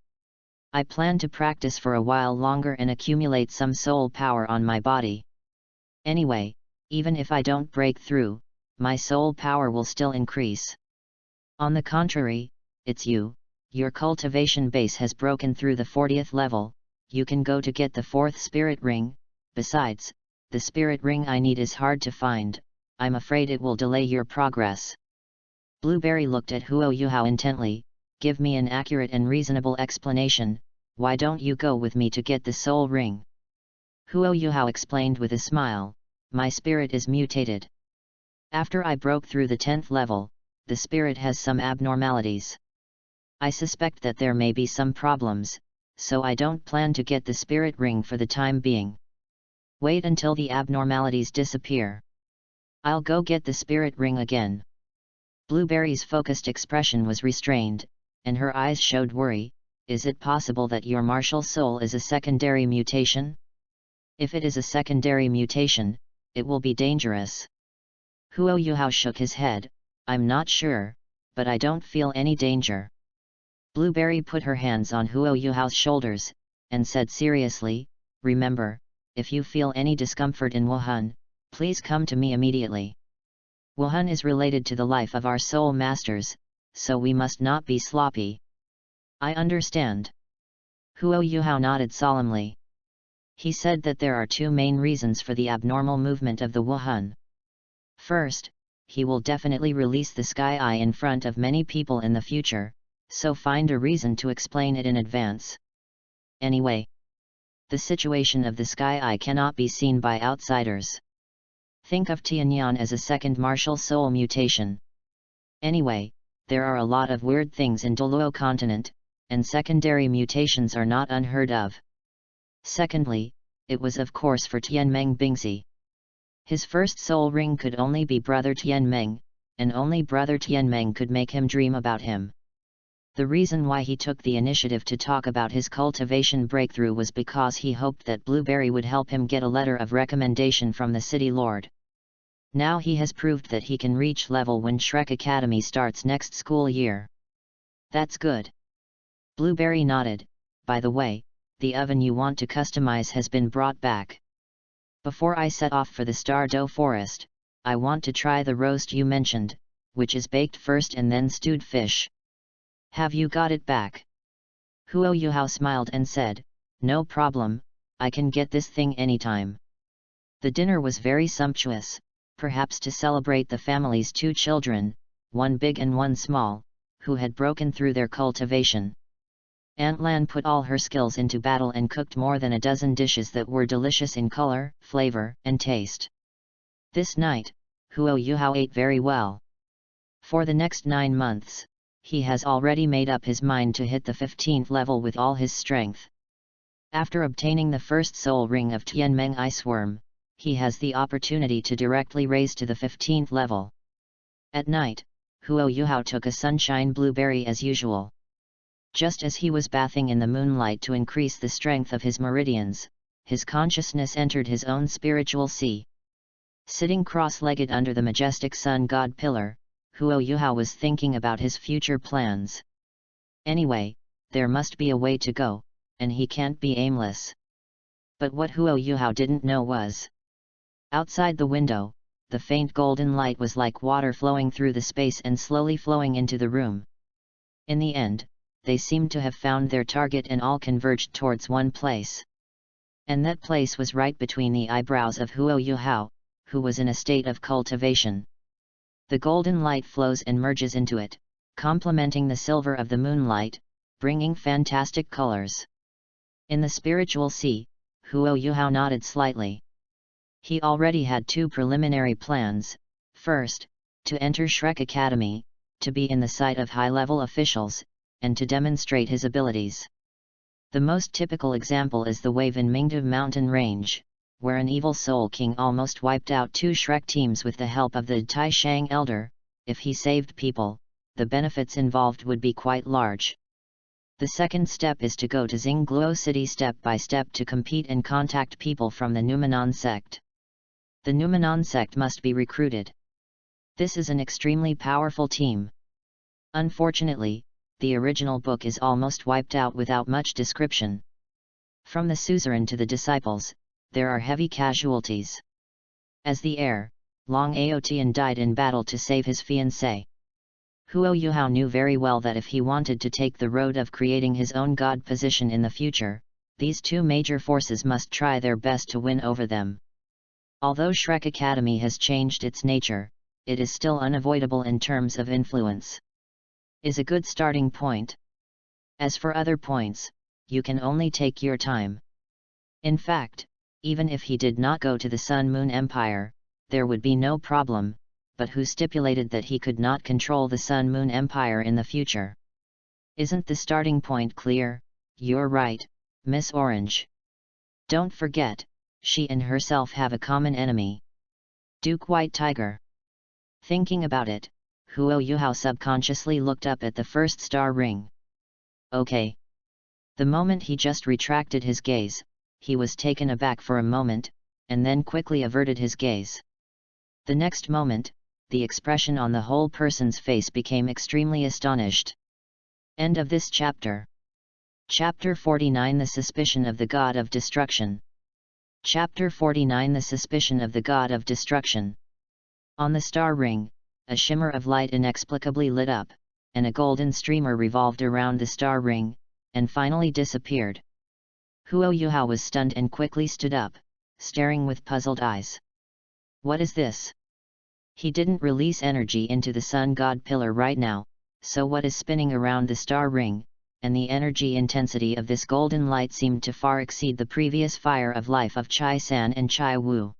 I plan to practice for a while longer and accumulate some soul power on my body. Anyway, even if I don't break through, my soul power will still increase. On the contrary, it's you, your cultivation base has broken through the 40th level, you can go to get the 4th spirit ring, besides, the spirit ring I need is hard to find, I'm afraid it will delay your progress." Blueberry looked at HAO intently. "Give me an accurate and reasonable explanation, why don't you go with me to get the soul ring?" HAO explained with a smile, "My spirit is mutated. After I broke through the 10th level, the spirit has some abnormalities. I suspect that there may be some problems, so I don't plan to get the spirit ring for the time being. Wait until the abnormalities disappear. I'll go get the spirit ring again." Blueberry's focused expression was restrained, and her eyes showed worry. "Is it possible that your martial soul is a secondary mutation? If it is a secondary mutation, it will be dangerous." HAO shook his head, "I'm not sure, but I don't feel any danger." Blueberry put her hands on HAO's shoulders, and said seriously, "Remember, if you feel any discomfort in Wuhan, please come to me immediately. Wuhan is related to the life of our soul masters, so we must not be sloppy." "I understand." HAO nodded solemnly. He said that there are two main reasons for the abnormal movement of the Wuhan. First, he will definitely release the Sky Eye in front of many people in the future, so find a reason to explain it in advance. Anyway, The situation of the sky eye cannot be seen by outsiders. Think of Tianyan as a second martial soul mutation. Anyway, there are a lot of weird things in Douluo continent, and secondary mutations are not unheard of. Secondly, it was of course for Tianmeng Bingzi. His first soul ring could only be brother Tianmeng, and only brother Tianmeng could make him dream about him. The reason why he took the initiative to talk about his cultivation breakthrough was because he hoped that Blueberry would help him get a letter of recommendation from the city lord. Now he has proved that he can reach level when Shrek Academy starts next school year. That's good. Blueberry nodded. By the way, the oven you want to customize has been brought back. Before I set off for the Star Dough Forest, I want to try the roast you mentioned, which is baked first and then stewed fish. Have you got it back? Huo Yuhao smiled and said, no problem, I can get this thing anytime. The dinner was very sumptuous, perhaps to celebrate the family's 2 children, one big and one small, who had broken through their cultivation. Aunt Lan put all her skills into battle and cooked more than a dozen dishes that were delicious in color, flavor, and taste. This night, Huo Yuhao ate very well. For the next 9 months, he has already made up his mind to hit the 15th level with all his strength. After obtaining the first soul ring of Tianmeng Iceworm, he has the opportunity to directly raise to the 15th level. At night, Huo Yuhao took a sunshine blueberry as usual. Just as he was bathing in the moonlight to increase the strength of his meridians, his consciousness entered his own spiritual sea. Sitting cross-legged under the majestic sun god pillar, Huo Yuhao was thinking about his future plans. Anyway, there must be a way to go, and he can't be aimless. But what Huo Yuhao didn't know was, outside the window, the faint golden light was like water flowing through the space and slowly flowing into the room. In the end, they seemed to have found their target and all converged towards one place. And that place was right between the eyebrows of Huo Yuhao, who was in a state of cultivation. The golden light flows and merges into it, complementing the silver of the moonlight, bringing fantastic colors. In the spiritual sea, Huo Yuhao nodded slightly. He already had 2 preliminary plans. First, to enter Shrek Academy, to be in the sight of high-level officials, and to demonstrate his abilities. The most typical example is the wave in Mingdu mountain range, where an evil soul king almost wiped out 2 Shrek teams with the help of the Tai Shang Elder. If he saved people, the benefits involved would be quite large. The second step is to go to Xingluo City step by step to compete and contact people from the Numenon sect. The Numenon sect must be recruited. This is an extremely powerful team. Unfortunately, the original book is almost wiped out without much description. From the suzerain to the disciples, there are heavy casualties. As the heir, Long Aotian died in battle to save his fiancée. Huo Yuhao knew very well that if he wanted to take the road of creating his own god position in the future, these 2 major forces must try their best to win over them. Although Shrek Academy has changed its nature, it is still unavoidable in terms of influence. Is a good starting point. As for other points, you can only take your time. In fact, even if he did not go to the Sun Moon Empire, there would be no problem, but who stipulated that he could not control the Sun Moon Empire in the future? Isn't the starting point clear? You're right, Miss Orange. Don't forget, she and herself have a common enemy. Duke White Tiger. Thinking about it, Huo Yuhao subconsciously looked up at the first star ring. Okay. The moment he just retracted his gaze, he was taken aback for a moment, and then quickly averted his gaze. The next moment, the expression on the whole person's face became extremely astonished. End of this chapter. Chapter 49 The Suspicion of the God of Destruction. Chapter 49 The Suspicion of the God of Destruction. On the star ring, a shimmer of light inexplicably lit up, and a golden streamer revolved around the star ring, and finally disappeared. Huo Yuhao was stunned and quickly stood up, staring with puzzled eyes. What is this? He didn't release energy into the sun god pillar right now, so what is spinning around the star ring, and the energy intensity of this golden light seemed to far exceed the previous fire of life of Chai San and Chai Wu.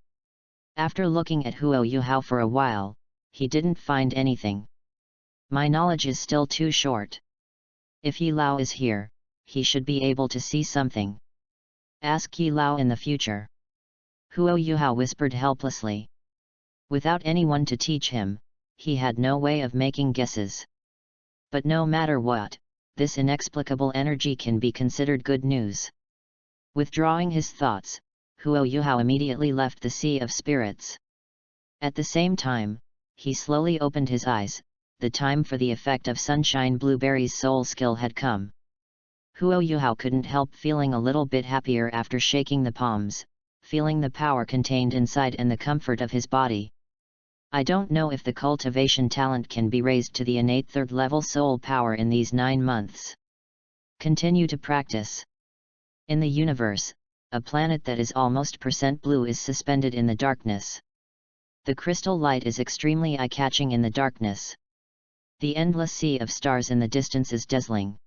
After looking at Huo Yuhao for a while, he didn't find anything. My knowledge is still too short. If Yi Lao is here, he should be able to see something. Ask Yi Lao in the future. Huo Yuhao whispered helplessly. Without anyone to teach him, he had no way of making guesses. But no matter what, this inexplicable energy can be considered good news. Withdrawing his thoughts, Huo Yuhao immediately left the Sea of Spirits. At the same time, he slowly opened his eyes. The time for the effect of Sunshine Blueberry's soul skill had come. Huo Yuhao couldn't help feeling a little bit happier after shaking the palms, feeling the power contained inside and the comfort of his body. I don't know if the cultivation talent can be raised to the innate third-level soul power in these 9 months. Continue to practice. In the universe, a planet that is almost percent blue is suspended in the darkness. The crystal light is extremely eye-catching in the darkness. The endless sea of stars in the distance is dazzling.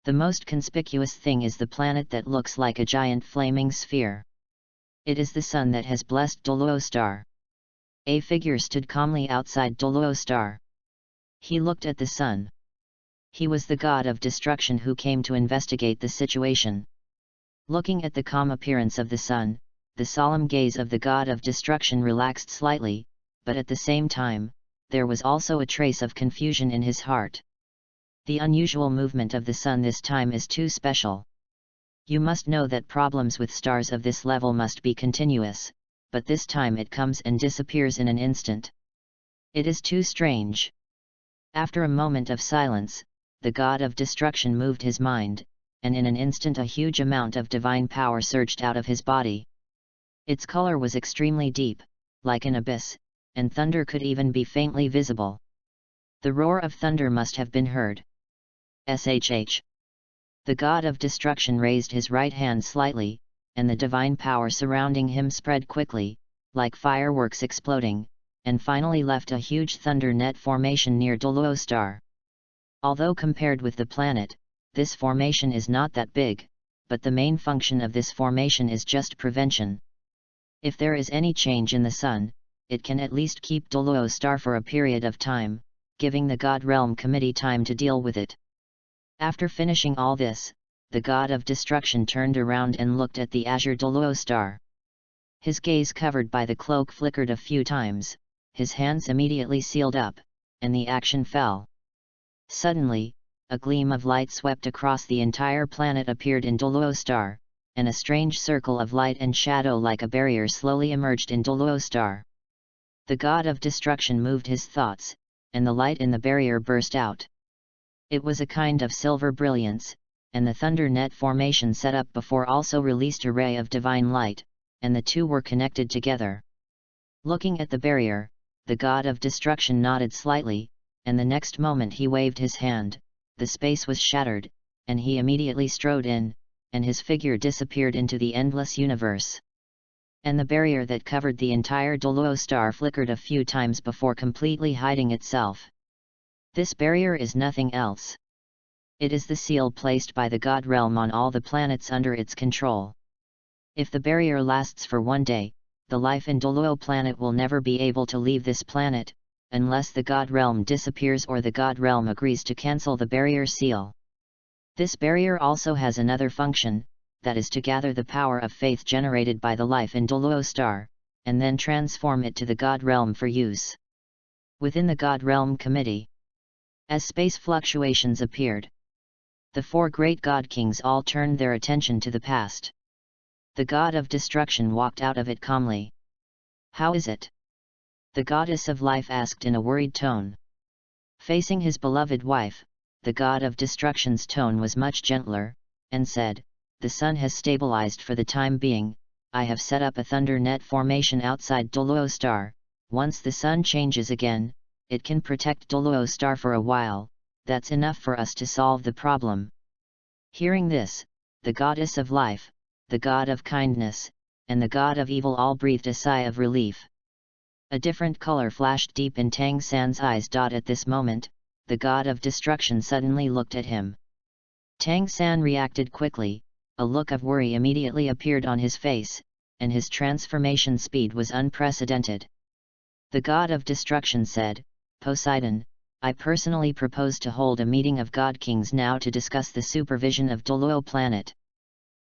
The most conspicuous thing is the planet that looks like a giant flaming sphere. It is the sun that has blessed Douluo star. A figure stood calmly outside Douluo star. He looked at the sun. He was the god of destruction who came to investigate the situation. Looking at the calm appearance of the sun, the solemn gaze of the god of destruction relaxed slightly, but at the same time, there was also a trace of confusion in his heart. The unusual movement of the sun this time is too special. You must know that problems with stars of this level must be continuous, but this time it comes and disappears in an instant. It is too strange. After a moment of silence, the god of destruction moved his mind, and in an instant a huge amount of divine power surged out of his body. Its color was extremely deep, like an abyss, and thunder could even be faintly visible. The roar of thunder must have been heard. SHH. The god of destruction raised his right hand slightly, and the divine power surrounding him spread quickly, like fireworks exploding, and finally left a huge thunder net formation near Douluo star. Although compared with the planet, this formation is not that big, but the main function of this formation is just prevention. If there is any change in the sun, it can at least keep Douluo star for a period of time, giving the God Realm Committee time to deal with it. After finishing all this, the god of destruction turned around and looked at the azure Douluo star. His gaze covered by the cloak flickered a few times, his hands immediately sealed up, and the action fell. Suddenly, a gleam of light swept across the entire planet appeared in Douluo star, and a strange circle of light and shadow like a barrier slowly emerged in Douluo star. The god of destruction moved his thoughts, and the light in the barrier burst out. It was a kind of silver brilliance, and the thunder net formation set up before also released a ray of divine light, and the two were connected together. Looking at the barrier, the god of destruction nodded slightly, and the next moment he waved his hand, the space was shattered, and he immediately strode in, and his figure disappeared into the endless universe. And the barrier that covered the entire Douluo star flickered a few times before completely hiding itself. This barrier is nothing else. It is the seal placed by the God Realm on all the planets under its control. If the barrier lasts for 1 day, the life in Douluo planet will never be able to leave this planet, unless the God Realm disappears or the God Realm agrees to cancel the barrier seal. This barrier also has another function, that is to gather the power of faith generated by the life in Douluo star, and then transform it to the God Realm for use. Within the God Realm Committee, as space fluctuations appeared, the 4 great god kings all turned their attention to the past. The god of destruction walked out of it calmly. How is it? The goddess of life asked in a worried tone. Facing his beloved wife, the god of destruction's tone was much gentler, and said, "The sun has stabilized for the time being. I have set up a thunder net formation outside Douluo star. Once the sun changes again, it can protect Douluo star for a while. That's enough for us to solve the problem." Hearing this, the goddess of life, the god of kindness, and the god of evil all breathed a sigh of relief. A different color flashed deep in Tang San's eyes. At this moment, the god of destruction suddenly looked at him. Tang San reacted quickly, a look of worry immediately appeared on his face, and his transformation speed was unprecedented. The god of destruction said, "Poseidon, I personally propose to hold a meeting of god kings now to discuss the supervision of Douluo planet."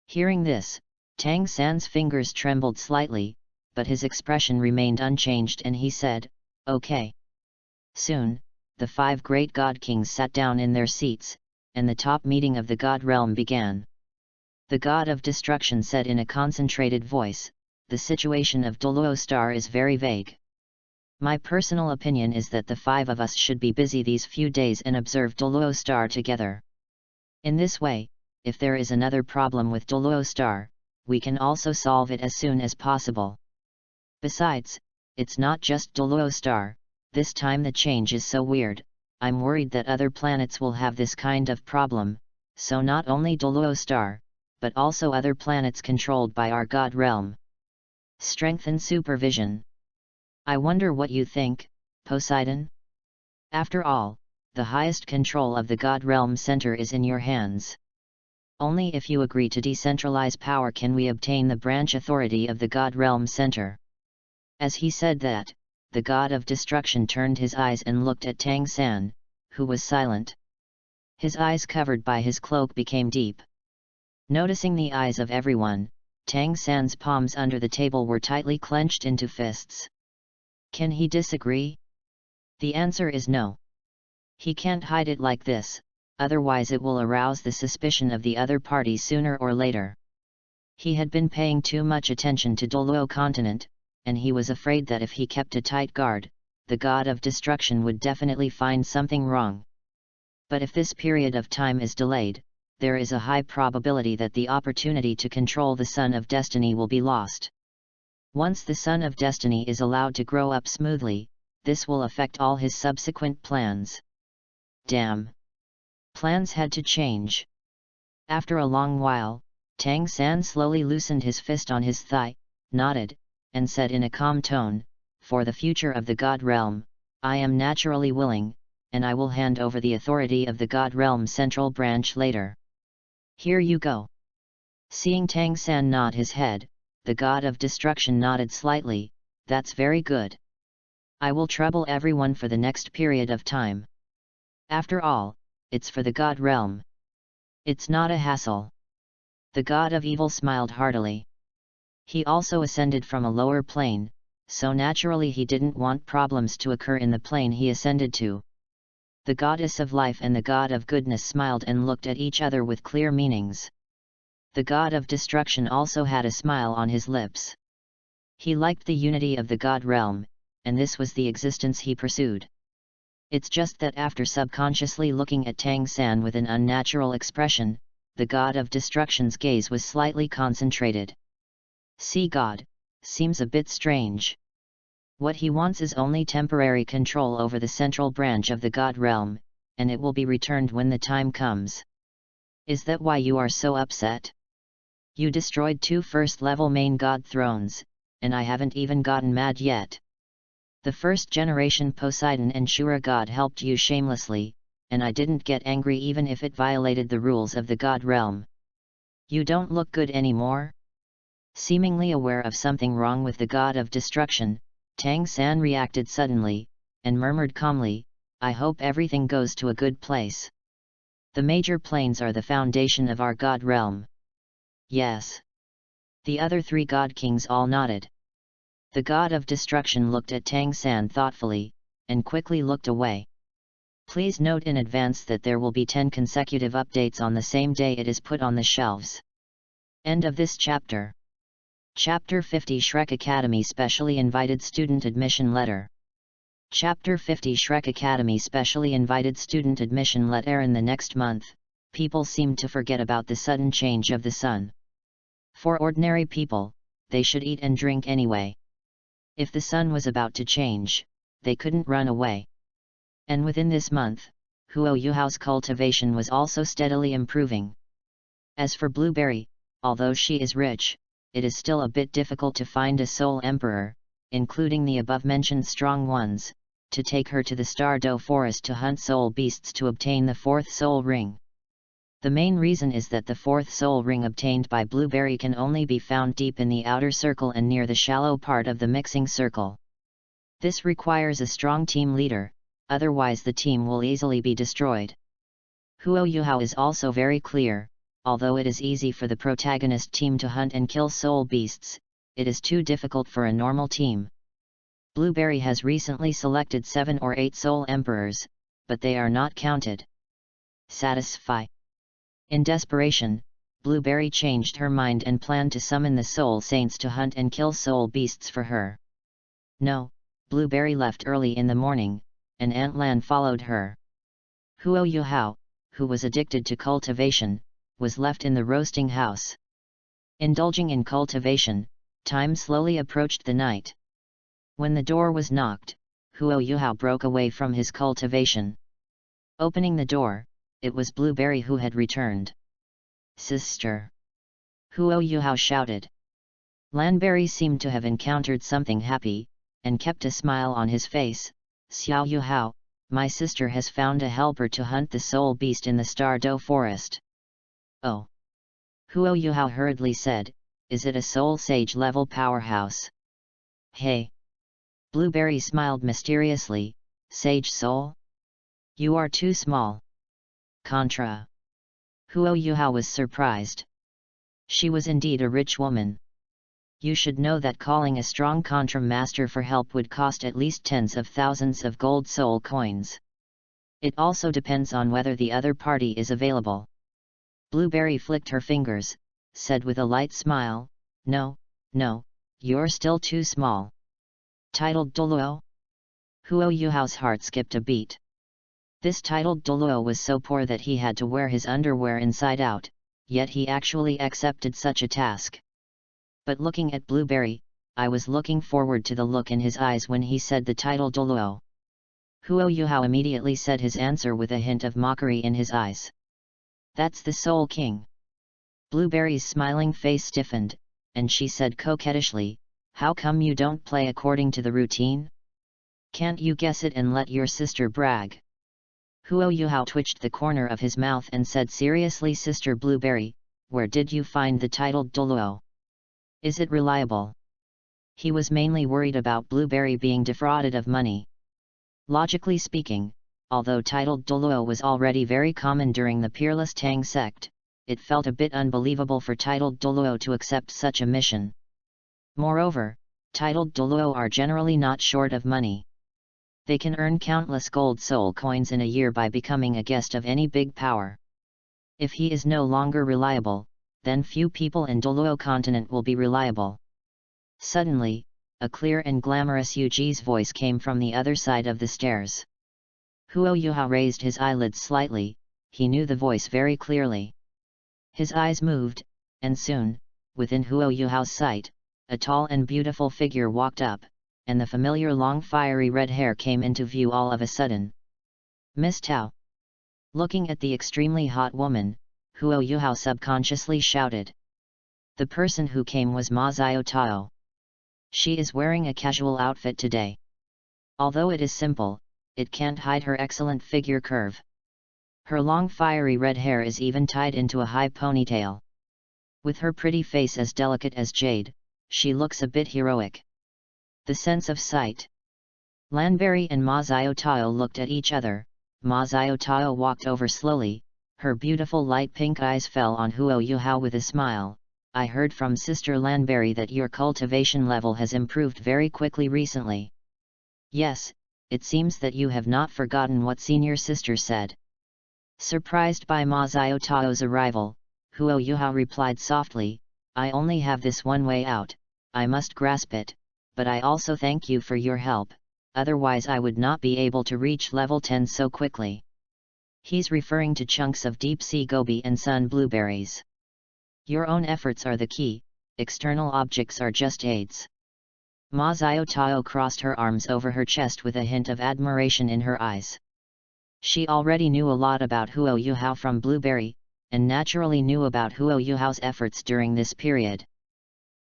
Hearing this, Tang San's fingers trembled slightly, but his expression remained unchanged and he said, "Okay." Soon, the 5 great god kings sat down in their seats, and the top meeting of the god realm began. The god of destruction said in a concentrated voice, "The situation of Douluo Star is very vague. My personal opinion is that the 5 of us should be busy these few days and observe Douluo Star together. In this way, if there is another problem with Douluo Star, we can also solve it as soon as possible. Besides, it's not just Douluo Star, this time the change is so weird, I'm worried that other planets will have this kind of problem, so not only Douluo Star, but also other planets controlled by our god realm. Strengthen supervision. I wonder what you think, Poseidon? After all, the highest control of the god realm center is in your hands. Only if you agree to decentralize power can we obtain the branch authority of the god realm center." As he said that, the god of destruction turned his eyes and looked at Tang San, who was silent. His eyes covered by his cloak became deep. Noticing the eyes of everyone, Tang San's palms under the table were tightly clenched into fists. Can he disagree? The answer is no. He can't hide it like this, otherwise it will arouse the suspicion of the other party sooner or later. He had been paying too much attention to Douluo continent, and he was afraid that if he kept a tight guard, the god of destruction would definitely find something wrong. But if this period of time is delayed, there is a high probability that the opportunity to control the Son of Destiny will be lost. Once the Son of Destiny is allowed to grow up smoothly, this will affect all his subsequent plans. Damn! Plans had to change. After a long while, Tang San slowly loosened his fist on his thigh, nodded, and said in a calm tone, "For the future of the God Realm, I am naturally willing, and I will hand over the authority of the God Realm Central Branch later. Here you go." Seeing Tang San nod his head, the God of Destruction nodded slightly, "That's very good. I will trouble everyone for the next period of time. After all, it's for the God Realm. It's not a hassle." The God of Evil smiled heartily. He also ascended from a lower plane, so naturally he didn't want problems to occur in the plane he ascended to. The Goddess of Life and the God of Goodness smiled and looked at each other with clear meanings. The God of Destruction also had a smile on his lips. He liked the unity of the God Realm, and this was the existence he pursued. It's just that after subconsciously looking at Tang San with an unnatural expression, the God of Destruction's gaze was slightly concentrated. "See God, seems a bit strange. What he wants is only temporary control over the central branch of the God Realm, and it will be returned when the time comes. Is that why you are so upset? You destroyed 2 first-level main God thrones, and I haven't even gotten mad yet. The first generation Poseidon and Shura God helped you shamelessly, and I didn't get angry even if it violated the rules of the God Realm. You don't look good anymore?" Seemingly aware of something wrong with the God of Destruction, Tang San reacted suddenly, and murmured calmly, "I hope everything goes to a good place. The major planes are the foundation of our God Realm." "Yes." The other 3 God Kings all nodded. The God of Destruction looked at Tang San thoughtfully, and quickly looked away. Please note in advance that there will be 10 consecutive updates on the same day it is put on the shelves. End of this chapter. Chapter 50 Shrek Academy Specially Invited Student Admission Letter. Chapter 50 Shrek Academy Specially Invited Student Admission Letter. In the next month, people seemed to forget about the sudden change of the sun. For ordinary people, they should eat and drink anyway. If the sun was about to change, they couldn't run away. And within this month, Huo Yuhao's cultivation was also steadily improving. As for Blueberry, although she is rich, it is still a bit difficult to find a soul emperor, including the above-mentioned strong ones, to take her to the Stardow Forest to hunt soul beasts to obtain the 4th soul ring. The main reason is that the fourth soul ring obtained by Blueberry can only be found deep in the outer circle and near the shallow part of the mixing circle. This requires a strong team leader, otherwise the team will easily be destroyed. HAO Yuhao is also very clear. Although it is easy for the protagonist team to hunt and kill soul beasts, it is too difficult for a normal team. Blueberry has recently selected 7 or 8 soul emperors, but they are not counted. Satisfy. In desperation, Blueberry changed her mind and planned to summon the soul saints to hunt and kill soul beasts for her. No, Blueberry left early in the morning, and Aunt Lan followed her. HAO Yuhao, who was addicted to cultivation, was left in the roasting house. Indulging in cultivation, time slowly approached the night. When the door was knocked, HAO Yuhao broke away from his cultivation. Opening the door, it was Blueberry who had returned. "Sister!" HAO Yuhao shouted. Lanberry seemed to have encountered something happy, and kept a smile on his face. "Xiao Yuhao, my sister has found a helper to hunt the soul beast in the Stardow forest." "Oh!" HAO Yuhao hurriedly said, "Is it a soul sage level powerhouse?" "Hey!" Blueberry smiled mysteriously, "Sage soul? You are too small." Contra. HAO Yuhao was surprised. She was indeed a rich woman. You should know that calling a strong Contra master for help would cost at least tens of thousands of gold soul coins. It also depends on whether the other party is available. Blueberry flicked her fingers, said with a light smile, "No, you're still too small." Titled Douluo? HAO Yuhao's heart skipped a beat. This titled Douluo was so poor that he had to wear his underwear inside out, yet he actually accepted such a task. But looking at Blueberry, I was looking forward to the look in his eyes when he said the title Douluo. HAO Yuhao immediately said his answer with a hint of mockery in his eyes. "That's the Soul King." Blueberry's smiling face stiffened, and she said coquettishly, "How come you don't play according to the routine? Can't you guess it and let your sister brag?" HAO Yuhao twitched the corner of his mouth and said seriously, "Sister Blueberry, where did you find the titled Douluo? Is it reliable?" He was mainly worried about Blueberry being defrauded of money. Logically speaking, although titled Douluo was already very common during the Peerless Tang sect, it felt a bit unbelievable for titled Douluo to accept such a mission. Moreover, titled Douluo are generally not short of money. They can earn countless gold soul coins in a year by becoming a guest of any big power. If he is no longer reliable, then few people in Douluo continent will be reliable. Suddenly, a clear and glamorous Yuji's voice came from the other side of the stairs. HAO Yuhao raised his eyelids slightly, he knew the voice very clearly. His eyes moved, and soon, within HAO Yuhao's sight, a tall and beautiful figure walked up, and the familiar long fiery red hair came into view all of a sudden. "Miss Tao!" Looking at the extremely hot woman, HAO Yuhao subconsciously shouted. The person who came was Ma Xiao Tao. She is wearing a casual outfit today. Although it is simple, it can't hide her excellent figure curve. Her long fiery red hair is even tied into a high ponytail. With her pretty face as delicate as jade, she looks a bit heroic. The sense of sight. Lanberry and Ma Xiao Tao looked at each other. Ma Xiao Tao walked over slowly, her beautiful light pink eyes fell on HAO Yuhao with a smile. "I heard from Sister Lanberry that your cultivation level has improved very quickly recently." "Yes, it seems that you have not forgotten what senior sister said." Surprised by Ma Xiao Tao's arrival, HAO Yuhao replied softly, "I only have this one way out, I must grasp it, but I also thank you for your help, otherwise I would not be able to reach level 10 so quickly." He's referring to chunks of deep sea gobi and sun blueberries. Your own efforts are the key, external objects are just aids. Ma Xiao Tao crossed her arms over her chest with a hint of admiration in her eyes. She already knew a lot about HAO Yuhao from Blueberry, and naturally knew about HAO Yuhao's efforts during this period.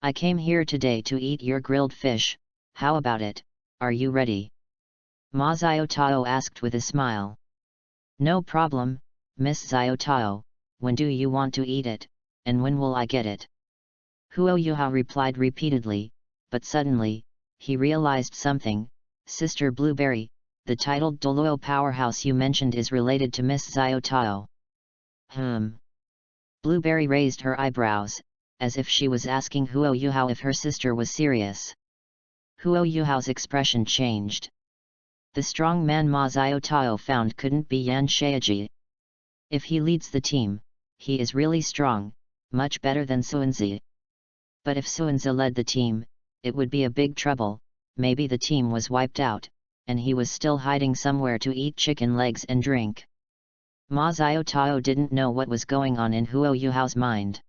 "I came here today to eat your grilled fish, how about it, are you ready?" Ma Xiao Tao asked with a smile. "No problem, Miss Xiao Tao, when do you want to eat it, and when will I get it? Huo Yuhao replied repeatedly, but suddenly, he realized something. Sister Blueberry, the titled Douluo powerhouse you mentioned is related to Miss Xiao Tao. Blueberry raised her eyebrows, as if she was asking Huo Yuhao if her sister was serious. Huo Yuhao's expression changed. The strong man Ma Xiao Tao found couldn't be Yan Shaiji. If he leads the team, he is really strong, much better than Suanzi. But if Suanzi led the team, it would be a big trouble. Maybe the team was wiped out, and he was still hiding somewhere to eat chicken legs and drink. Ma Xiao Tao didn't know what was going on in Huo Yuhao's mind.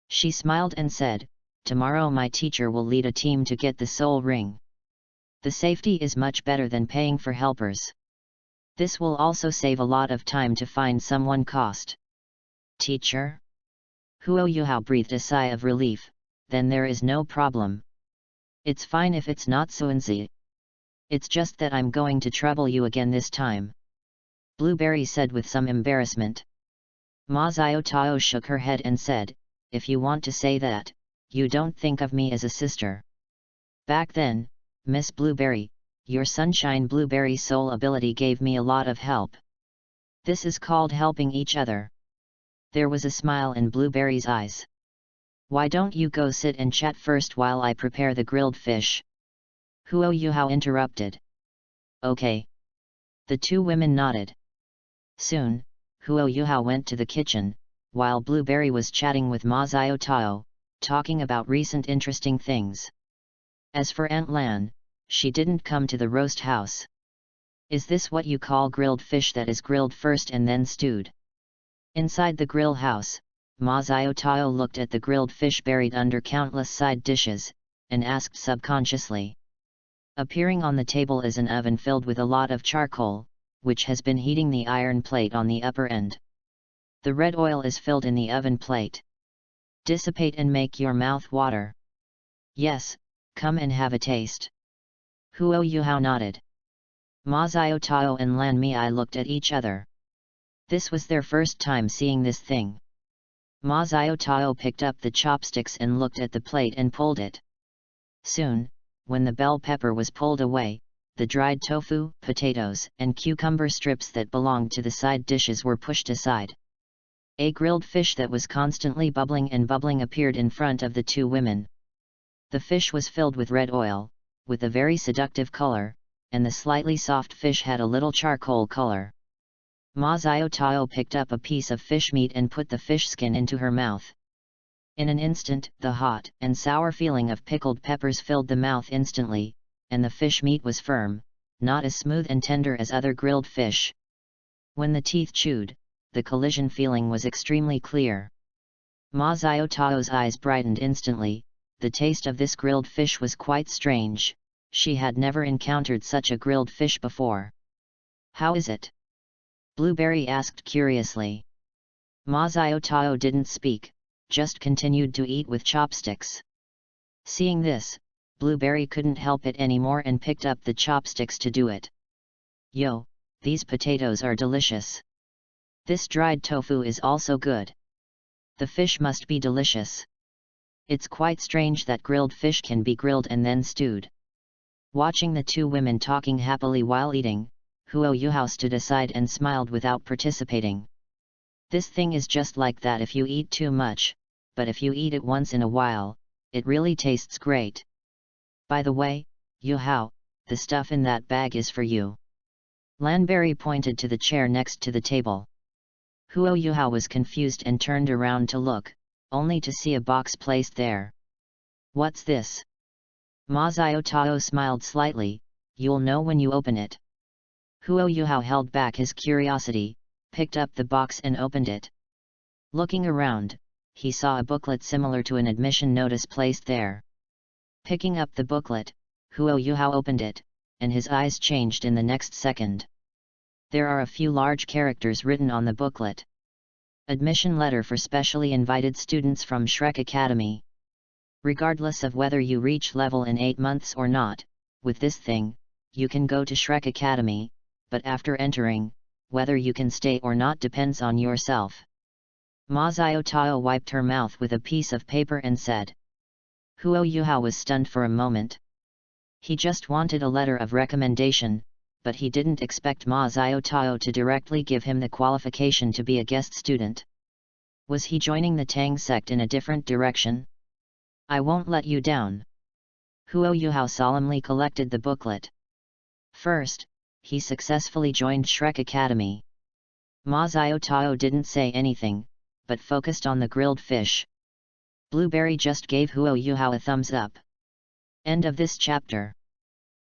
She smiled and said, "Tomorrow my teacher will lead a team to get the soul ring. The safety is much better than paying for helpers. This will also save a lot of time to find someone cost." Teacher? Huo Yuhao breathed a sigh of relief. Then there is no problem. It's fine if it's not Suanzi. It's just that I'm going to trouble you again this time. Blueberry said with some embarrassment. Ma Xiao Tao shook her head and said, "If you want to say that, you don't think of me as a sister. Back then, Miss Blueberry, your Sunshine Blueberry soul ability gave me a lot of help. This is called helping each other." There was a smile in Blueberry's eyes. "Why don't you go sit and chat first while I prepare the grilled fish?" Huo Yuhao interrupted. "Okay." The two women nodded. Soon, Huo Yuhao went to the kitchen, while Blueberry was chatting with Ma Xiao Tao, talking about recent interesting things. As for Aunt Lan, she didn't come to the roast house. "Is this what you call grilled fish that is grilled first and then stewed?" Inside the grill house, Ma Xiao Tao looked at the grilled fish buried under countless side dishes, and asked subconsciously. Appearing on the table is an oven filled with a lot of charcoal, which has been heating the iron plate on the upper end. The red oil is filled in the oven plate. Dissipate and make your mouth water. Yes, come and have a taste. Huo Yuhao nodded. Ma Xiao Tao and Lan Mi looked at each other. This was their first time seeing this thing. Ma Xiao Tao picked up the chopsticks and looked at the plate and pulled it. Soon, when the bell pepper was pulled away, the dried tofu, potatoes, and cucumber strips that belonged to the side dishes were pushed aside. A grilled fish that was constantly bubbling and bubbling appeared in front of the two women. The fish was filled with red oil, with a very seductive color, and the slightly soft fish had a little charcoal color. Ma Xiao Tao picked up a piece of fish meat and put the fish skin into her mouth. In an instant, the hot and sour feeling of pickled peppers filled the mouth instantly, and the fish meat was firm, not as smooth and tender as other grilled fish. When the teeth chewed, the collision feeling was extremely clear. Ma Xiao Tao's eyes brightened instantly. The taste of this grilled fish was quite strange. She had never encountered such a grilled fish before. "How is it?" Blueberry asked curiously. Ma Xiao Tao didn't speak, just continued to eat with chopsticks. Seeing this, Blueberry couldn't help it anymore and picked up the chopsticks to do it. "Yo, these potatoes are delicious. This dried tofu is also good. The fish must be delicious. It's quite strange that grilled fish can be grilled and then stewed." Watching the two women talking happily while eating, Huo Yuhao stood aside and smiled without participating. This thing is just like that if you eat too much, but if you eat it once in a while, it really tastes great. By the way, Yuhao, the stuff in that bag is for you. Lanberry pointed to the chair next to the table. Huo Yuhao was confused and turned around to look, only to see a box placed there. "What's this?" Ma Xiao Tao smiled slightly. "You'll know when you open it." Huo Yuhao held back his curiosity, picked up the box and opened it. Looking around, he saw a booklet similar to an admission notice placed there. Picking up the booklet, Huo Yuhao opened it, and his eyes changed in the next second. There are a few large characters written on the booklet. "Admission letter for specially invited students from Shrek Academy. Regardless of whether you reach level in 8 months or not, with this thing, you can go to Shrek Academy, but after entering, whether you can stay or not depends on yourself. Ma Xiaotao wiped her mouth with a piece of paper and said. Huo Yuhao was stunned for a moment. He just wanted a letter of recommendation, but he didn't expect Ma Xiaotao to directly give him the qualification to be a guest student. Was he joining the Tang sect in a different direction? I won't let you down. Huo Yuhao solemnly collected the booklet. First, he successfully joined Shrek Academy. Ma Xiaotao didn't say anything, but focused on the grilled fish. Blueberry just gave Huo Yuhao a thumbs up. End of this chapter.